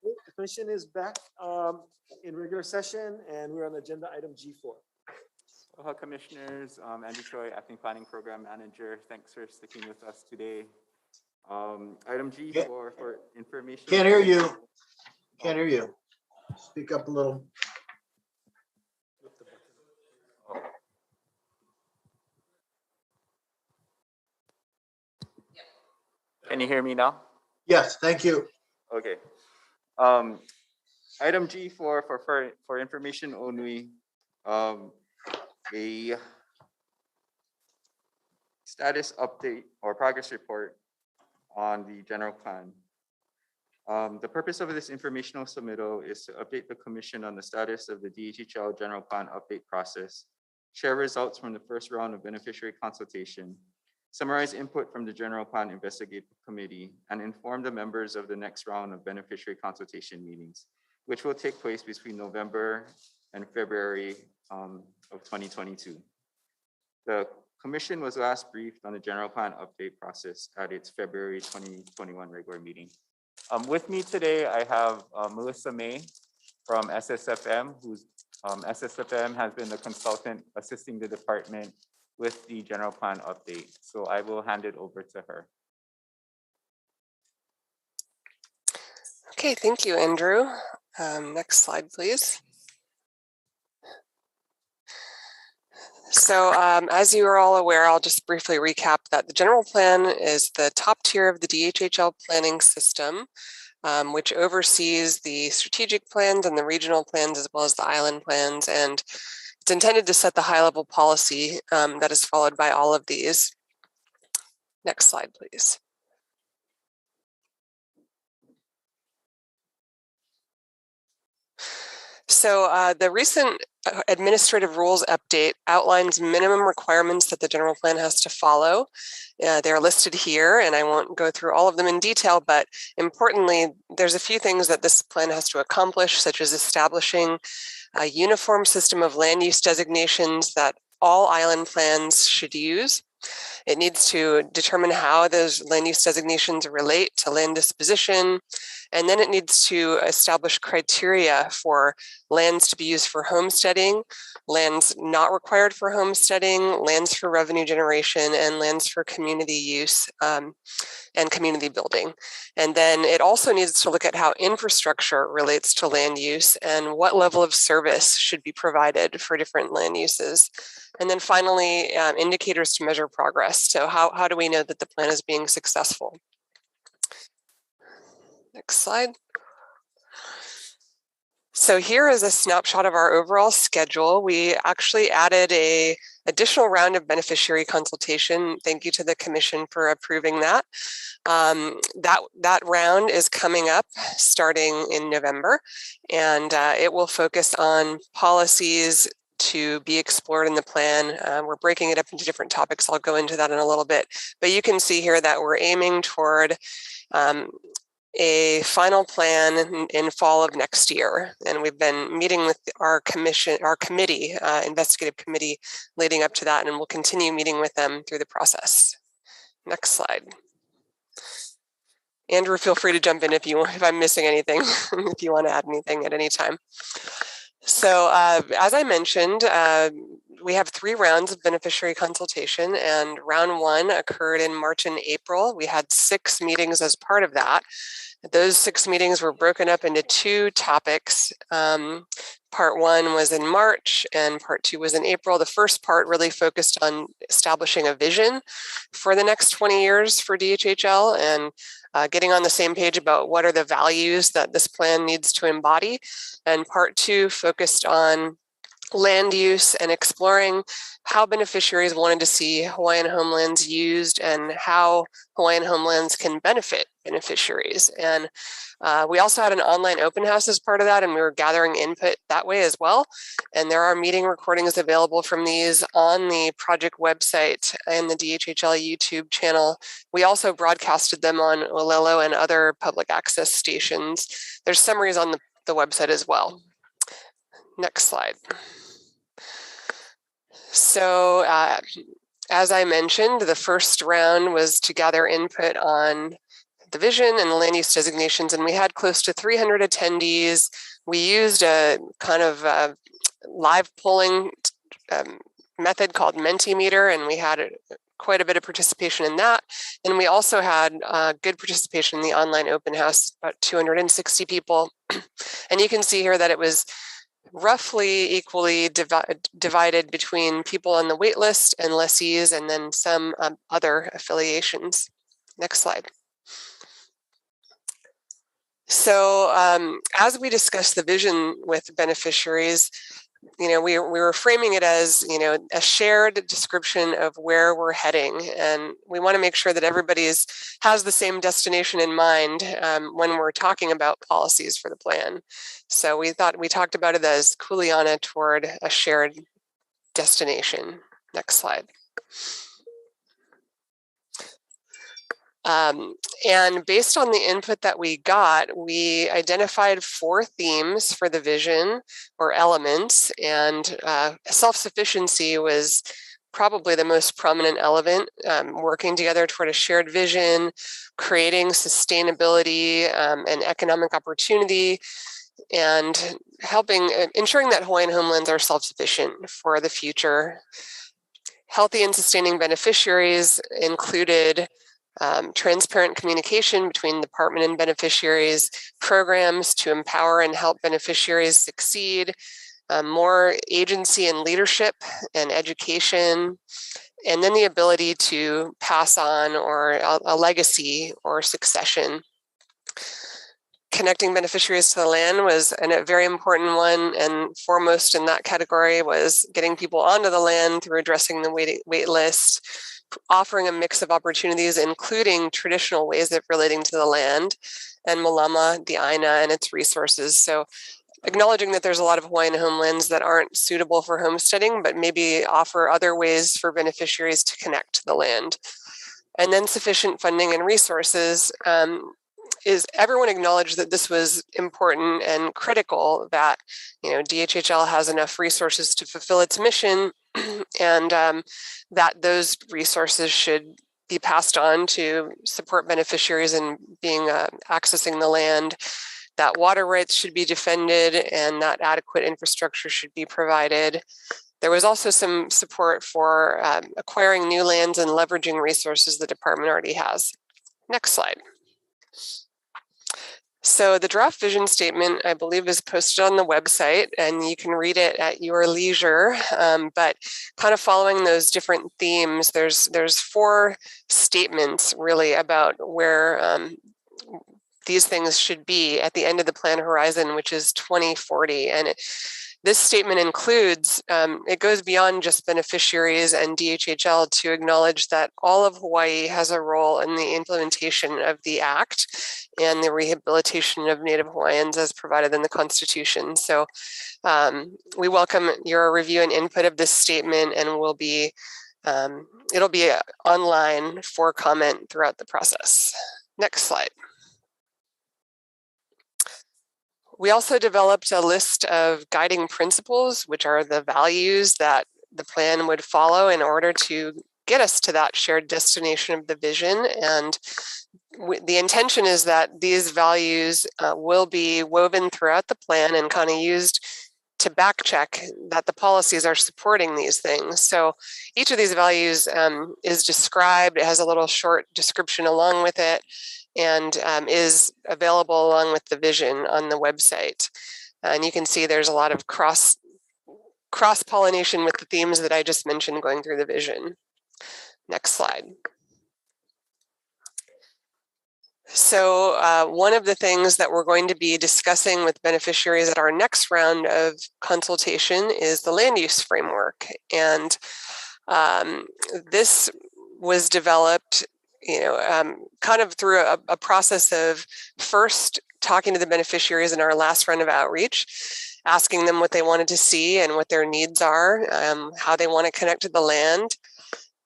The commission is back in regular session, and we're on agenda item G4. Aloha Commissioners, Andrew Choi, Acting Planning Program Manager. Thanks for sticking with us today. Item G4 for information. Can't hear you. Can't hear you. Speak up a little. Can you hear me now? Yes, thank you. Okay. Item G4 for information only. A status update or progress report on the general plan. The purpose of this informational submittal is to update the commission on the status of the DHHL general plan update process, share results from the first round of beneficiary consultation, summarize input from the general plan investigative committee, and inform the members of the next round of beneficiary consultation meetings, which will take place between November and February of 2022. The commission was last briefed on the general plan update process at its February 2021 regular meeting. With me today, I have Melissa May from SSFM, who's SSFM has been the consultant assisting the department with the general plan update. So I will hand it over to her. Okay, thank you, Andrew. Next slide, please. So as you are all aware, I'll just briefly recap that the general plan is the top tier of the DHHL planning system, which oversees the strategic plans and the regional plans as well as the island plans. And it's intended to set the high level policy that is followed by all of these. Next slide, please. So the recent administrative rules update outlines minimum requirements that the general plan has to follow. They're listed here, and I won't go through all of them in detail, but importantly, there's a few things that this plan has to accomplish, such as establishing a uniform system of land use designations that all island plans should use. It needs to determine how those land use designations relate to land disposition. And then it needs to establish criteria for lands to be used for homesteading, lands not required for homesteading, lands for revenue generation, and lands for community use and community building. And then it also needs to look at how infrastructure relates to land use and what level of service should be provided for different land uses. And then finally, indicators to measure progress. So how do we know that the plan is being successful? Next slide. So here is a snapshot of our overall schedule. We actually added an additional round of beneficiary consultation. Thank you to the commission for approving that. That round is coming up starting in November, and it will focus on policies to be explored in the plan. We're breaking it up into different topics. I'll go into that in a little bit, but you can see here that we're aiming toward a final plan in fall of next year. And we've been meeting with our committee, investigative committee leading up to that, and we'll continue meeting with them through the process. Next slide. Andrew, feel free to jump in if I'm missing anything, if you want to add anything at any time. So as I mentioned, we have 3 rounds of beneficiary consultation, and round 1 occurred in March and April. We had 6 meetings as part of that. Those 6 meetings were broken up into 2 topics. Part 1 was in March and part 2 was in April. The first part really focused on establishing a vision for the next 20 years for DHHL and getting on the same page about what are the values that this plan needs to embody. And part 2 focused on land use and exploring how beneficiaries wanted to see Hawaiian homelands used and how Hawaiian homelands can benefit beneficiaries. And we also had an online open house as part of that, and we were gathering input that way as well. And there are meeting recordings available from these on the project website and the DHHL YouTube channel. We also broadcasted them on Olelo and other public access stations. There's summaries on the website as well. Next slide. So as I mentioned, the first round was to gather input on the vision and the land use designations, and we had close to 300 attendees. We used a kind of live polling method called Mentimeter, and we had quite a bit of participation in that. And we also had good participation in the online open house, about 260 people. And you can see here that it was roughly equally divided between people on the wait list and lessees, and then some other affiliations. Next slide. So as we discussed the vision with beneficiaries, we were framing it as, a shared description of where we're heading. And we want to make sure that everybody has the same destination in mind when we're talking about policies for the plan. So we talked about it as Kuleana toward a shared destination. Next slide. And based on the input that we got, we identified 4 themes for the vision, or elements, and self-sufficiency was probably the most prominent element, working together toward a shared vision, creating sustainability and economic opportunity, and ensuring that Hawaiian homelands are self-sufficient for the future. Healthy and sustaining beneficiaries included transparent communication between department and beneficiaries, programs to empower and help beneficiaries succeed, more agency and leadership and education, and then the ability to pass on or a legacy or succession. Connecting beneficiaries to the land was a very important one, and foremost in that category was getting people onto the land through addressing the wait list, offering a mix of opportunities, including traditional ways of relating to the land, and Malama, the Aina, and its resources. So acknowledging that there's a lot of Hawaiian homelands that aren't suitable for homesteading, but maybe offer other ways for beneficiaries to connect to the land. And then sufficient funding and resources. Is everyone acknowledged that this was important and critical, that DHHL has enough resources to fulfill its mission, and that those resources should be passed on to support beneficiaries in accessing the land, that water rights should be defended, and that adequate infrastructure should be provided. There was also some support for acquiring new lands and leveraging resources the department already has. Next slide. So the draft vision statement, I believe, is posted on the website, and you can read it at your leisure. But kind of following those different themes, there's 4 statements really about where these things should be at the end of the plan horizon, which is 2040. And this statement includes, it goes beyond just beneficiaries and DHHL to acknowledge that all of Hawaii has a role in the implementation of the Act and the rehabilitation of Native Hawaiians as provided in the Constitution. So we welcome your review and input of this statement, and it'll be online for comment throughout the process. Next slide. We also developed a list of guiding principles, which are the values that the plan would follow in order to get us to that shared destination of the vision. And the intention is that these values will be woven throughout the plan and kind of used to back check that the policies are supporting these things. So each of these values is described. It has a little short description along with it, and is available along with the vision on the website. And you can see there's a lot of cross-pollination with the themes that I just mentioned going through the vision. Next slide. So one of the things that we're going to be discussing with beneficiaries at our next round of consultation is the land use framework. And this was developed kind of through a process of first talking to the beneficiaries in our last round of outreach, asking them what they wanted to see and what their needs are, how they want to connect to the land,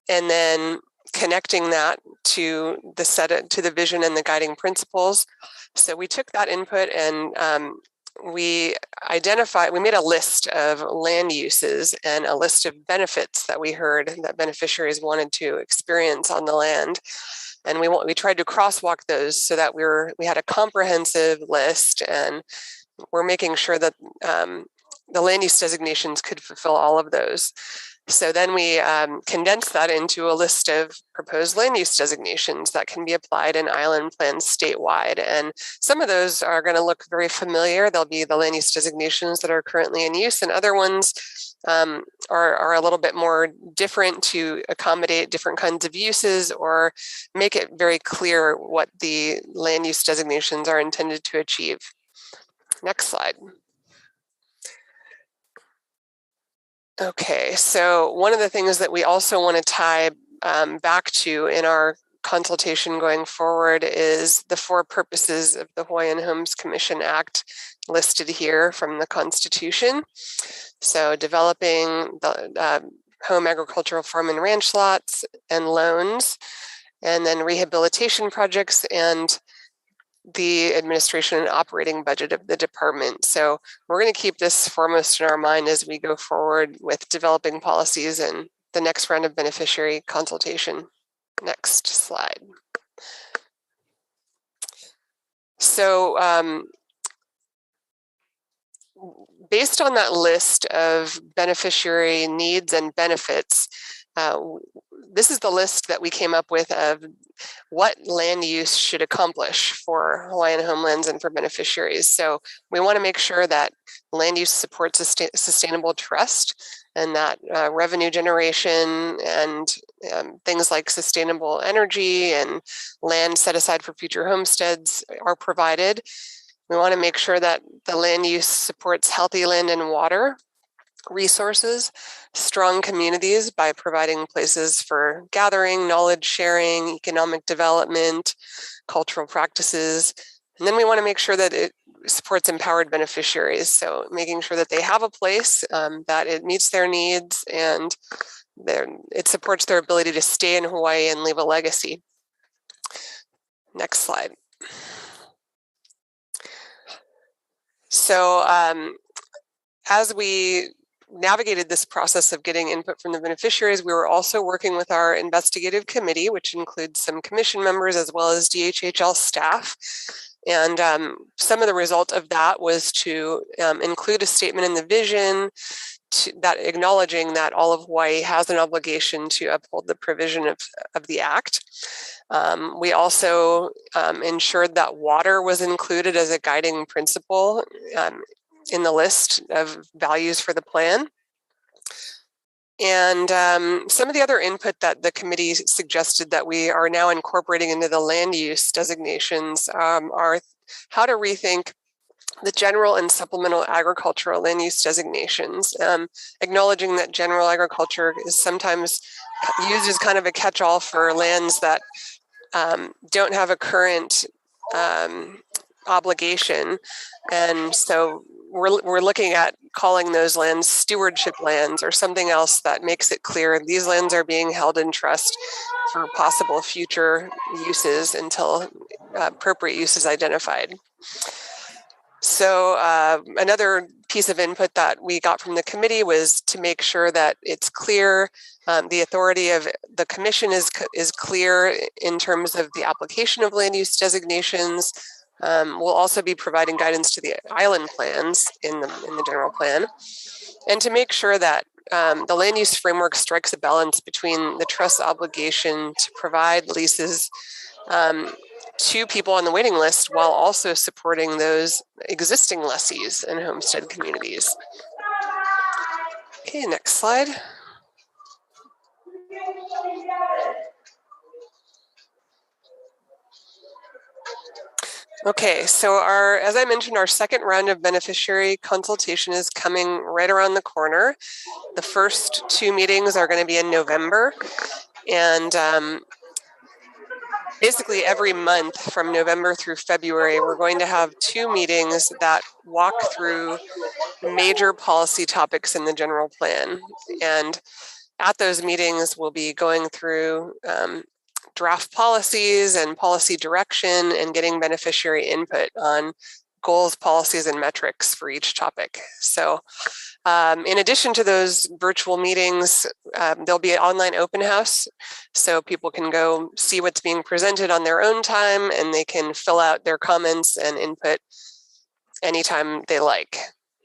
and then connecting that to the vision and the guiding principles. So we took that input and we made a list of land uses and a list of benefits that we heard that beneficiaries wanted to experience on the land. And we tried to crosswalk those so that we had a comprehensive list, and we're making sure that the land use designations could fulfill all of those. So then we condensed that into a list of proposed land use designations that can be applied in island plans statewide. And some of those are going to look very familiar. They'll be the land use designations that are currently in use, and other ones are a little bit more different to accommodate different kinds of uses or make it very clear what the land use designations are intended to achieve. Next slide. Okay, so one of the things that we also want to tie back to in our consultation going forward is the 4 purposes of the Hawaiian Homes Commission Act listed here from the Constitution. So developing the home agricultural farm and ranch lots and loans, and then rehabilitation projects, and the administration and operating budget of the department. So we're going to keep this foremost in our mind as we go forward with developing policies and the next round of beneficiary consultation. Next slide. So based on that list of beneficiary needs and benefits, this is the list that we came up with of what land use should accomplish for Hawaiian homelands and for beneficiaries. So we want to make sure that land use supports sustainable trust, and that revenue generation and things like sustainable energy and land set aside for future homesteads are provided. We want to make sure that the land use supports healthy land and water resources, strong communities by providing places for gathering, knowledge sharing, economic development, cultural practices. And then we want to make sure that it supports empowered beneficiaries. So making sure that they have a place, that it meets their needs, and it supports their ability to stay in Hawaii and leave a legacy. Next slide. So as we navigated this process of getting input from the beneficiaries, we were also working with our investigative committee, which includes some commission members as well as DHHL staff. And some of the result of that was to include a statement in the vision that acknowledging that all of Hawaii has an obligation to uphold the provision of the act. We also ensured that water was included as a guiding principle in the list of values for the plan. And some of the other input that the committee suggested that we are now incorporating into the land use designations are how to rethink the general and supplemental agricultural land use designations, acknowledging that general agriculture is sometimes used as kind of a catch-all for lands that don't have a current obligation. And so we're looking at calling those lands stewardship lands or something else that makes it clear these lands are being held in trust for possible future uses until appropriate use is identified. So another piece of input that we got from the committee was to make sure that it's clear, the authority of the commission is clear in terms of the application of land use designations. We'll also be providing guidance to the island plans in the general plan, and to make sure that the land use framework strikes a balance between the trust obligation to provide leases to people on the waiting list while also supporting those existing lessees and homestead communities. Okay, next slide. Okay, so as I mentioned, our second round of beneficiary consultation is coming right around the corner. The first 2 meetings are going to be in November, and basically every month from November through February, we're going to have 2 meetings that walk through major policy topics in the general plan. And at those meetings, we'll be going through draft policies and policy direction and getting beneficiary input on goals, policies, and metrics for each topic. So in addition to those virtual meetings, there'll be an online open house. So people can go see what's being presented on their own time, and they can fill out their comments and input anytime they like.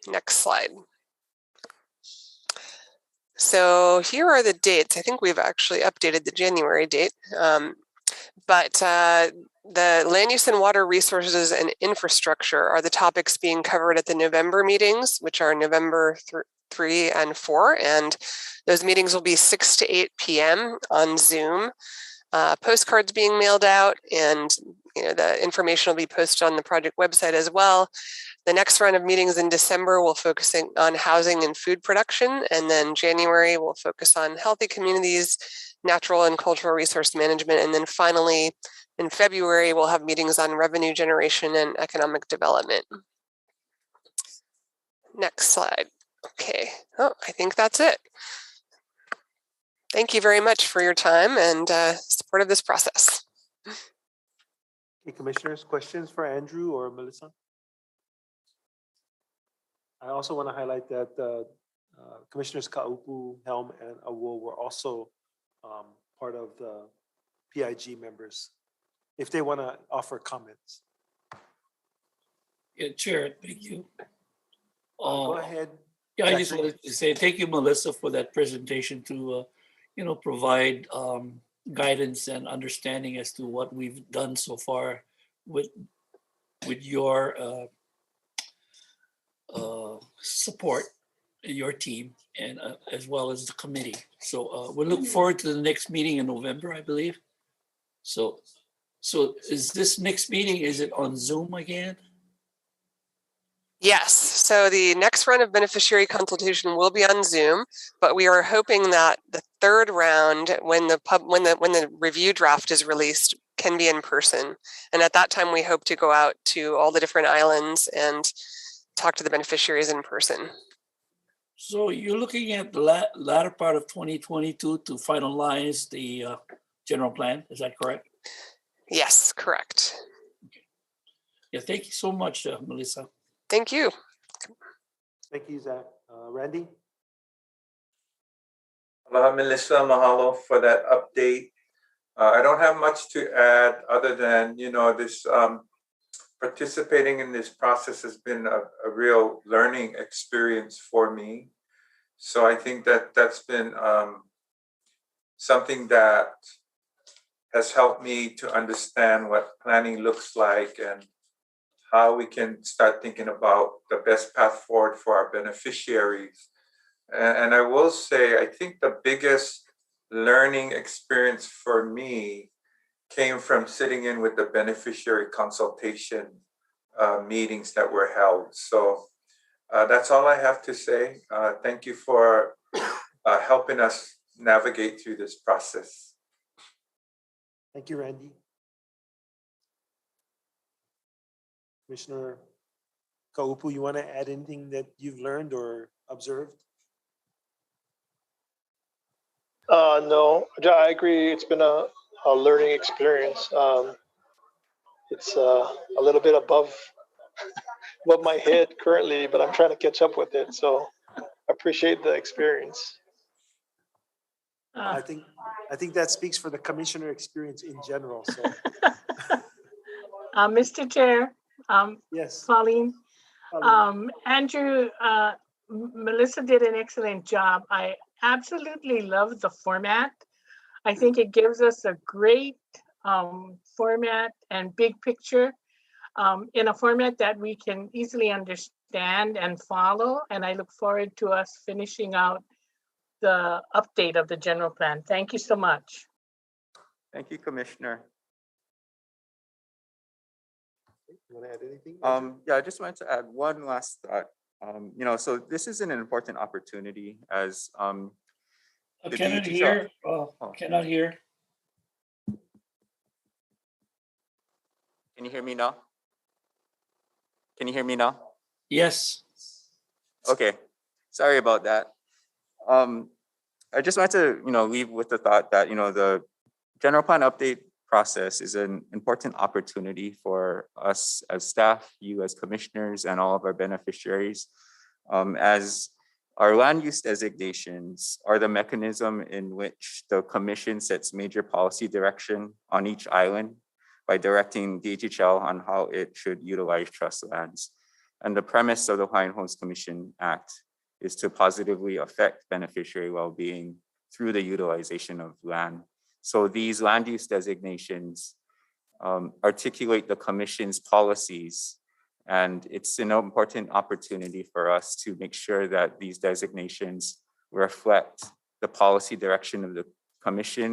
Next slide. So here are the dates. I think we've actually updated the January date. But the land use and water resources and infrastructure are the topics being covered at the November meetings, which are November 3 and 4. And those meetings will be 6 to 8 p.m. on Zoom. Postcards being mailed out, and the information will be posted on the project website as well. The next round of meetings in December will focus on housing and food production, and then January will focus on healthy communities, natural and cultural resource management, and then finally in February we'll have meetings on revenue generation and economic development. Next slide. Okay, I think that's it. Thank you very much for your time and support of this process. Okay, commissioners, questions for Andrew or Melissa? I also want to highlight that Commissioners Kaupu, Helm, and Awo were also part of the PIG members, if they want to offer comments. Yeah, Chair, thank you. Go ahead. Yeah, I just wanted to say thank you, Melissa, for that presentation to, provide guidance and understanding as to what we've done so far with your support, your team, and as well as the committee. So we look forward to the next meeting in November, I believe. So is this next meeting, is it on Zoom again? Yes, so the next round of beneficiary consultation will be on Zoom, but we are hoping that the third round, when the review draft is released, can be in person. And at that time, we hope to go out to all the different islands and talk to the beneficiaries in person. So you're looking at the latter part of 2022 to finalize the general plan, is that correct? Yes, correct. Okay. Yeah, thank you so much, Melissa. Thank you. Thank you, Zach. Randy? Aloha, Melissa. Mahalo for that update. I don't have much to add other than, this participating in this process has been a real learning experience for me. So I think that that's been something that has helped me to understand what planning looks like and how we can start thinking about the best path forward for our beneficiaries. And I will say, I think the biggest learning experience for me came from sitting in with the beneficiary consultation meetings that were held. So that's all I have to say. Thank you for helping us navigate through this process. Thank you, Randy. Commissioner Kaupu, you want to add anything that you've learned or observed? No, I agree. It's been a learning experience. It's a little bit above my head currently, but I'm trying to catch up with it. So I appreciate the experience. I think that speaks for the commissioner experience in general. So, Mr. Chair, yes, Pauline, Andrew, Melissa did an excellent job. I absolutely love the format. I think it gives us a great format and big picture in a format that we can easily understand and follow. And I look forward to us finishing out the update of the general plan. Thank you so much. Thank you, Commissioner. You want to add anything? Yeah, I just wanted to add one last thought. So this is an important opportunity as the Cannot DHL hear. Cannot hear. Can you hear me now? Can you hear me now? Yes. Okay, sorry about that. I just wanted to, leave with the thought that, the general plan update process is an important opportunity for us as staff, you as commissioners, and all of our beneficiaries, as our land use designations are the mechanism in which the commission sets major policy direction on each island by directing DHHL on how it should utilize trust lands. And the premise of the Hawaiian Homes Commission Act is to positively affect beneficiary well-being through the utilization of land. So these land use designations articulate the commission's policies, and it's an important opportunity for us to make sure that these designations reflect the policy direction of the commission,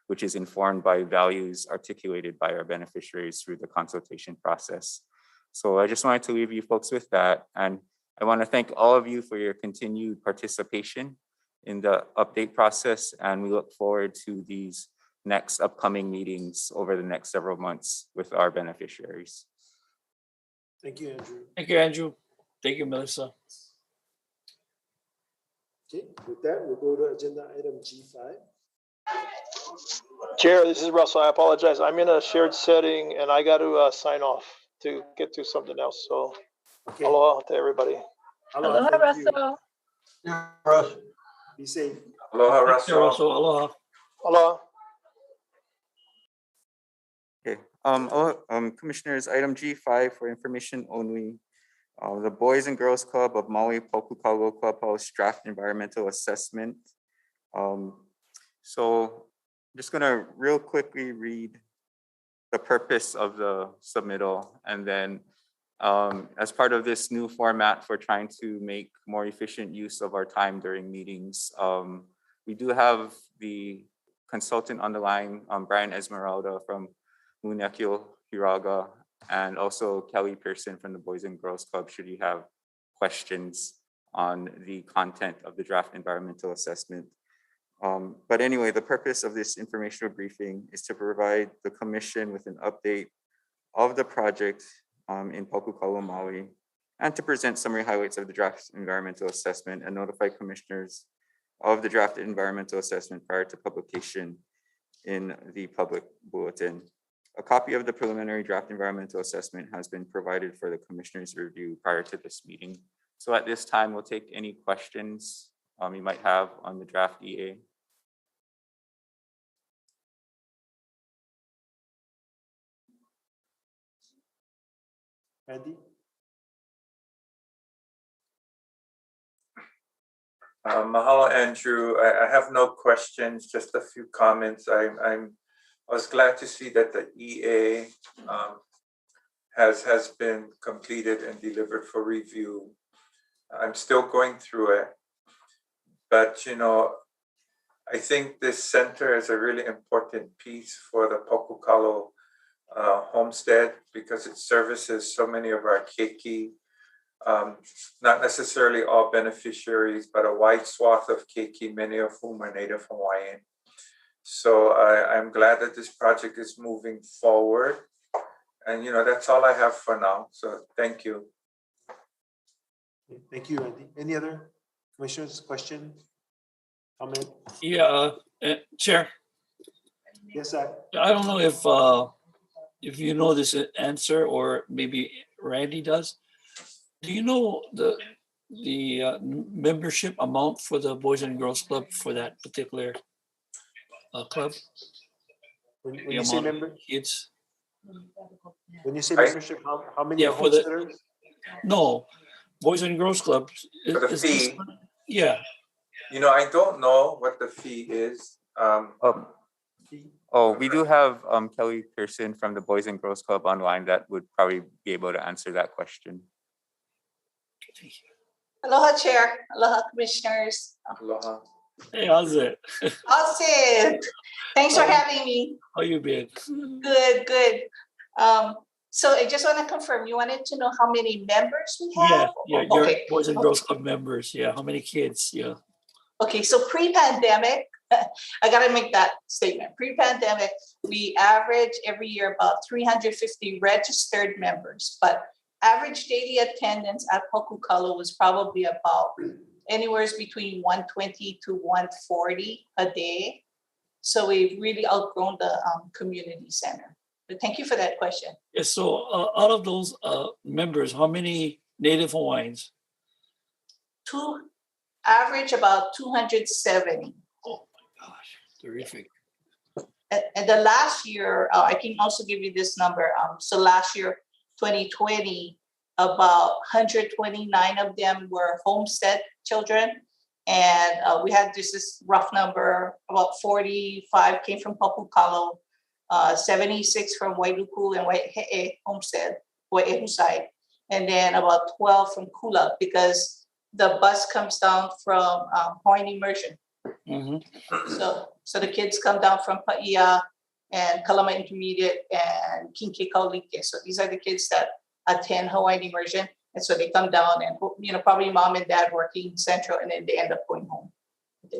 which is informed by values articulated by our beneficiaries through the consultation process. So I just wanted to leave you folks with that. And I want to thank all of you for your continued participation in the update process. And we look forward to these next upcoming meetings over the next several months with our beneficiaries. Thank you, Andrew. Thank you, Andrew. Thank you, Melissa. Okay, with that, we'll go to agenda item G5. Chair, this is Russell. I apologize. I'm in a shared setting and I got to sign off to get to something else. So Okay. aloha to everybody. Aloha, Aloha, thank you. Russell. Yeah, Russ. Be safe. Aloha, Thank you, Russell. Russell. Aloha. Aloha. Okay, commissioners, item G5 for information only. The Boys and Girls Club of Maui Pokukalo Clubhouse draft environmental assessment. So I'm just gonna real quickly read the purpose of the submittal, and then as part of this new format for trying to make more efficient use of our time during meetings, we do have the consultant on the line, Brian Esmeralda from Munekio Hiraga, and also Kelly Pearson from the Boys and Girls Club, should you have questions on the content of the draft environmental assessment. But anyway, the purpose of this informational briefing is to provide the commission with an update of the project in Pokukalo, Maui, and to present summary highlights of the draft environmental assessment and notify commissioners of the draft environmental assessment prior to publication in the public bulletin. A copy of the preliminary draft environmental assessment has been provided for the commissioners' review prior to this meeting. So at this time, we'll take any questions you might have on the draft EA. Andy? Mahalo, Andrew. I have no questions, just a few comments. I was glad to see that the EA has been completed and delivered for review. I'm still going through it, but you know, I think this center is a really important piece for the Pokukalo homestead because it services so many of our keiki, not necessarily all beneficiaries, but a wide swath of keiki, many of whom are Native Hawaiian. So I'm glad that this project is moving forward. And you know, that's all I have for now. So thank you. Thank you, Andy. Any other commissioners, question, comment? Yeah, Chair. Yes, sir. I don't know if you know this answer or maybe Randy does. Do you know the membership amount for the Boys and Girls Club for that particular club? When you say member, kids. When you say membership, how many Yeah, are for the homesteaders? no Boys and Girls Club. For the fee, yeah. you know, I don't know what the fee is. Oh, we do have Kelly Pearson from the Boys and Girls Club online that would probably be able to answer that question. Aloha, Chair. Aloha, Commissioners. Aloha. Hey, how's it? How's it? Thanks for having me. How you been? Good, good. So I just want to confirm, you wanted to know how many members we have? Yeah, your Okay. Boys and Girls Club members. Yeah, how many kids? Yeah. Okay, so pre-pandemic, I gotta make that statement. Pre-pandemic, we average every year about 350 registered members, but average daily attendance at Pokukalo was probably about anywhere between 120 to 140 a day. So we've really outgrown the community center. But thank you for that question. Yes, so out of those members, how many Native Hawaiians? Average about 270. Oh my gosh, terrific. And the last year, I can also give you this number. So last year, 2020, about 129 of them were homestead children. And we had this rough number, about 45 came from Papukalo, 76 from Wailuku and Waihe'e homestead, Wai'ehu side, and then about 12 from Kula, because the bus comes down from Hawaiian Immersion. So the kids come down from Paia and Kalama Intermediate and Kinke Kaulike. So these are the kids that attend Hawaiian Immersion. And so they come down and, probably mom and dad working central, and then they end up going home. They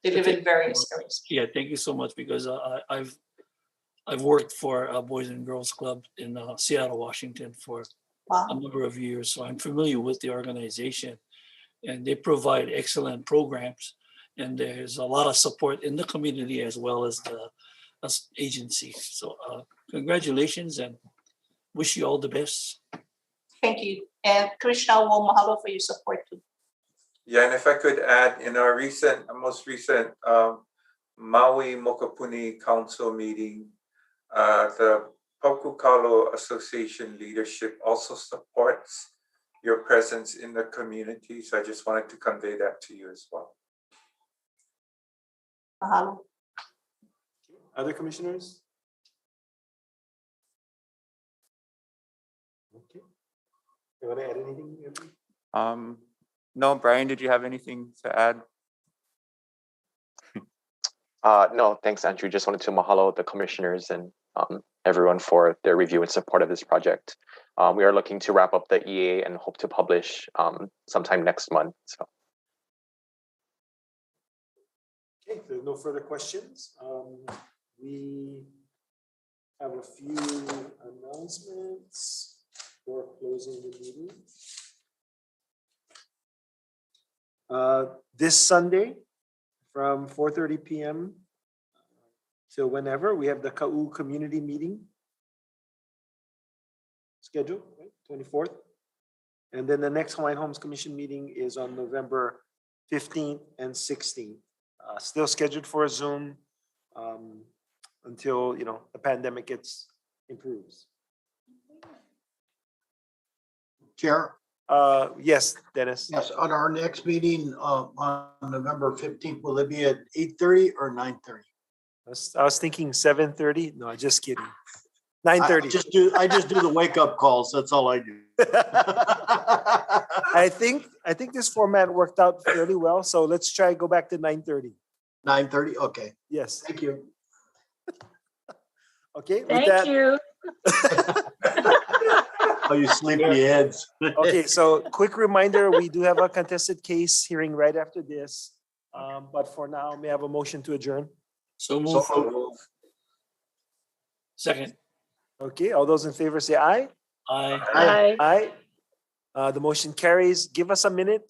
live in various areas. Yeah, thank you so much, because I've worked for a Boys and Girls Club in Seattle, Washington for a number of years. So I'm familiar with the organization, and they provide excellent programs. And there's a lot of support in the community as well as the agency. So congratulations, and wish you all the best. Thank you. And Krishna, will mahalo for your support too. Yeah, and if I could add, in our most recent Maui Mokapuni Council meeting, the Paukukalo Association leadership also supports your presence in the community. So I just wanted to convey that to you as well. Mahalo. Other commissioners? Okay. You want to add anything? No, Brian, did you have anything to add? No, thanks, Andrew. Just wanted to mahalo the commissioners and everyone for their review and support of this project. We are looking to wrap up the EA and hope to publish sometime next month. So. Okay, if there's no further questions, we have a few announcements for closing the meeting. This Sunday from 4:30 p.m. till whenever, we have the Ka'u community meeting scheduled, right? 24th. And then the next Hawaiian Homes Commission meeting is on November 15th and 16th. Still scheduled for a Zoom until the pandemic improves. Chair? Yes, Dennis. Yes, on our next meeting on November 15th, will it be at 8:30 or 9:30? I was thinking 7:30. No, just kidding. 9:30. I just do the wake up calls. That's all I do. I think this format worked out fairly well. So let's try go back to 9:30. 9:30. Okay. Yes. Thank you. Okay. Thank you. Oh, you sleepy heads. Okay, so quick reminder, we do have a contested case hearing right after this. But for now, may I have a motion to adjourn? So move. Second. Okay, all those in favor say aye. Aye. Aye. Aye. The motion carries. Give us a minute.